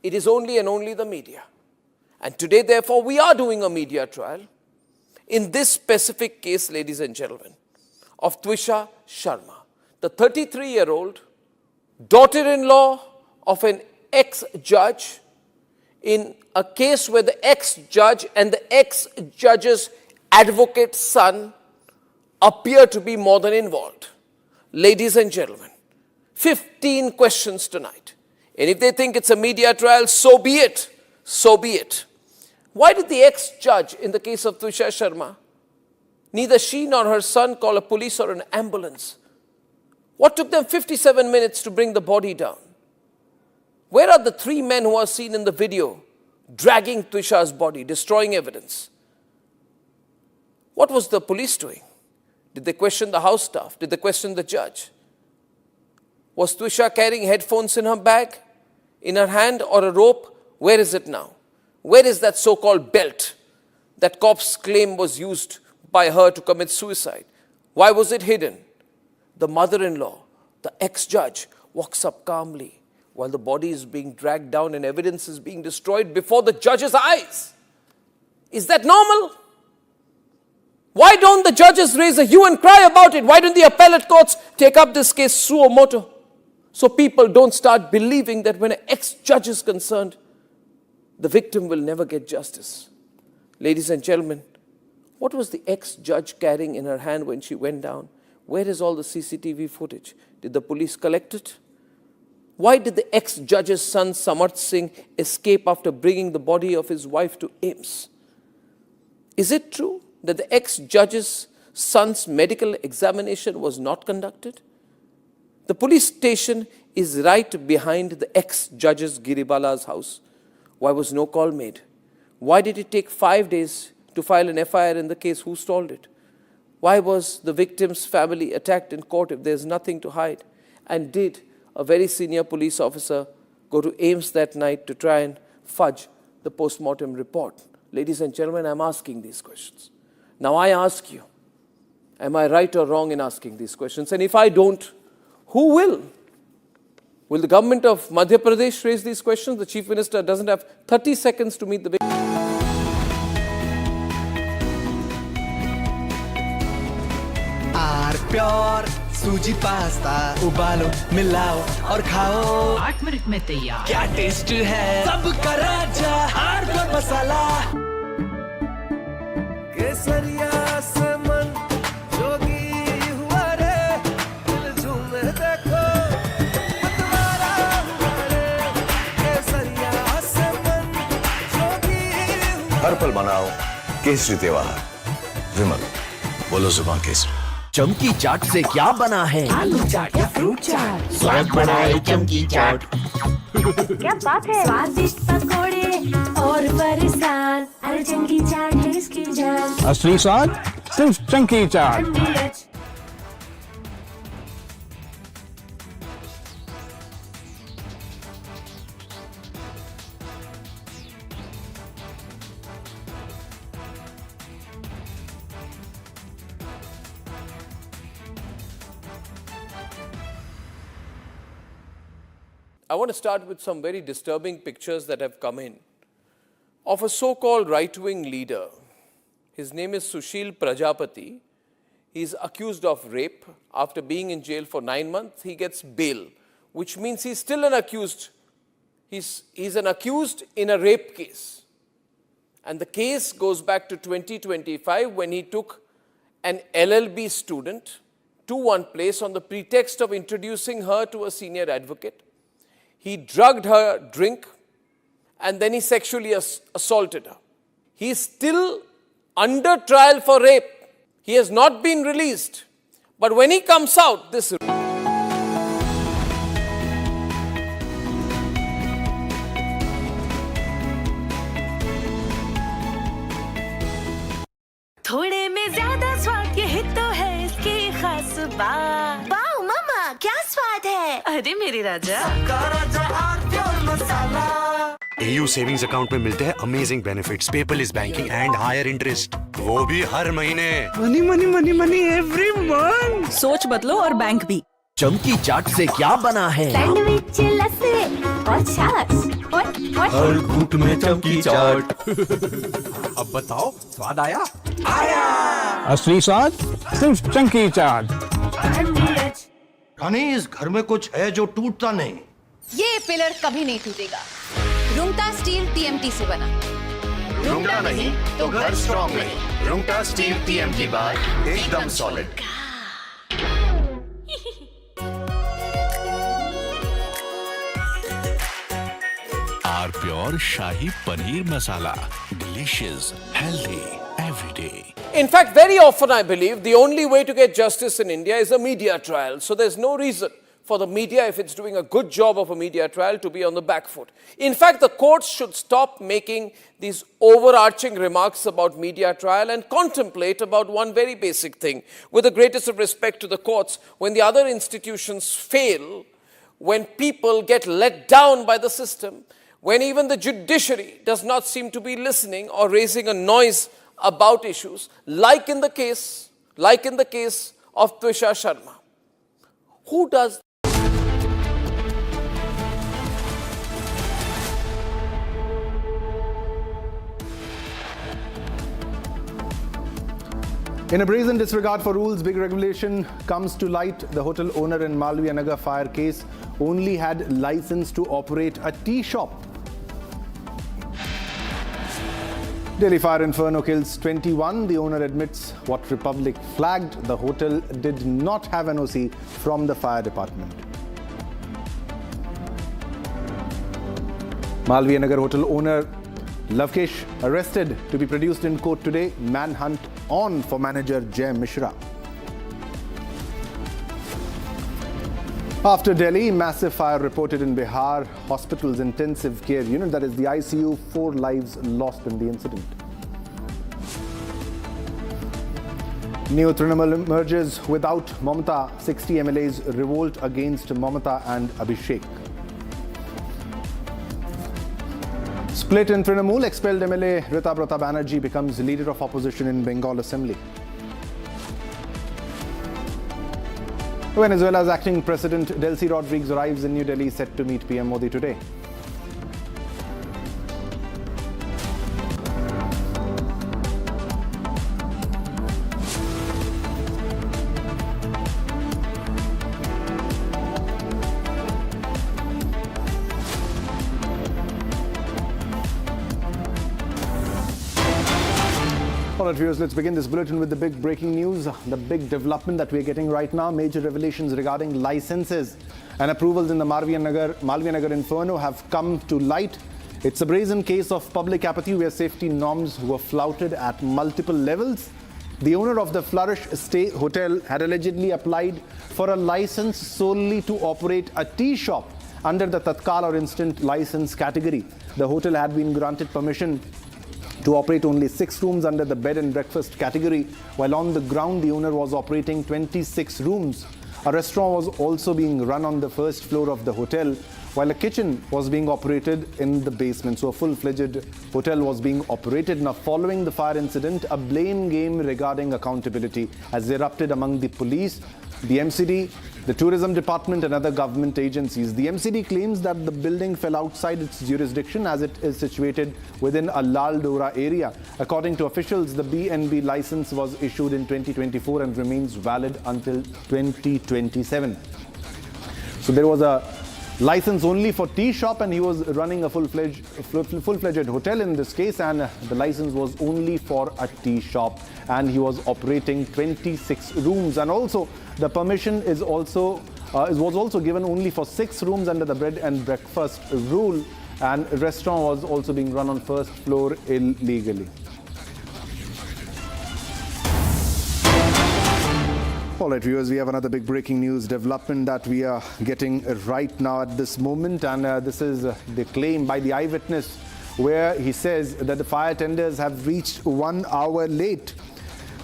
It is only and only the media. And today, therefore, we are doing a media trial in this specific case, ladies and gentlemen, of Twisha Sharma, the 33-year-old daughter-in-law of an ex-judge, in a case where the ex-judge and the ex-judge's advocate son appear to be more than involved. Ladies and gentlemen, 15 questions tonight. And if they think it's a media trial, so be it. So be it. Why did the ex-judge in the case of Twisha Sharma, neither she nor her son call a police or an ambulance? What took them 57 minutes to bring the body down? Where are the 3 men who are seen in the video dragging Twisha's body, destroying evidence? What was the police doing? Did they question the house staff? Did they question the judge? Was Twisha carrying headphones in her bag, in her hand, or a rope? Where is it now? Where is that so-called belt that cops claim was used by her to commit suicide? Why was it hidden? The mother-in-law, the ex-judge, walks up calmly while the body is being dragged down and evidence is being destroyed before the judge's eyes. Is that normal? Why don't the judges raise a hue and cry about it? Why don't the appellate courts take up this case suo moto? So people don't start believing that when an ex-judge is concerned, the victim will never get justice. Ladies and gentlemen, what was the ex-judge carrying in her hand when she went down? Where is all the CCTV footage? Did the police collect it? Why did the ex-judge's son Samarth Singh escape after bringing the body of his wife to AIIMS? Is it true that the ex-judge's son's medical examination was not conducted? The police station is right behind the ex-judge's Giribala's house. Why was no call made? Why did it take 5 days to file an FIR in the case? Who stalled it? Why was the victim's family attacked in court if there's nothing to hide? And did a very senior police officer go to AIIMS that night to try and fudge the post-mortem report? Ladies and gentlemen, I'm asking these questions. Now I ask you, am I right or wrong in asking these questions? And if I don't, who will? Will the government of Madhya Pradesh raise these questions? The Chief Minister doesn't have 30 seconds to meet the victim.
R pure सूजी pasta उबालो मिलाओ और खाओ 8 minute में तैयार। क्या taste है सबका राजा आर प्योर मसाला। केसरिया से मन जोगी हुआ रे, दिल झूमे देखो मतवारा हुआ रे। केसरिया से मन जोगी
हर पल मनाओ केसरी त्योहार। विमल, बोलो जुबान केसरी।
चमकी चाट से क्या बना है? आलू चाट या फ्रूट चाट, स्वाद बढ़ाए चमकी चाट।
क्या बात है? स्वादिष्ट पकोड़े और बरसात, अरे चमकी चाट है इसकी जान।
असली स्वाद सिर्फ चंकी चाट।
I want to start with some very disturbing pictures that have come in of a so-called right-wing leader. His name is Sushil Prajapati. He is accused of rape. After being in jail for 9 months, he gets bail, which means he's still an accused. He's an accused in a rape case. And the case goes back to 2025 when he took an LLB student to one place on the pretext of introducing her to a senior advocate. He drugged her drink and then he sexually assaulted her. He is still under trial for rape. He has not been released. But when he comes out, this
थोड़े में ज्यादा स्वाद, यही तो है इसकी खास बात। वाओ मम्मा, क्या स्वाद है? अरे मेरी राजा,
AU सेविंग्स अकाउंट में मिलते हैं amazing benefits, paperless banking and higher interest, वो भी हर महीने।
Money money money money every month.
सोच बदलो और बैंक भी।
चमकी चाट से क्या बना है?
सैंडविच, लस्सी और छाछ।
हर घूंट में चमकी चाट। अब बताओ, स्वाद आया? आया।
असली स्वाद सिर्फ चंकी चाट।
रानी, इस घर में कुछ है जो टूटता नहीं।
ये पिलर कभी नहीं टूटेगा। रुंगटा स्टील TMT से बना।
रुंगटा नहीं तो घर स्ट्रॉन्ग नहीं। रुंगटा स्टील TMT बार एकदम solid.
R pure shahi paneer masala, delicious, healthy, everyday.
In fact, very often I believe the only way to get justice in India is a media trial. So there's no reason for the media, if it's doing a good job of a media trial, to be on the back foot. In fact, the courts should stop making these overarching remarks about media trial and contemplate about one very basic thing. With the greatest of respect to the courts, when the other institutions fail, when people get let down by the system, when even the judiciary does not seem to be listening or raising a noise about issues, like in the case of Twisha Sharma. Who does?
In a brazen disregard for rules, big regulation comes to light. The hotel owner in Malviya Nagar fire case only had license to operate a tea shop. Delhi fire inferno kills 21. The owner admits what Republic flagged. The hotel did not have an OC from the fire department. Malviya Nagar hotel owner Lavkesh arrested to be produced in court today. Manhunt on for manager Jay Mishra. After Delhi, massive fire reported in Bihar. Hospital's intensive care unit, that is the ICU, 4 lives lost in the incident. New Trinamool emerges without Mamata. 60 MLAs revolt against Mamata and Abhishek. Split in Trinamool, expelled MLA Rita Prataap Banerjee becomes leader of opposition in Bengal Assembly. Venezuela's acting president Delcy Rodriguez arrives in New Delhi, set to meet PM Modi today. All right, viewers, let's begin this bulletin with the big breaking news. The big development that we're getting right now, major revelations regarding licenses and approvals in the Malviya Nagar inferno have come to light. It's a brazen case of public apathy where safety norms were flouted at multiple levels. The owner of the Flourish Stay Hotel had allegedly applied for a license solely to operate a tea shop under the Tatkal or instant license category. The hotel had been granted permission to operate only 6 rooms under the bed and breakfast category, while on the ground the owner was operating 26 rooms. A restaurant was also being run on the first floor of the hotel, while a kitchen was being operated in the basement. So a full-fledged hotel was being operated. Now, following the fire incident, a blame game regarding accountability has erupted among the police, the MCD, the tourism department and other government agencies. The MCD claims that the building fell outside its jurisdiction as it is situated within a Lal Dora area. According to officials, the B&B license was issued in 2024 and remains valid until 2027. So there was a license only for tea shop and he was running a full-fledged hotel in this case, and the license was only for a tea shop and he was operating 26 rooms. And also the permission is also was also given only for 6 rooms under the bed and breakfast rule, and a restaurant was also being run on first floor illegally. All right, viewers, we have another big breaking news development that we are getting right now at this moment, and this is the claim by the eyewitness where he says that the fire tenders have reached 1 hour late.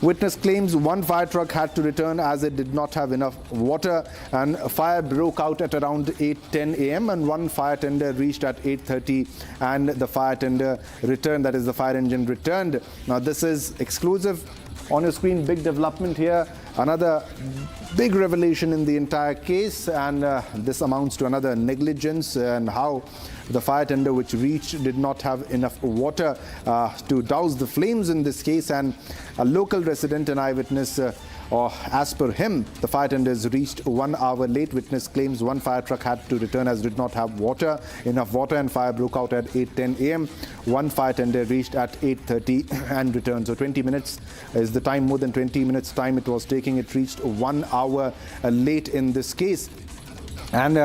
Witness claims one fire truck had to return as it did not have enough water, and a fire broke out at around 8:10 a.m. and one fire tender reached at 8:30 and the fire tender returned, that is the fire engine returned. Now this is exclusive on your screen, big development here, another big revelation in the entire case, and this amounts to another negligence and how the fire tender which reached did not have enough water to douse the flames in this case. And a local resident and eyewitness, or as per him, the fire tenders reached 1 hour late. Witness claims one fire truck had to return as did not have enough water, and fire broke out at 8:10 a.m. One fire tender reached at 8:30 and returned. So 20 minutes is the time, more than 20 minutes time it was taking. It reached 1 hour late in this case. And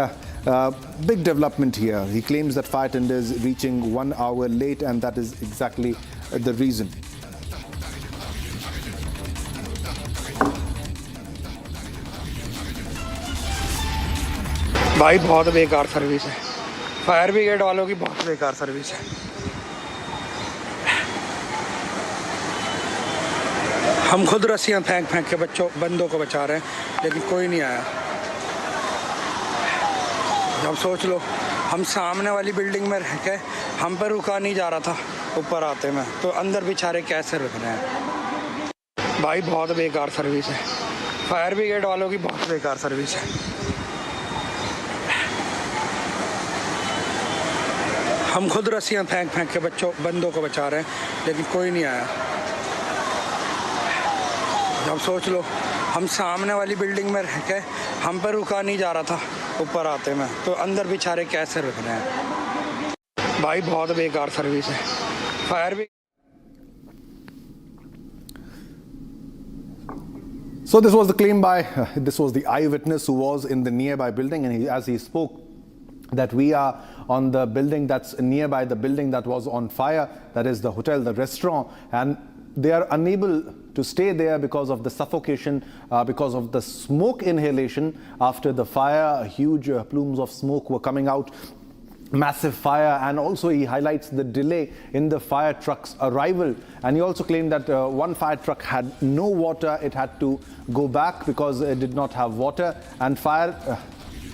big development here. He claims that fire tenders reaching 1 hour late, and that is exactly the reason.
भाई बहुत बेकार service है, fire brigade वालों की बहुत बेकार service है। हम खुद रस्सियां फेंक के बंदों को बचा रहे हैं, लेकिन कोई नहीं आया। अब सोच लो, हम सामने वाली बिल्डिंग में रह के हम पर रुका नहीं जा रहा था ऊपर आते में, तो अंदर बेचारे कैसे रुक रहे हैं। भाई बहुत बेकार सर्विस है, फायर ब्रिगेड वालों की बहुत बेकार सर्विस है। हम खुद रस्सियां फेंक के बंदों को बचा रहे हैं, लेकिन कोई नहीं आया। अब सोच लो, हम सामने वाली बिल्डिंग में रह के हम पर रुका नहीं जा रहा था ऊपर आते में, तो अंदर बेचारे कैसे रुक रहे हैं। भाई बहुत बेकार सर्विस है, फायर भी।
So this was the claim by, this was the eyewitness who was in the nearby building, and as he spoke that we are on the building that's nearby the building that was on fire, that is the hotel, the restaurant, and they are unable to stay there because of the suffocation, because of the smoke inhalation after the fire. Huge plumes of smoke were coming out, massive fire, and also he highlights the delay in the fire truck's arrival. And he also claimed that one fire truck had no water, it had to go back because it did not have water, and fire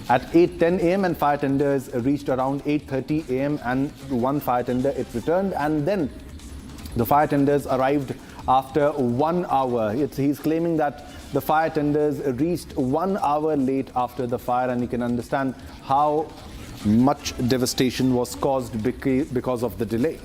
at 8:10 a.m. and fire tenders reached around 8:30 a.m. and one fire tender, it returned, and then the fire tenders arrived after 1 hour. He's claiming that the fire tenders reached 1 hour late after the fire, and you can understand how much devastation was caused because of the delay.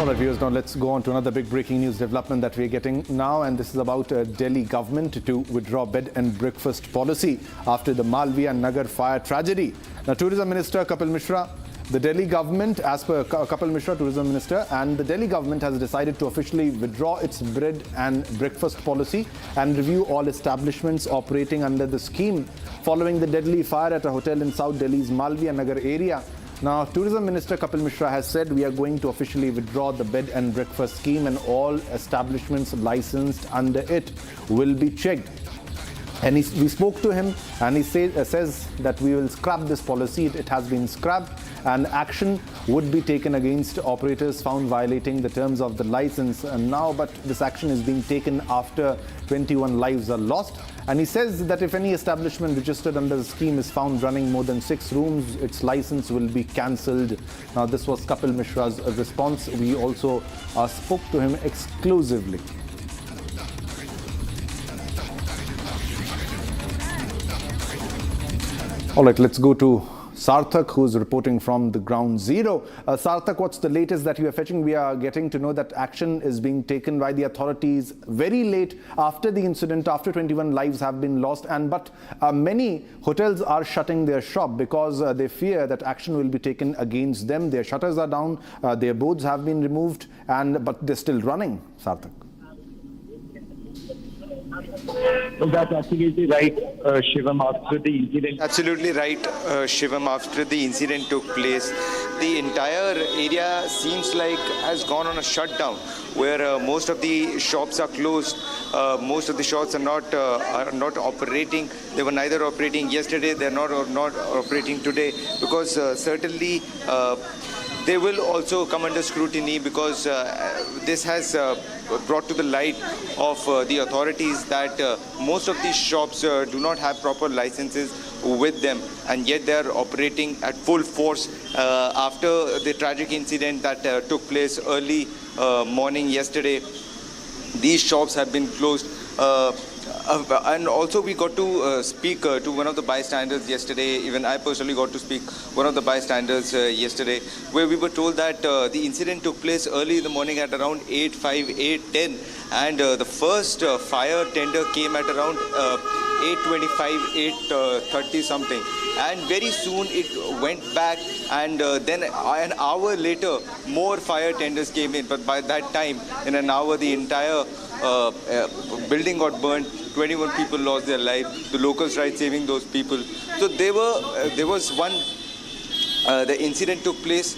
All right, viewers, now let's go on to another big breaking news development that we're getting now, and this is about Delhi government to withdraw bed and breakfast policy after the Malviya Nagar fire tragedy. Now, Tourism Minister Kapil Mishra, the Delhi government, as per Kapil Mishra, Tourism Minister, and the Delhi government has decided to officially withdraw its bread and breakfast policy and review all establishments operating under the scheme following the deadly fire at a hotel in South Delhi's Malviya Nagar area. Now, Tourism Minister Kapil Mishra has said we are going to officially withdraw the bed and breakfast scheme and all establishments licensed under it will be checked. And we spoke to him and he says that we will scrap this policy. It has been scrapped and action would be taken against operators found violating the terms of the license. And now, but this action is being taken after 21 lives are lost. And he says that if any establishment registered under the scheme is found running more than 6 rooms, its license will be cancelled. Now, this was Kapil Mishra's response. We also spoke to him exclusively. All right, let's go to Sarthak, who's reporting from the ground zero. Sarthak, what's the latest that you are fetching? We are getting to know that action is being taken by the authorities very late after the incident, after 21 lives have been lost. But many hotels are shutting their shop because they fear that action will be taken against them. Their shutters are down, their boards have been removed, but they're still running, Sarthak.
Well, that's absolutely right, Shivam. After the incident, absolutely right, Shivam. After the incident took place, the entire area seems like has gone on a shutdown, where most of the shops are closed. Most of the shops are not operating. They were neither operating yesterday. They're not operating today because certainly. They will also come under scrutiny because this has brought to the light of the authorities that most of these shops do not have proper licenses with them, and yet they are operating at full force after the tragic incident that took place early morning yesterday. These shops have been closed. And also we got to speak to one of the bystanders yesterday. Even I personally got to speak one of the bystanders yesterday, where we were told that the incident took place early in the morning at around 8:05, 8:10, and the first fire tender came at around 8:25, 8:30 something, and very soon it went back, and then an hour later more fire tenders came in. But by that time, in an hour, the entire building got burned. 21 people lost their life. The locals tried saving those people. So there was one. The incident took place.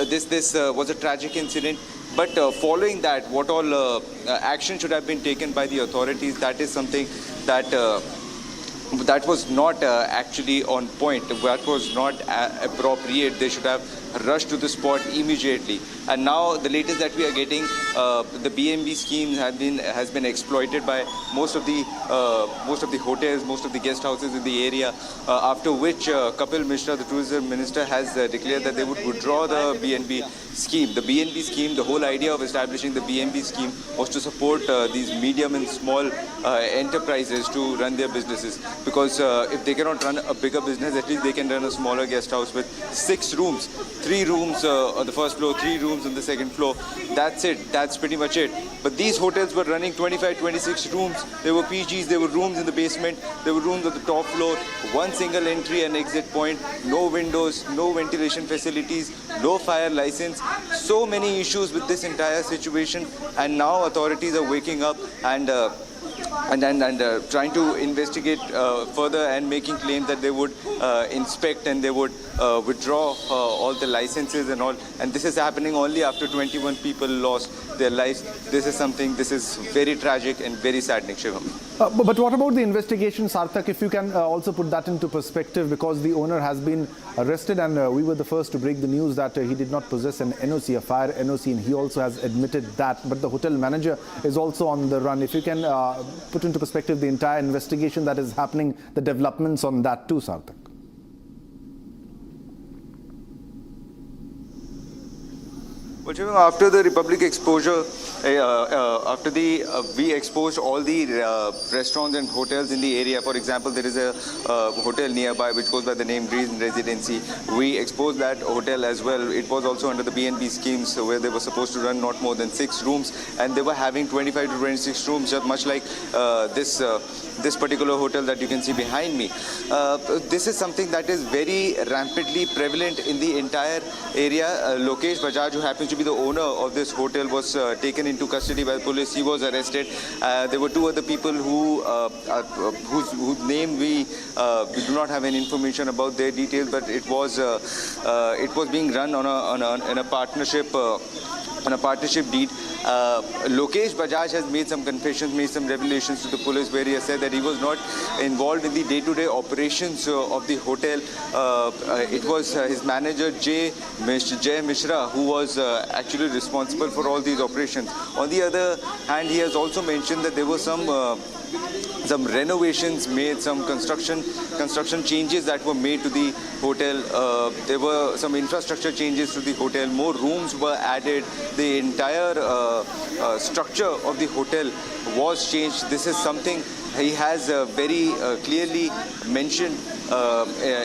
This was a tragic incident. But following that, what all action should have been taken by the authorities? That is something that was not actually on point. That was not appropriate. They should have rushed to the spot immediately. And now the latest that we are getting, the BMB scheme has been exploited by most of the hotels, most of the guest houses in the area. After which Kapil Mishra, the tourism minister, has declared that they would withdraw the BNB scheme. The BNB scheme, the whole idea of establishing the BNB scheme was to support these medium and small enterprises to run their businesses. Because if they cannot run a bigger business, at least they can run a smaller guest house with 6 rooms. 3 rooms on the first floor, 3 rooms on the second floor. That's it. That's pretty much it. But these hotels were running 25, 26 rooms. There were PGs, there were rooms in the basement, there were rooms on the top floor, one single entry and exit point, no windows, no ventilation facilities, no fire license. So many issues with this entire situation, and now authorities are waking up and trying to investigate further and making claims that they would inspect and they would withdraw all the licenses and all. And this is happening only after 21 people lost their lives. This is very tragic and very saddening, Shivam.
But what about the investigation, Sarthak? If you can also put that into perspective, because the owner has been arrested, and we were the first to break the news that he did not possess an NOC, a fire NOC, and he also has admitted that. But the hotel manager is also on the run. If you can put into perspective the entire investigation that is happening, the developments on that too, Sarthak.
Well, Shivam, after the Republic exposure, we exposed all the restaurants and hotels in the area. For example, there is a hotel nearby which goes by the name Green Residency. We exposed that hotel as well. It was also under the BNB schemes, where they were supposed to run not more than 6 rooms, and they were having 25 to 26 rooms, just much like this particular hotel that you can see behind me. This is something that is very rampantly prevalent in the entire area. Lokesh Bajaj, who happens to be
be the owner of this hotel, was taken into custody by the police. He was arrested. There were two other people whose name we do not have any information about their details, but it was being run on a partnership deed. Lokesh Bajaj has made some confessions, made some revelations to the police, where he has said that he was not involved in the day-to-day operations of the hotel. It was his manager Jay Mishra who was actually responsible for all these operations. On the other hand, he has also mentioned that there were some renovations made, some construction changes that were made to the hotel. There were some infrastructure changes to the hotel. More rooms were added. The entire structure of the hotel was changed. This is something he has very clearly mentioned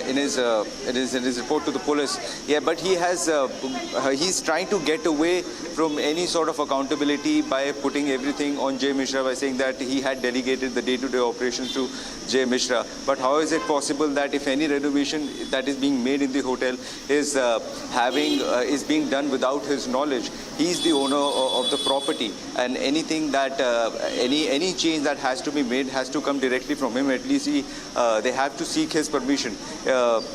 in his report to the police. Yeah, but he's trying to get away from any sort of accountability by putting everything on Jay Mishra, by saying that he had delegated the day-to-day operations to Jay Mishra. But how is it possible that if any renovation that is being made in the hotel is being done without his knowledge? He's the owner of the property, and anything that any change that has to be made has to come directly from him. At least they have to seek his permission.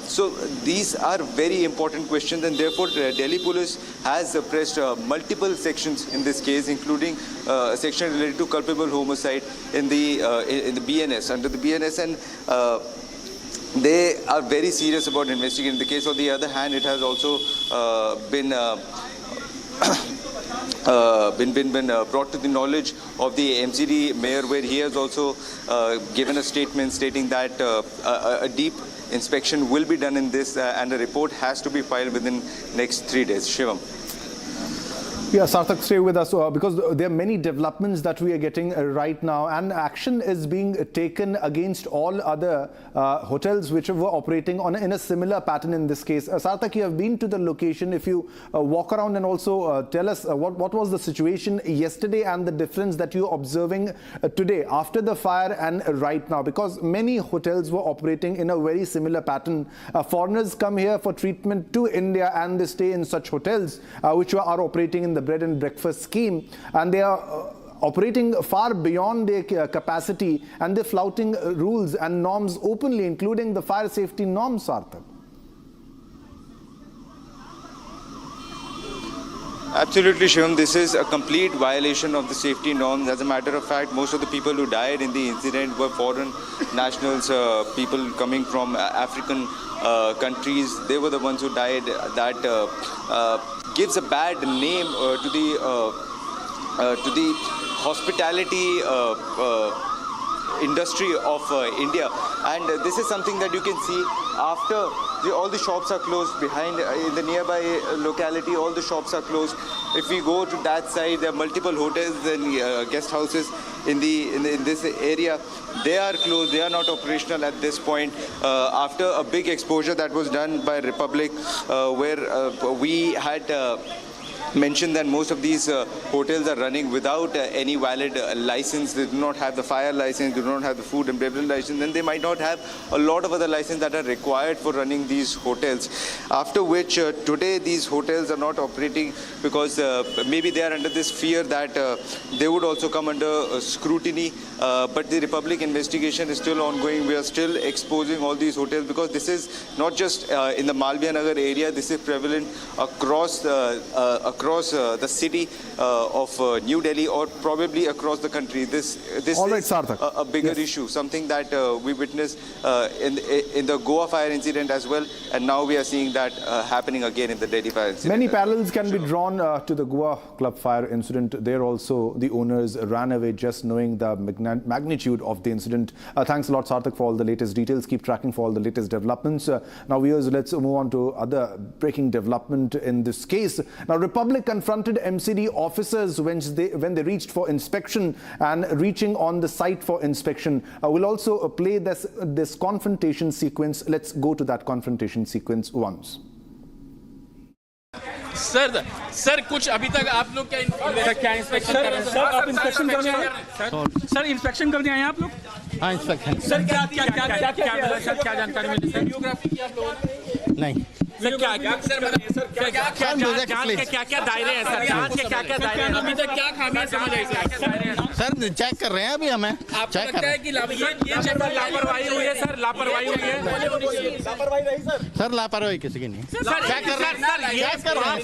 So these are very important questions, and therefore Delhi police has pressed multiple sections in this case, including a section related to culpable homicide in the BNS, under the BNS, and they are very serious about investigating the case. On the other hand, it has also been brought to the knowledge of the MCD mayor, where he has also given a statement stating that a deep inspection will be done in this, and a report has to be filed within next 3 days. Shivam.
Yeah, Sarthak, stay with us because there are many developments that we are getting right now, and action is being taken against all other hotels which were operating in a similar pattern in this case. Sarthak, you have been to the location. If you walk around and also tell us what was the situation yesterday and the difference that you're observing today after the fire and right now, because many hotels were operating in a very similar pattern. Foreigners come here for treatment to India and they stay in such hotels which are operating in the bread and breakfast scheme, and they are operating far beyond their capacity, and they're flouting rules and norms openly, including the fire safety norms, Sarthak.
Absolutely, Shivam. This is a complete violation of the safety norms. As a matter of fact, most of the people who died in the incident were foreign nationals, people coming from African countries. They were the ones who died. That gives a bad name to the hospitality industry of India, and this is something that you can see after all the shops are closed behind in the nearby locality. All the shops are closed. If we go to that side, there are multiple hotels and guest houses in this area. They are closed. They are not operational at this point. After a big exposure that was done by Republic, where we had mentioned that most of these hotels are running without any valid license. They do not have the fire license, they do not have the food and beverage license, and they might not have a lot of other licenses that are required for running these hotels. After which today these hotels are not operating because maybe they are under this fear that they would also come under scrutiny. But the Republic investigation is still ongoing. We are still exposing all these hotels because this is not just in the Malviya Nagar area. This is prevalent across the city of New Delhi, or probably across the country. This is a bigger issue, something that we witnessed in the Goa fire incident as well, and now we are seeing that happening again in the Delhi fire incident.
Many parallels can be drawn to the Goa club fire incident. There also the owners ran away just knowing the magnitude of the incident. Thanks a lot, Sarthak, for all the latest details. Keep tracking for all the latest developments. Now, viewers, let's move on to other breaking development in this case. Now, Republic confronted MCD officers when they reached for inspection and reaching on the site for inspection. We'll also play this confrontation sequence. Let's go to that confrontation sequence once.
Sir कुछ अभी तक आप लोग क्या inspection कर रहे हैं? Sir आप इंस्पेक्शन करने आए हैं? सर इंस्पेक्शन करने आए हैं आप लोग? हाँ, इंस्पेक्शन। सर क्या जानकारी मिली? वीडियोग्राफी की आप लोगों ने? नहीं। सर क्या दायरे हैं सर, जांच के क्या दायरे हैं, अभी तक क्या खामियां समझ आई
सर? चेक कर रहे हैं अभी हमें।
आपको लगता है कि लापरवाही हुई है सर? लापरवाही हुई है?
लापरवाही नहीं सर, लापरवाही किसी की नहीं।
चेक कर रहे हैं ये पांच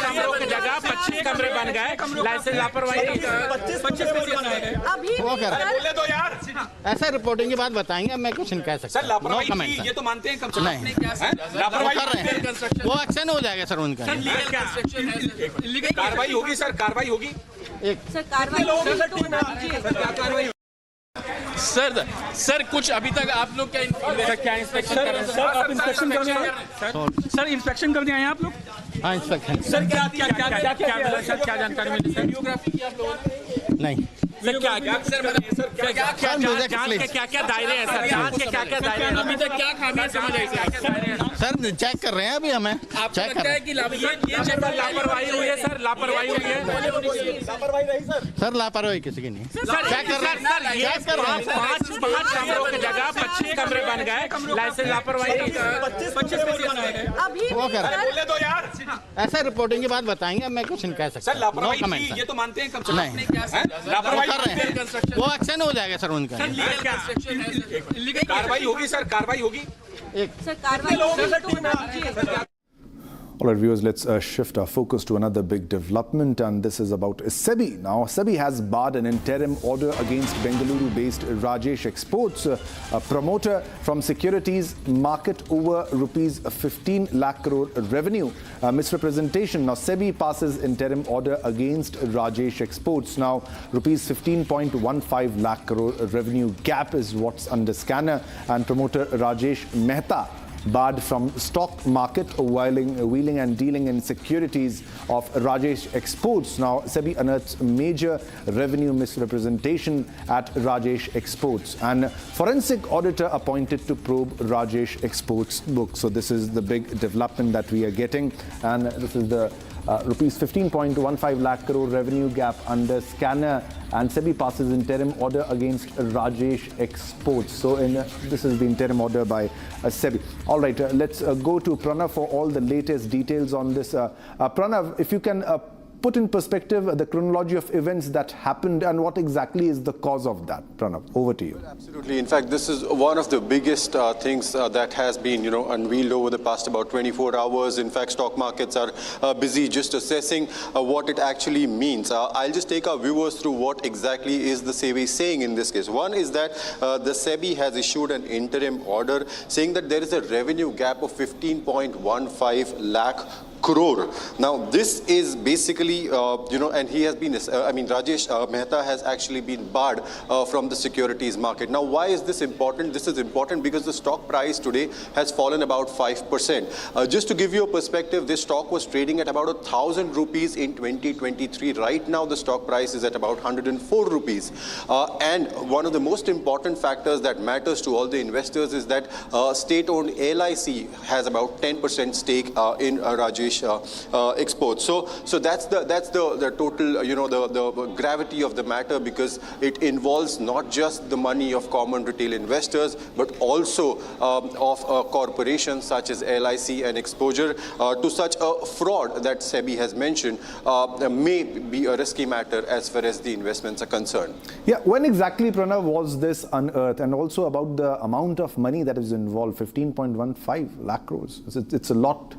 कमरों की जगह 25 कमरे बन गए, लाइसेंस लापरवाही 25 कमरे बनाए गए।
वो कर
बोले तो यार,
ऐसा रिपोर्टिंग के बाद बताएंगे, मैं कुछ नहीं कह सकता।
सर लापरवाही ये तो मानते हैं कम से
नहीं,
लापरवाही
कर रहे हैं, वो एक्शन हो जाएगा सर उनका।
कार्रवाई होगी सर, कार्रवाई होगी। सर कुछ अभी तक आप लोग क्या इंस्पेक्शन कर रहे हैं? सर आप इंस्पेक्शन करने आए हैं? सर इंस्पेक्शन करने आए हैं आप लोग?
हाँ इंस्पेक्शन।
सर क्या जानकारी मिली? वीडियोग्राफी की आप लोगों ने?
नहीं
सर क्या दायरे हैं सर, जांच के क्या दायरे हैं, अभी तक क्या खामियां समझ आई
सर? चेक कर रहे हैं अभी हमें।
आपको लगता है कि ये लापरवाही हुई है सर? लापरवाही हुई है?
लापरवाही नहीं सर, लापरवाही किसी की नहीं।
चेक कर रहे हैं ये पांच कमरों की जगह 25 कमरे बन गए, लाइसेंस लापरवाही 25 कमरे बनाए गए।
वो कर
बोले तो यार,
ऐसा रिपोर्टिंग के बाद बताएंगे, मैं कुछ नहीं कह सकता।
सर लापरवाही ये तो मानते हैं कम से
नहीं,
लापरवाही
कर रहे हैं, वो एक्शन हो जाएगा सर उनका।
कार्रवाई होगी सर, कार्रवाई होगी।
All right, viewers, let's shift our focus to another big development, and this is about SEBI. Now, SEBI has barred an interim order against Bengaluru-based Rajesh Exports, a promoter from securities market over rupees 15 lakh crore revenue misrepresentation. Now, SEBI passes interim order against Rajesh Exports. Now, rupees 15.15 lakh crore revenue gap is what's under scanner, and promoter Rajesh Mehta barred from stock market wheeling and dealing in securities of Rajesh Exports. Now, SEBI unearths major revenue misrepresentation at Rajesh Exports, and forensic auditor appointed to probe Rajesh Exports book. So this is the big development that we are getting, and this is the rupees 15.15 lakh crore revenue gap under scanner, and SEBI passes interim order against Rajesh Exports. So this is the interim order by SEBI. All right, let's go to Pranav for all the latest details on this. Pranav, if you can put in perspective the chronology of events that happened and what exactly is the cause of that. Pranav, over to you.
Well, absolutely. In fact, this is one of the biggest things that has been, unveiled over the past about 24 hours. In fact, stock markets are busy just assessing what it actually means. I'll just take our viewers through what exactly is the SEBI saying in this case. One is that the SEBI has issued an interim order saying that there is a revenue gap of 15.15 lakh crore. Now, this is basically, and he has been, Rajesh Mehta has actually been barred from the securities market. Now, why is this important? This is important because the stock price today has fallen about 5%. Just to give you a perspective, this stock was trading at about 1,000 rupees in 2023. Right now, the stock price is at about 104 rupees. And one of the most important factors that matters to all the investors is that state-owned LIC has about 10% stake in Rajesh Exports. So that's the total, the gravity of the matter, because it involves not just the money of common retail investors, but also of corporations such as LIC, and exposure to such a fraud that SEBI has mentioned may be a risky matter as far as the investments are concerned.
Yeah, when exactly, Pranav, was this unearthed, and also about the amount of money that is involved, 15.15 lakh crores. It's a lot.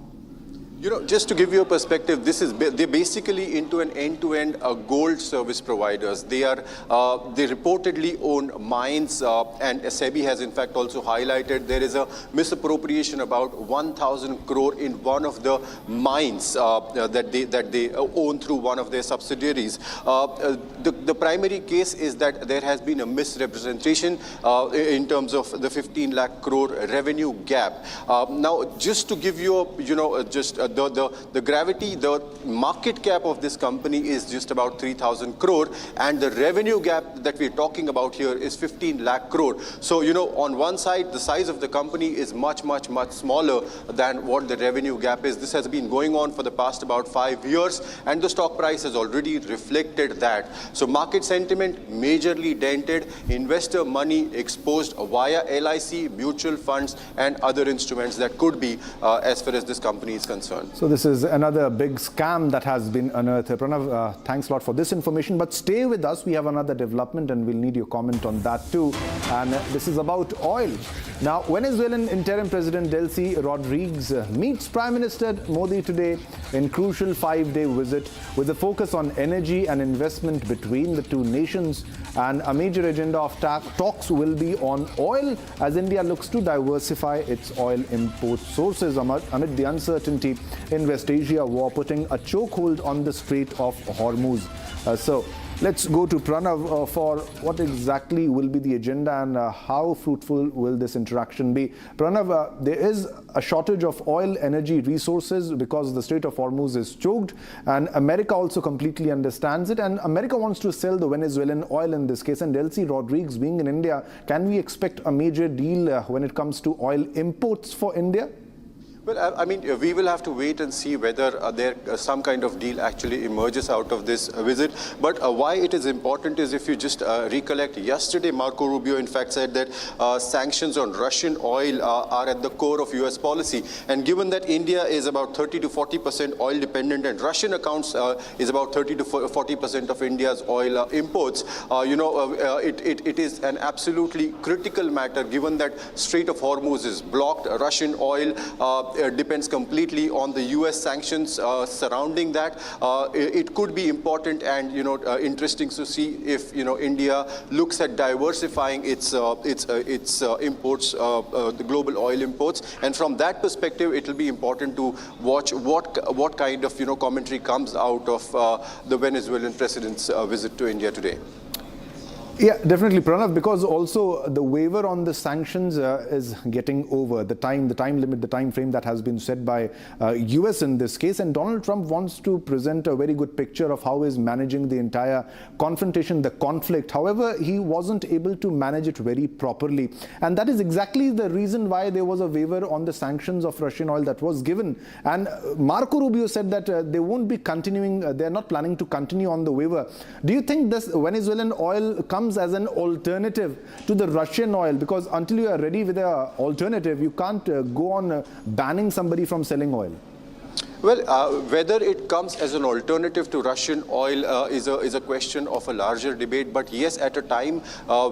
Just to give you a perspective, they're basically into an end-to-end gold service providers. They reportedly own mines, and SEBI has in fact also highlighted there is a misappropriation about 1,000 crore in one of the mines that they own through one of their subsidiaries. The primary case is that there has been a misrepresentation in terms of the 15 lakh crore revenue gap. Now, just to give you the gravity, the market cap of this company is just about 3,000 crore, and the revenue gap that we're talking about here is 15 lakh crore. So, you know, on one side, the size of the company is much smaller than what the revenue gap is. This has been going on for the past about 5 years, and the stock price has already reflected that. So market sentiment majorly dented, investor money exposed via LIC, mutual funds, and other instruments that could be as far as this company is concerned.
So this is another big scam that has been unearthed. Pranav, thanks a lot for this information, but stay with us. We have another development and we'll need your comment on that too. And this is about oil. Now, Venezuelan interim president Delcy Rodriguez meets Prime Minister Modi today in crucial 5-day visit with a focus on energy and investment between the two nations. And a major agenda of talks will be on oil as India looks to diversify its oil import sources amid the uncertainty in West Asia war, putting a chokehold on the Strait of Hormuz. So let's go to Pranav for what exactly will be the agenda and how fruitful will this interaction be. Pranav, there is a shortage of oil energy resources because the Strait of Hormuz is choked, and America also completely understands it, and America wants to sell the Venezuelan oil in this case. And Delcy Rodriguez being in India, can we expect a major deal when it comes to oil imports for India?
Well, I mean, we will have to wait and see whether some kind of deal actually emerges out of this visit. But why it is important is, if you just recollect, yesterday Marco Rubio in fact said that sanctions on Russian oil are at the core of US policy. And given that India is about 30 to 40% oil dependent, and Russian accounts is about 30 to 40% of India's oil imports, it is an absolutely critical matter, given that Strait of Hormuz is blocked. Russian oil depends completely on the US sanctions surrounding that. It could be important and interesting to see if India looks at diversifying its imports, the global oil imports, and from that perspective it will be important to watch what kind of commentary comes out of the Venezuelan president's visit to India today.
Yeah, definitely, Pranav, because also the waiver on the sanctions is getting over. The time limit, the time frame that has been set by US in this case, and Donald Trump wants to present a very good picture of how he's managing the entire confrontation, the conflict. However, he wasn't able to manage it very properly, and that is exactly the reason why there was a waiver on the sanctions of Russian oil that was given. And Marco Rubio said that they won't be continuing, they're not planning to continue on the waiver. Do you think this Venezuelan oil comes as an alternative to the Russian oil? Because until you are ready with an alternative, you can't go on banning somebody from selling oil.
Well, whether it comes as an alternative to Russian oil is a question of a larger debate. But yes, at a time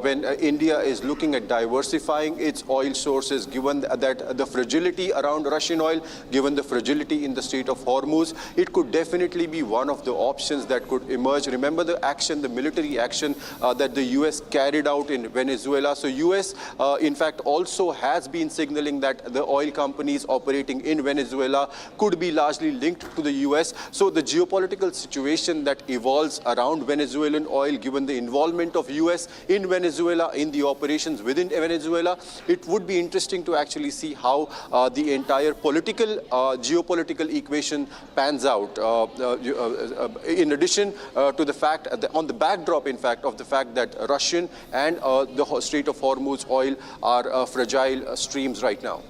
when India is looking at diversifying its oil sources, given that the fragility around Russian oil, given the fragility in the Strait of Hormuz, it could definitely be one of the options that could emerge. Remember the action, the military action that the US carried out in Venezuela. So US, in fact, also has been signaling that the oil companies operating in Venezuela could be largely linked to the US. So the geopolitical situation that evolves around Venezuelan oil, given the involvement of US in Venezuela, in the operations within Venezuela, it would be interesting to actually see how the entire geopolitical equation pans out. In addition to the fact, on the backdrop, in fact, of the fact that Russian and the Strait of Hormuz oil are fragile streams right now.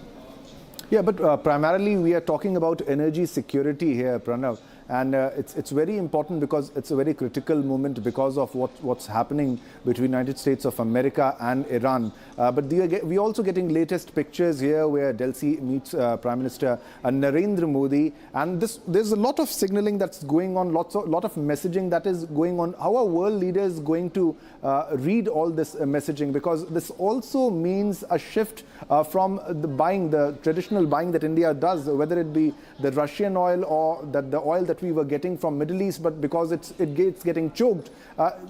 Yeah, but primarily we are talking about energy security here, Pranav. And it's very important because it's a very critical moment because of what's happening between United States of America and Iran. But we're also getting latest pictures here where Delcy meets Prime Minister Narendra Modi. And there's a lot of signaling that's going on, lot of messaging that is going on. How are world leaders going to read all this messaging? Because this also means a shift from the traditional buying that India does, whether it be the Russian oil or the oil that we were getting from Middle East, but because it's getting choked.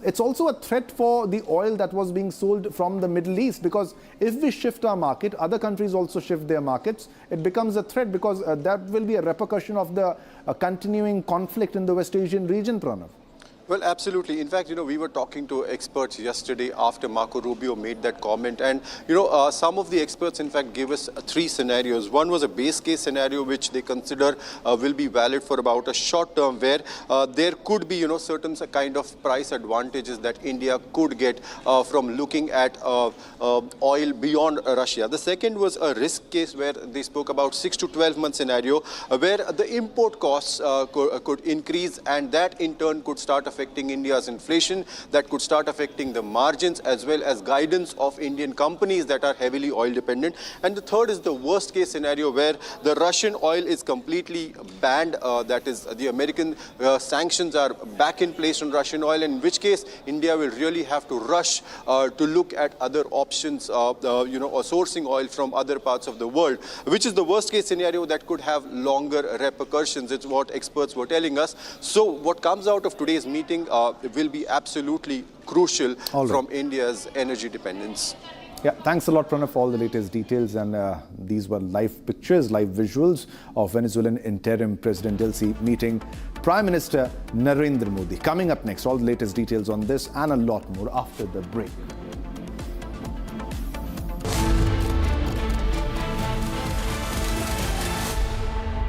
It's also a threat for the oil that was being sold from the Middle East, because if we shift our market, other countries also shift their markets, it becomes a threat, because that will be a repercussion of the continuing conflict in the West Asian region, Pranav.
Well, absolutely. In fact, we were talking to experts yesterday after Marco Rubio made that comment. And, some of the experts, in fact, gave us three scenarios. One was a base case scenario, which they consider will be valid for about a short term, where there could be, certain kind of price advantages that India could get from looking at oil beyond Russia. The second was a risk case where they spoke about 6 to 12 month scenario, where the import costs could increase, and that in turn could start affecting India's inflation, that could start affecting the margins as well as guidance of Indian companies that are heavily oil dependent. And the third is the worst case scenario, where the Russian oil is completely banned, that is the American sanctions are back in place on Russian oil, in which case India will really have to rush to look at other options, or sourcing oil from other parts of the world, which is the worst case scenario that could have longer repercussions. It's what experts were telling us. So what comes out of today's meeting will be absolutely crucial from India's energy dependence.
Yeah, thanks a lot, Pranav, for all the latest details. And these were live pictures, live visuals of Venezuelan interim presidential meeting Prime Minister Narendra Modi. Coming up next, all the latest details on this and a lot more after the break.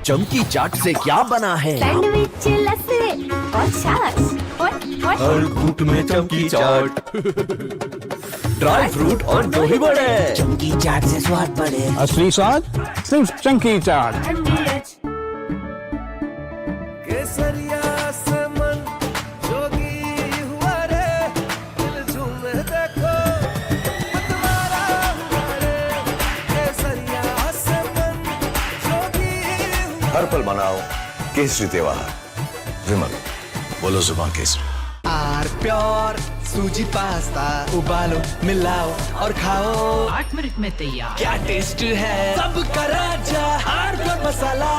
चमकी चाट से क्या बना है?
Sandwich लस्सी और छाछ और
हर घूंट में चमकी चाट, ड्राई फ्रूट और दही बड़े। चमकी चाट से स्वाद बढ़े।
असली स्वाद सिर्फ चमकी चाट।
केसरिया से मन जोगी हुआ रे, दिल झूमे देखो मतवारा हुआ रे। केसरिया से मन जोगी
हर पल मनाओ केसरी त्योहार। विमल, बोलो जुबान केसरी।
आर प्योर सूजी पास्ता, उबालो मिलाओ और खाओ,
8 मिनट में तैयार।
क्या टेस्ट है सबका राजा, आर प्योर मसाला।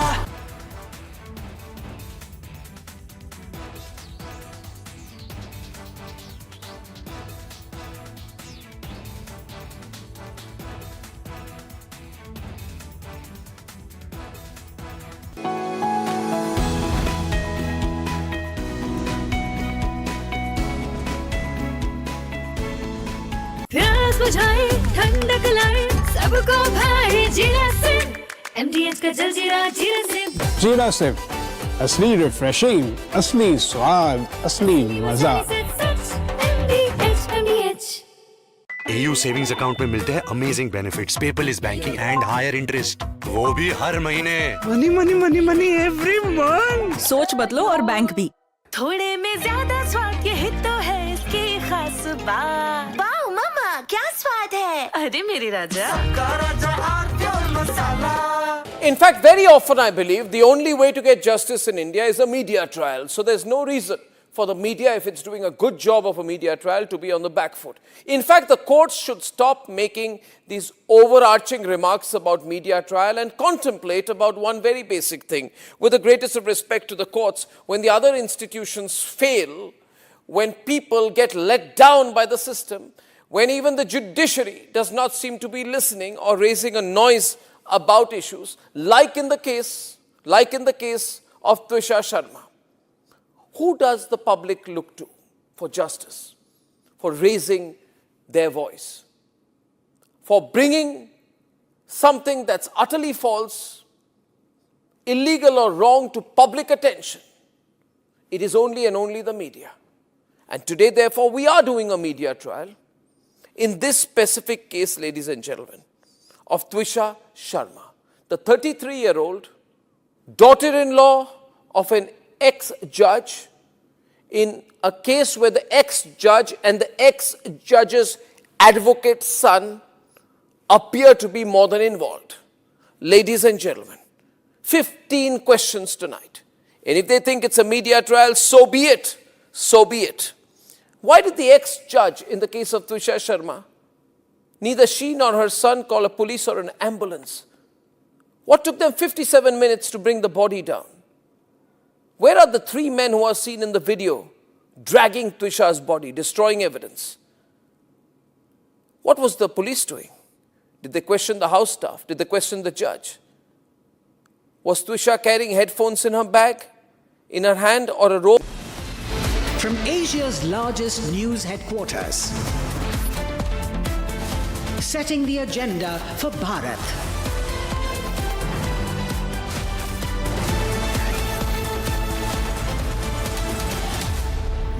प्यास बुझाए ठंडक लाए सबको भाई जीरा से MDH का जलजीरा जीरा से
जीरा सिर्फ असली रिफ्रेशिंग, असली स्वाद, असली मजा।
MDH
AU सेविंग्स अकाउंट में मिलते हैं amazing benefits, paperless banking and higher interest, वो भी हर महीने।
Money money money money every month.
सोच बदलो और बैंक भी। थोड़े में ज्यादा स्वाद, यही तो है इसकी खास बात। वाओ मामा, क्या स्वाद है। अरे मेरे राजा।
In fact, very often I believe the only way to get justice in India is a media trial. So there's no reason for the media, if it's doing a good job of a media trial, to be on the back foot. In fact, the courts should stop making these overarching remarks about media trial and contemplate about one very basic thing. With the greatest of respect to the courts, when the other institutions fail, when people get let down by the system, when even the judiciary does not seem to be listening or raising a noise about issues, like in the case of Twisha Sharma. Who does the public look to for justice, for raising their voice, for bringing something that's utterly false, illegal or wrong to public attention? It is only and only the media. And today, therefore, we are doing a media trial in this specific case, ladies and gentlemen, of Twisha Sharma, the 33-year-old daughter-in-law of an ex-judge, in a case where the ex-judge and the ex-judge's advocate's son appear to be more than involved. Ladies and gentlemen, 15 questions tonight. And if they think it's a media trial, so be it. So be it. Why did the ex-judge in the case of Twisha Sharma, neither she nor her son call a police or an ambulance? What took them 57 minutes to bring the body down? Where are the 3 men who are seen in the video dragging Twisha's body, destroying evidence? What was the police doing? Did they question the house staff? Did they question the judge? Was Twisha carrying headphones in her bag, in her hand, or a rope?
From Asia's largest news headquarters, setting the agenda for Bharat.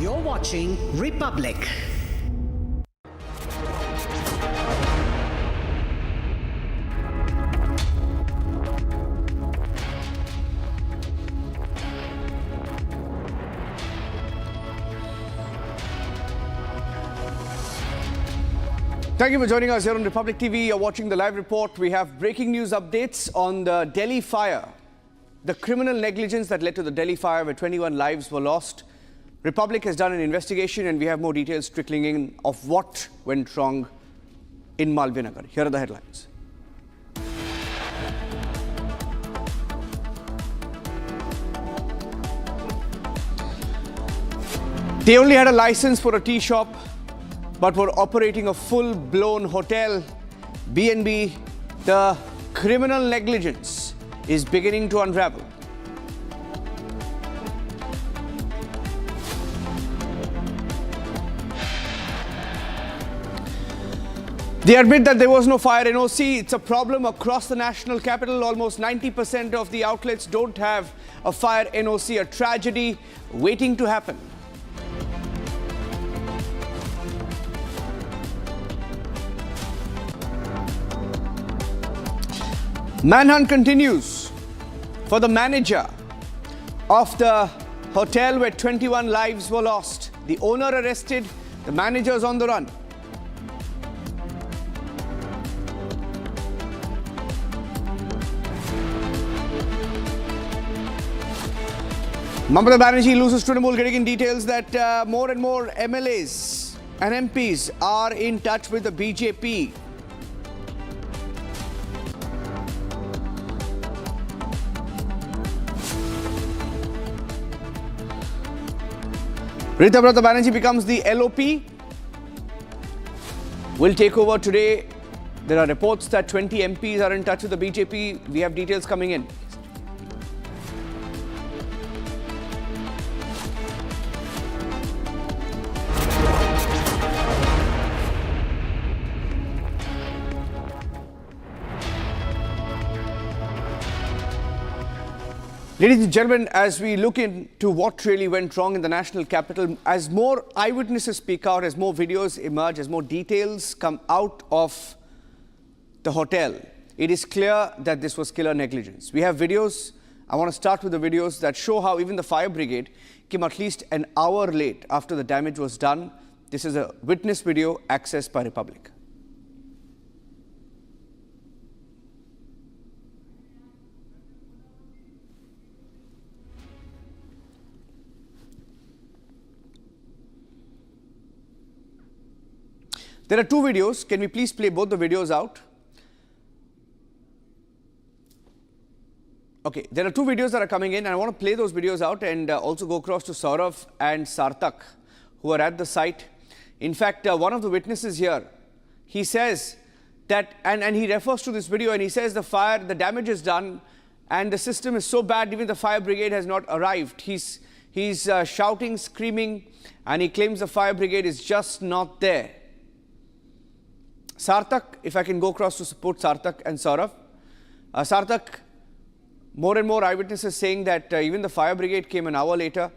You're watching Republic.
Thank you for joining us here on Republic TV. You're watching the live report. We have breaking news updates on the Delhi fire. The criminal negligence that led to the Delhi fire where 21 lives were lost. Republic has done an investigation and we have more details trickling in of what went wrong in Malvinagar. Here are the headlines. They only had a license for a tea shop, but were operating a full-blown hotel. B&B, the criminal negligence is beginning to unravel. They admit that there was no fire NOC. It's a problem across the national capital. Almost 90% of the outlets don't have a fire NOC, a tragedy waiting to happen. Manhunt continues for the manager of the hotel where 21 lives were lost. The owner arrested, the manager is on the run. Mamata Banerjee loses Trinamool, getting in details that more and more MLAs and MPs are in touch with the BJP. Mamata Banerjee becomes the LOP. Will take over today. There are reports that 20 MPs are in touch with the BJP. We have details coming in. Ladies and gentlemen, as we look into what really went wrong in the national capital, as more eyewitnesses speak out, as more videos emerge, as more details come out of the hotel, it is clear that this was killer negligence. We have videos. I want to start with the videos that show how even the fire brigade came at least an hour late after the damage was done. This is a witness video accessed by Republic. There are two videos. Can we please play both the videos out? Okay, there are two videos that are coming in and I want to play those videos out and also go across to Saurav and Sartak who are at the site. In fact, one of the witnesses here, he says that, and he refers to this video and he says the damage is done and the system is so bad even the fire brigade has not arrived. He's shouting, screaming, and he claims the fire brigade is just not there. Sartak, if I can go across to support Sartak and Saurav. Sartak, more and more eyewitnesses saying that even the fire brigade came an hour later.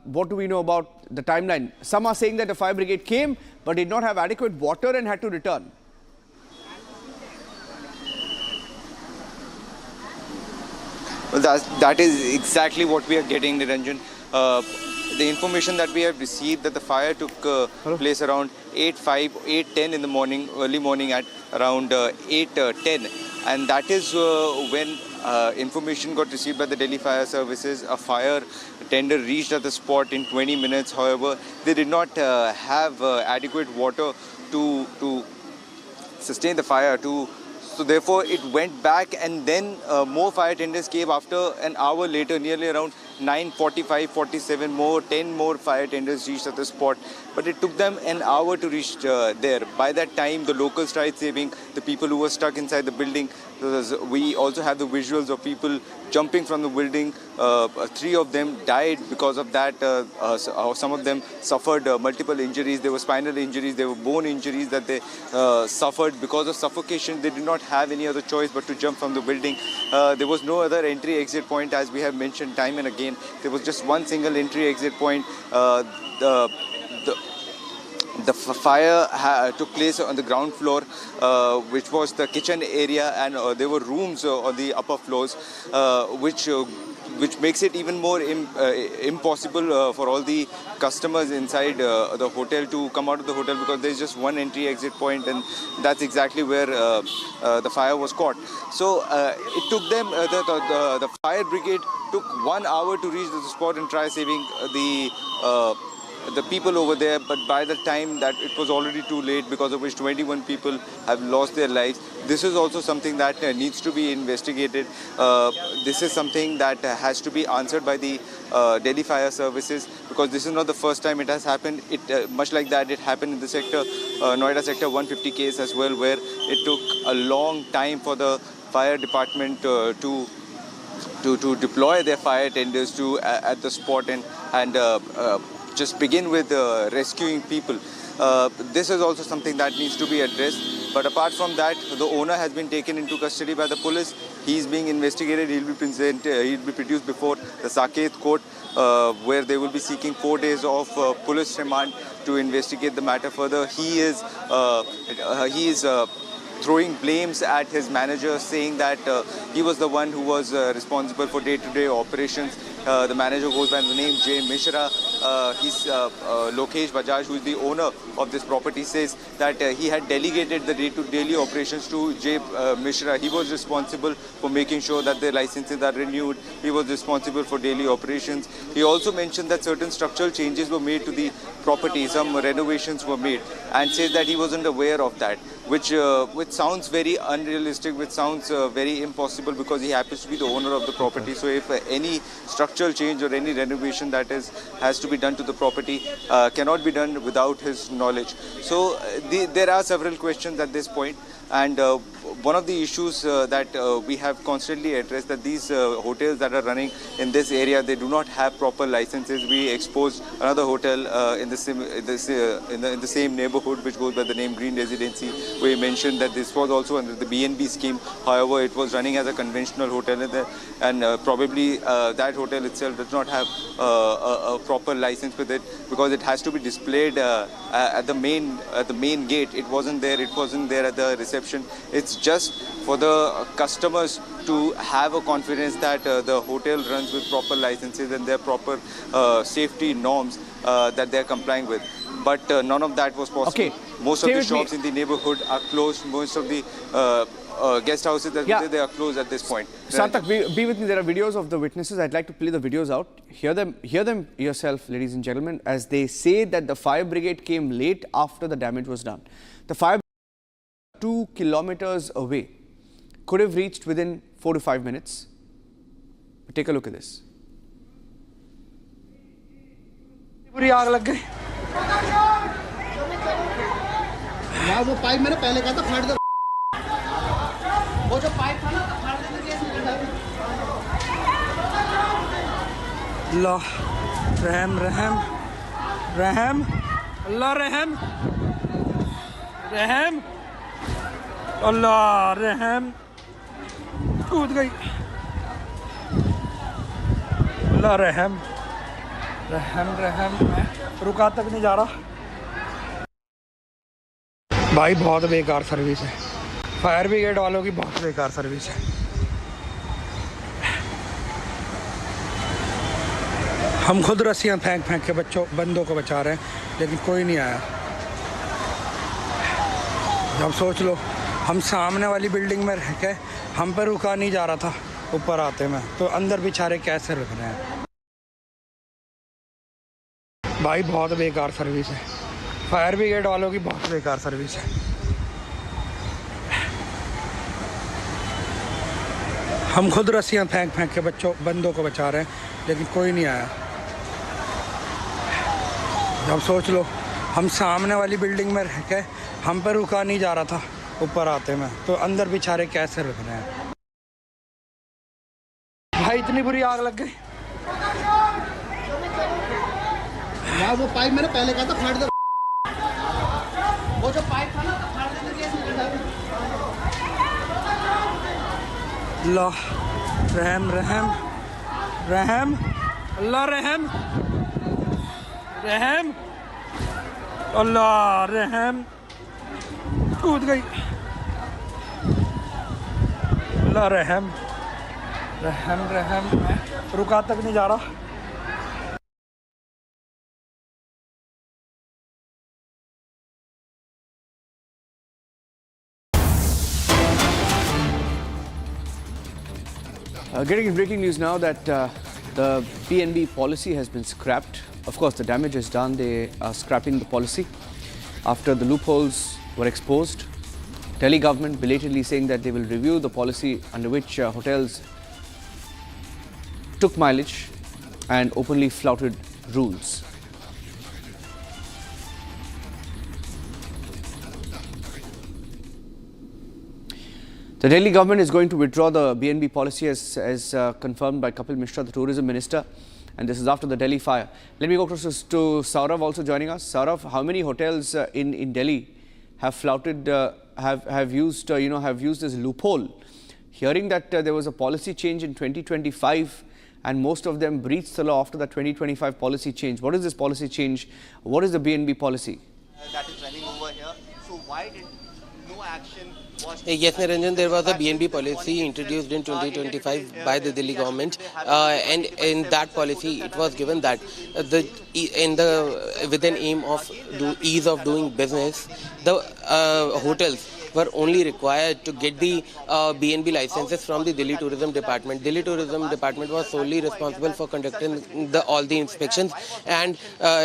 What do we know about the timeline? Some are saying that the fire brigade came but did not have adequate water and had to return.
Well, that is exactly what we are getting, Niranjan. The information that we have received that the fire took place around 8:10 in the morning, early morning at around 8:10, and that is when information got received by the Delhi Fire Services. A fire tender reached at the spot in 20 minutes. However, they did not have adequate water to sustain the fire. So therefore, it went back, and then more fire tenders came after an hour later, nearly around 9:45, 47 more, 10 more fire tenders reached at the spot. But it took them an hour to reach there. By that time, the locals tried saving the people who were stuck inside the building. We also have the visuals of people jumping from the building. 3 of them died because of that. Some of them suffered multiple injuries. There were spinal injuries, there were bone injuries that they suffered because of suffocation. They did not have any other choice but to jump from the building. There was no other entry-exit point, as we have mentioned time and again. There was just one single entry-exit point. The fire took place on the ground floor, which was the kitchen area, and there were rooms on the upper floors, which makes it even more impossible for all the customers inside the hotel to come out of the hotel, because there's just one entry-exit point, and that's exactly where the fire was caught. So it took them, the fire brigade took 1 hour to reach the spot and try saving the people over there, but by the time that it was already too late, because of which 21 people have lost their lives. This is also something that needs to be investigated. This is something that has to be answered by the Delhi Fire Services, because this is not the first time it has happened. Much like that, it happened in the sector, Noida sector 150 case as well, where it took a long time for the fire department to deploy their fire tenders at the spot and just begin with rescuing people. This is also something that needs to be addressed. But apart from that, the owner has been taken into custody by the police. He is being investigated. He'll be produced before the Saket court, where they will be seeking 4 days of police remand to investigate the matter further. He is throwing blames at his manager, saying that he was the one who was responsible for day-to-day operations. The manager goes by the name J. Mishra. He's Lokesh Bajaj, who is the owner of this property, says that he had delegated the daily operations to J. Mishra. He was responsible for making sure that the licenses are renewed. He was responsible for daily operations. He also mentioned that certain structural changes were made to the property, some renovations were made, and says that he wasn't aware of that, which sounds very unrealistic, which sounds very impossible, because he happens to be the owner of the property. So if any structural change or any renovation that has to be done to the property cannot be done without his knowledge. So there are several questions at this point, and one of the issues that we have constantly addressed, that these hotels that are running in this area, they do not have proper licenses. We exposed another hotel in the same neighborhood, which goes by the name Green Residency. We mentioned that this was also under the BNB scheme. However, it was running as a conventional hotel, and probably that hotel itself does not have a proper license with it, because it has to be displayed at the main gate. It wasn't there. It wasn't there at the reception. It's just for the customers to have a confidence that the hotel runs with proper licenses and their proper safety norms that they're complying with. But none of that was possible.
Okay.
Most of the shops in the neighborhood are closed. Most of the guest houses that they are closed at this point.
Sarthak, be with me. There are videos of the witnesses. I'd like to play the videos out. Hear them yourself, ladies and gentlemen, as they say that the fire brigade came late after the damage was done. The fire 2 kilometers away, could have reached within 4 to 5 minutes. But take a look at this.
पूरी आग लग गई।
यार वो pipe मैंने पहले कहा था फाड़ दो। वो जो पाइप था ना फाड़ देने के
अल्लाह रहम रहम रहम अल्लाह रहम रहम अल्लाह रहम कूद गई अल्लाह रहम रहम रहम रुका तक नहीं जा रहा भाई। बहुत बेकार सर्विस है, फायर ब्रिगेड वालों की बहुत बेकार सर्विस है। हम खुद रस्सियां फेंक के बंदों को बचा रहे हैं, लेकिन कोई नहीं आया। जब सोच लो हम सामने वाली बिल्डिंग में रह के हम पर रुका नहीं जा रहा था ऊपर आते में, तो अंदर बेचारे कैसे रुक रहे हैं भाई। बहुत बेकार सर्विस है, फायर ब्रिगेड वालों की बहुत बेकार सर्विस है। हम खुद रस्सियां फेंक के बंदों को बचा रहे हैं, लेकिन कोई नहीं आया। जब सोच लो हम सामने वाली बिल्डिंग में रह के हम पर रुका नहीं जा रहा था ऊपर आते में, तो अंदर बेचारे कैसे रह रहे हैं भाई। इतनी बुरी आग लग गई।
यार वो पाइप मैंने पहले कहा था फाड़ दो, वो जो पाइप था ना फाड़ देने के।
अल्लाह रहम रहम रहम, अल्लाह रहम रहम, अल्लाह रहम। कूद गई। अल्लाह रहम रहम रहम, रुका तक नहीं जा रहा।
Getting breaking news now that the PNB policy has been scrapped. Of course, the damage is done. They are scrapping the policy after the loopholes were exposed. Delhi government belatedly saying that they will review the policy under which hotels took mileage and openly flouted rules. The Delhi government is going to withdraw the BNB policy as confirmed by Kapil Mishra, the tourism minister, and this is after the Delhi fire. Let me go across to Saurav also joining us. Saurav, how many hotels in Delhi have flouted, have used this loophole? Hearing that there was a policy change in 2025 and most of them breached the law after the 2025 policy change. What is this policy change? What is the BNB policy?
That is running over here. So why did no action?
Yes, Niranjan, there was a BNB policy introduced in 2025 by the Delhi government, and in that policy it was given that with an aim of ease of doing business, the hotels were only required to get the BNB licenses from the Delhi Tourism Department. Delhi Tourism Department was solely responsible for conducting all the inspections and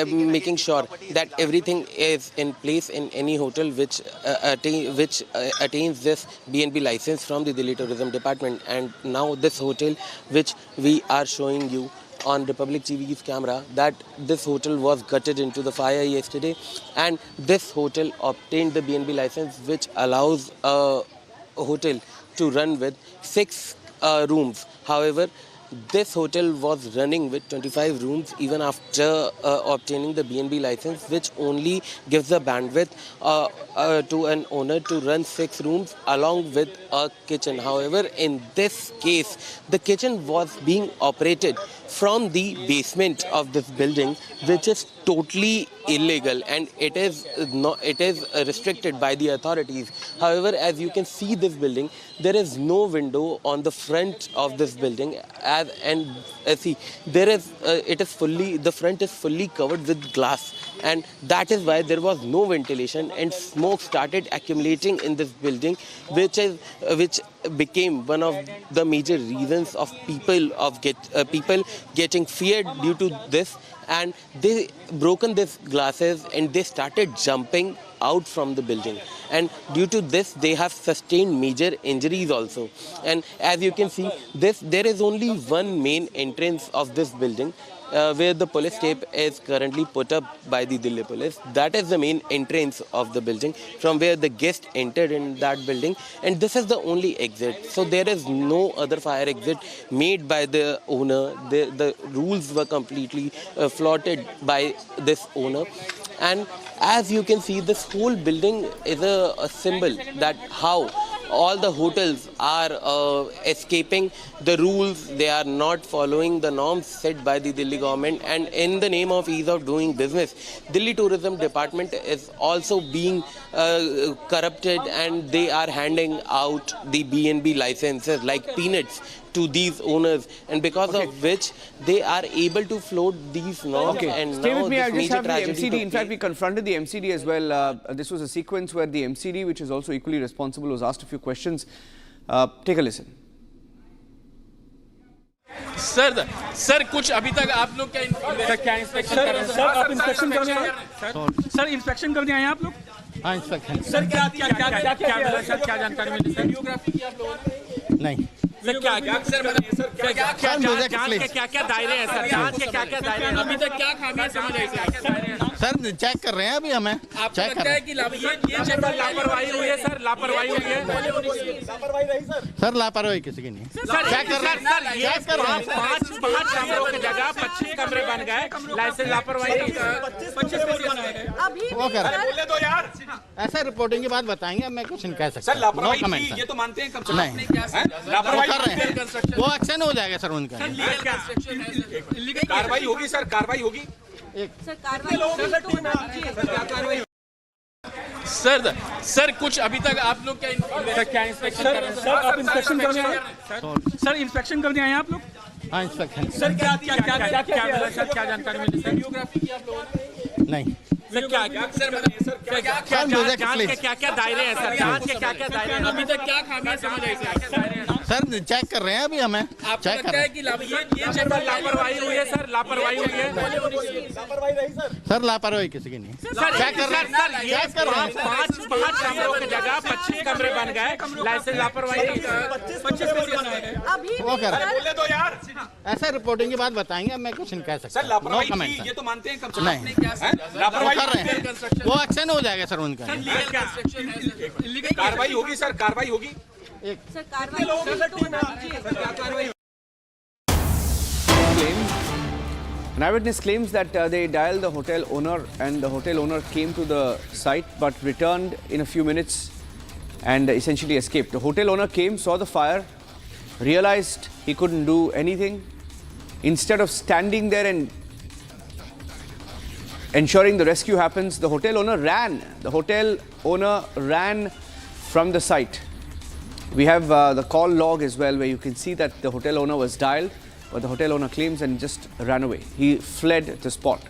making sure that everything is in place in any hotel which attains this BNB license from the Delhi Tourism Department. And now this hotel which we are showing you on Republic TV's camera, that this hotel was gutted into the fire yesterday, and this hotel obtained the BNB license which allows a hotel to run with 6 rooms. However, this hotel was running with 25 rooms even after obtaining the BNB license, which only gives the bandwidth to an owner to run 6 rooms along with a kitchen. However, in this case, the kitchen was being operated from the basement of this building, which is totally illegal, and it is restricted by the authorities. However, as you can see this building, there is no window on the front of this building, see, there is the front is fully covered with glass, and that is why there was no ventilation, and smoke started accumulating in this building, which became one of the major reasons of people getting feared due to this, and they broken these glasses and they started jumping out from the building, and due to this they have sustained major injuries also. And as you can see, there is only one main entrance of this building where the police tape is currently put up by the Delhi police. That is the main entrance of the building from where the guest entered in that building, and this is the only exit. So there is no other fire exit made by the owner. The rules were completely flouted by this owner, and as you can see, this whole building is a symbol that how all the hotels are escaping the rules. They are not following the norms set by the Delhi government, and in the name of ease of doing business, Delhi Tourism Department is also being corrupted, and they are handing out the BNB licenses like peanuts to these owners, and because of which they are able to float these norms. And
stay
now
with me. I
this
just have the
major tragedy
MCD. In fact, we confronted the MCD as well. This was a sequence where the MCD, which is also equally responsible, was asked a few questions. Take a listen.
Sir कुछ अभी तक आप लोग क्या inspection कर रहे हैं? Sir आप इंस्पेक्शन करने आए हैं? सर इंस्पेक्शन करने आए हैं आप लोग? हाँ, इंस्पेक्शन। सर क्या जानकारी मिली? सर वीडियोग्राफी की आप लोगों ने? नहीं। सर क्या क्या दायरे हैं सर? जांच के क्या क्या दायरे हैं? अभी तक क्या खामियां समझ आई
सर? चेक कर रहे हैं अभी हमें।
आपको लगता है कि ये लापरवाही हुई है सर? लापरवाही हुई है
सर? लापरवाही किसी की नहीं।
चेक कर रहे हैं ये 5 कमरों की जगह 25 कमरे बन गए। लाइसेंस लापरवाही 25 बनाए गए।
वो कर ऐसा रिपोर्टिंग के बाद बताएंगे। मैं कुछ नहीं कह सकता।
सर लापरवाही ये तो मानते हैं कम से कम।
नहीं लापरवाही कर रहे हैं, वो एक्शन हो जाएगा सर उनका।
कार्रवाई होगी सर, कार्रवाई होगी। सर कुछ अभी तक आप लोग क्या इंस्पेक्शन कर रहे हैं? सर आप इंस्पेक्शन करने आए? सर इंस्पेक्शन करने आए आप लोग?
हाँ इंस्पेक्शन।
सर क्या जानकारी मिली सर? वीडियोग्राफी की आप लोगों ने?
नहीं
सर क्या क्या दायरे हैं सर? जांच के क्या क्या दायरे हैं? अभी तक क्या खामियां समझ आई
सर? चेक कर रहे हैं अभी हमें।
आपको लगता है कि ये लापरवाही हुई है सर? लापरवाही हुई है
सर? लापरवाही किसी की नहीं।
चेक कर रहे हैं ये 5 कमरों की जगह 25 कमरे बन गए। लाइसेंस लापरवाही 25 बनाए गए।
वो कर ऐसा रिपोर्टिंग के बाद बताएंगे। मैं कुछ नहीं कह सकता।
सर लापरवाही ये तो मानते हैं कम से कम।
नहीं
लापरवाही
कर रहे हैं, वो एक्शन हो जाएगा सर उनका।
कार्रवाई होगी सर, कार्रवाई होगी।
An eyewitness claims that they dialed the hotel owner and the hotel owner came to the site but returned in a few minutes and essentially escaped. The hotel owner came, saw the fire, realized he couldn't do anything. Instead of standing there and ensuring the rescue happens, the hotel owner ran. The hotel owner ran from the site. We have the call log as well, where you can see that the hotel owner was dialed, but the hotel owner claims and just ran away. He fled the spot.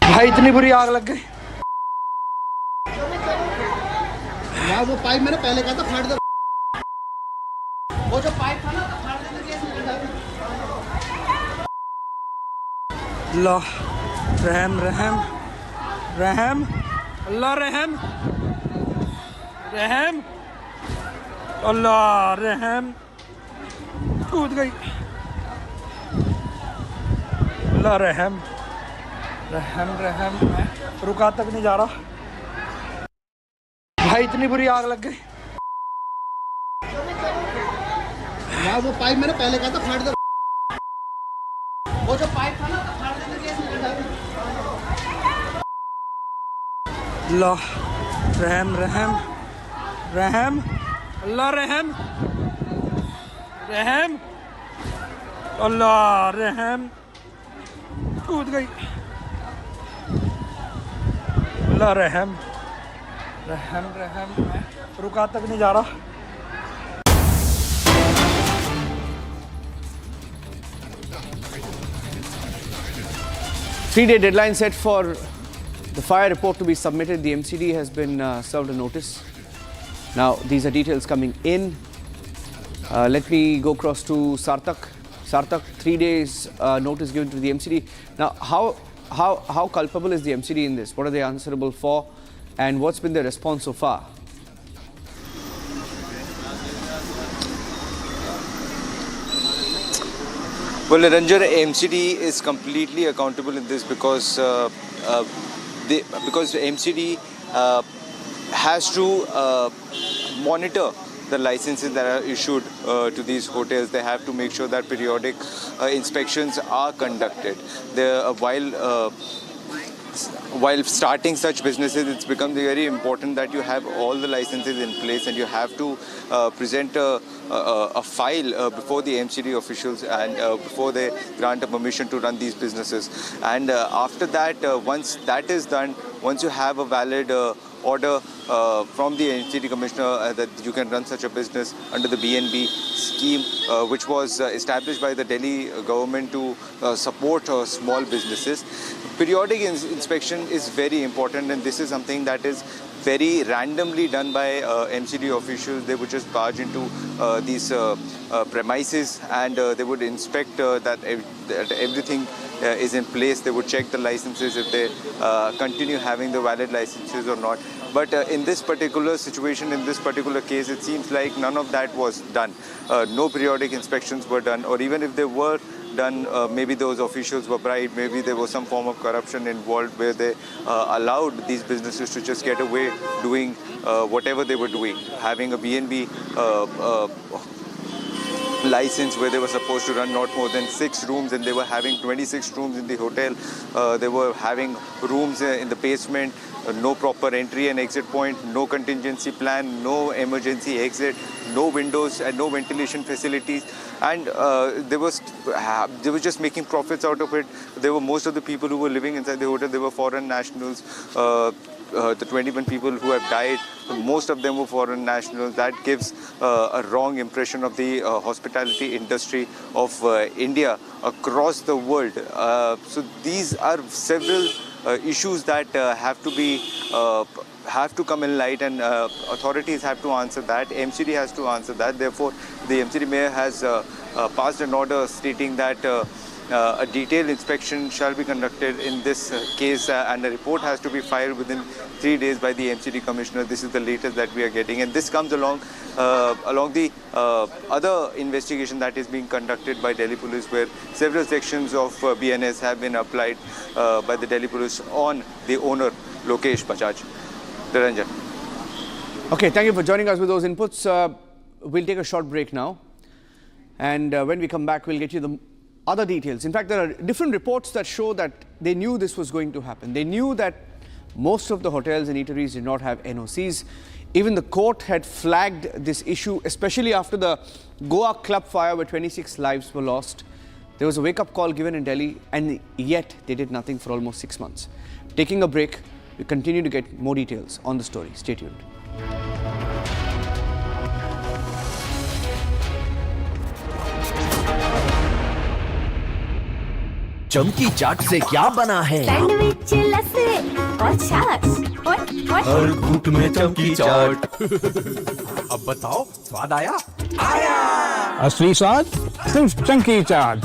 भाई इतनी बुरी आग लग गई।
यार वो pipe मैंने पहले कहा था फाड़ दो। वो जो पाइप था ना फाड़ देते।
अल्लाह रहम रहम रहम, अल्लाह रहम रहम, अल्लाह रहम। कूद गई। अल्लाह रहम रहम रहम। रुका तक नहीं जा रहा। भाई इतनी बुरी आग लग गई।
यार वो पाइप मैंने पहले कहा था फाड़ दो। वो जो पाइप था ना फाड़ देते।
अल्लाह रहम रहम रहम, अल्लाह रहम रहम, अल्लाह रहम। कूद गई। अल्लाह रहम रहम रहम। रुका तक नहीं जा रहा।
Three-day deadline set for the fire report to be submitted. The MCD has been served a notice. Now, these are details coming in. Let me go across to Sarthak. Sarthak, 3 days notice given to the MCD. Now, how culpable is the MCD in this? What are they answerable for? And what's been the response so far?
Well, Ranjan, MCD is completely accountable in this because MCD has to monitor the licenses that are issued to these hotels. They have to make sure that periodic inspections are conducted. While starting such businesses, it's become very important that you have all the licenses in place and you have to present a file before the MCD officials and before they grant a permission to run these businesses. And after that, once that is done, once you have a valid order from the MCD commissioner that you can run such a business under the BNB scheme, which was established by the Delhi government to support small businesses. periodic inspection is very important, and this is something that is very randomly done by MCD officials. They would just barge into these premises and they would inspect that everything is in place. They would check the licenses if they continue having the valid licenses or not. But in this particular situation, in this particular case, it seems like none of that was done. No periodic inspections were done, or even if they were done, maybe those officials were bribed, maybe there was some form of corruption involved where they allowed these businesses to just get away doing whatever they were doing, having a B&B license where they were supposed to run not more than 6 rooms, and they were having 26 rooms in the hotel. They were having rooms in the basement, no proper entry and exit point, no contingency plan, no emergency exit, no windows and no ventilation facilities, and they were just making profits out of it. There were most of the people who were living inside the hotel, they were foreign nationals. The 21 people who have died, most of them were foreign nationals. That gives a wrong impression of the hospitality industry of India across the world. So these are several issues that have to come in light, and authorities have to answer that. MCD has to answer that. Therefore, the MCD mayor has passed an order stating that a detailed inspection shall be conducted in this case, and a report has to be filed within 3 days by the MCD commissioner. This is the latest that we are getting, and this comes along the other investigation that is being conducted by Delhi Police, where several sections of BNS have been applied by the Delhi Police on the owner, Lokesh Bajaj. Niranjan.
Okay, thank you for joining us with those inputs. We'll take a short break now, and when we come back, we'll get you the other details. In fact, there are different reports that show that they knew this was going to happen. They knew that most of the hotels and eateries did not have NOCs. Even the court had flagged this issue, especially after the Goa club fire where 26 lives were lost. There was a wake-up call given in Delhi, and yet they did nothing for almost 6 months. Taking a break, we continue to get more details on the story. Stay tuned.
चमकी चाट से क्या बना है?
Sandwich लस्सी और छाछ और
हर घूंट में चमकी चाट। अब बताओ, स्वाद आया? आया।
असली स्वाद सिर्फ चमकी चाट।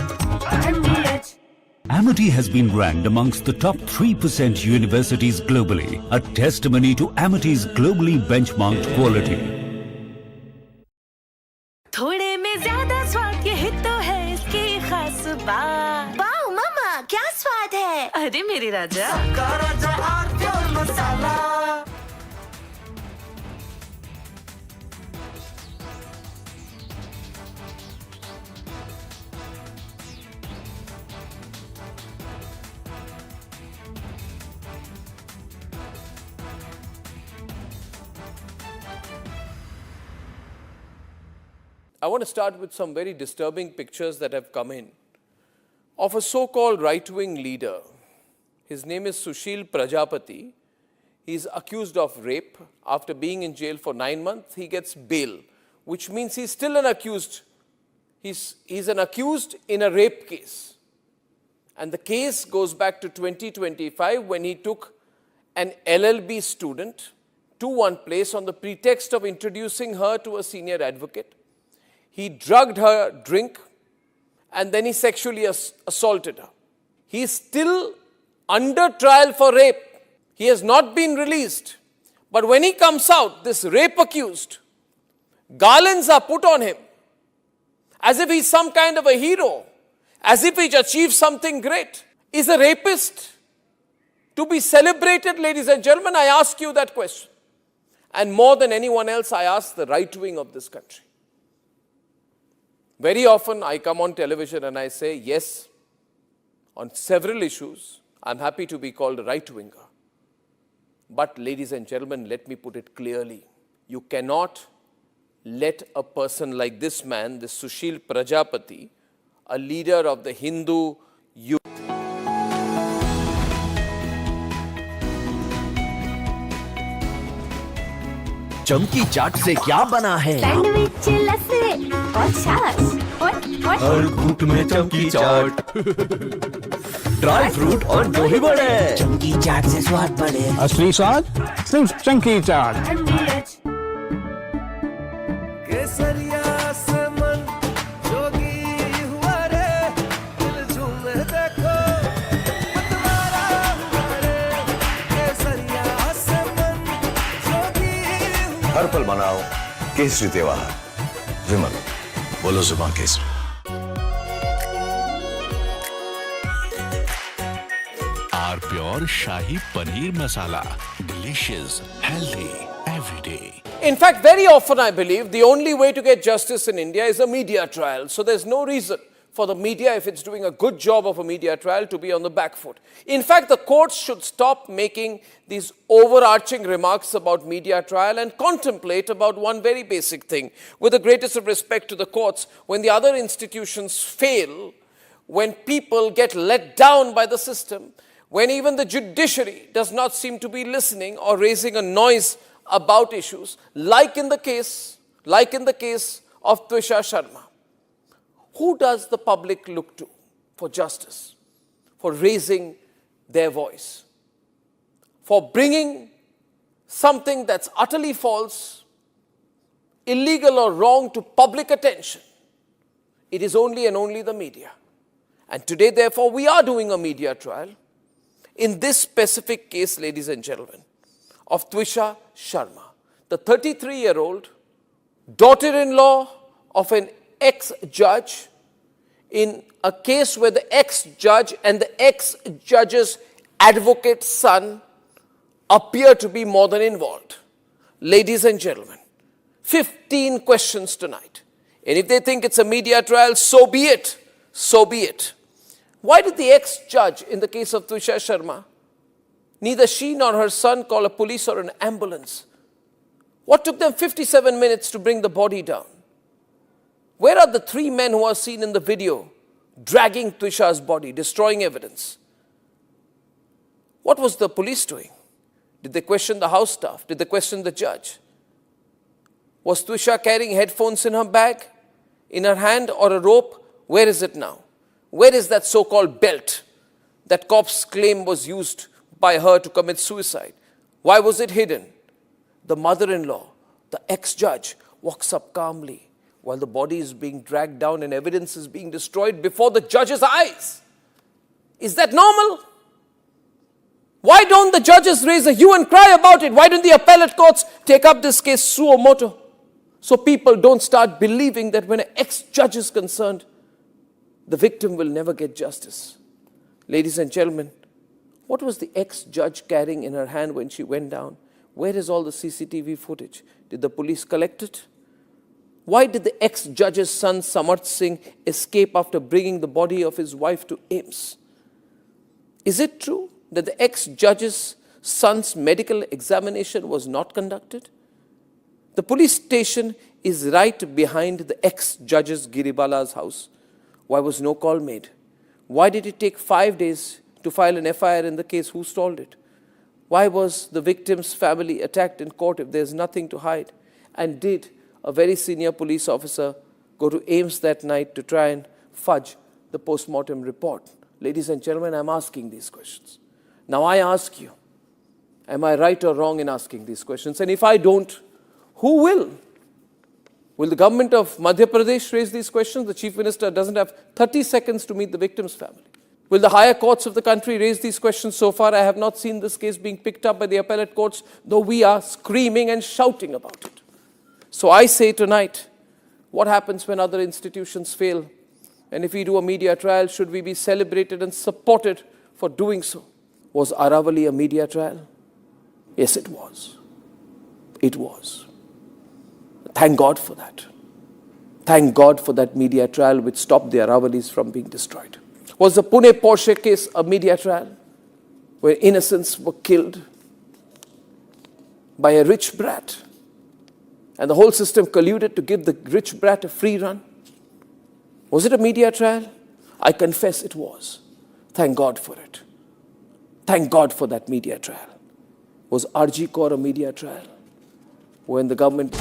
Amity has been ranked amongst the top 3% universities globally, a testimony to Amity's globally benchmarked quality.
थोड़े में ज्यादा स्वाद ये ही तो है इसकी खास बात। वाओ मामा, क्या स्वाद है? अरे मेरे राजा, मसाला।
I want to start with some very disturbing pictures that have come in of a so-called right-wing leader. His name is Sushil Prajapati. He's accused of rape. After being in jail for 9 months, he gets bail, which means he's still an accused. He's an accused in a rape case. And the case goes back to 2025 when he took an LLB student to one place on the pretext of introducing her to a senior advocate. He drugged her drink and then he sexually assaulted her. He is still under trial for rape. He has not been released. But when he comes out, this rape accused, garlands are put on him as if he's some kind of a hero, as if he's achieved something great. Is a rapist to be celebrated, ladies and gentlemen? I ask you that question. And more than anyone else, I ask the right wing of this country. Very often I come on television and I say, yes, on several issues, I'm happy to be called a right-winger. But ladies and gentlemen, let me put it clearly. You cannot let a person like this man, this Sushil Prajapati, a leader of the Hindu youth,
चमकी चाट से क्या बना है?
Sandwich लस्सी और छाछ और
हर घूंट में चमकी चाट। ड्राई फ्रूट और दो ही बड़े।
चंकी चाट से स्वाद बढ़े।
असली स्वाद सिर्फ चंकी चाट।
केसरिया से मन जोगी हुआ रे, दिल झूमे देखो मतवारा हुआ रे। केसरिया से मन जोगी हुआ।
हर पल मनाओ केसरी त्योहार। विमल, बोलो जुबान केसरी।
R pure shahi paneer masala, delicious, healthy every day.
In fact, very often I believe the only way to get justice in India is a media trial. So there's no reason for the media, if it's doing a good job of a media trial, to be on the back foot. In fact, the courts should stop making these overarching remarks about media trial and contemplate about one very basic thing. With the greatest of respect to the courts, when the other institutions fail, when people get let down by the system, when even the judiciary does not seem to be listening or raising a noise about issues, like in the case of Twisha Sharma, who does the public look to for justice, for raising their voice, for bringing something that's utterly false, illegal or wrong to public attention? It is only and only the media. And today, therefore, we are doing a media trial in this specific case, ladies and gentlemen, of Twisha Sharma, the 33-year-old daughter-in-law of an ex-judge, in a case where the ex-judge and the ex-judge's advocate's son appear to be more than involved. Ladies and gentlemen, 15 questions tonight. And if they think it's a media trial, so be it. So be it. Why did the ex-judge in the case of Twisha Sharma, neither she nor her son call a police or an ambulance? What took them 57 minutes to bring the body down? Where are the 3 men who are seen in the video dragging Twisha's body, destroying evidence? What was the police doing? Did they question the house staff? Did they question the judge? Was Twisha carrying headphones in her bag, in her hand, or a rope? Where is it now? Where is that so-called belt that cops claim was used by her to commit suicide? Why was it hidden? The mother-in-law, the ex-judge, walks up calmly while the body is being dragged down and evidence is being destroyed before the judge's eyes. Is that normal? Why don't the judges raise a hue and cry about it? Why don't the appellate courts take up this case suo motu? So people don't start believing that when an ex-judge is concerned, the victim will never get justice. Ladies and gentlemen, what was the ex-judge carrying in her hand when she went down? Where is all the CCTV footage? Did the police collect it? Why did the ex-judge's son Samarth Singh escape after bringing the body of his wife to AIIMS? Is it true that the ex-judge's son's medical examination was not conducted? The police station is right behind the ex-judge's Giribala's house. Why was no call made? Why did it take 5 days to file an FIR in the case? Who stalled it? Why was the victim's family attacked in court if there's nothing to hide? And did a very senior police officer go to AIIMS that night to try and fudge the post-mortem report? Ladies and gentlemen, I'm asking these questions. Now I ask you, am I right or wrong in asking these questions? And if I don't, who will? Will the government of Madhya Pradesh raise these questions? The Chief Minister doesn't have 30 seconds to meet the victim's family. Will the higher courts of the country raise these questions? So far, I have not seen this case being picked up by the appellate courts, though we are screaming and shouting about it. So I say tonight, what happens when other institutions fail? And if we do a media trial, should we be celebrated and supported for doing so? Was Aravali a media trial? Yes, it was. It was. Thank God for that. Thank God for that media trial which stopped the Aravalis from being destroyed. Was the Pune Porsche case a media trial where innocents were killed by a rich brat and the whole system colluded to give the rich brat a free run? Was it a media trial? I confess it was. Thank God for it. Thank God for that media trial. Was RG Kaur a media trial when the government...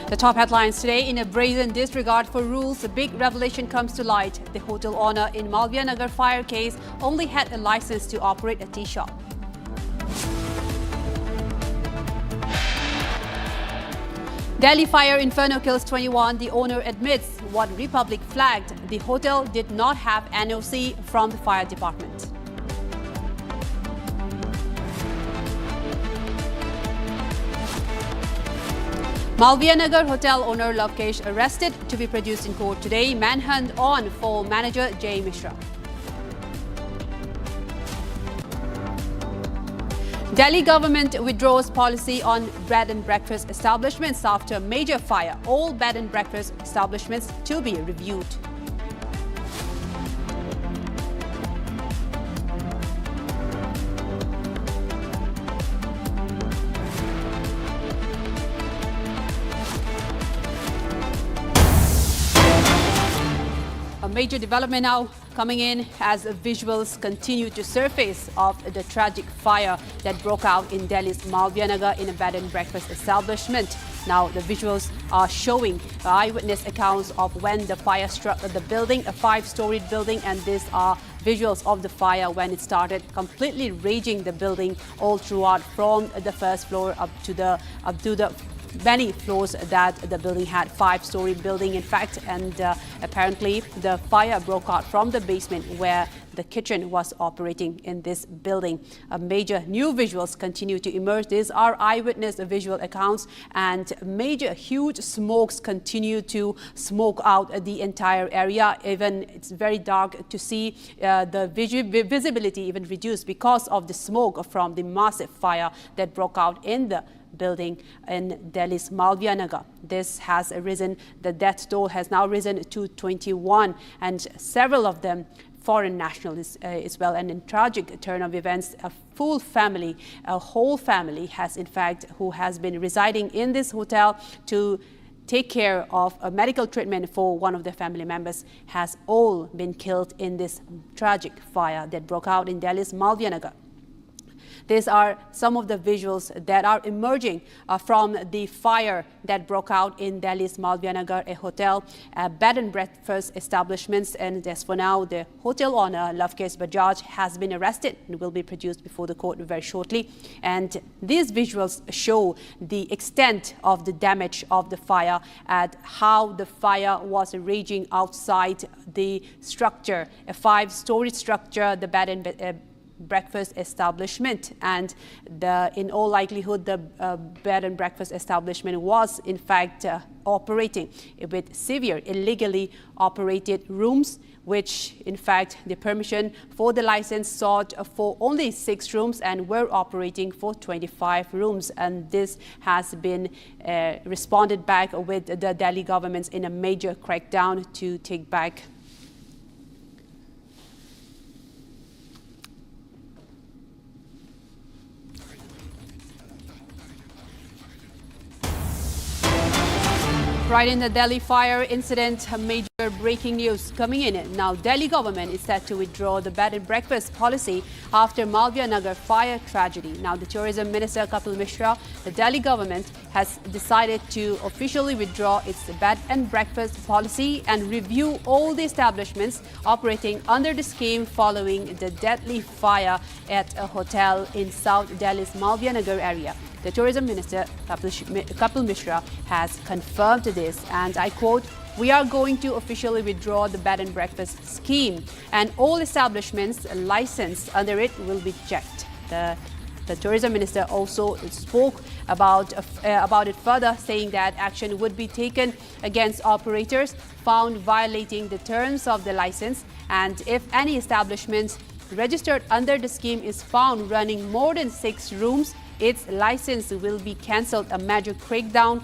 The top headlines today: in a brazen disregard for rules, a big revelation comes to light. The hotel owner in Malviya Nagar fire case only had a license to operate a tea shop. Delhi fire inferno kills 21. The owner admits what Republic flagged. The hotel did not have NOC from the fire department. Malviya Nagar hotel owner Lavkesh arrested to be produced in court today. Manhunt on for manager Jay Mishra. Delhi government withdraws policy on bed and breakfast establishments after major fire. All bed and breakfast establishments to be reviewed. A major development now coming in as visuals continue to surface of the tragic fire that broke out in Delhi's Malviya Nagar in a bed and breakfast establishment. Now the visuals are showing eyewitness accounts of when the fire struck the building, a 5-storied building, and these are visuals of the fire when it started completely raging the building all throughout from the first floor up to the many floors that the building had, 5-story building in fact, and apparently the fire broke out from the basement where the kitchen was operating in this building. Major new visuals continue to emerge. These are eyewitness visual accounts, and major huge smokes continue to smoke out the entire area. Even it's very dark to see, the visibility even reduced because of the smoke from the massive fire that broke out in the building in Delhi's Malviya Nagar. This has risen, the death toll has now risen to 21, and several of them foreign nationals as well. And in tragic turn of events, a whole family has in fact, who has been residing in this hotel to take care of a medical treatment for one of their family members, has all been killed in this tragic fire that broke out in Delhi's Malviya Nagar. These are some of the visuals that are emerging from the fire that broke out in Delhi's Malviya Nagar, a hotel, bed and breakfast establishments. And as for now, the hotel owner, Lavkesh Bajaj, has been arrested and will be produced before the court very shortly. And these visuals show the extent of the damage of the fire and how the fire was raging outside the structure, a 5-story structure, the bed and breakfast establishment, and in all likelihood the bed and breakfast establishment was in fact operating with severe illegally operated rooms, which in fact the permission for the license sought for only 6 rooms and were operating for 25 rooms. And this has been responded back with the Delhi government in a major crackdown to take back Right in the Delhi fire incident, major breaking news coming in. Now, Delhi government is set to withdraw the bed and breakfast policy after Malviya Nagar fire tragedy. Now, the Tourism Minister Kapil Mishra, the Delhi government has decided to officially withdraw its bed and breakfast policy and review all the establishments operating under the scheme following the deadly fire at a hotel in South Delhi's Malviya Nagar area. The Tourism Minister, Kapil Mishra, has confirmed this, and I quote, "We are going to officially withdraw the bed and breakfast scheme, and all establishments licensed under it will be checked." The Tourism Minister also spoke about it further, saying that action would be taken against operators found violating the terms of the license, and if any establishments registered under the scheme is found running more than 6 rooms, its license will be cancelled. A major crackdown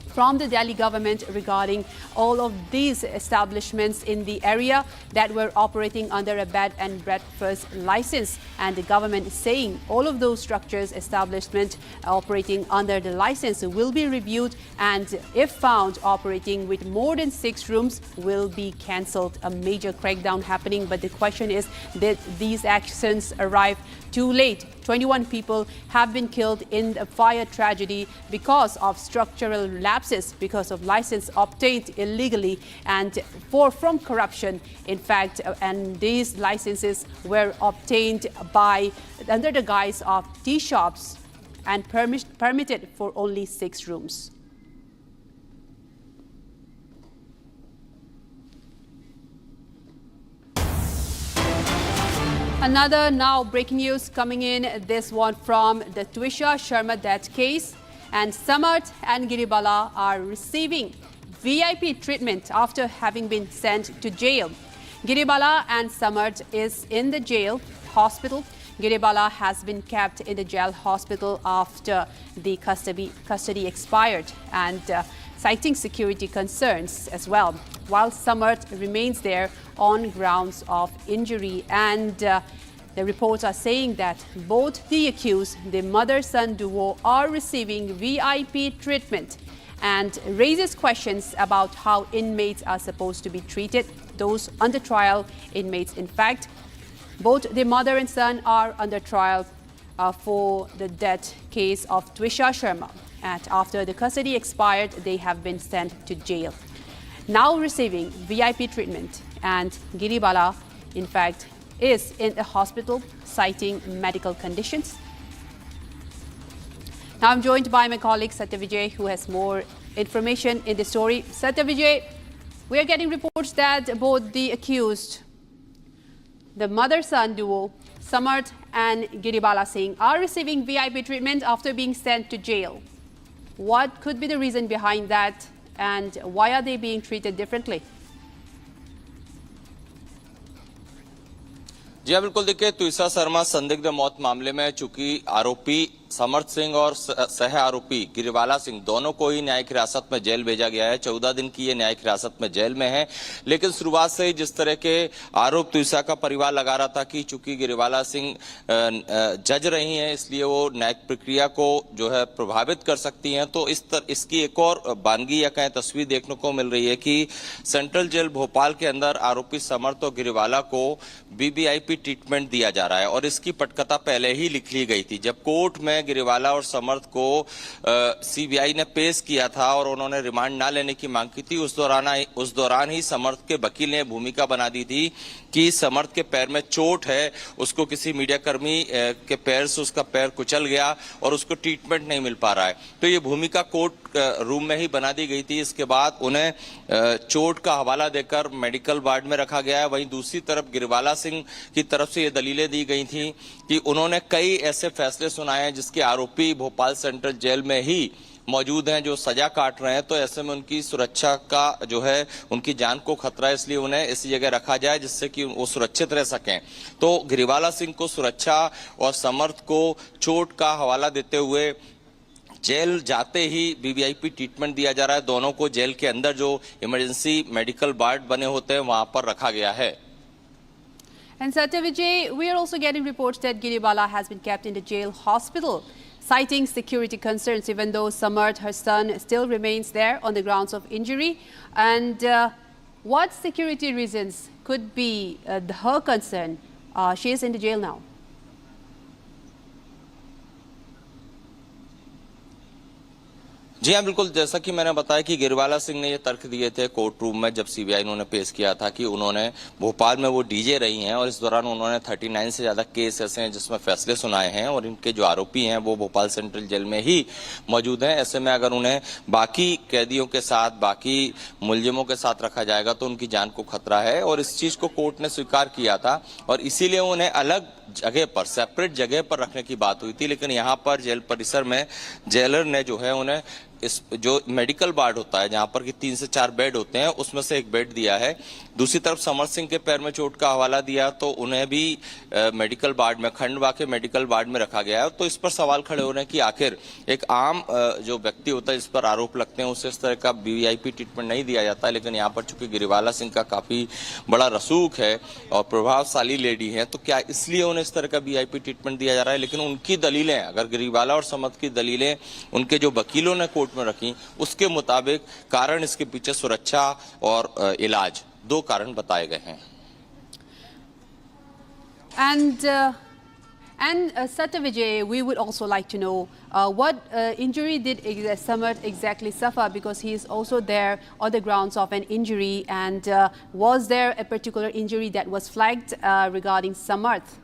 from the Delhi government regarding all of these establishments in the area that were operating under a bed and breakfast license. And the government is saying all of those structures, establishment operating under the license will be reviewed, and if found operating with more than 6 rooms will be cancelled. A major crackdown happening, but the question is, did these actions arrive too late 21 people have been killed in the fire tragedy because of structural lapses, because of license obtained illegally and from corruption. In fact, and these licenses were obtained under the guise of tea shops and permitted for only 6 rooms. Another now breaking news coming in, this one from the Twisha Sharma death case, and Samarth and Giribala are receiving VIP treatment after having been sent to jail. Giribala and Samarth is in the jail hospital. Giribala has been kept in the jail hospital after the custody expired and citing security concerns as well, while Samarth remains there on grounds of injury. And the reports are saying that both the accused, the mother-son duo, are receiving VIP treatment and raises questions about how inmates are supposed to be treated, those under trial inmates. In fact, both the mother and son are under trial for the death case of Twisha Sharma. And after the custody expired, they have been sent to jail. Now receiving VIP treatment, and Giribala, in fact, is in a hospital citing medical conditions. Now I'm joined by my colleague Satya Vijay, who has more information in the story. Satya Vijay, we are getting reports that both the accused, the mother-son duo, Samarth and Giribala Singh, are receiving VIP treatment after being sent to jail. What could be the reason behind that, and why are they being treated differently?
जी हाँ, बिल्कुल। देखिए, त्विषा शर्मा संदिग्ध मौत मामले में चूंकि आरोपी समर्थ सिंह और सह आरोपी गिरिबाला सिंह दोनों को ही न्यायिक हिरासत में जेल भेजा गया है। 14 दिन की ये न्यायिक हिरासत में जेल में है, लेकिन शुरुआत से ही जिस तरह के आरोप त्विषा का परिवार लगा रहा था कि चूंकि गिरिबाला सिंह जज रही हैं, इसलिए वो न्यायिक प्रक्रिया को जो है प्रभावित कर सकती हैं, तो इसकी एक और बानगी या कहें तस्वीर देखने को मिल रही है कि सेंट्रल जेल भोपाल के अंदर आरोपी समर्थ और गिरिबाला को वीवीआईपी ट्रीटमेंट दिया जा रहा है। और इसकी पटकथा पहले ही लिख ली गई थी। जब कोर्ट में गिरिबाला और समर्थ को सीबीआई ने पेश किया था और उन्होंने रिमांड ना लेने की मांग की थी, उस दौरान ही समर्थ के वकील ने भूमिका बना दी थी कि समर्थ के पैर में चोट है, उसको किसी मीडिया कर्मी के पैर से उसका पैर कुचल गया और उसको ट्रीटमेंट नहीं मिल पा रहा है। तो ये भूमिका कोर्ट रूम में ही बना दी गई थी। इसके बाद उन्हें चोट का हवाला देकर मेडिकल वार्ड में रखा गया है। वहीं दूसरी तरफ गिरिबाला सिंह की तरफ से ये दलीलें दी गई थी कि उन्होंने कई ऐसे फैसले सुनाए हैं जिसके आरोपी भोपाल सेंट्रल जेल में ही मौजूद हैं, जो सजा काट रहे हैं। तो ऐसे में उनकी सुरक्षा का जो है, उनकी जान को खतरा है, इसलिए उन्हें ऐसी जगह रखा जाए जिससे कि वो सुरक्षित रह सकें। तो गिरिबाला सिंह को सुरक्षा और समर्थ को चोट का हवाला देते हुए जेल जाते ही वीवीआईपी ट्रीटमेंट दिया जा रहा है। दोनों को जेल के अंदर जो इमरजेंसी मेडिकल वार्ड बने होते हैं वहां पर रखा गया है।
And Satya Vijay, we are also getting reports that Giribala has been kept in the jail hospital, citing security concerns, even though Samarth, her son, still remains there on the grounds of injury. And what security reasons could be her concern? She is in the jail now.
जी हाँ, बिल्कुल। जैसा कि मैंने बताया कि गिरिबाला सिंह ने ये तर्क दिए थे कोर्ट रूम में जब सीबीआई ने उन्हें पेश किया था कि उन्होंने भोपाल में वो डीजे रही हैं और इस दौरान उन्होंने 39 से ज्यादा केस ऐसे हैं जिसमें फैसले सुनाए हैं और इनके जो आरोपी हैं वो भोपाल सेंट्रल जेल में ही मौजूद हैं। ऐसे में अगर उन्हें बाकी कैदियों के साथ, बाकी मुलजिमों के साथ रखा जाएगा तो उनकी जान को खतरा है और इस चीज को कोर्ट ने स्वीकार किया था और इसीलिए उन्हें अलग जगह पर, सेपरेट जगह पर रखने की बात हुई थी। लेकिन यहाँ पर जेल परिसर में जेलर ने जो है उन्हें इस जो मेडिकल वार्ड होता है जहां पर कि 3 से 4 बेड होते हैं उसमें से एक बेड दिया है। दूसरी तरफ समर सिंह के पैर में चोट का हवाला दिया तो उन्हें भी मेडिकल वार्ड में, खंडवा के मेडिकल वार्ड में रखा गया है। तो इस पर सवाल खड़े हो रहे हैं कि आखिर एक आम जो व्यक्ति होता है जिस पर आरोप लगते हैं उसे इस तरह का वीवीआईपी ट्रीटमेंट नहीं दिया जाता। लेकिन यहाँ पर चूंकि गिरिबाला सिंह का काफी बड़ा रसूख है और प्रभावशाली लेडी है तो क्या इसलिए उन्हें इस तरह का वीआईपी ट्रीटमेंट दिया जा रहा है। लेकिन उनकी दलीलें, अगर गिरिबाला और समर्थ की दलीलें उनके जो वकीलों ने कोर्ट में रखी, उसके मुताबिक कारण इसके पीछे सुरक्षा और इलाज, 2 कारण बताए गए हैं।
And And Satya Vijay, we would also like to know what injury did Samarth exactly suffer, because he is also there on the grounds of an injury, and was there a particular injury that was flagged regarding Samarth?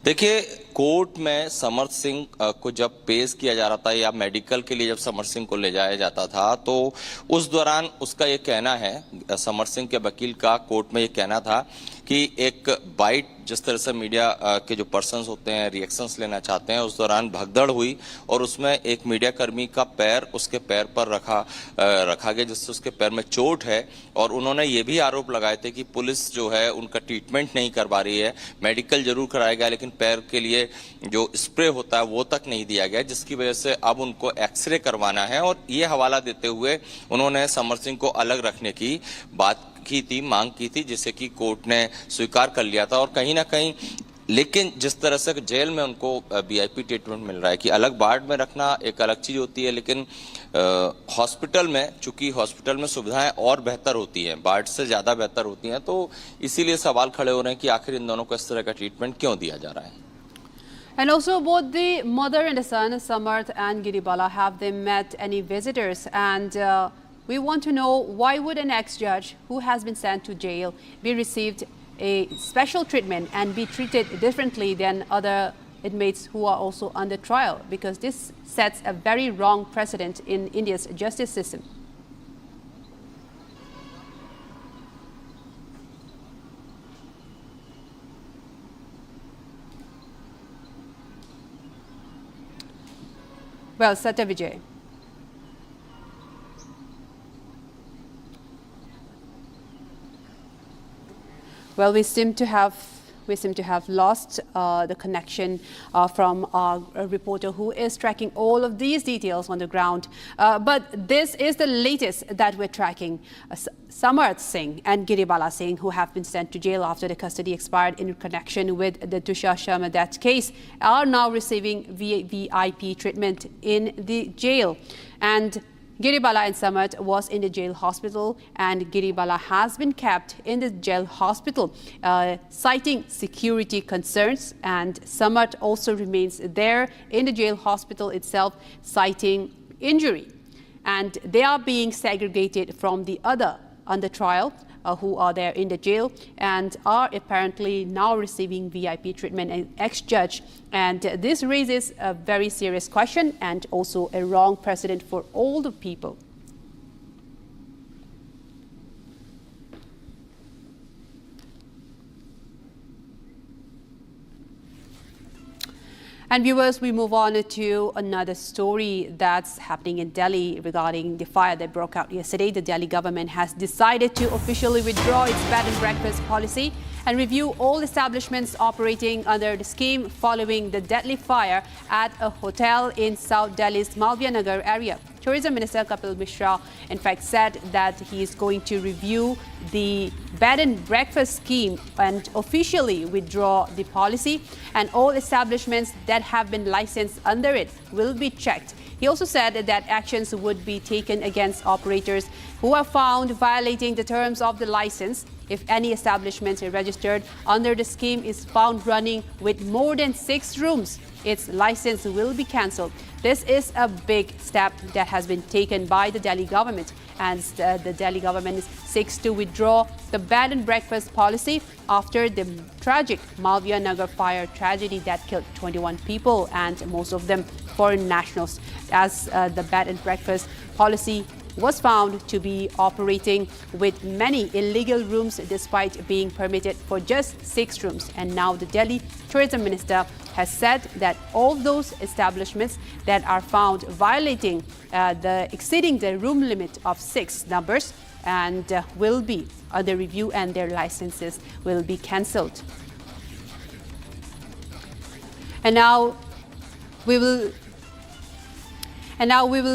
देखिए, court में समर्थ सिंह को जब पेश किया जा रहा था या मेडिकल के लिए जब समर्थ सिंह को ले जाया जाता था, तो उस दौरान उसका ये कहना है, समर्थ सिंह के वकील का कोर्ट में ये कहना था कि एक बाइट, जिस तरह से मीडिया के जो पर्सन्स होते हैं रिएक्शंस लेना चाहते हैं, उस दौरान भगदड़ हुई और उसमें एक मीडिया कर्मी का पैर उसके पैर पर रखा गया, जिससे उसके पैर में चोट है। और उन्होंने ये भी आरोप लगाए थे कि पुलिस जो है उनका ट्रीटमेंट नहीं करवा रही है, मेडिकल जरूर कराया गया लेकिन पैर के लिए जो स्प्रे होता है वो तक नहीं दिया गया, जिसकी वजह से अब उनको एक्सरे करवाना है। और ये हवाला देते हुए उन्होंने समर्थ सिंह को अलग रखने की बात की थी, मांग की थी, जिसे कि कोर्ट ने स्वीकार कर लिया था। और कहीं ना कहीं लेकिन जिस तरह से जेल में उनको वीआईपी ट्रीटमेंट मिल रहा है कि अलग वार्ड में रखना एक अलग चीज होती है, लेकिन हॉस्पिटल में, चूंकि हॉस्पिटल में सुविधाएं और बेहतर होती हैं, वार्ड से ज्यादा बेहतर होती हैं, तो इसीलिए सवाल खड़े हो रहे हैं कि आखिर इन दोनों को इस तरह का ट्रीटमेंट क्यों दिया जा रहा है।
And also both the mother and the son, Samarth and Giribala, have they met any visitors? And we want to know, why would an ex-judge who has been sent to jail be received a special treatment and be treated differently than other inmates who are also under trial? Because this sets a very wrong precedent in India's justice system. Well, Satya Vijay. Well, we seem to have lost the connection from our reporter who is tracking all of these details on the ground. But this is the latest that we're tracking. Samarth Singh and Giribala Singh, who have been sent to jail after the custody expired in connection with the Tushar Sharma death case, are now receiving VIP treatment in the jail. And Giribala and Samarth was in the jail hospital, and Giribala has been kept in the jail hospital, citing security concerns, and Samarth also remains there in the jail hospital itself, citing injury. And they are being segregated from the other under trial who are there in the jail and are apparently now receiving VIP treatment, an ex-judge. And this raises a very serious question and also a wrong precedent for all the people. And viewers, we move on to another story that's happening in Delhi regarding the fire that broke out yesterday. The Delhi government has decided to officially withdraw its bed and breakfast policy and review all establishments operating under the scheme following the deadly fire at a hotel in South Delhi's Malviya Nagar area. Tourism Minister Kapil Mishra, in fact, said that he is going to review the bed and breakfast scheme and officially withdraw the policy, and all establishments that have been licensed under it will be checked. He also said that actions would be taken against operators who are found violating the terms of the license. If any establishment registered under the scheme is found running with more than 6 rooms, its license will be cancelled. This is a big step that has been taken by the Delhi government, and the Delhi government seeks to withdraw the bed and breakfast policy after the tragic Malviya Nagar fire tragedy that killed 21 people, and most of them foreign nationals, as the bed and breakfast policy was found to be operating with many illegal rooms despite being permitted for just 6 rooms. And now the Delhi Tourism Minister has said that all those establishments that are found violating exceeding the room limit of 6 numbers and will be under review, and their licenses will be cancelled. And now we will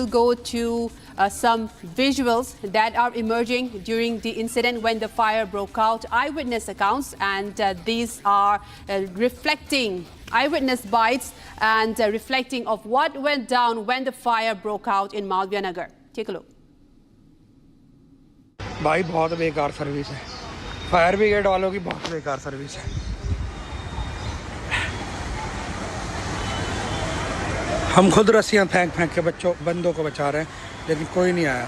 go to some visuals that are emerging during the incident when the fire broke out. Eyewitness accounts, and these are reflecting eyewitness bites and reflecting of what went down when the fire broke out in Malviya Nagar. Take a look.
भाई बहुत बेकार service है, fire brigade वालों की बहुत बेकार service है। हम खुद रस्सियां फेंक फेंक के बंदों को बचा रहे हैं, लेकिन कोई नहीं आया।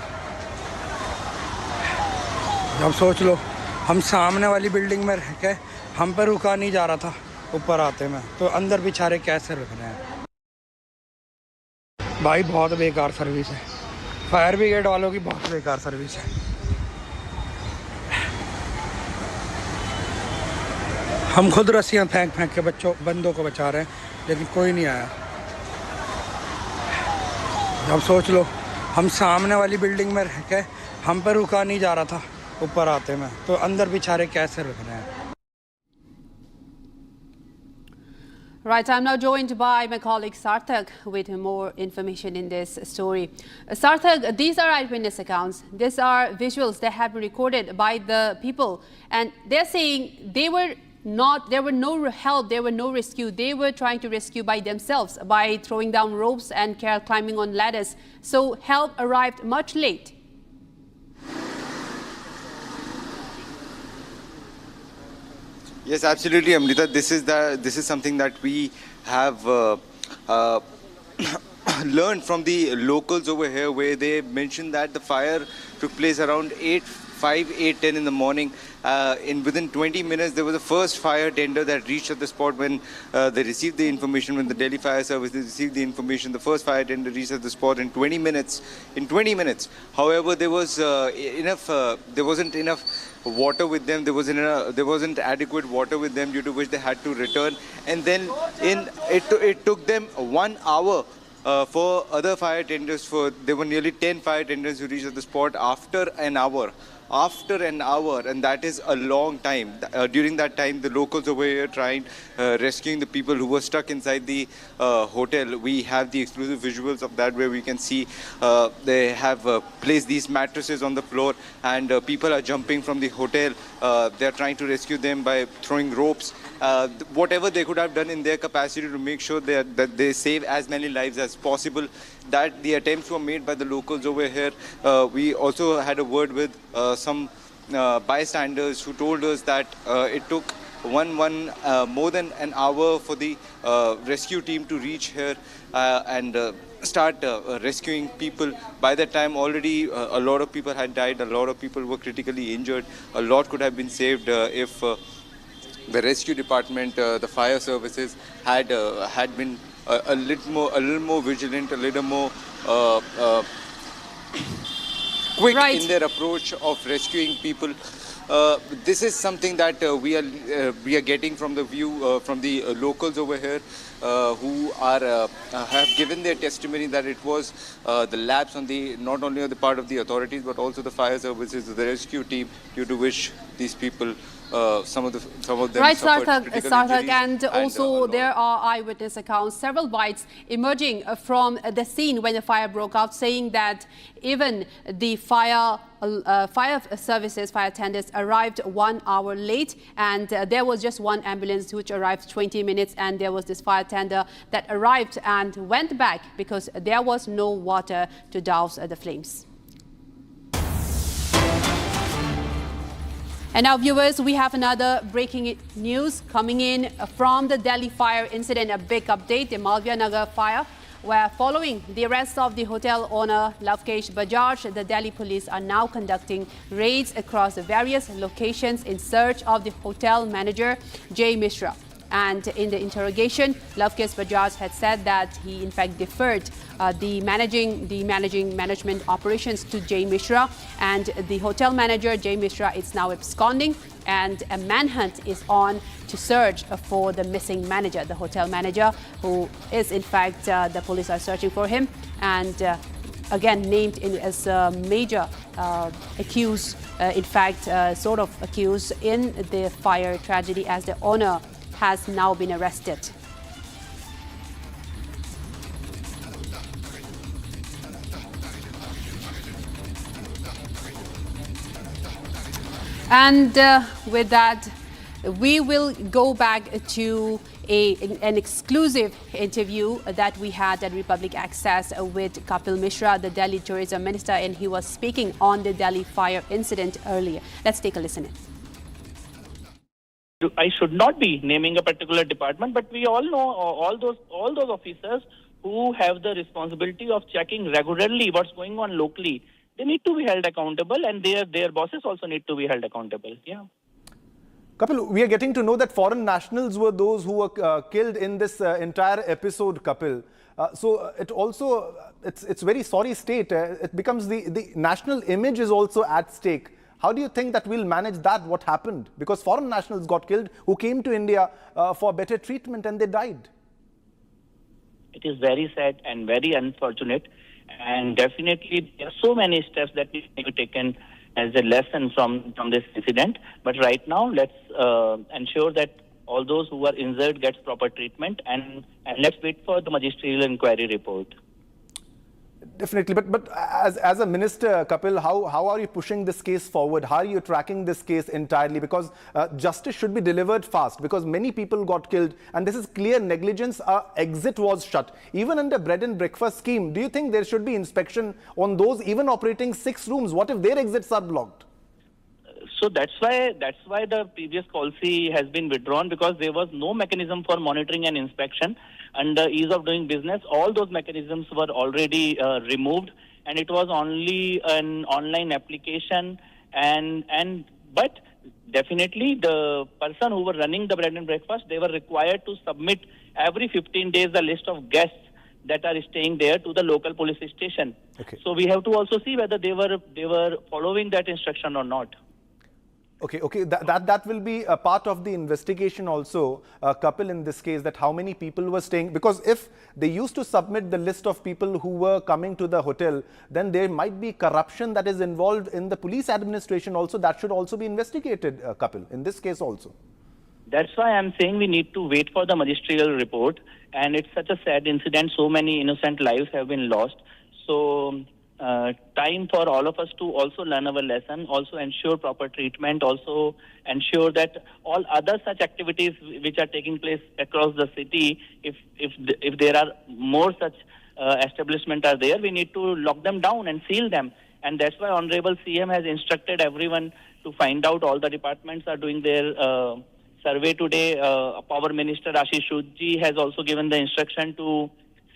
अब सोच लो, हम सामने वाली बिल्डिंग में रह के हम पर रुका नहीं जा रहा था ऊपर आते में, तो अंदर बेचारे कैसे रख रहे हैं। भाई बहुत बेकार सर्विस है, फायर ब्रिगेड वालों की बहुत बेकार सर्विस है। हम खुद रस्सियां फेंक फेंक के बंदों को बचा रहे हैं, लेकिन कोई नहीं आया। अब सोच लो, हम सामने वाली बिल्डिंग में रह के हम पर रुका नहीं जा रहा था ऊपर आते में, तो अंदर बेचारे कैसे रख रहे हैं।
Right, I'm now joined by my colleague Sarthak with more information in this story. Sarthak, these are eyewitness accounts. These are visuals that have been recorded by the people, and they're saying there were no help, there were no rescue. They were trying to rescue by themselves by throwing down ropes and climbing on ladders. So help arrived much late.
Yes, absolutely, Amrita. This is something that we have learned from the locals over here, where they mentioned that the fire took place around 8:10 in the morning. Within 20 minutes, there was the first fire tender that reached at the spot when they received the information. When the Delhi Fire Service received the information, the first fire tender reached at the spot in 20 minutes. However, there was there wasn't enough water with them. There wasn't adequate water with them, due to which they had to return. And then it took them 1 hour. For other fire tenders, there were nearly 10 fire tenders who reached at the spot after an hour, and that is a long time. During that time, the locals over here trying rescuing the people who were stuck inside the hotel. We have the exclusive visuals of that, where we can see they have placed these mattresses on the floor, and people are jumping from the hotel. They are trying to rescue them by throwing ropes. Whatever they could have done in their capacity to make sure that they save as many lives as possible. That the attempts were made by the locals over here. We also had a word with some bystanders who told us that it took more than an hour for the rescue team to reach here and start rescuing people. By that time, already a lot of people had died. A lot of people were critically injured. A lot could have been saved if the rescue department, the fire services had been a little more vigilant, a little more quick in their approach of rescuing people. This is something that we are getting from the view from the locals over here, who have given their testimony that it was the lapse on not only on the part of the authorities, but also the fire services, the rescue team, due to which these people, some of them
right,
suffered
Sarthak, and also there are eyewitness accounts, several bites emerging from the scene when the fire broke out, saying that even the fire services, fire tenders arrived 1 hour late, and there was just one ambulance which arrived 20 minutes, and there was this fire tender that arrived and went back because there was no water to douse the flames. And now, viewers, we have another breaking news coming in from the Delhi fire incident. A big update, the Malviya Nagar fire, where following the arrest of the hotel owner Lavkesh Bajaj, the Delhi police are now conducting raids across the various locations in search of the hotel manager Jay Mishra. And in the interrogation, Lavkesh Bajaj had said that he in fact deferred the management operations to Jay Mishra, and the hotel manager Jay Mishra is now absconding, and a manhunt is on to search for the missing manager, the hotel manager, who is in fact the police are searching for him, and again named as a major accused, in fact sort of accused in the fire tragedy, as the owner has now been arrested. And with that, we will go back to an exclusive interview that we had at Republic Access with Kapil Mishra, the Delhi Tourism Minister, and he was speaking on the Delhi fire incident earlier. Let's take a listen in.
I should not be naming a particular department, but we all know all those officers who have the responsibility of checking regularly what's going on locally. They need to be held accountable, and their bosses also need to be held accountable. Yeah.
Kapil, we are getting to know that foreign nationals were those who were killed in this entire episode, Kapil. So it also, it's very sorry state. It becomes the national image is also at stake. How do you think that we'll manage that, what happened? Because foreign nationals got killed who came to India for better treatment and they died.
It is very sad and very unfortunate. And definitely there are so many steps that need to be taken as a lesson from this incident. But right now, let's ensure that all those who are injured gets proper treatment, and let's wait for the magisterial inquiry report.
Definitely, but as a minister, Kapil, how are you pushing this case forward? How are you tracking this case entirely? Because justice should be delivered fast, because many people got killed and this is clear negligence. Exit was shut. Even under bread and breakfast scheme, do you think there should be inspection on those even operating 6 rooms? What if their exits are blocked?
So that's why the previous policy has been withdrawn, because there was no mechanism for monitoring and inspection. Under ease of doing business, all those mechanisms were already removed, and it was only an online application. But definitely the person who were running the bread and breakfast, they were required to submit every 15 days a list of guests that are staying there to the local police station.
Okay.
So we have to also see whether they were following that instruction or not.
Okay. That will be a part of the investigation also, Kapil, in this case, that how many people were staying. Because if they used to submit the list of people who were coming to the hotel, then there might be corruption that is involved in the police administration also. That should also be investigated, Kapil, in this case also.
That's why I'm saying we need to wait for the magisterial report. And it's such a sad incident. So many innocent lives have been lost. So time for all of us to also learn our lesson, also ensure proper treatment, also ensure that all other such activities which are taking place across the city, if there are more such establishments are there, we need to lock them down and seal them. And that's why Honorable CM has instructed everyone to find out. All the departments are doing their survey today. Power Minister Ashish Shuji has also given the instruction to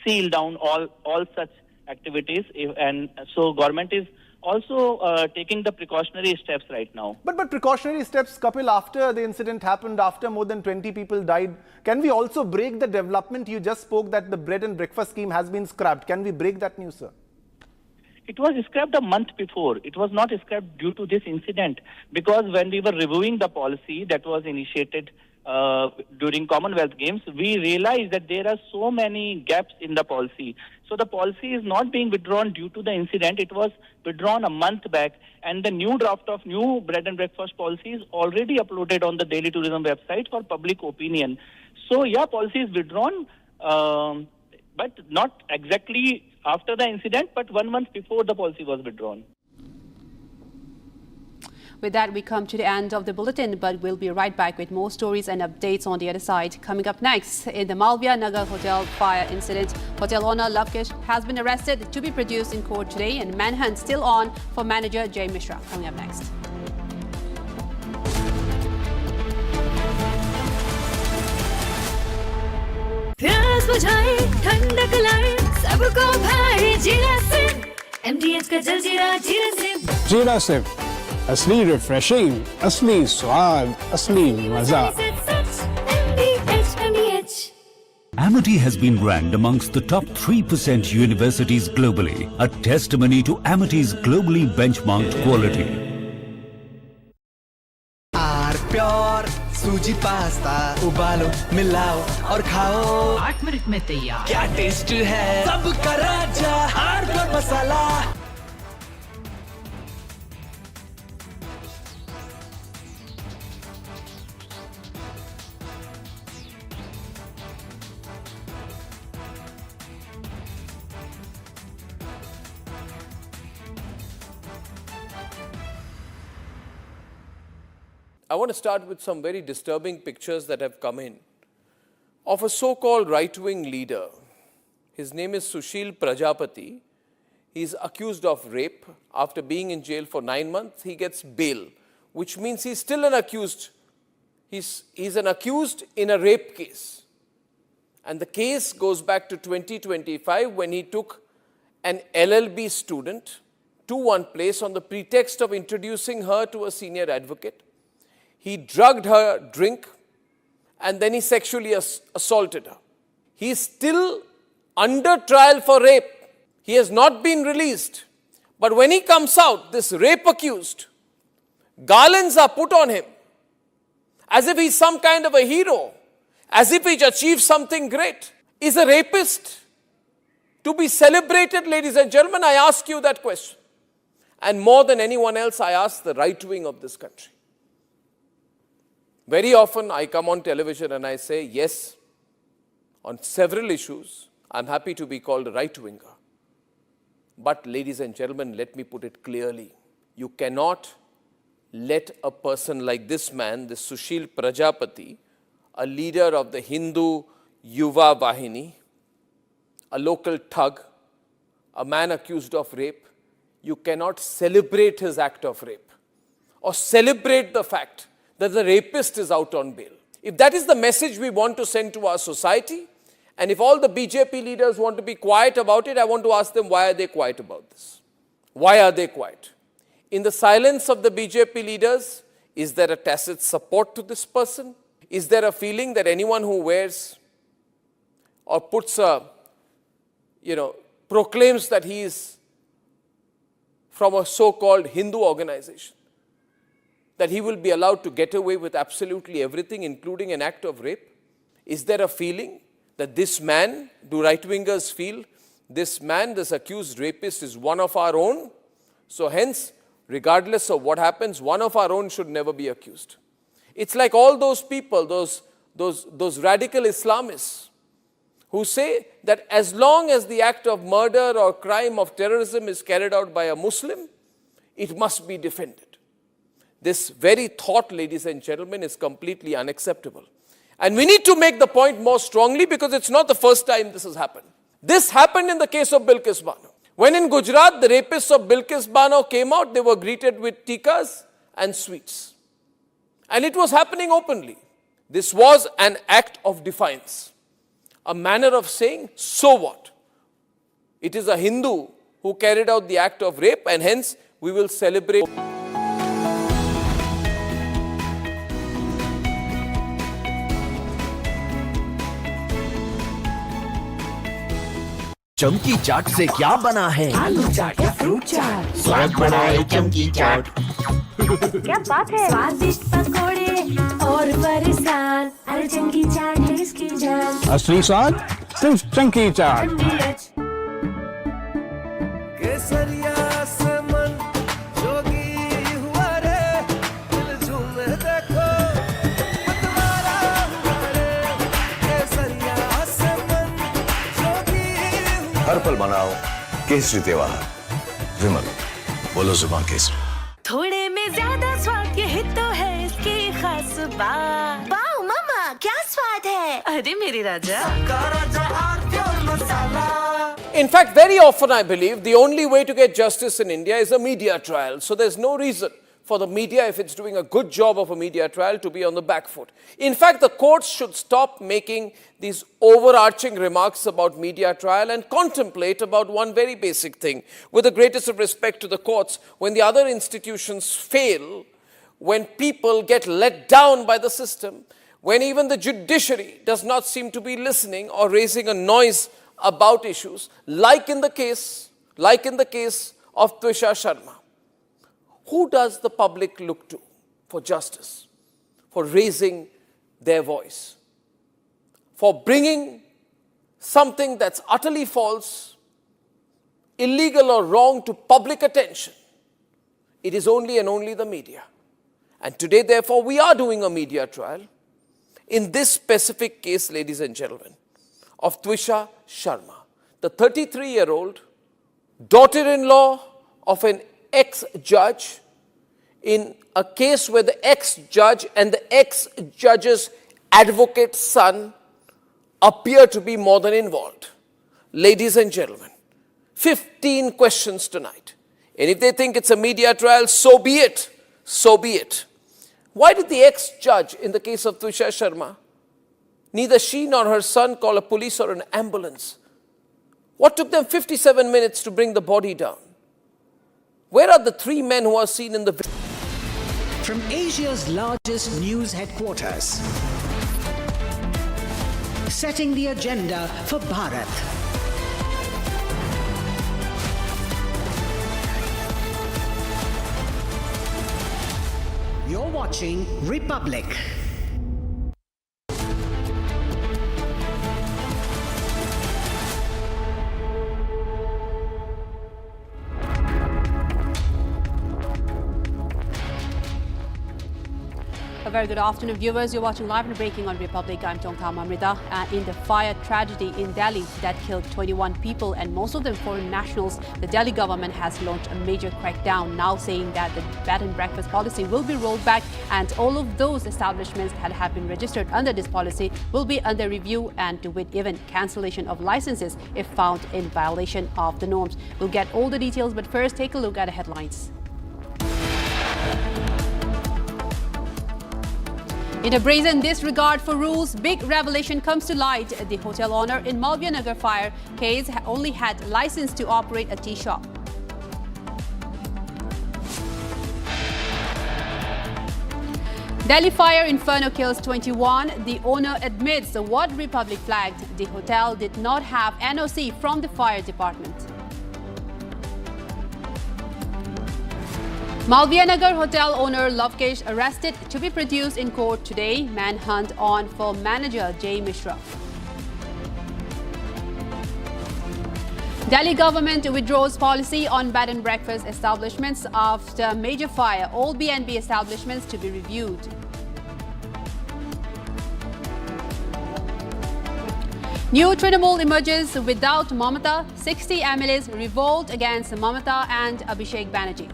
seal down all such activities, and so government is also taking the precautionary steps right now.
But precautionary steps, Kapil, after the incident happened, after more than 20 people died, can we also break the development? You just spoke that the bread and breakfast scheme has been scrapped. Can we break that news, sir?
It was scrapped a month before. It was not scrapped due to this incident, because when we were reviewing the policy that was initiated during Commonwealth Games, we realized that there are so many gaps in the policy. So the policy is not being withdrawn due to the incident. It was withdrawn a month back, and the new draft of new bread and breakfast policy is already uploaded on the Daily Tourism website for public opinion. So yeah, policy is withdrawn, but not exactly after the incident, but 1 month before the policy was withdrawn.
With that, we come to the end of the bulletin, but we'll be right back with more stories and updates on the other side. Coming up next, in the Malviya Nagar Hotel fire incident, hotel owner Lavkesh has been arrested to be produced in court today, and manhunt still on for manager Jay Mishra. Coming up next.
प्यास बुझाए ठंडक लाए सबको भाई जीरा से MDH का जलजीरा जीरा से
जीरा से असली रिफ्रेशिंग, असली स्वाद, असली मजा।
Amity has been ranked amongst the top 3% universities globally, a testimony to Amity's globally benchmarked quality.
Pure सूजी पास्ता उबालो मिलाओ और खाओ
8 मिनट में तैयार।
क्या टेस्ट है सबका राजा आर्नब मसाला।
I want to start with some very disturbing pictures that have come in of a so-called right-wing leader. His name is Sushil Prajapati. He is accused of rape. After being in jail for 9 months, he gets bail, which means he's still an accused. He's an accused in a rape case. And the case goes back to 2025 when he took an LLB student to one place on the pretext of introducing her to a senior advocate. He drugged her drink and then he sexually assaulted her. He is still under trial for rape. He has not been released. But when he comes out, this rape accused, garlands are put on him as if he's some kind of a hero, as if he's achieved something great. Is a rapist to be celebrated, ladies and gentlemen? I ask you that question. And more than anyone else, I ask the right wing of this country. Very often I come on television and I say, yes, on several issues, I'm happy to be called a right-winger. But ladies and gentlemen, let me put it clearly. You cannot let a person like this man, this Sushil Prajapati, a leader of the Hindu Yuva Vahini, a local thug, a man accused of rape, you cannot celebrate his act of rape or celebrate the fact that the rapist is out on bail. If that is the message we want to send to our society, and if all the BJP leaders want to be quiet about it, I want to ask them, why are they quiet about this? Why are they quiet? In the silence of the BJP leaders, is there a tacit support to this person? Is there a feeling that anyone who wears or puts a, proclaims that he is from a so-called Hindu organization, that he will be allowed to get away with absolutely everything, including an act of rape? Is there a feeling that this man, do right-wingers feel, this man, this accused rapist is one of our own? So hence, regardless of what happens, one of our own should never be accused. It's like all those people, those radical Islamists who say that as long as the act of murder or crime of terrorism is carried out by a Muslim, it must be defended. This very thought, ladies and gentlemen, is completely unacceptable. And we need to make the point more strongly because it's not the first time this has happened. This happened in the case of Bilkis Bano. When in Gujarat, the rapists of Bilkis Bano came out, they were greeted with tikas and sweets. And it was happening openly. This was an act of defiance. A manner of saying, so what? It is a Hindu who carried out the act of rape and hence we will celebrate.
चमकी चाट से क्या बना है?
आलू चाट या fruit चाट,
स्वाद बढ़ाए चमकी चाट।
क्या बात है? स्वादिष्ट पकोड़े और बरसान, अरे चंकी चाट है इसकी जान।
असली स्वाद सिर्फ चंकी चाट।
केसरिया से मन जोगी हुआ रे, दिल झूमे देखो मतवारा हुआ रे। केसरिया से मन जोगी हुआ।
हर पल मनाओ केसरी त्योहार, विमल बोलो जुबान केसरी।
थोड़े में ज्यादा स्वाद, यही तो है इसकी खास बात। वाओ मामा, क्या स्वाद है? अरे मेरे राजा।
In fact, very often I believe the only way to get justice in India is a media trial. So there's no reason for the media, if it's doing a good job of a media trial, to be on the back foot. In fact, the courts should stop making these overarching remarks about media trial and contemplate about one very basic thing. With the greatest of respect to the courts, when the other institutions fail, when people get let down by the system, when even the judiciary does not seem to be listening or raising a noise about issues, like in the case of Twisha Sharma, who does the public look to for justice, for raising their voice, for bringing something that's utterly false, illegal or wrong to public attention? It is only and only the media. And today, therefore, we are doing a media trial in this specific case, ladies and gentlemen, of Twisha Sharma, the 33-year-old daughter-in-law of an ex-judge, in a case where the ex-judge and the ex-judge's advocate's son appear to be more than involved. Ladies and gentlemen, 15 questions tonight. And if they think it's a media trial, so be it. So be it. Why did the ex-judge in the case of Tushar Sharma, neither she nor her son call a police or an ambulance? What took them 57 minutes to bring the body down? Where are the 3 men who are seen in the video?
From Asia's largest news headquarters, setting the agenda for Bharat. You're watching Republic.
A very good afternoon, viewers. You're watching Live and Breaking on Republic. I'm Tongkam Amrita. In the fire tragedy in Delhi that killed 21 people and most of them foreign nationals, the Delhi government has launched a major crackdown, now saying that the bed and breakfast policy will be rolled back and all of those establishments that have been registered under this policy will be under review, and with even cancellation of licenses if found in violation of the norms. We'll get all the details, but first take a look at the headlines. In a brazen disregard for rules, big revelation comes to light. The hotel owner in Malviya Nagar fire case only had license to operate a tea shop. Delhi fire inferno kills 21. The owner admits what Republic flagged. The hotel did not have NOC from the fire department. Malviya Nagar hotel owner Lavkesh arrested to be produced in court today. Manhunt on for manager Jay Mishra. Delhi government withdraws policy on bed and breakfast establishments after major fire. All B&B establishments to be reviewed. New Trinamool emerges without Mamata. 60 MLAs revolt against Mamata and Abhishek Banerjee.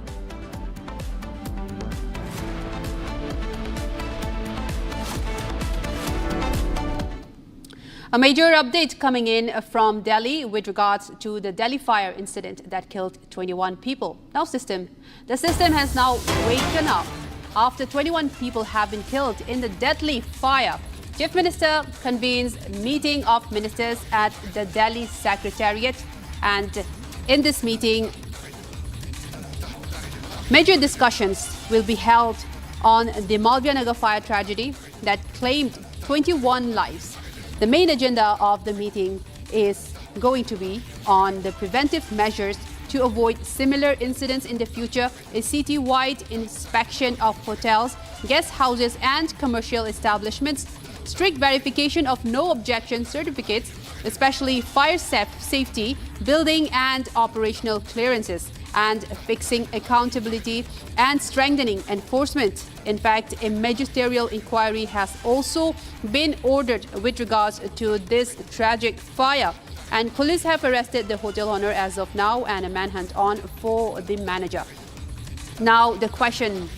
A major update coming in from Delhi with regards to the Delhi fire incident that killed 21 people. The system has now waken up after 21 people have been killed in the deadly fire. Chief Minister convenes meeting of ministers at the Delhi Secretariat, and in this meeting, major discussions will be held on the Malviya Nagar fire tragedy that claimed 21 lives. The main agenda of the meeting is going to be on the preventive measures to avoid similar incidents in the future, a city-wide inspection of hotels, guest houses and commercial establishments, strict verification of no objection certificates, especially fire safety, building and operational clearances, and fixing accountability and strengthening enforcement. In fact, a magisterial inquiry has also been ordered with regards to this tragic fire. And police have arrested the hotel owner as of now and a manhunt on for the manager. Now the question.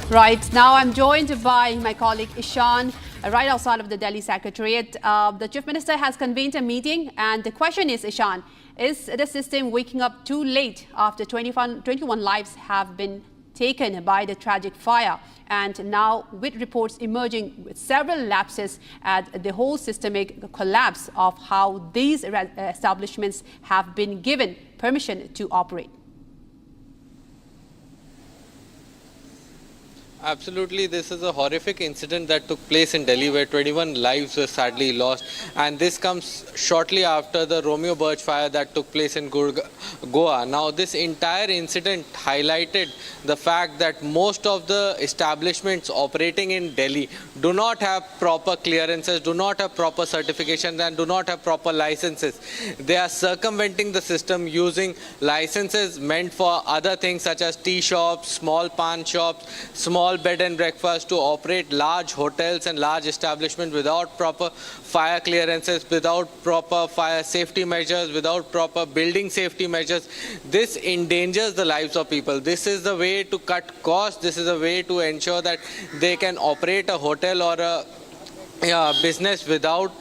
Right, now I'm joined by my colleague Ishan, right outside of the Delhi Secretariat. The Chief Minister has convened a meeting, and the question is, Ishan, is the system waking up too late after 21 lives have been taken by the tragic fire? And now with reports emerging with several lapses at the whole systemic collapse of how these establishments have been given permission to operate.
Absolutely, this is a horrific incident that took place in Delhi where 21 lives were sadly lost, and this comes shortly after the Romeo Birch fire that took place in Goa. Now, this entire incident highlighted the fact that most of the establishments operating in Delhi do not have proper clearances, do not have proper certifications and do not have proper licenses. They are circumventing the system using licenses meant for other things such as tea shops, small pan shops, small bed and breakfast, to operate large hotels and large establishments without proper fire clearances, without proper fire safety measures, without proper building safety measures. This endangers the lives of people. This is the way to cut costs. This is a way to ensure that they can operate a hotel or a business without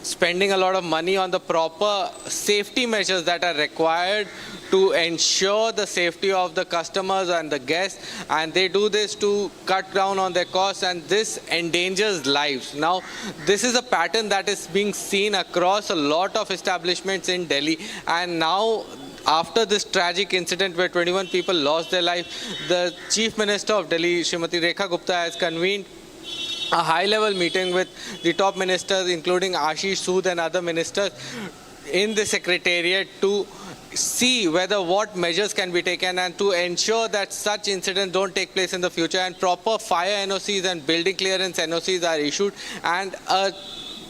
spending a lot of money on the proper safety measures that are required to ensure the safety of the customers and the guests, and they do this to cut down on their costs, and this endangers lives. Now, this is a pattern that is being seen across a lot of establishments in Delhi, and now after this tragic incident where 21 people lost their life, the Chief Minister of Delhi, Srimati Rekha Gupta, has convened a high-level meeting with the top ministers, including Ashish Sood and other ministers, in the secretariat to see whether what measures can be taken and to ensure that such incidents don't take place in the future, and proper fire NOCs and building clearance NOCs are issued, and a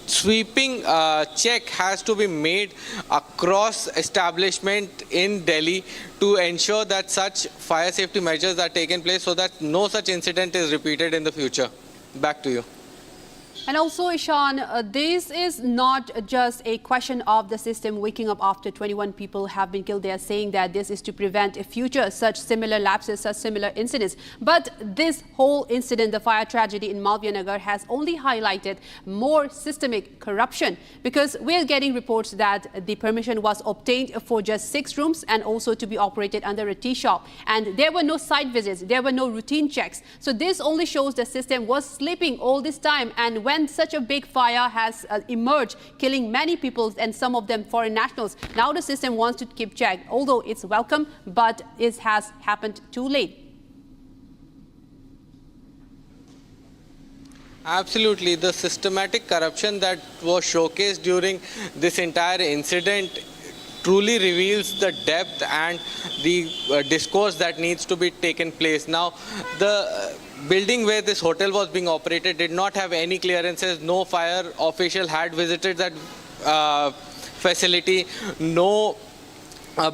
sweeping check has to be made across establishment in Delhi to ensure that such fire safety measures are taken place so that no such incident is repeated in the future. Back to you.
And also, Ishan, this is not just a question of the system waking up after 21 people have been killed. They are saying that this is to prevent future such similar lapses, such similar incidents. But this whole incident, the fire tragedy in Malviya has only highlighted more systemic corruption, because we are getting reports that the permission was obtained for just 6 rooms and also to be operated under a tea shop. And there were no site visits, there were no routine checks. So this only shows the system was sleeping all this time. And when such a big fire has emerged, killing many people and some of them foreign nationals, now the system wants to keep check, although it's welcome, but it has happened too late.
Absolutely. The systematic corruption that was showcased during this entire incident truly reveals the depth and the discourse that needs to be taken place. Now, the building where this hotel was being operated did not have any clearances. No fire official had visited that facility. No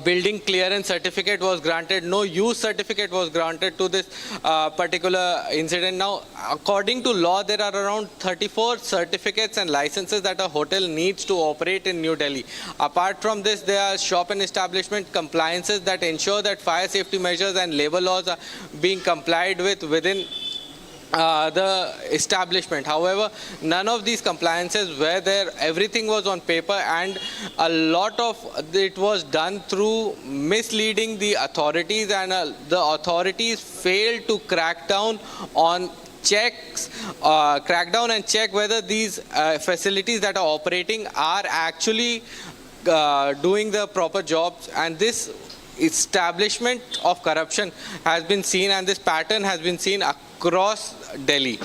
building clearance certificate was granted. No use certificate was granted to this particular incident. Now, according to law, there are around 34 certificates and licenses that a hotel needs to operate in New Delhi. Apart from this, there are shop and establishment compliances that ensure that fire safety measures and labor laws are being complied with within the establishment. However, none of these compliances were there. Everything was on paper, and a lot of it was done through misleading the authorities, and the authorities failed to crack down on checks, crack down and check whether these facilities that are operating are actually doing the proper jobs. And this establishment of corruption has been seen, and this pattern has been seen across Delhi.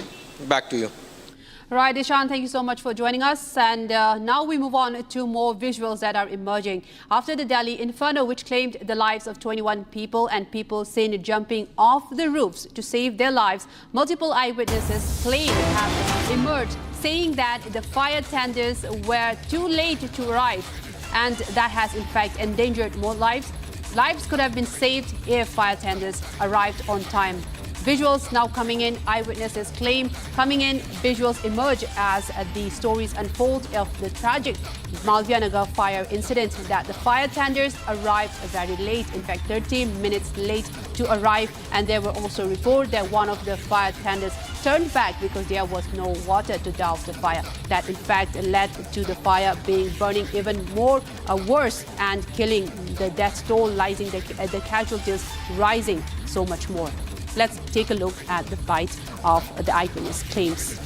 Back to you.
Right, Ishan, thank you so much for joining us. And now we move on to more visuals that are emerging. After the Delhi inferno, which claimed the lives of 21 people and people seen jumping off the roofs to save their lives, multiple eyewitnesses claim have emerged, saying that the fire tenders were too late to arrive, and that has in fact endangered more lives. Lives could have been saved if fire tenders arrived on time. Visuals now coming in, eyewitnesses claim coming in, visuals emerge as the stories unfold of the tragic Malviya fire incident, that the fire tenders arrived very late, in fact 30 minutes late to arrive, and there were also reports that one of the fire tenders turned back because there was no water to douse the fire. That in fact led to the fire burning even more worse and killing, the death toll rising, the casualties rising so much more. Let's take a look at the bite of the eyewitness claims.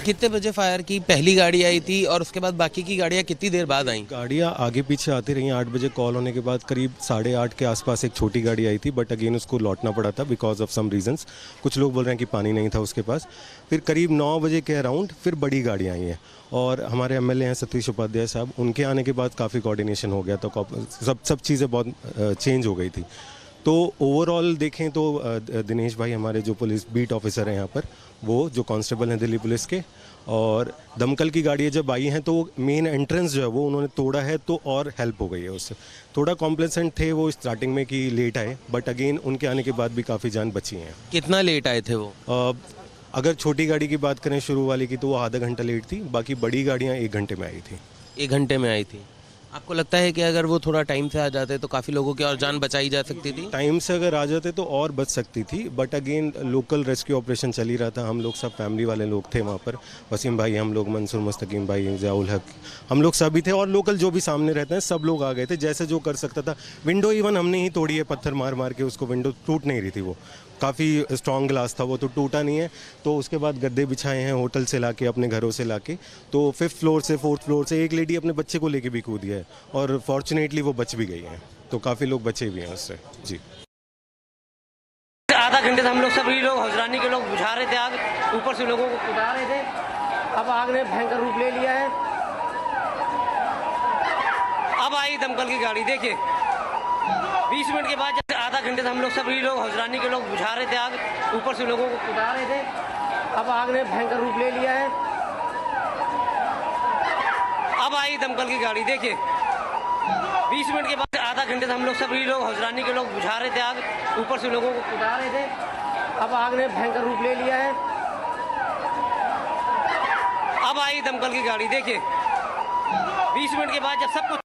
कितने बजे fire की पहली गाड़ी आई थी और उसके बाद बाकी की गाड़ियाँ कितनी देर बाद आई?
गाड़ियाँ आगे पीछे आती रही। 8 बजे कॉल होने के बाद करीब 8:30 के आसपास एक छोटी गाड़ी आई थी, बट अगेन उसको लौटना पड़ा था बिकॉज ऑफ सम रीजंस। कुछ लोग बोल रहे हैं कि पानी नहीं था उसके पास। फिर करीब 9 बजे के अराउंड फिर बड़ी गाड़ियाँ आई हैं, और हमारे एमएलए हैं सतीश उपाध्याय साहब, उनके आने के बाद काफ़ी कोऑर्डिनेशन हो गया, तो सब चीज़ें बहुत चेंज हो गई थी। तो ओवरऑल देखें तो दिनेश भाई हमारे जो पुलिस बीट ऑफिसर हैं यहाँ पर, वो जो कांस्टेबल हैं दिल्ली पुलिस के, और दमकल की गाड़ियाँ जब आई हैं तो मेन एंट्रेंस जो है वो उन्होंने तोड़ा है, तो और हेल्प हो गई है उससे। थोड़ा कॉम्प्लेसेंट थे वो स्टार्टिंग में कि लेट आए, बट अगेन उनके आने के बाद भी काफ़ी जान बची हैं।
कितना लेट आए थे वो?
अगर छोटी गाड़ी की बात करें शुरू वाली की, तो वो आधा घंटा लेट थी, बाकी बड़ी गाड़ियाँ 1 घंटे में आई थी।
1 घंटे में आई थी। आपको लगता है कि अगर वो थोड़ा टाइम से आ जाते तो काफ़ी लोगों की और जान बचाई जा सकती थी?
टाइम से अगर आ जाते तो और बच सकती थी, but again local rescue operation चल ही रहा था। हम लोग सब फैमिली वाले लोग थे वहाँ पर, वसीम भाई, हम लोग, मंसूर मुस्तकीम भाई, ज़ियाउल हक, हम लोग सभी थे और लोकल जो भी सामने रहते हैं सब लोग आ गए थे, जैसे जो कर सकता था। विंडो इवन हमने ही तोड़ी है, पत्थर मार मार के उसको, विंडो टूट नहीं रही थी, वो काफ़ी स्ट्रॉन्ग ग्लास था, वो तो टूटा नहीं है। तो उसके बाद गद्दे बिछाए हैं होटल से लाके, अपने घरों से लाके। तो 5th फ्लोर से 4th फ्लोर से एक लेडी अपने बच्चे को लेके भी कूद गया है और फॉर्चुनेटली वो बच भी गई हैं, तो काफ़ी लोग बचे भी हैं उससे। जी,
आधा घंटे से हम लोग सभी लोग हौजरानी के लोग बुझा रहे थे आग, ऊपर से लोगों को कुदा रहे थे। अब आग ने भयंकर रूप ले लिया है। अब आई दमकल की गाड़ी, देखिए 20 मिनट के बाद, आधा घंटे से हम लोग सभी लोग हौजरानी के लोग बुझा रहे थे आग, ऊपर से लोगों को कुदा रहे थे। अब आग ने भयंकर रूप ले लिया है। अब आई दमकल की गाड़ी, देखिए 20 मिनट के बाद, आधा घंटे से हम लोग सभी लोग हौजरानी के लोग बुझा रहे थे आग, ऊपर से लोगों को कुदा रहे थे। अब आग ने भयंकर रूप ले लिया है। अब आई दमकल की गाड़ी, देखिए 20 मिनट के बाद जब सब कुछ।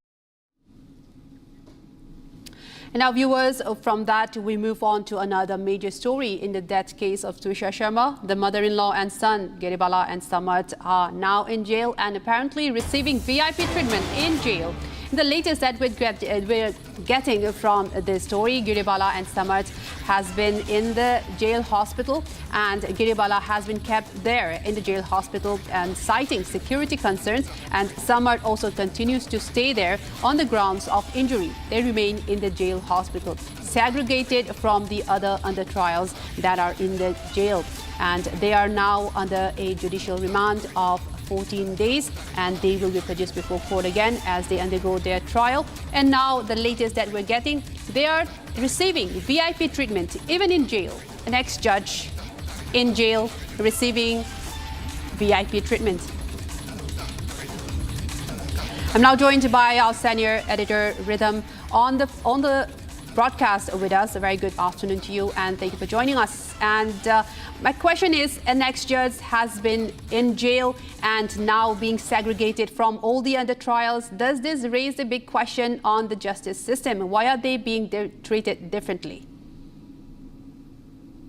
And now, viewers, from that we move on to another major story in the death case of Trisha Sharma. The mother-in-law and son, Giribala and Samarth, are now in jail and apparently receiving VIP treatment in jail. The latest that we're getting from this story, Giribala and Samarth has been in the jail hospital, and Giribala has been kept there in the jail hospital and citing security concerns, and Samarth also continues to stay there on the grounds of injury. They remain in the jail hospital, segregated from the other under trials that are in the jail, and they are now under a judicial remand of 14 days, and they will be produced before court again as they undergo their trial. And now the latest that we're getting, they are receiving VIP treatment even in jail. An ex-judge in jail receiving VIP treatment. I'm now joined by our senior editor Rhythm on the broadcast with us. A very good afternoon to you, and thank you for joining us. And my question is, an ex-judge has been in jail and now being segregated from all the other trials. Does this raise a big question on the justice system? Why are they being treated differently?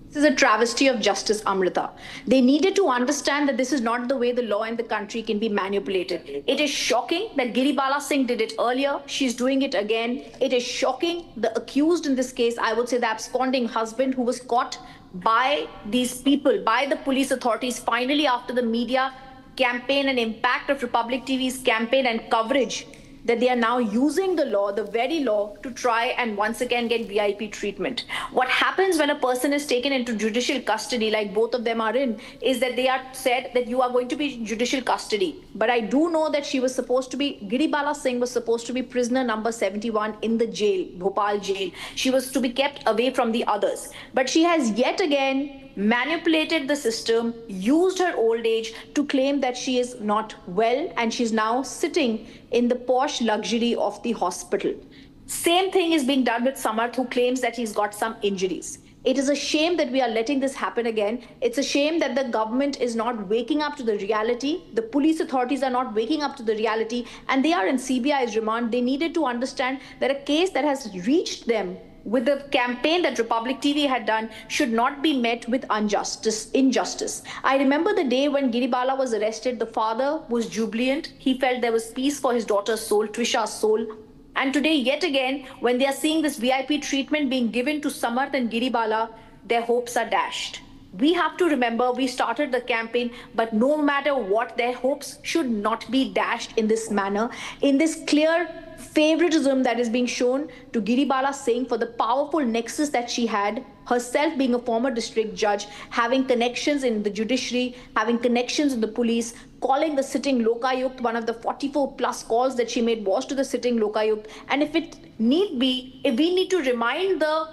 This is a travesty of justice, Amrita. They needed to understand that this is not the way the law in the country can be manipulated. It is shocking that Giribala Singh did it earlier. She's doing it again. It is shocking. The accused in this case, I would say the absconding husband who was caught by these people, by the police authorities, finally after the media campaign and impact of Republic TV's campaign and coverage, that they are now using the law, the very law, to try and once again get VIP treatment. What happens when a person is taken into judicial custody, like both of them are in, is that they are said that you are going to be in judicial custody. But I do know that she was supposed to be, Giribala Singh was supposed to be prisoner number 71 in the jail, Bhopal jail. She was to be kept away from the others. But she has yet again manipulated the system, used her old age to claim that she is not well, and she's now sitting in the posh luxury of the hospital. Same thing is being done with Samarth, who claims that he's got some injuries. It is a shame that we are letting this happen again. It's a shame that the government is not waking up to the reality. The police authorities are not waking up to the reality, and they are in CBI's remand. They needed to understand that a case that has reached them with the campaign that Republic TV had done should not be met with injustice. I remember the day when Giribala was arrested, the father was jubilant. He felt there was peace for his daughter's soul, Trisha's soul. And today, yet again, when they are seeing this VIP treatment being given to Samarth and Giribala, their hopes are dashed. We have to remember we started the campaign, but no matter what, their hopes should not be dashed in this manner, in this clear favoritism that is being shown to Giribala Singh for the powerful nexus that she had, herself being a former district judge, having connections in the judiciary, having connections in the police, calling the sitting Lokayukt. One of the 44 plus calls that she made was to the sitting Lokayukt. And if it need be, if we need to remind the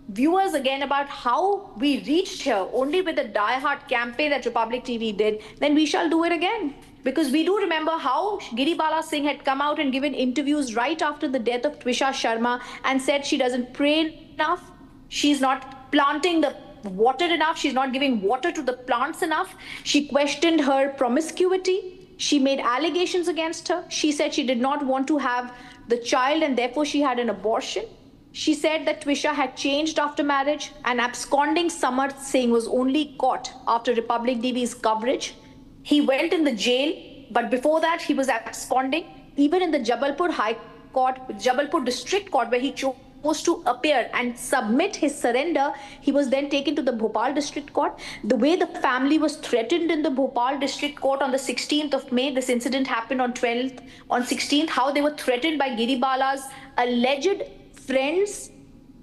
viewers again about how we reached here only with the die-hard campaign that Republic TV did, then we shall do it again. Because we do remember how Giribala Singh had come out and given interviews right after the death of Trisha Sharma and said she doesn't pray enough, she's not planting the water enough, she's not giving water to the plants enough. She questioned her promiscuity. She made allegations against her. She said she did not want to have the child and therefore she had an abortion. She said that Twisha had changed after marriage, and absconding Samarth Singh was only caught after Republic TV's coverage. He went in the jail, but before that he was absconding. Even in the Jabalpur High Court, Jabalpur District Court, where he chose to appear and submit his surrender, he was then taken to the Bhopal District Court. The way the family was threatened in the Bhopal District Court on the 16th of May, this incident happened on 16th, how they were threatened by Giribala's alleged friends,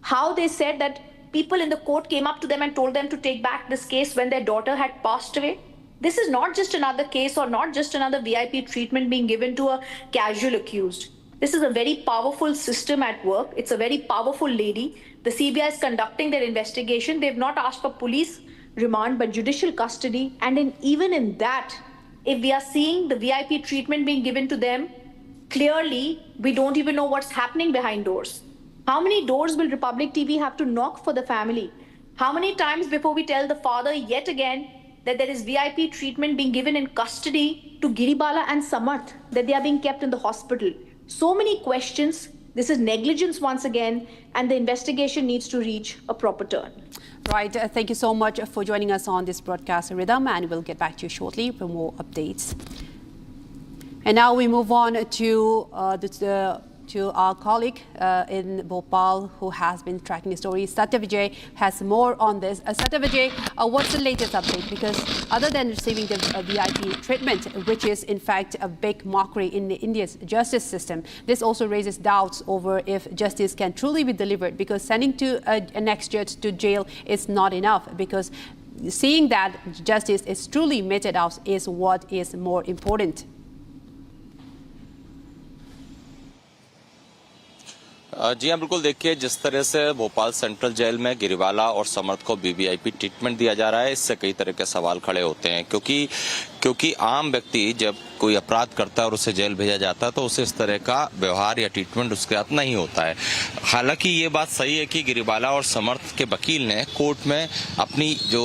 how they said that people in the court came up to them and told them to take back this case when their daughter had passed away. This is not just another case or not just another VIP treatment being given to a casual accused. This is a very powerful system at work. It's a very powerful lady. The CBI is conducting their investigation. They've not asked for police remand, but judicial custody. And even in that, if we are seeing the VIP treatment being given to them, clearly, we don't even know what's happening behind doors. How many doors will Republic TV have to knock for the family? How many times before we tell the father yet again that there is VIP treatment being given in custody to Giribala and Samarth, that they are being kept in the hospital? So many questions. This is negligence once again, and the investigation needs to reach a proper turn.
Right. Thank you so much for joining us on this broadcast rhythm, and we'll get back to you shortly for more updates. And now we move on to our colleague in Bhopal who has been tracking the story. Satya Vijay has more on this. Satya Vijay, what's the latest update? Because other than receiving the VIP treatment, which is in fact a big mockery in India's justice system, this also raises doubts over if justice can truly be delivered, because sending an ex-judge to jail is not enough, because seeing that justice is truly meted out is what is more important.
जी हाँ, बिल्कुल। देखिए, जिस तरह से Bhopal central jail में गिरिवाला और समर्थ को VVIP treatment दिया जा रहा है, इससे कई तरह के सवाल खड़े होते हैं, क्योंकि आम व्यक्ति जब कोई अपराध करता है और उसे जेल भेजा जाता है तो उसे इस तरह का व्यवहार या ट्रीटमेंट उसके साथ नहीं होता है। हालांकि ये बात सही है कि गिरिवाला और समर्थ के वकील ने कोर्ट में अपनी जो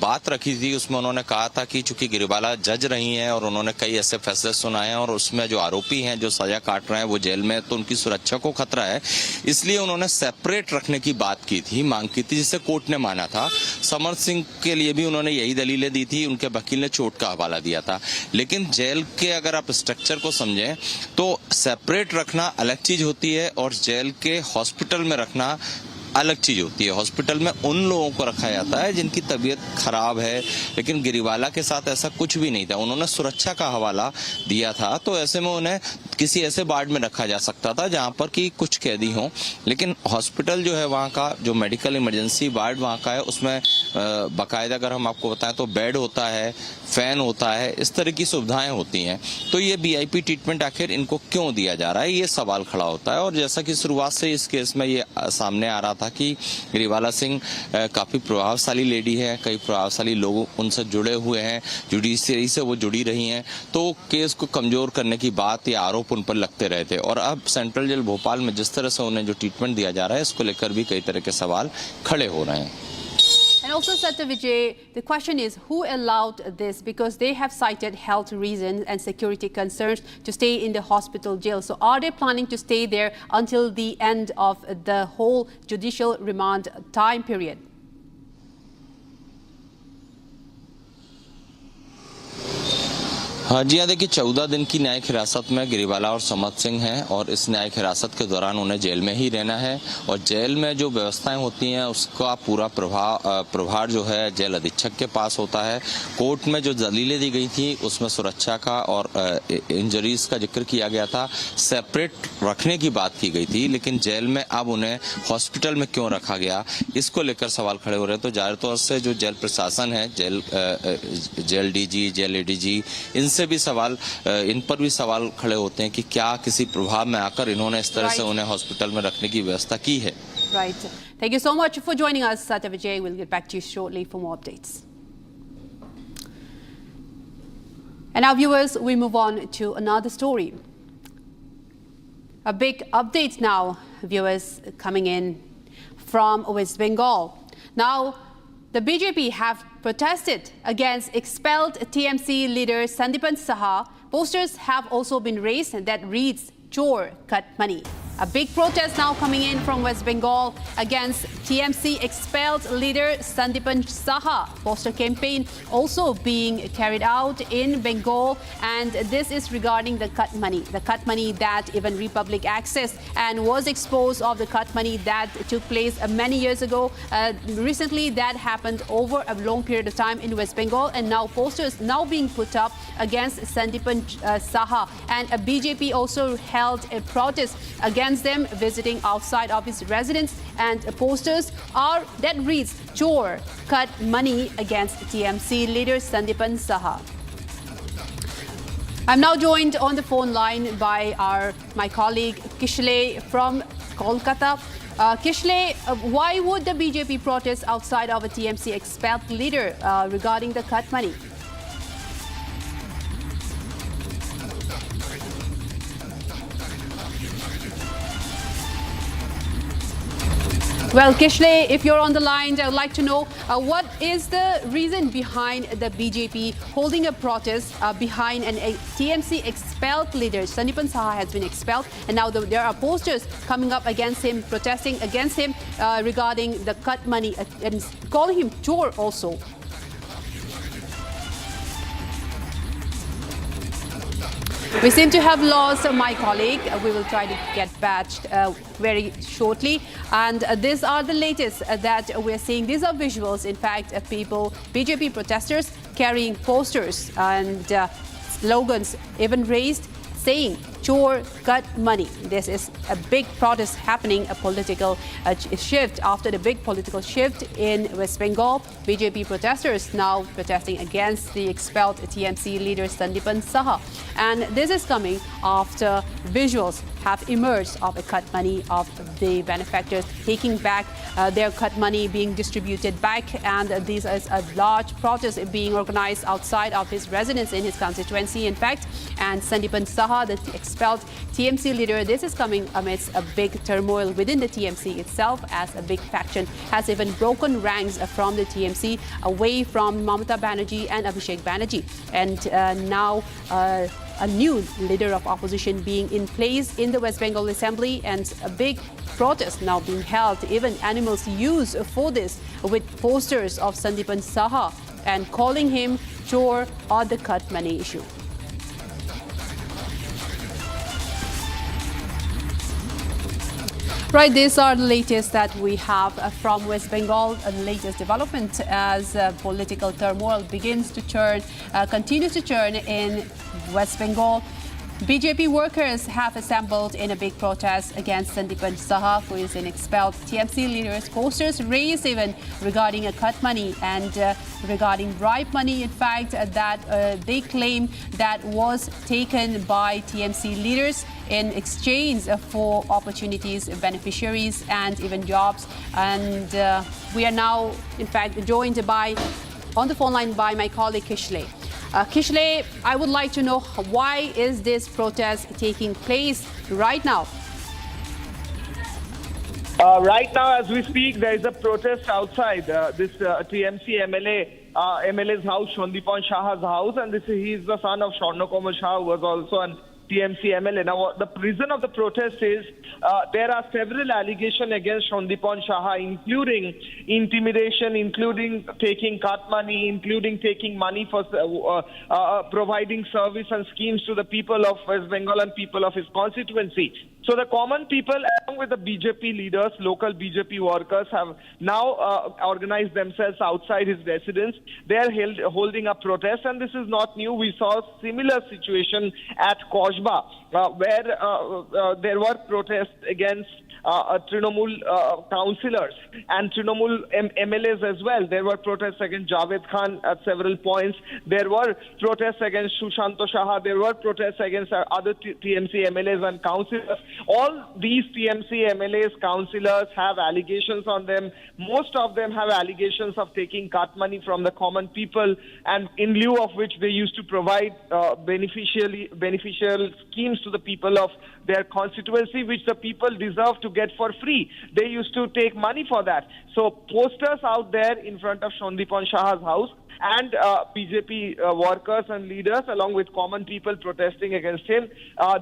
बात रखी थी उसमें उन्होंने कहा था कि चूंकि गिरिवाला जज रही हैं और उन्होंने कई ऐसे फैसले सुनाए हैं और उसमें जो आरोपी हैं जो सजा काट रहे हैं वो जेल में, तो उनकी सुरक्षा को खतरा है, इसलिए उन्होंने सेपरेट रखने की बात की थी, मांग की थी, जिसे कोर्ट ने माना था। समर्थ सिंह के लिए भी उन्होंने यही दलीलें दी थी, उनके वकील ने चोट का हवाला दिया था। लेकिन जेल के अगर आप स्ट्रक्चर को समझें तो सेपरेट रखना अलग चीज होती है और जेल के हॉस्पिटल में रखना अलग चीज होती है। हॉस्पिटल में उन लोगों को रखा जाता है जिनकी तबीयत खराब है, लेकिन गिरिवाला के साथ ऐसा कुछ भी नहीं था। उन्होंने सुरक्षा का हवाला दिया था, तो ऐसे में उन्हें किसी ऐसे वार्ड में रखा जा सकता था जहां पर कि कुछ कैदी हों, लेकिन हॉस्पिटल जो है वहां का जो मेडिकल इमरजेंसी वार्ड वहां का है, उसमें बाकायदा अगर हम आपको बताएं तो बेड होता है, फैन होता है, इस तरह की सुविधाएं होती हैं। तो ये वीआईपी ट्रीटमेंट आखिर इनको क्यों दिया जा रहा है, ये सवाल खड़ा होता है। और जैसा कि शुरुआत से इस केस में ये सामने आ रहा था कि गिरिवाला सिंह काफी प्रभावशाली लेडी है, कई प्रभावशाली लोग उनसे जुड़े हुए हैं, जुडिशरी से वो जुड़ी रही हैं, तो केस को कमजोर करने की बात या आरोप उन पर लगते रहे थे। और अब सेंट्रल जेल भोपाल में जिस तरह से उन्हें जो ट्रीटमेंट दिया जा रहा है, इसको लेकर भी कई तरह के सवाल खड़े हो रहे हैं।
And also, Satya Vijay, the question is who allowed this, because they have cited health reasons and security concerns to stay in the hospital jail. So are they planning to stay there until the end of the whole judicial remand time period?
हाँ जी हाँ, देखिए 14 दिन की न्यायिक हिरासत में गिरिवाला और समर्थ सिंह हैं और इस न्यायिक हिरासत के दौरान उन्हें जेल में ही रहना है और जेल में जो व्यवस्थाएं होती हैं उसका पूरा प्रभार जो है जेल अधीक्षक के पास होता है। कोर्ट में जो दलीलें दी गई थी उसमें सुरक्षा का और इंजरीज का जिक्र किया गया था, सेपरेट रखने की बात की गई थी, लेकिन जेल में अब उन्हें हॉस्पिटल में क्यों रखा गया, इसको लेकर सवाल खड़े हो रहे हैं। तो जाहिर तौर से जो जेल प्रशासन है, जेल डीजी, जेल एडीजी, इन पर भी सवाल खड़े होते हैं कि क्या किसी प्रभाव में आकर इन्होंने इस तरह से उन्हें हॉस्पिटल में रखने की व्यवस्था की है।
Right. Thank you so much for joining us, Satya Vijay. We'll get back to you shortly for more updates. And now, viewers, we move on to another story. A big update now, viewers, coming in from West Bengal. Now, the BJP have protested against expelled TMC leader Sandipan Saha posters have also been raised that reads "Chor Cut Money." A big protest now coming in from West Bengal against TMC expelled leader Sandipan Saha. Poster campaign also being carried out in Bengal, and this is regarding the cut money that even Republic accessed and was exposed of the cut money that took place many years ago. Recently, that happened over a long period of time in West Bengal, and now posters now being put up against Sandipan Saha, and a BJP also held a protest against them, visiting outside of his residence, and posters are that reads "Chor Cut Money" against TMC leader Sandipan Saha. I'm now joined on the phone line by my colleague Kishle from Kolkata. Kishle, why would the BJP protest outside of a TMC expelled leader regarding the cut money? Well, Kishle, if you're on the line, I would like to know what is the reason behind the BJP holding a protest behind a TMC expelled leader. Sandipan Saha has been expelled, and now there are posters coming up against him, protesting against him regarding the cut money and calling him chor also. We seem to have lost my colleague. We will try to get patched very shortly. And these are the latest that we're seeing. These are visuals, in fact, of people, BJP protesters carrying posters and slogans even raised saying "Chor Cut Money." This is a big protest happening, a political shift after the big political shift in West Bengal. BJP protesters now protesting against the expelled TMC leader Sandipan Saha. And this is coming after visuals have emerged of a cut money of the benefactors taking back their cut money being distributed back. And this is a large protest being organized outside of his residence in his constituency, in fact. And Sandipan Saha, the expelled TMC leader, this is coming amidst a big turmoil within the TMC itself, as a big faction has even broken ranks from the TMC away from Mamata Banerjee and Abhishek Banerjee. And now a new leader of opposition being in place in the West Bengal Assembly, and a big protest now being held, even animals used for this, with posters of Sandipan Saha and calling him chor on the cut money issue. Right, these are the latest that we have from West Bengal, the latest development as political turmoil begins to churn, continues to churn in West Bengal. BJP workers have assembled in a big protest against Sandipan Saha, who is an expelled TMC leader's posters raised even regarding a cut money and regarding bribe money, in fact, that they claim that was taken by TMC leaders in exchange for opportunities, beneficiaries, and even jobs. And we are now, in fact, joined on the phone line by my colleague Kishle. Kishle, I would like to know, why is this protest taking place right now?
Right now, as we speak, there is a protest outside this TMC MLA's house, Sandipan Saha's house, and he is the son of Swarnakomal Shah, who was also an TMC MLA. Now, the reason of the protest is there are several allegations against Sandipan Saha, including intimidation, including taking cut money, including taking money for providing service and schemes to the people of West Bengal and people of his constituency. So the common people, along with the BJP leaders, local BJP workers, have now organized themselves outside his residence. They are holding a protest, and this is not new. We saw a similar situation at Kosba, where there were protests against Trinamool councillors and Trinamool MLAs as well. There were protests against Javed Khan at several points. There were protests against Sushanto Saha. There were protests against other TMC MLAs and councillors. All these TMC MLAs, councillors have allegations on them. Most of them have allegations of taking cut money from the common people, and in lieu of which they used to provide beneficial schemes to the people of their constituency, which the people deserve to get for free. They used to take money for that. So posters out there in front of Sandipan Saha's house and BJP workers and leaders, along with common people protesting against him.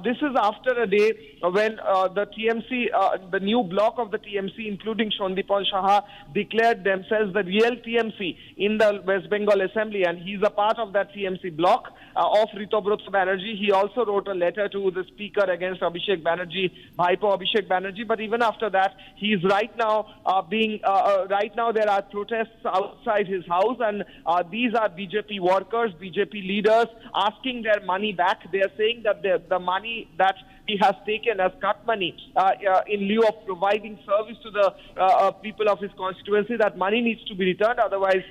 This is after a day when the TMC, the new bloc of the TMC, including Sondipan Saha, declared themselves the real TMC in the West Bengal Assembly, and he's a part of that TMC bloc of Ritobroto Banerjee. He also wrote a letter to the speaker against Abhishek Banerjee, Bhaipo Abhishek Banerjee. But even after that, he is right now right now there are protests outside his house, and these are BJP workers, BJP leaders asking their money back. They are saying that the money that he has taken as cut money in lieu of providing service to the people of his constituency, that money needs to be returned. Otherwise,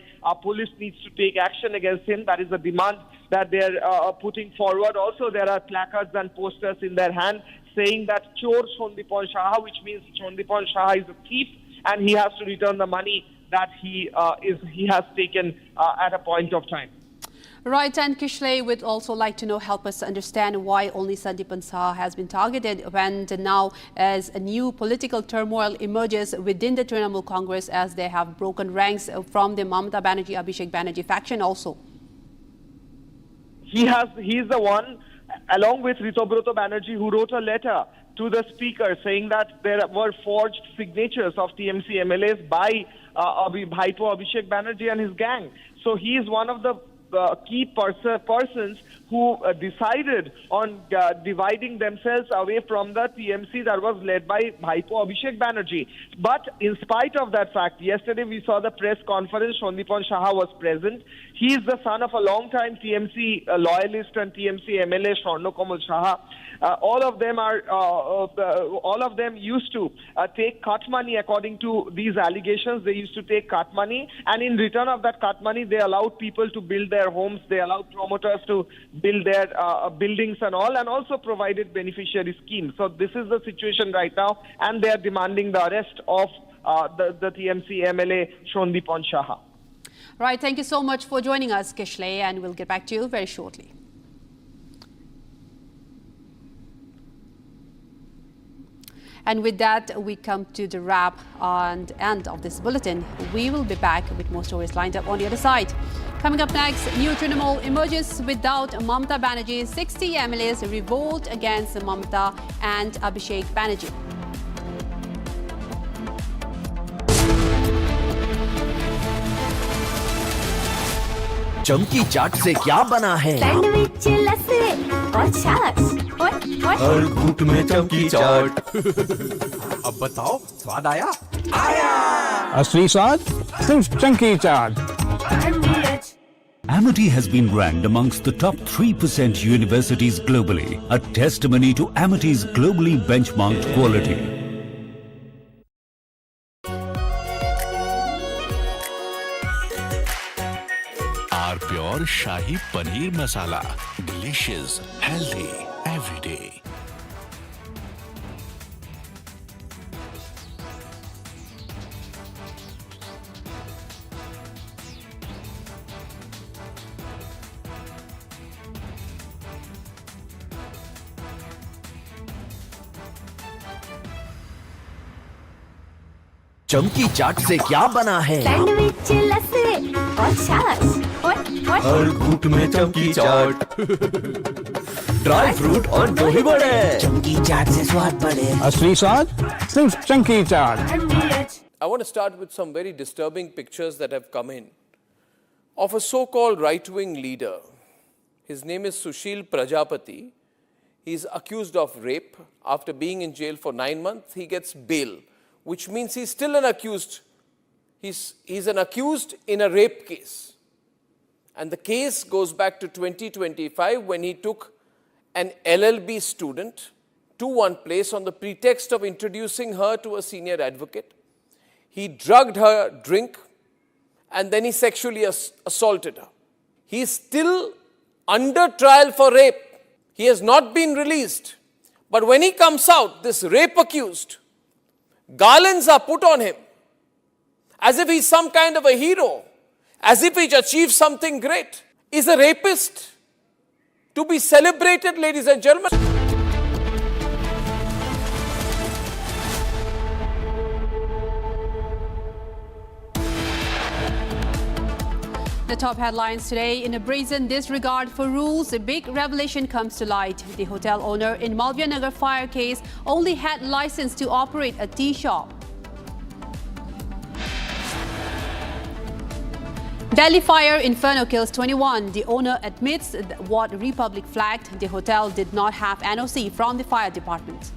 police needs to take action against him. That is the demand that they are putting forward. Also, there are placards and posters in their hand saying that Chor Sondipan Saha, which means Sondipan Saha is a thief and he has to return the money that he has taken at a point of time.
Right, and Kishle would also like to know, help us understand why only Sondipan Saha has been targeted when now as a new political turmoil emerges within the Trinamool Congress as they have broken ranks from the Mamata Banerjee, Abhishek Banerjee faction also.
He is the one, along with Ritobroto Banerjee, who wrote a letter to the speaker saying that there were forged signatures of TMC MLAs by Bhaipo Abhishek Banerjee and his gang. So he is one of the key persons who decided on dividing themselves away from the TMC that was led by Bhaipo Abhishek Banerjee. But in spite of that fact, yesterday we saw the press conference, Sondipan Saha was present. He is the son of a long-time TMC loyalist and TMC MLA, Swarnokamal Saha. All of them used to take cut money according to these allegations. They used to take cut money, and in return of that cut money, they allowed people to build their homes. They allowed promoters to build their buildings and all, and also provided beneficiary schemes. So this is the situation right now, and they are demanding the arrest of the TMC MLA Sondipan Saha.
Right, thank you so much for joining us, Kishle, and we'll get back to you very shortly. And with that, we come to the wrap and end of this bulletin. We will be back with more stories lined up on the other side. Coming up next, new Trinamool emerges without Mamata Banerjee. 60 MLAs revolt against Mamata and Abhishek Banerjee.
चमकी चाट से क्या बना है?
Sandwich, लस्सी और छाछ और
हर घूंट में चमकी चाट। अब बताओ, स्वाद आया? आया।
असली स्वाद सिर्फ चमकी चाट।
Amity has been ranked amongst the top 3% universities globally, a testimony to Amity's globally benchmarked quality.
Pure Shahi Paneer Masala. Delicious, healthy, every day.
चमकी चाट से क्या बना है?
सैंडविच, लस्सी और छाछ और
हर घूंट में चमकी चाट। ड्राई फ्रूट और दही बड़े। चमकी चाट से स्वाद बढ़े।
असली स्वाद सिर्फ चमकी चाट।
I want to start with some very disturbing pictures that have come in of a so-called right-wing leader. His name is Sushil Prajapati. He's accused of rape. After being in jail for 9 months, he gets bail, which means he's still an accused. He's an accused in a rape case. And the case goes back to 2025 when he took an LLB student to one place on the pretext of introducing her to a senior advocate. He drugged her drink and then he sexually assaulted her. He is still under trial for rape. He has not been released. But when he comes out, this rape accused, garlands are put on him as if he's some kind of a hero, as if he's achieved something great. Is a rapist to be celebrated, ladies and gentlemen?
The top headlines today: in a brazen disregard for rules, a big revelation comes to light. The hotel owner in Malviya Nagar fire case only had license to operate a tea shop. Delhi fire inferno kills 21. The owner admits what Republic flagged. The hotel did not have NOC from the fire department.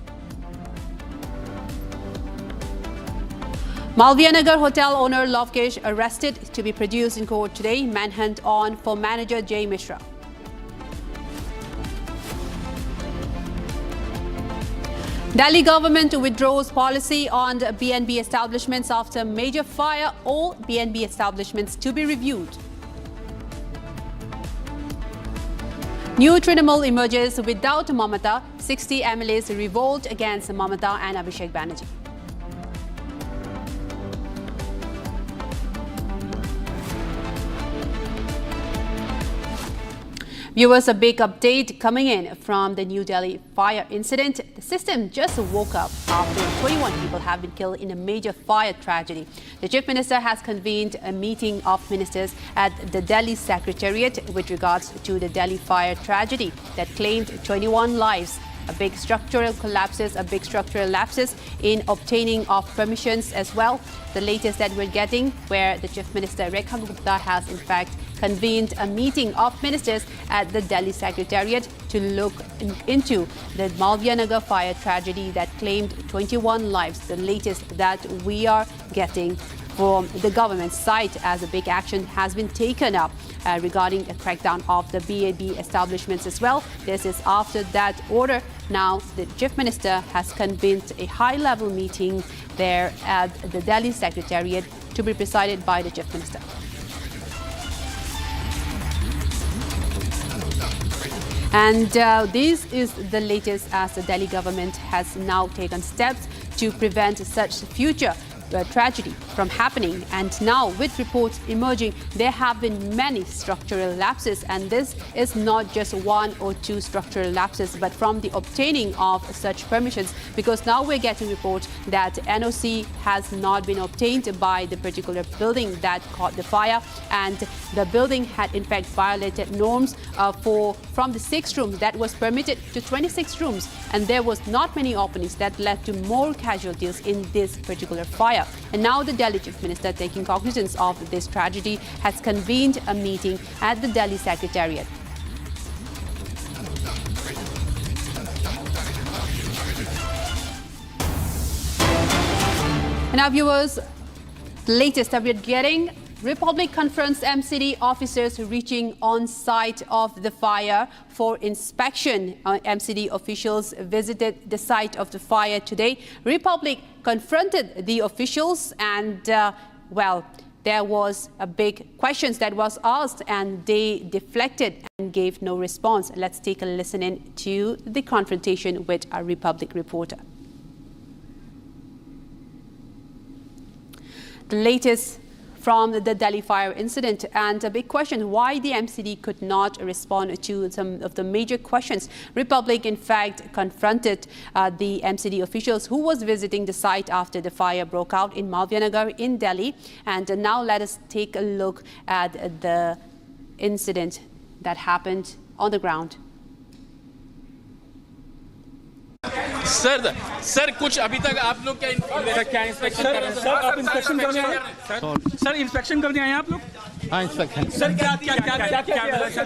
Malviya Nagar hotel owner Lavkesh arrested to be produced in court today. Manhunt on for manager Jay Mishra. Delhi government withdraws policy on BNB establishments after major fire. All BNB establishments to be reviewed. New Trinamool emerges without Mamata. 60 MLAs revolt against Mamata and Abhishek Banerjee. Viewers, a big update coming in from the New Delhi fire incident. The system just woke up after 21 people have been killed in a major fire tragedy. The Chief Minister has convened a meeting of ministers at the Delhi Secretariat with regards to the Delhi fire tragedy that claimed 21 lives. A big structural lapses in obtaining of permissions as well. The latest that we're getting, where the Chief Minister Rekha Gupta has in fact convened a meeting of ministers at the Delhi Secretariat to look into the Malviya Nagar fire tragedy that claimed 21 lives. The latest that we are getting from the government side, as a big action has been taken up regarding a crackdown of the BAB establishments as well. This is after that order. Now the Chief Minister has convened a high-level meeting there at the Delhi Secretariat to be presided by the Chief Minister. And this is the latest, as the Delhi government has now taken steps to prevent such future tragedy from happening. And now, with reports emerging, there have been many structural lapses, and this is not just one or two structural lapses, but from the obtaining of such permissions, because now we're getting reports that NOC has not been obtained by the particular building that caught the fire, and the building had in fact violated norms from the 6 rooms that was permitted to 26 rooms, and there was not many openings that led to more casualties in this particular fire. And now the Delhi Chief Minister, taking cognizance of this tragedy, has convened a meeting at the Delhi Secretariat. And now, viewers, the latest that we're getting: Republic confronts MCD officers reaching on site of the fire for inspection. MCD officials visited the site of the fire today. Republic confronted the officials, and there was a big questions that was asked, and they deflected and gave no response. Let's take a listen in to the confrontation with our Republic reporter. The latest from the Delhi fire incident, and a big question: why the MCD could not respond to some of the major questions. Republic in fact confronted the MCD officials who was visiting the site after the fire broke out in Malviya Nagar in Delhi. And now let us take a look at the incident that happened on the ground.
Sir कुछ अभी तक आप लोग क्या inspection कर रहे हैं? Sir आप इंस्पेक्शन करने आए हैं? सर इंस्पेक्शन करने आए हैं आप लोग? हाँ, इंस्पेक्शन। सर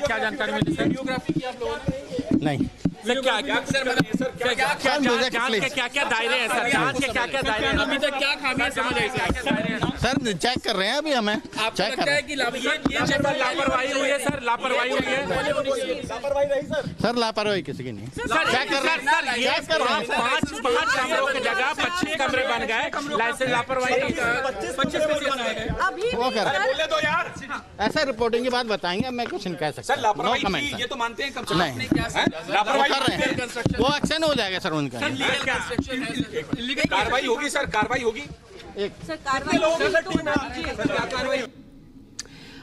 क्या जानकारी मिली? सर वीडियोग्राफी की आप लोगों ने? नहीं सर, क्या दायरे हैं सर? जांच के क्या दायरे हैं? अभी तक क्या खामियां समझ आई सर? चेक कर रहे हैं अभी हमें। आपको लगता है कि लापरवाही हुई है सर? लापरवाही हुई है? लापरवाही रही सर? लापरवाही किसी की नहीं। चेक कर रहे हैं सर। 5 कमरों की जगह 25 कमरे बन गए। लाइसेंस लापरवाही 25 कमरे बनाए गए। वो कर बोले दो यार, ऐसा रिपोर्टिंग की बात बताएंगे। मैं कुछ नहीं कह सकता सर। लापरवाही ये तो मानते हैं, कम से कम लापरवाही कर रहे हैं, वो एक्शन हो जाएगा सर उनका। कार्रवाई होगी सर, कार्रवाई होगी।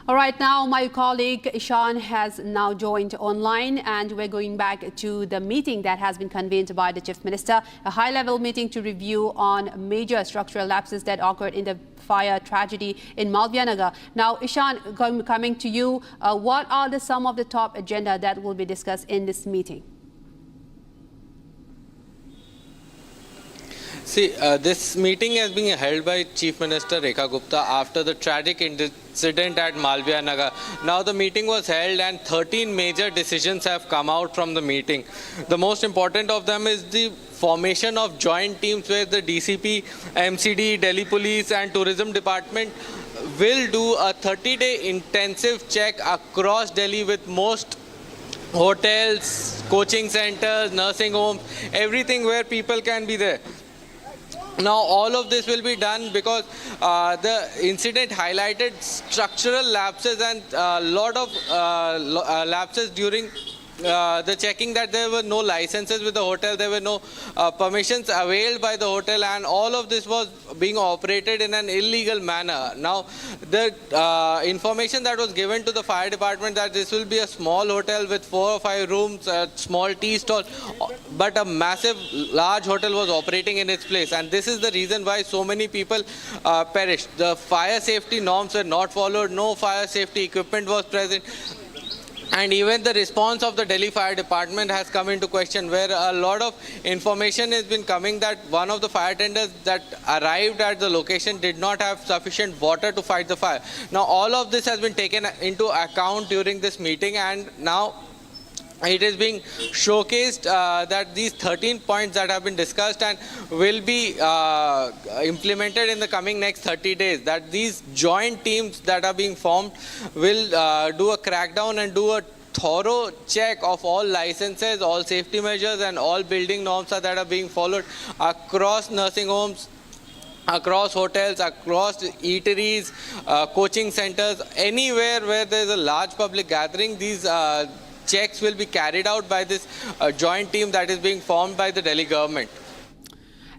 All right, now my colleague Ishan has now joined online, and we're going back to the meeting that has been convened by the Chief Minister, a high-level meeting to review on major structural lapses that occurred in the fire tragedy in Malvianagar. Now, Ishan, coming to you, what are some of the top agenda that will be discussed in this meeting?
See, this meeting is being held by Chief Minister Rekha Gupta after the tragic incident at Malvianagar. Now the meeting was held and 13 major decisions have come out from the meeting. The most important of them is the formation of joint teams where the DCP, MCD, Delhi Police and Tourism Department will do a 30-day intensive check across Delhi with most hotels, coaching centers, nursing homes, everything where people can be there. Now, all of this will be done because the incident highlighted structural lapses and a lot of lapses during the checking, that there were no licenses with the hotel, there were no permissions availed by the hotel, and all of this was being operated in an illegal manner. Now, the information that was given to the fire department that this will be a small hotel with 4 or 5 rooms, a small tea stall, but a massive, large hotel was operating in its place, and this is the reason why so many people perished. The fire safety norms were not followed, no fire safety equipment was present. And even the response of the Delhi Fire Department has come into question, where a lot of information has been coming that one of the fire tenders that arrived at the location did not have sufficient water to fight the fire. Now, all of this has been taken into account during this meeting, and now it is being showcased that these 13 points that have been discussed and will be implemented in the coming next 30 days, that these joint teams that are being formed will do a crackdown and do a thorough check of all licenses, all safety measures and all building norms that are being followed across nursing homes, across hotels, across eateries, coaching centers, anywhere where there is a large public gathering. These checks will be carried out by this joint team that is being formed by the Delhi government.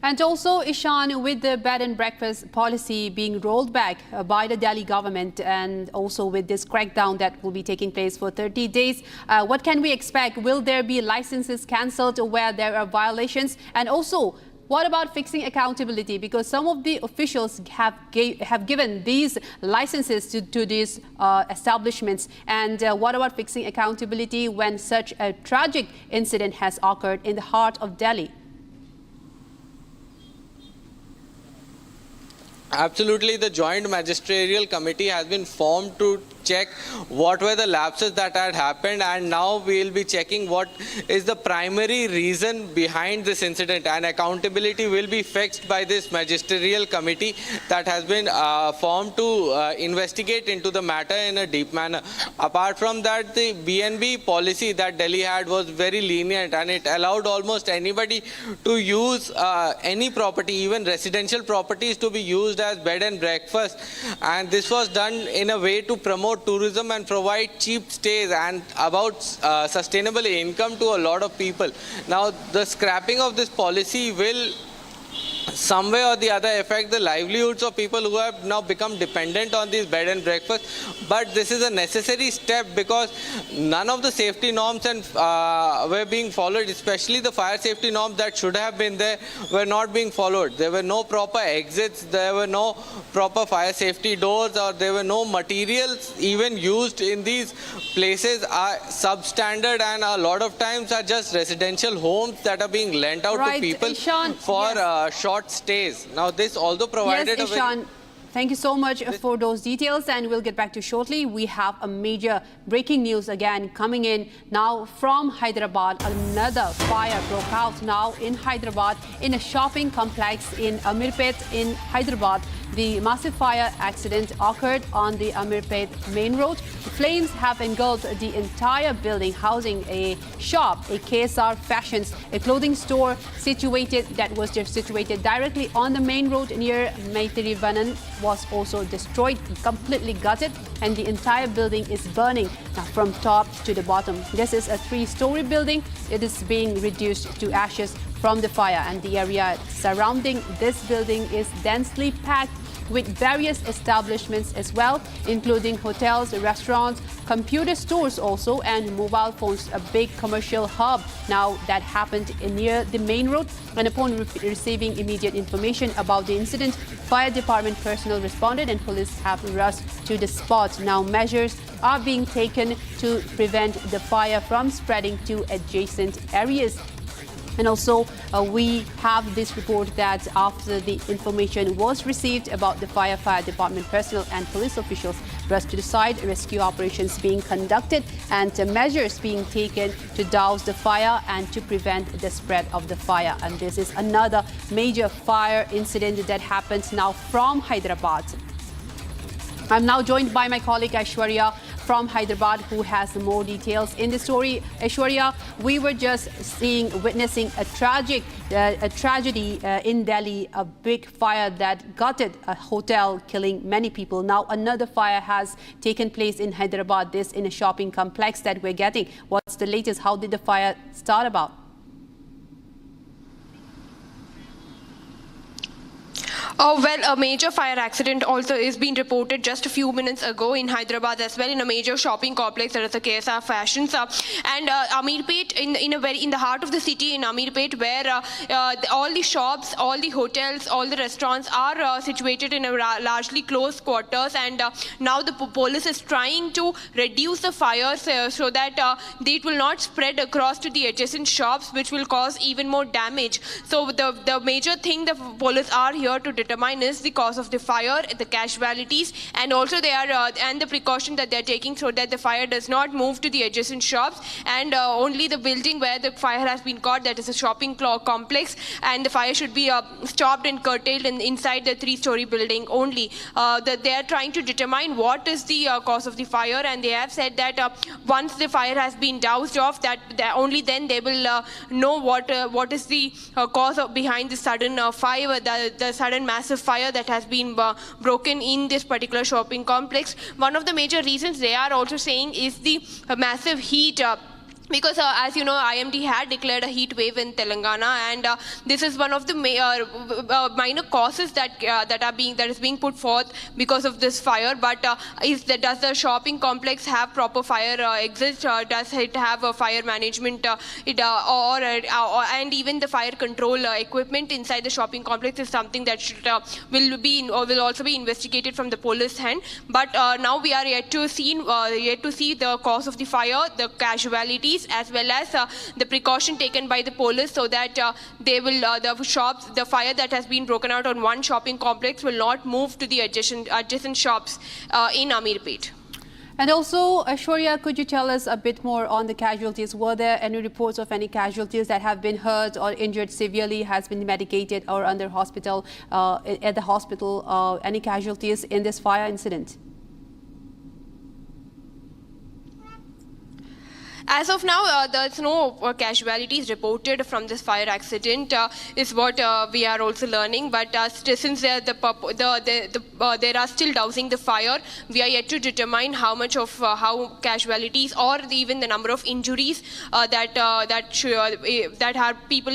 And also, Ishan, with the bed and breakfast policy being rolled back by the Delhi government, and also with this crackdown that will be taking place for 30 days, what can we expect? Will there be licenses cancelled where there are violations? And also, what about fixing accountability? Because some of the officials have given these licenses to these establishments. And what about fixing accountability when such a tragic incident has occurred in the heart of Delhi?
Absolutely, the Joint Magisterial Committee has been formed to check what were the lapses that had happened, and now we will be checking what is the primary reason behind this incident, and accountability will be fixed by this Magisterial Committee that has been formed to investigate into the matter in a deep manner. Apart from that, the BNB policy that Delhi had was very lenient, and it allowed almost anybody to use any property, even residential properties, to be used as bed and breakfast, and this was done in a way to promote tourism and provide cheap stays and about sustainable income to a lot of people. Now, the scrapping of this policy will some way or the other affect the livelihoods of people who have now become dependent on these bed and breakfast. But this is a necessary step because none of the safety norms were being followed, especially the fire safety norms that should have been there were not being followed. There were no proper exits, there were no proper fire safety doors, or there were no materials even used in these places are substandard, and a lot of times are just residential homes that are being lent out to people for short stays. Now this although provided
yes, Ishan, thank you so much for those details, and we'll get back to you shortly. We have a major breaking news again coming in now from Hyderabad. Another fire broke out now in Hyderabad in a shopping complex in Amirpet in Hyderabad. The massive fire accident occurred on the Amirpet main road. The flames have engulfed the entire building housing a shop, a KSR Fashions, a clothing store that was situated directly on the main road near Maitri Vanan, was also destroyed, completely gutted, and the entire building is burning from top to the bottom. This is a 3-story building. It is being reduced to ashes from the fire, and the area surrounding this building is densely packed with various establishments as well, including hotels, restaurants, computer stores also, and mobile phones, a big commercial hub. Now that happened near the main road, and upon receiving immediate information about the incident, fire department personnel responded and police have rushed to the spot. Now measures are being taken to prevent the fire from spreading to adjacent areas. And also, we have this report that after the information was received about the fire department personnel and police officials rushed to the site, rescue operations being conducted and measures being taken to douse the fire and to prevent the spread of the fire. And this is another major fire incident that happens now from Hyderabad. I'm now joined by my colleague Aishwarya from Hyderabad, who has more details in the story. Aishwarya, we were just witnessing a tragedy in Delhi, a big fire that gutted a hotel, killing many people. Now another fire has taken place in Hyderabad, this in a shopping complex that we're getting. What's the latest? How did the fire start about?
Well, a major fire accident also is being reported just a few minutes ago in Hyderabad as well, in a major shopping complex that is the KSR Fashions and Amirpet, in the heart of the city in Amirpet, where all the shops, all the hotels, all the restaurants are situated in a largely closed quarters, and now the police is trying to reduce the fires so that it will not spread across to the adjacent shops, which will cause even more damage. So the major thing the police are here to determine is the cause of the fire, the casualties, and also they are and the precaution that they are taking so that the fire does not move to the adjacent shops, and only the building where the fire has been caught, that is a shopping complex, and the fire should be stopped and curtailed inside the 3-story building only. That they are trying to determine what is the cause of the fire, and they have said that once the fire has been doused off, that only then they will know what is the cause behind the sudden fire, the sudden massive fire that has been broken in this particular shopping complex. One of the major reasons they are also saying is the massive heat. Because as you know, IMD had declared a heat wave in Telangana, and this is one of the minor causes that is being put forth because of this fire. But does the shopping complex have proper fire exit? Does it have a fire management? And even the fire control equipment inside the shopping complex is something that will also be investigated from the police hand. But now we are yet to see the cause of the fire, the casualties, as well as the precaution taken by the police, so that the fire that has been broken out on one shopping complex will not move to the adjacent shops in Amirpet.
And also, Aishwarya, could you tell us a bit more on the casualties? Were there any reports of any casualties that have been hurt or injured severely, has been medicated or at the hospital? Any casualties in this fire incident?
As of now, there's no casualties reported from this fire accident, is what we are also learning. But since they are still dousing the fire, we are yet to determine how much of how casualties or even the number of injuries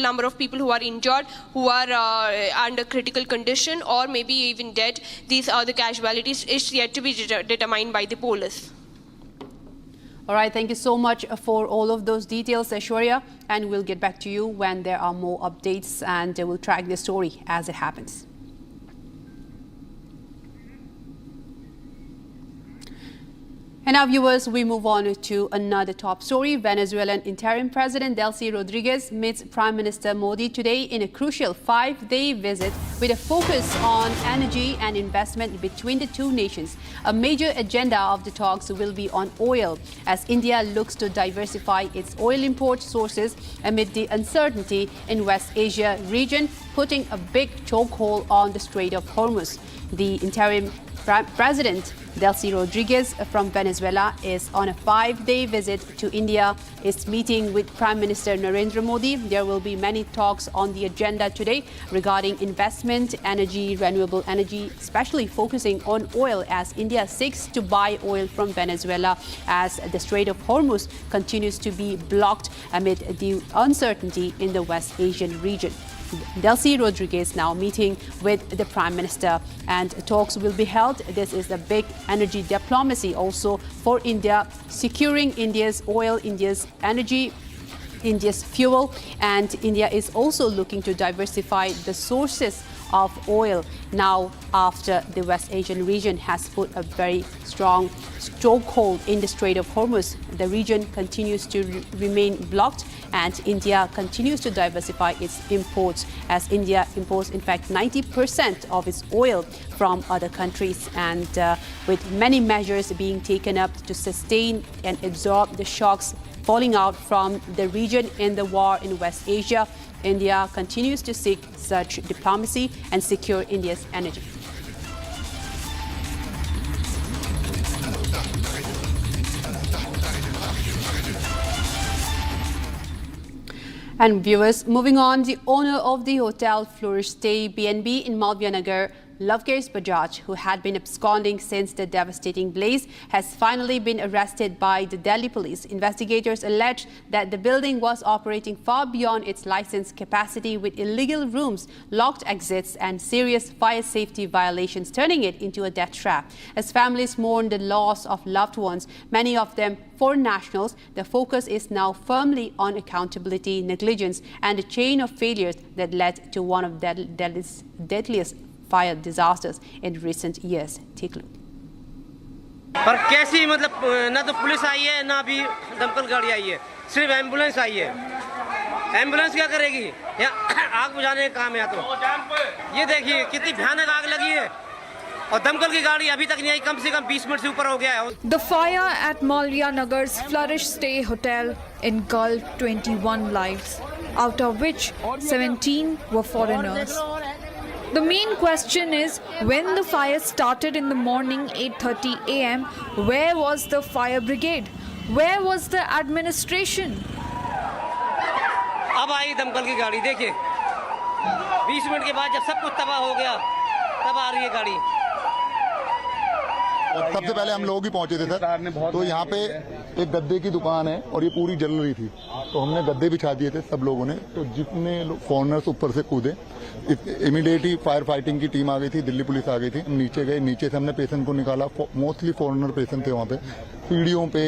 number of people who are injured, who are under critical condition, or maybe even dead. These are the casualties is yet to be determined by the police.
All right, thank you so much for all of those details, Aishwarya, and we'll get back to you when there are more updates, and we'll track the story as it happens. And now, viewers, we move on to another top story. Venezuelan interim president Delcy Rodriguez meets Prime Minister Modi today in a crucial 5-day visit with a focus on energy and investment between the two nations. A major agenda of the talks will be on oil, as India looks to diversify its oil import sources amid the uncertainty in West Asia region, putting a big chokehold on the Strait of Hormuz. The interim President Delcy Rodriguez from Venezuela is on a 5-day visit to India, is meeting with Prime Minister Narendra Modi. There will be many talks on the agenda today regarding investment, energy, renewable energy, especially focusing on oil, as India seeks to buy oil from Venezuela as the Strait of Hormuz continues to be blocked amid the uncertainty in the West Asian region. Delcy Rodriguez now meeting with the Prime Minister, and talks will be held. This is a big energy diplomacy also for India, securing India's oil, India's energy, India's fuel, and India is also looking to diversify the sources of oil now after the West Asian region has put a very strong chokehold in the Strait of Hormuz. The region continues to remain blocked, and India continues to diversify its imports, as India imports in fact 90% of its oil from other countries, and with many measures being taken up to sustain and absorb the shocks falling out from the region in the war in West Asia, India continues to seek such diplomacy and secure India's energy. And viewers, moving on, the owner of the hotel Flourish Stay B&B in Malviya Nagar, Lovekesh Bajaj, who had been absconding since the devastating blaze, has finally been arrested by the Delhi police. Investigators allege that the building was operating far beyond its licensed capacity, with illegal rooms, locked exits and serious fire safety violations, turning it into a death trap. As families mourn the loss of loved ones, many of them foreign nationals, the focus is now firmly on accountability, negligence and a chain of failures that led to one of Delhi's deadliest fire disasters in recent years. Take a look.
पर कैसी मतलब ना तो police आई है ना भी दमकल गाड़ी आई है, सिर्फ एम्बुलेंस आई है। एम्बुलेंस क्या करेगी? या आग बुझाने का काम है। तो ये देखिए कितनी भयानक आग लगी है, और दमकल की गाड़ी अभी तक नहीं आई, कम से कम 20 मिनट से ऊपर हो गया है।
The fire at Malviya Nagar's Flourish Stay Hotel engulfed 21 lives, out of which 17 were foreigners. The main question is, when the fire started in the morning 8:30 a.m., where was the fire brigade? Where was the administration?
अब आई दमकल की गाड़ी, देखिए 20 minute के बाद जब सब कुछ तबाह हो गया, तब आ रही है गाड़ी।
सबसे पहले हम लोग ही पहुंचे थे सर, तो यहाँ पे एक गद्दे की दुकान है और ये पूरी जल रही थी, तो हमने गद्दे बिछा दिए थे सब लोगों ने। तो जितने फॉरेनर्स ऊपर से कूदे, इमीडिएट ही फायर फाइटिंग की टीम आ गई थी, दिल्ली पुलिस आ गई थी। नीचे गए, नीचे से हमने पेशेंट को निकाला, मोस्टली फॉरेनर पेशेंट थे वहाँ पे। सीढ़ियों पे,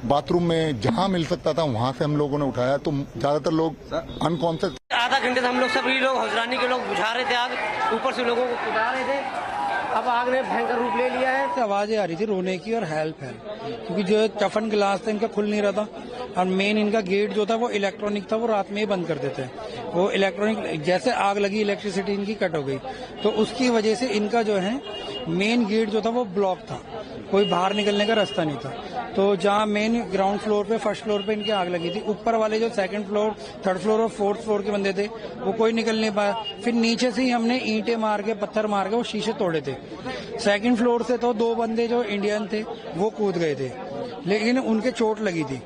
बाथरूम में, जहाँ मिल सकता था वहाँ से हम लोगों ने उठाया, तो ज्यादातर लोग अनकॉन्शियस।
आधा घंटे से हम लोग सभी लोग हौजरानी के लोग बुझा रहे थे आग, ऊपर से लोगों को कुदा रहे थे। अब आग ने भयंकर रूप ले लिया है।
आवाजें आ रही थी रोने की और हेल्प हेल्प, क्योंकि जो टफन ग्लास था इनका खुल नहीं रहा था, और मेन इनका गेट जो था वो इलेक्ट्रॉनिक था, वो रात में ही बंद कर देते हैं। वो इलेक्ट्रॉनिक जैसे आग लगी, इलेक्ट्रिसिटी इनकी कट हो गई, तो उसकी वजह से इनका जो है मेन गेट जो था वो ब्लॉक था, कोई बाहर निकलने का रास्ता नहीं था। तो जहाँ मेन ग्राउंड फ्लोर पे, फर्स्ट फ्लोर पे इनकी आग लगी थी, ऊपर वाले जो सेकंड फ्लोर, थर्ड फ्लोर और फोर्थ फ्लोर के बंदे थे वो कोई निकल नहीं पाया। फिर नीचे से ही हमने ईंटें मार के, पत्थर मार के वो शीशे तोड़े थे। सेकंड फ्लोर से तो 2 बंदे जो इंडियन थे वो कूद गए थे, लेकिन उनके चोट लगी थी।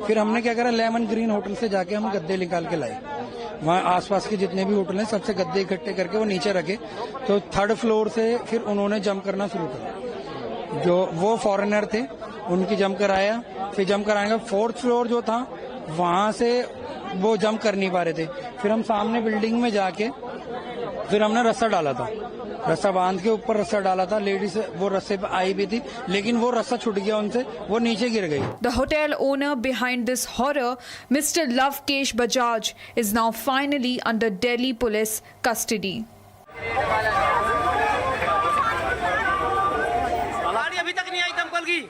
फिर हमने क्या करा, लेमन ग्रीन होटल से जाके हम गद्दे निकाल के लाए, वहाँ आसपास के जितने भी होटल हैं सबसे गद्दे इकट्ठे करके वो नीचे रखे। तो थर्ड फ्लोर से फिर उन्होंने जंप करना शुरू करा, जो वो फॉरेनर थे उनकी जंप कराया। फिर जंप कराने का फोर्थ फ्लोर जो था वहां से वो जंप कर नहीं पा रहे थे। फिर हम सामने बिल्डिंग में जाके फिर हमने रस्सा डाला था, रस्सा बांध के ऊपर रस्सा डाला था। लेडीज वो रस्से पे आई भी थी, लेकिन वो रस्सा छूट गया उनसे, वो नीचे गिर गई।
The hotel owner behind this horror, Mr. Lovekesh Bajaj, is now finally under Delhi police custody.
गाड़ी अभी तक नहीं आई दमकल की।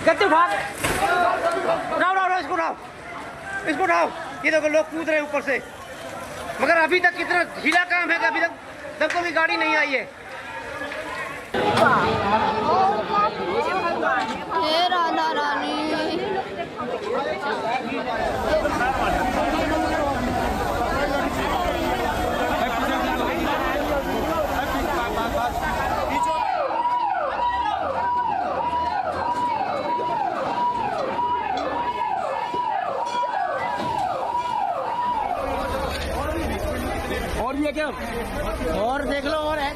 गद्दे उठाओ, इसको उठाओ। ये देखो लोग कूद रहे ऊपर से, मगर अभी तक कितना ढीला काम है कि अभी तक दमकल की गाड़ी नहीं आई है।
राधा रानी
और भी है क्या? और देख लो, और है।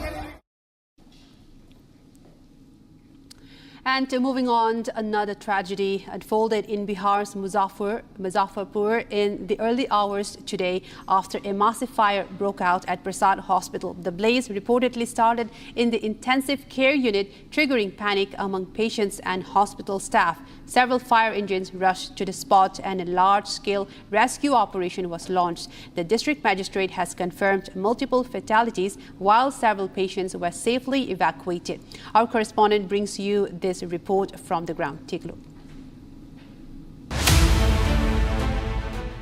And moving on, another tragedy unfolded in Bihar's Muzaffarpur in the early hours today after a massive fire broke out at Prasad Hospital. The blaze reportedly started in the intensive care unit, triggering panic among patients and hospital staff. Several fire engines rushed to the spot and a large-scale rescue operation was launched. The District Magistrate has confirmed multiple fatalities while several patients were safely evacuated. Our correspondent brings you this report from the ground. Take a look.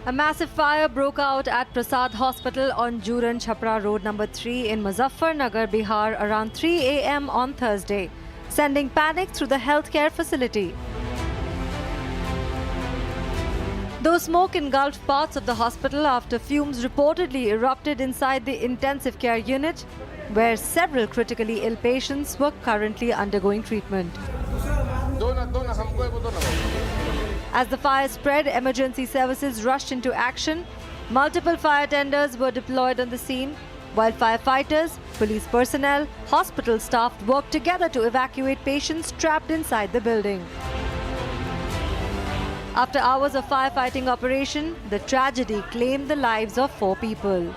A massive fire broke out at Prasad Hospital on Juran Chhapra Road No. 3 in Muzaffarpur, Bihar around 3 a.m. on Thursday, sending panic through the healthcare facility. Though smoke engulfed parts of the hospital after fumes reportedly erupted inside the intensive care unit, where several critically ill patients were currently undergoing treatment. As the fire spread, emergency services rushed into action. Multiple fire tenders were deployed on the scene, while firefighters, police personnel, hospital staff worked together to evacuate patients trapped inside the building. After hours of firefighting operation, the tragedy claimed the lives of 4 people.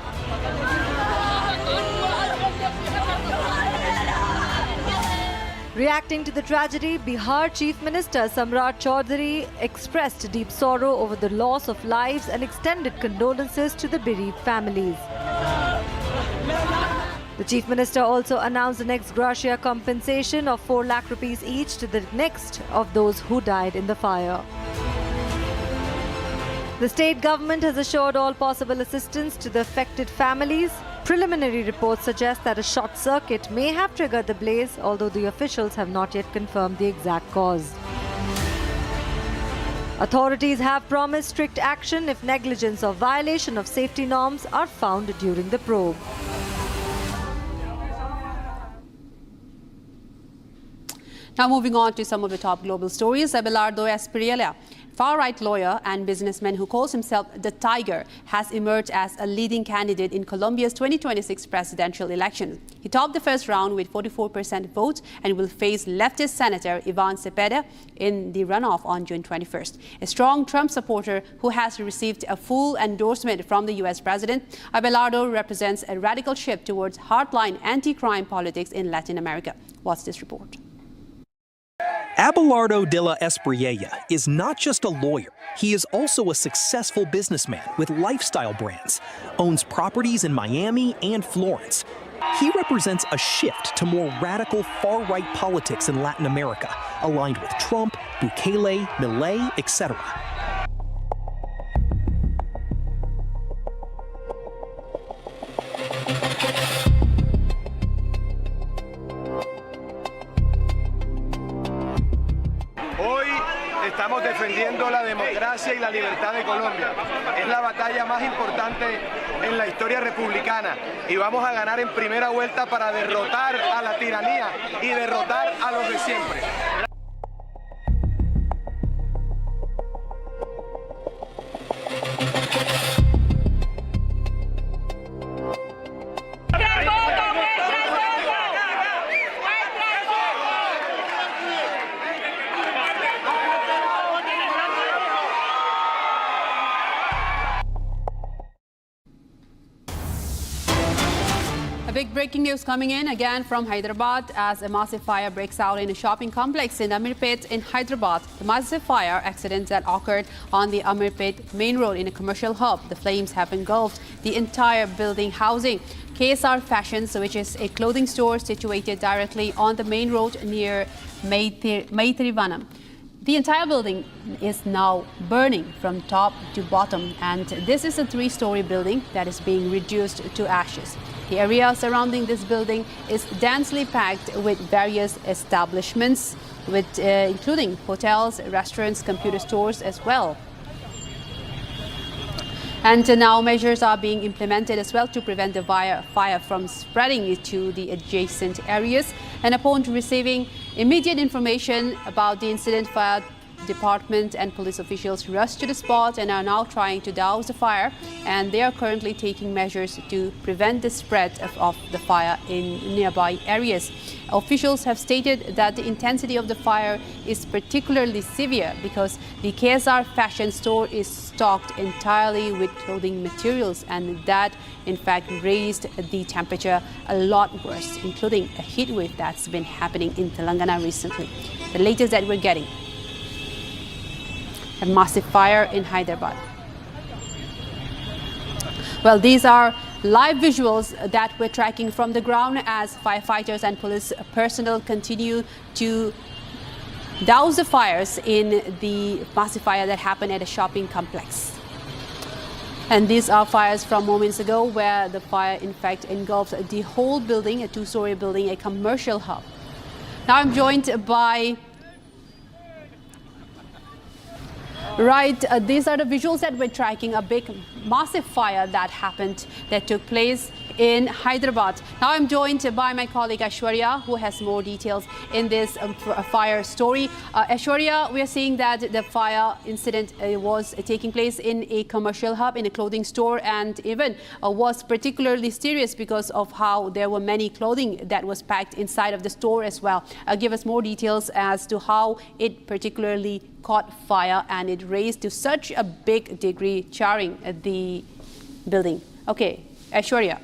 Reacting to the tragedy, Bihar Chief Minister Samrat Chaudhary expressed deep sorrow over the loss of lives and extended condolences to the bereaved families. The Chief Minister also announced an ex gratia compensation of 4 lakh rupees each to the next of those who died in the fire. The state government has assured all possible assistance to the affected families. Preliminary reports suggest that a short circuit may have triggered the blaze, although the officials have not yet confirmed the exact cause. Authorities have promised strict action if negligence or violation of safety norms are found during the probe.
Now moving on to some of the top global stories. Abelardo Espriella, far-right lawyer and businessman who calls himself the Tiger, has emerged as a leading candidate in Colombia's 2026 presidential election. He topped the first round with 44% votes and will face leftist Senator Iván Cepeda in the runoff on June 21st. A strong Trump supporter who has received a full endorsement from the U.S. president, Abelardo represents a radical shift towards hardline anti-crime politics in Latin America. Watch this report.
Abelardo de la Espriella is not just a lawyer. He is also a successful businessman with lifestyle brands, owns properties in Miami and Florence. He represents a shift to more radical far-right politics in Latin America, aligned with Trump, Bukele, Milei, etc.
Estamos defendiendo la democracia y la libertad de Colombia. Es la batalla más importante en la historia republicana y vamos a ganar en primera vuelta para derrotar a la tiranía y derrotar a los de siempre.
Big breaking news coming in again from Hyderabad as a massive fire breaks out in a shopping complex in Amirpet in Hyderabad. The massive fire accident that occurred on the Amirpet main road in a commercial hub. The flames have engulfed the entire building housing. KSR Fashions, which is a clothing store situated directly on the main road near Maitrivanam. The entire building is now burning from top to bottom, and this is a 3-story building that is being reduced to ashes. The area surrounding this building is densely packed with various establishments, including hotels, restaurants, computer stores as well. And now measures are being implemented as well to prevent the fire from spreading to the adjacent areas. And upon receiving immediate information about the incident, fire department and police officials rushed to the spot and are now trying to douse the fire, and they are currently taking measures to prevent the spread of the fire in nearby areas. Officials have stated that the intensity of the fire is particularly severe because the KSR fashion store is stocked entirely with clothing materials, and that in fact raised the temperature a lot worse, including a heat wave that's been happening in Telangana recently. The latest that we're getting: a massive fire in Hyderabad. Well, these are live visuals that we're tracking from the ground as firefighters and police personnel continue to douse the fires in the massive fire that happened at a shopping complex. And these are fires from moments ago where the fire in fact engulfed the whole building, a two-story building, a commercial hub. Now I'm joined by these are the visuals that we're tracking, a big, massive fire that took place in Hyderabad. Now I'm joined by my colleague Aishwarya, who has more details in this fire story. Aishwarya, we are seeing that the fire incident was taking place in a commercial hub, in a clothing store, and even was particularly serious because of how there were many clothing that was packed inside of the store as well. Give us more details as to how it particularly caught fire and it raised to such a big degree, charring the building. Okay, Aishwarya.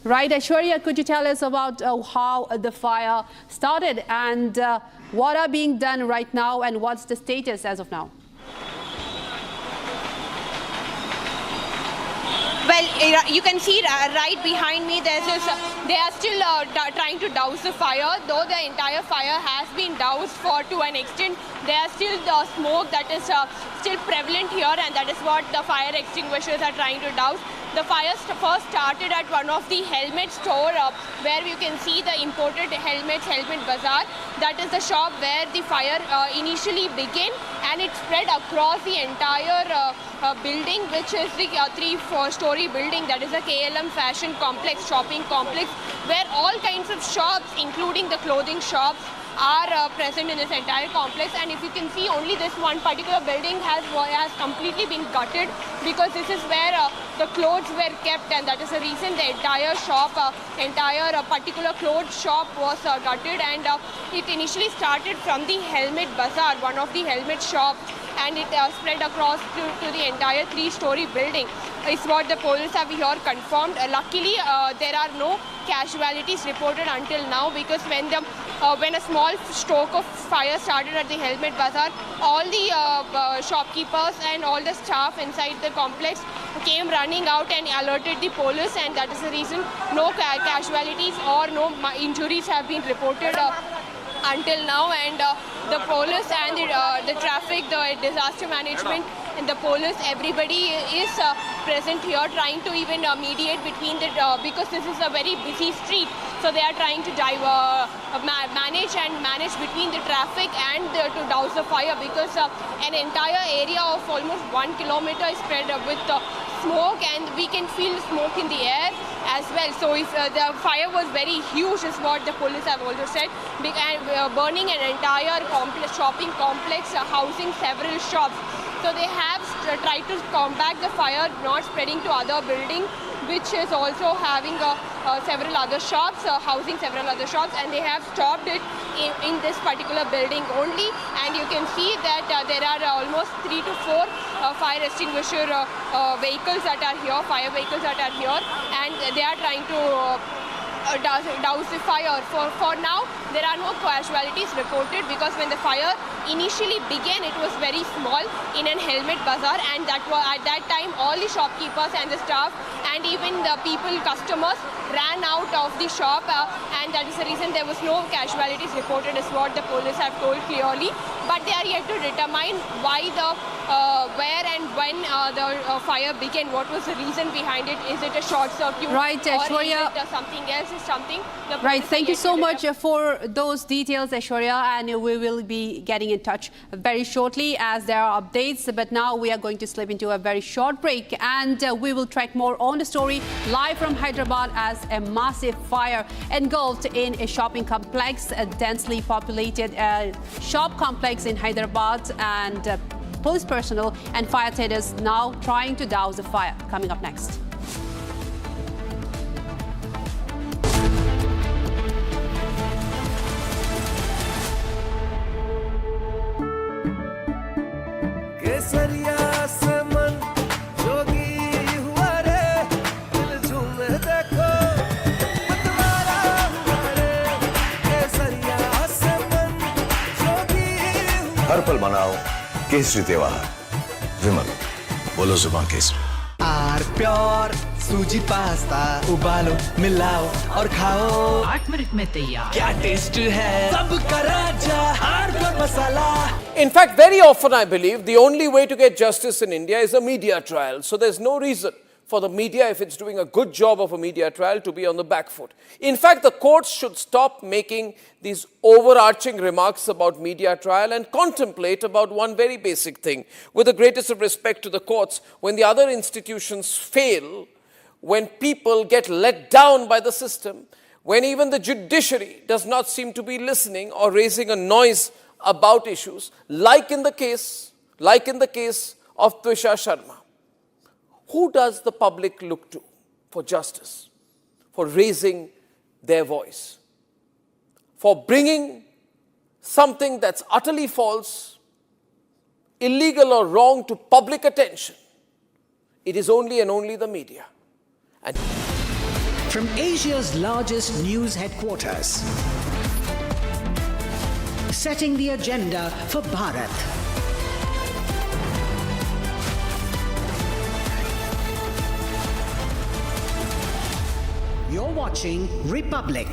Right, Aishwarya, could you tell us about how the fire started and what are being done right now and what's the status as of now?
Well, you can see right behind me, they are still trying to douse the fire. Though the entire fire has been doused to an extent, there are still the smoke that is still prevalent here, and that is what the fire extinguishers are trying to douse. The fire first started at one of the helmet store where you can see the imported helmets, Helmet Bazaar. That is the shop where the fire initially began, and it spread across the entire building, which is the 3-4-story building. That is a KLM fashion complex, shopping complex, where all kinds of shops, including the clothing shops, are present in this entire complex. And if you can see, only this one particular building has completely been gutted, because this is where the clothes were kept, and that is the reason the entire shop, particular clothes shop was gutted. And it initially started from the Helmet Bazaar, one of the helmet shops, and it spread across to the entire 3-story building. Is what the police have here confirmed. Luckily, there are no casualties reported until now, because when a small stroke of fire started at the Helmet Bazaar, all the shopkeepers and all the staff inside the complex came running out and alerted the police, and that is the reason no casualties or no injuries have been reported until now. And the police and the traffic, the disaster management and the police, everybody is present here trying to even mediate between because this is a very busy street, so they are trying to manage between the traffic and to douse the fire, because an entire area of almost 1 kilometer is spread with smoke, and we can feel smoke in the air as well. So if the fire was very huge, is what the police have also said, and burning an entire shopping complex housing several shops. So they have tried to combat the fire not spreading to other buildings, which is also having several other shops, housing several other shops, and they have stopped it in this particular building only. And you can see that there are almost 3 to 4 fire extinguisher vehicles that are here, fire vehicles that are here, and they are trying to douse the fire. For now, there are no casualties reported, because when the fire initially began, it was very small in an Helmet Bazaar, and that was at that time all the shopkeepers and the staff and even the customers ran out of the shop, and that is the reason there was no casualties reported, is what the police have told clearly. But they are yet to determine why where and when the fire began. What was the reason behind it? Is it a short circuit?
Right,
or is it something else? Is something?
Right, thank you so much for those details, Aishwarya, and we will be getting in touch very shortly as there are updates. But now we are going to slip into a very short break, and we will track more on the story live from Hyderabad as a massive fire engulfed in a shopping complex, a densely populated shop complex in Hyderabad, and police personnel and fire tenders now trying to douse the fire. Coming up next.
हर पल मनाओ केसरी त्योहार। विमल, बोलो जुबान केसरी।
R pure सूजी pasta उबालो मिलाओ और खाओ
8 मिनट में तैयार।
क्या टेस्ट है सबका राजा R pure masala.
In fact, very often I believe the only way to get justice in India is a media trial. So there's no reason for the media, if it's doing a good job of a media trial, to be on the back foot. In fact, the courts should stop making these overarching remarks about media trial and contemplate about one very basic thing. With the greatest of respect to the courts, when the other institutions fail, when people get let down by the system, when even the judiciary does not seem to be listening or raising a noise about issues, like in the case of Twisha Sharma, who does the public look to for justice, for raising their voice, for bringing something that's utterly false, illegal or wrong to public attention? It is only and only the media. And
from Asia's largest news headquarters, setting the agenda for Bharat. You're watching Republic.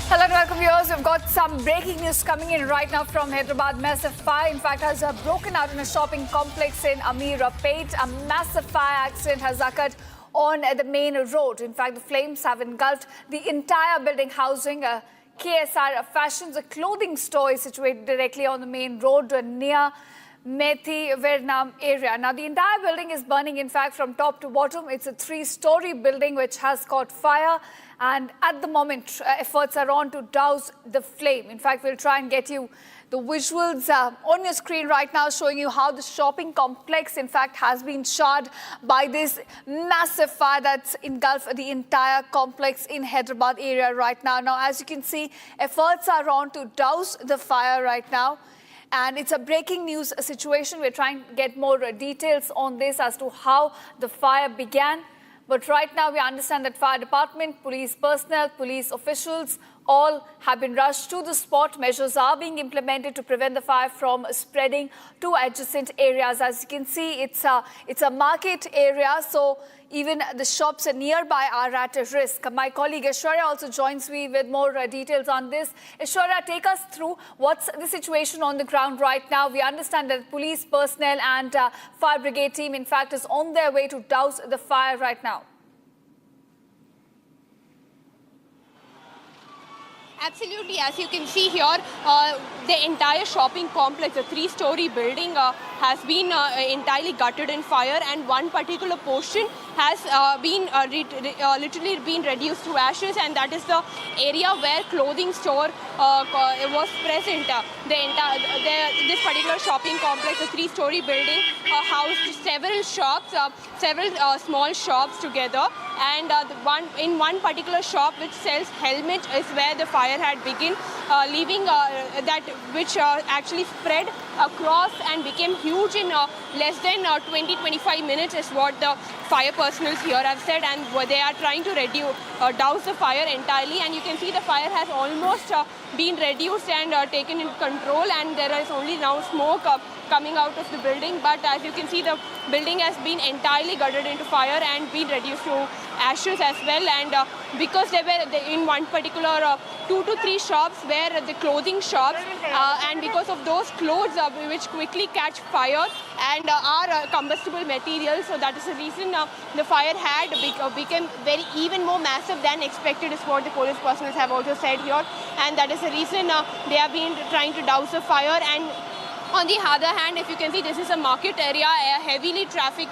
Hello and welcome viewers. We've got some breaking news coming in right now from Hyderabad. Massive fire, in fact, has broken out in a shopping complex in Ameerpet. A massive fire accident has occurred on the main road. In fact, the flames have engulfed the entire building housing KSR Fashions. A clothing store is situated directly on the main road near Methi Vietnam area. Now, the entire building is burning, in fact, from top to bottom. It's a 3-story building which has caught fire. And at the moment, efforts are on to douse the flame. In fact, we'll try and get you the visuals on your screen right now, showing you how the shopping complex, in fact, has been charred by this massive fire that's engulfed the entire complex in Hyderabad area right now. Now, as you can see, efforts are on to douse the fire right now. And it's a breaking news situation. We're trying to get more details on this as to how the fire began. But right now, we understand that fire department, police personnel, police officials, all have been rushed to the spot. Measures are being implemented to prevent the fire from spreading to adjacent areas. As you can see, it's a market area, so even the shops nearby are at risk. My colleague Aishwarya also joins me with more details on this. Aishwarya, take us through what's the situation on the ground right now. We understand that police personnel and fire brigade team, in fact, is on their way to douse the fire right now.
Absolutely, as you can see here, the entire shopping complex, a 3-story building, has been entirely gutted in fire, and one particular portion has been literally been reduced to ashes, and that is the area where clothing store was present. This particular shopping complex, a 3-story building, housed several shops, several small shops together, and in one particular shop which sells helmets is where the fire had begun, leaving that which actually spread across and became huge in less than 20-25 minutes is what the fire personnel here have said, and they are trying to douse the fire entirely. And you can see the fire has almost been reduced and taken into control, and there is only now smoke coming out of the building. But as you can see, the building has been entirely gutted into fire and been reduced to ashes as well, and because they were in one particular 2 to 3 shops where the clothing shops, and because of those clothes which quickly catch fire and are combustible material, so that is the reason the fire had become even more massive than expected, is what the police personnel have also said here, and that is the reason they have been trying to douse the fire. And on the other hand, if you can see, this is a market area, a heavily traffic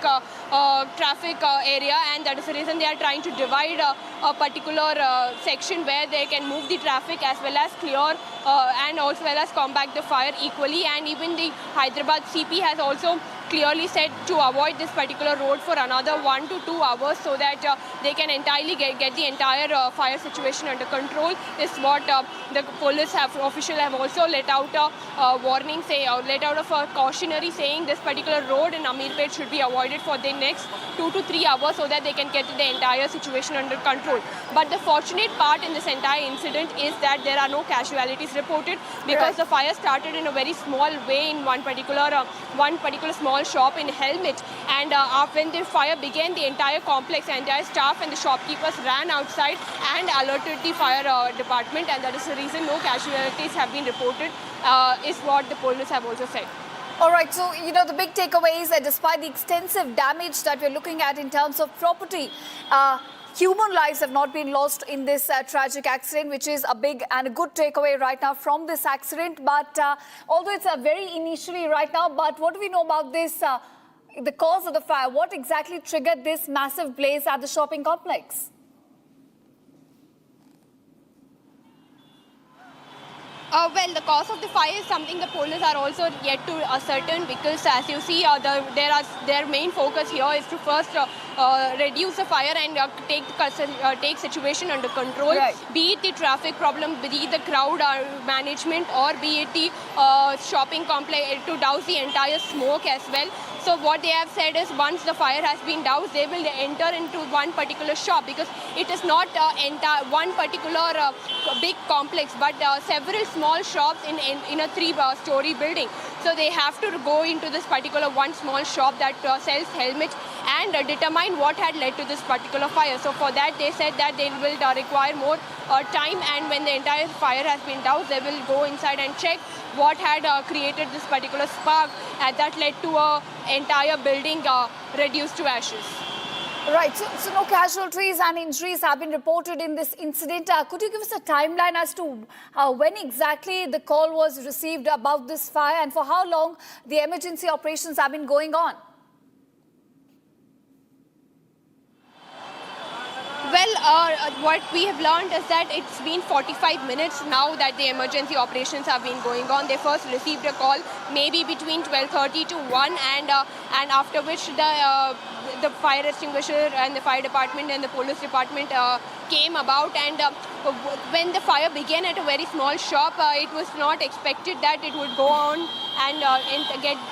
area, and that is the reason they are trying to divide a particular section where they can move the traffic as well as clear and as well as combat the fire equally. And even the Hyderabad CP has also clearly said to avoid this particular road for another 1 to 2 hours, so that they can entirely get the entire fire situation under control. This is what the police official have also let out a warning, let out a cautionary saying this particular road in Ameerpet should be avoided for the next 2 to 3 hours, so that they can get the entire situation under control. But the fortunate part in this entire incident is that there are no casualties reported, because the fire started in a very small way in one particular small shop in Helmet, and when the fire began, the entire complex, the entire staff and the shopkeepers ran outside and alerted the fire department, and that is the reason no casualties have been reported, is what the police have also said.
All right, so, the big takeaway is that despite the extensive damage that we're looking at in terms of property, human lives have not been lost in this tragic accident, which is a big and a good takeaway right now from this accident. But although it's very initially right now, but what do we know about this, the cause of the fire? What exactly triggered this massive blaze at the shopping complex?
Well, the cause of the fire is something the police are also yet to ascertain, because as you see, their main focus here is to first reduce the fire and take situation under control, be it the traffic problem, be it the crowd management, or be it the shopping complex, to douse the entire smoke as well. So what they have said is, once the fire has been doused, they will enter into one particular shop, because it is not one particular big complex, but several small shops in a 3-story building. So they have to go into this particular one small shop that sells helmets and determine what had led to this particular fire. So for that, they said that they will require more time, and when the entire fire has been doused, they will go inside and check what had created this particular spark that led to an entire building reduced to ashes.
Right, so no casualties and injuries have been reported in this incident. Could you give us a timeline as to when exactly the call was received about this fire, and for how long the emergency operations have been going on?
Well, what we have learned is that it's been 45 minutes now that the emergency operations have been going on. They first received a call maybe between 12:30 to 1, and after which the fire extinguisher and the fire department and the police department came about. And when the fire began at a very small shop, it was not expected that it would go on and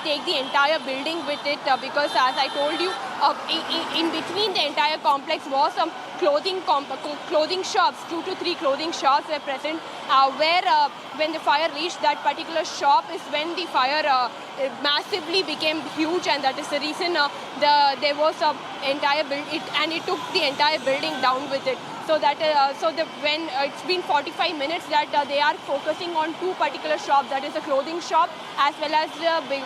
take the entire building with it, because as I told you, in between the entire complex was some clothing shops. 2 to 3 clothing shops were present, where when the fire reached that particular shop is when the fire massively became huge, and that is the reason there was a entire building, and it took the entire building down with it. So that when it's been 45 minutes that they are focusing on 2 particular shops, that is a clothing shop as well as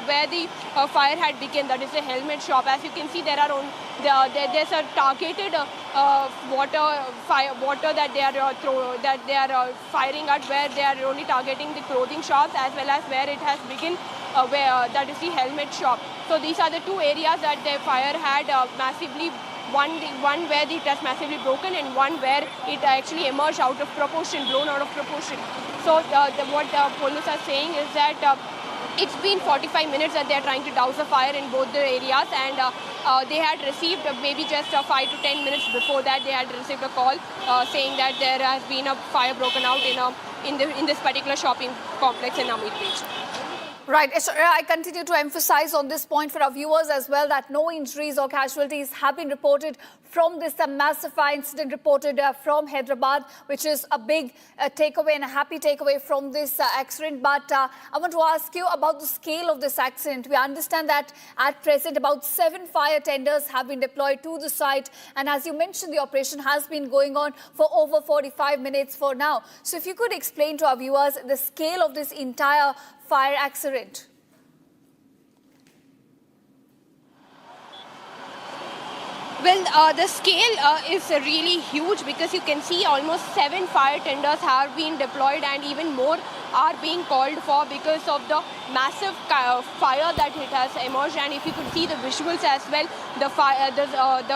where the fire had begun, that is a helmet shop. As you can see, there's a targeted water that they are firing at, where they are only targeting the clothing shops as well as where it has begun, that is the helmet shop. So these are the 2 areas that the fire had massively. One where it has massively broken, and one where it actually emerged out of proportion, blown out of proportion. So what the police are saying is that it's been 45 minutes that they are trying to douse the fire in both the areas, and they had received maybe just 5 to 10 minutes before that, they had received a call saying that there has been a fire broken out in this particular shopping complex in Ameerpet.
Right. I continue to emphasize on this point for our viewers as well that no injuries or casualties have been reported from this massive fire incident reported from Hyderabad, which is a big takeaway and a happy takeaway from this accident. But I want to ask you about the scale of this accident. We understand that at present about 7 fire tenders have been deployed to the site. And as you mentioned, the operation has been going on for over 45 minutes for now. So if you could explain to our viewers the scale of this entire fire accident.
Well, the scale is really huge because you can see almost 7 fire tenders have been deployed and even more are being called for because of the massive fire that it has emerged. And if you could see the visuals as well, the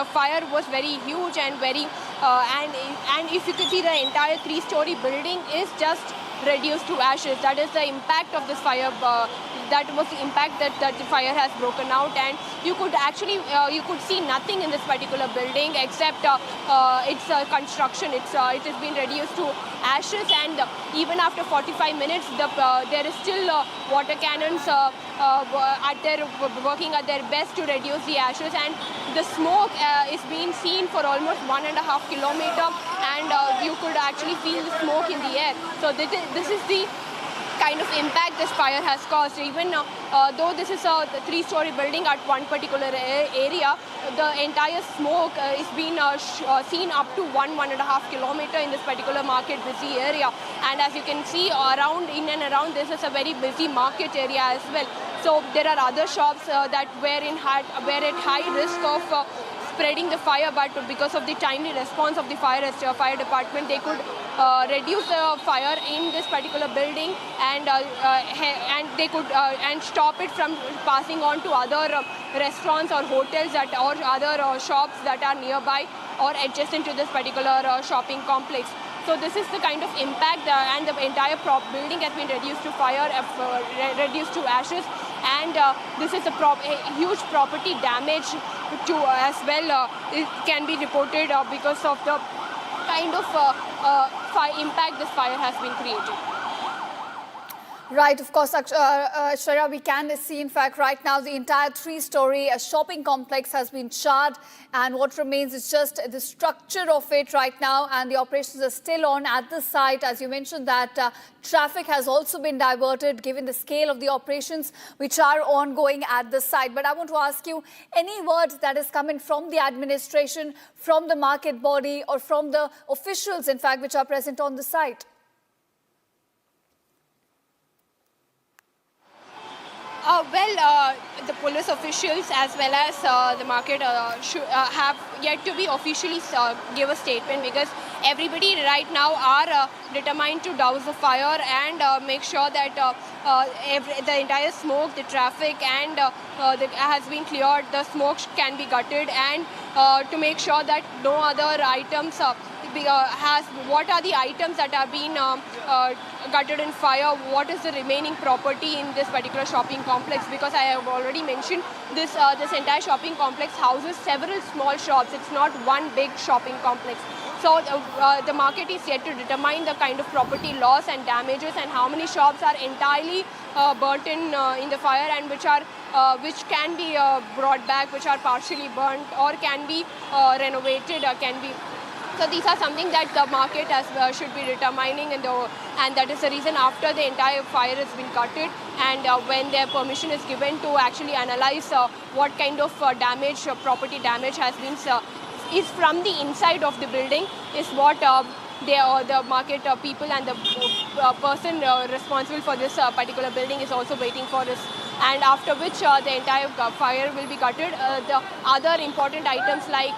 fire was very huge and very and if you could see the entire 3-story building is just reduced to ashes. That is the impact of this fire. That was the impact that the fire has broken out, and you could actually you could see nothing in this particular building except its construction. It has been reduced to ashes, and even after 45 minutes, there is still water cannons working at their best to reduce the ashes, and the smoke is being seen for almost 1.5 kilometers, and you could actually feel the smoke in the air. So this is the kind of impact this fire has caused. Even though this is a 3-story building at one particular area, the entire smoke is being seen up to 1.5 kilometers in this particular market busy area. And as you can see around, in and around, this is a very busy market area as well. So there are other shops that were at high risk of spreading the fire, but because of the timely response of the fire department, they could reduce the fire in this particular building, and they could and stop it from passing on to other restaurants or hotels or other shops that are nearby or adjacent to this particular shopping complex. So this is the kind of impact, and the entire building has been reduced to fire, reduced to ashes, and this is a huge property damage to as well. It can be reported because of the kind of impact this fire has been created.
Right, of course, Shreya, we can see, in fact, right now the entire 3-story shopping complex has been charred, and what remains is just the structure of it right now, and the operations are still on at the site. As you mentioned that traffic has also been diverted given the scale of the operations which are ongoing at the site. But I want to ask you, any words that is coming from the administration, from the market body, or from the officials, in fact, which are present on the site?
The police officials as well as the market have yet to be officially give a statement, because everybody right now are determined to douse the fire and make sure that the entire smoke, the traffic and has been cleared, the smoke can be gutted, and to make sure that no other items what are the items that are being gutted in fire, what is the remaining property in this particular shopping complex, because I have already mentioned this entire shopping complex houses several small shops. It's not one big shopping complex. So the market is yet to determine the kind of property loss and damages and how many shops are entirely burnt in the fire, and which can be brought back, which are partially burnt or can be renovated, So these are something that the market should be determining, and that is the reason after the entire fire has been gutted, and when their permission is given to actually analyze what kind of damage, property damage has been is from the inside of the building, is what the market people and the person responsible for this particular building is also waiting for this. And after which the entire fire will be gutted. The other important items like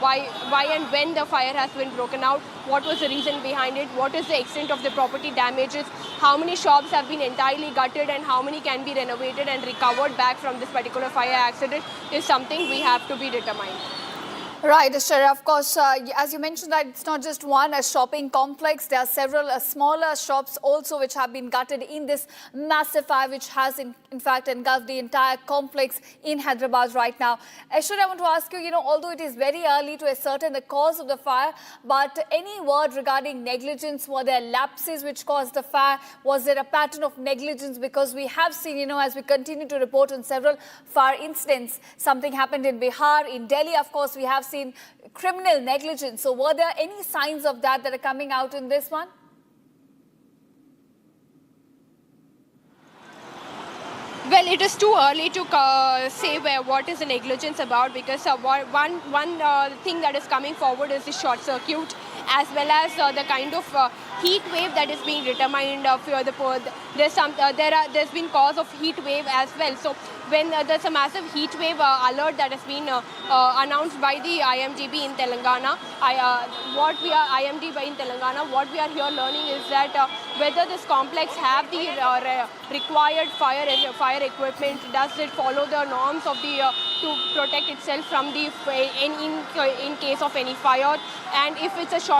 why and when the fire has been broken out, what was the reason behind it, what is the extent of the property damages, how many shops have been entirely gutted and how many can be renovated and recovered back from this particular fire accident is something we have to be determined.
Right, Ashara. Of course, as you mentioned that it's not just one shopping complex. There are several smaller shops also which have been gutted in this massive fire which has in fact engulfed the entire complex in Hyderabad right now. Ashara, I want to ask you, although it is very early to ascertain the cause of the fire, but any word regarding negligence? Were there lapses which caused the fire? Was there a pattern of negligence? Because we have seen, as we continue to report on several fire incidents, something happened in Bihar, in Delhi, of course, we have seen criminal negligence. So were there any signs of that are coming out in this one?
Well, it is too early to say what is the negligence about, because one thing that is coming forward is the short circuit, as well as the kind of heat wave that is being determined. There's been cause of heat wave as well. So when there's a massive heat wave alert that has been announced by the IMDB in Telangana, what we are here learning is that whether this complex have the required fire equipment, does it follow the norms of the to protect itself from the in case of any fire, and if it's a short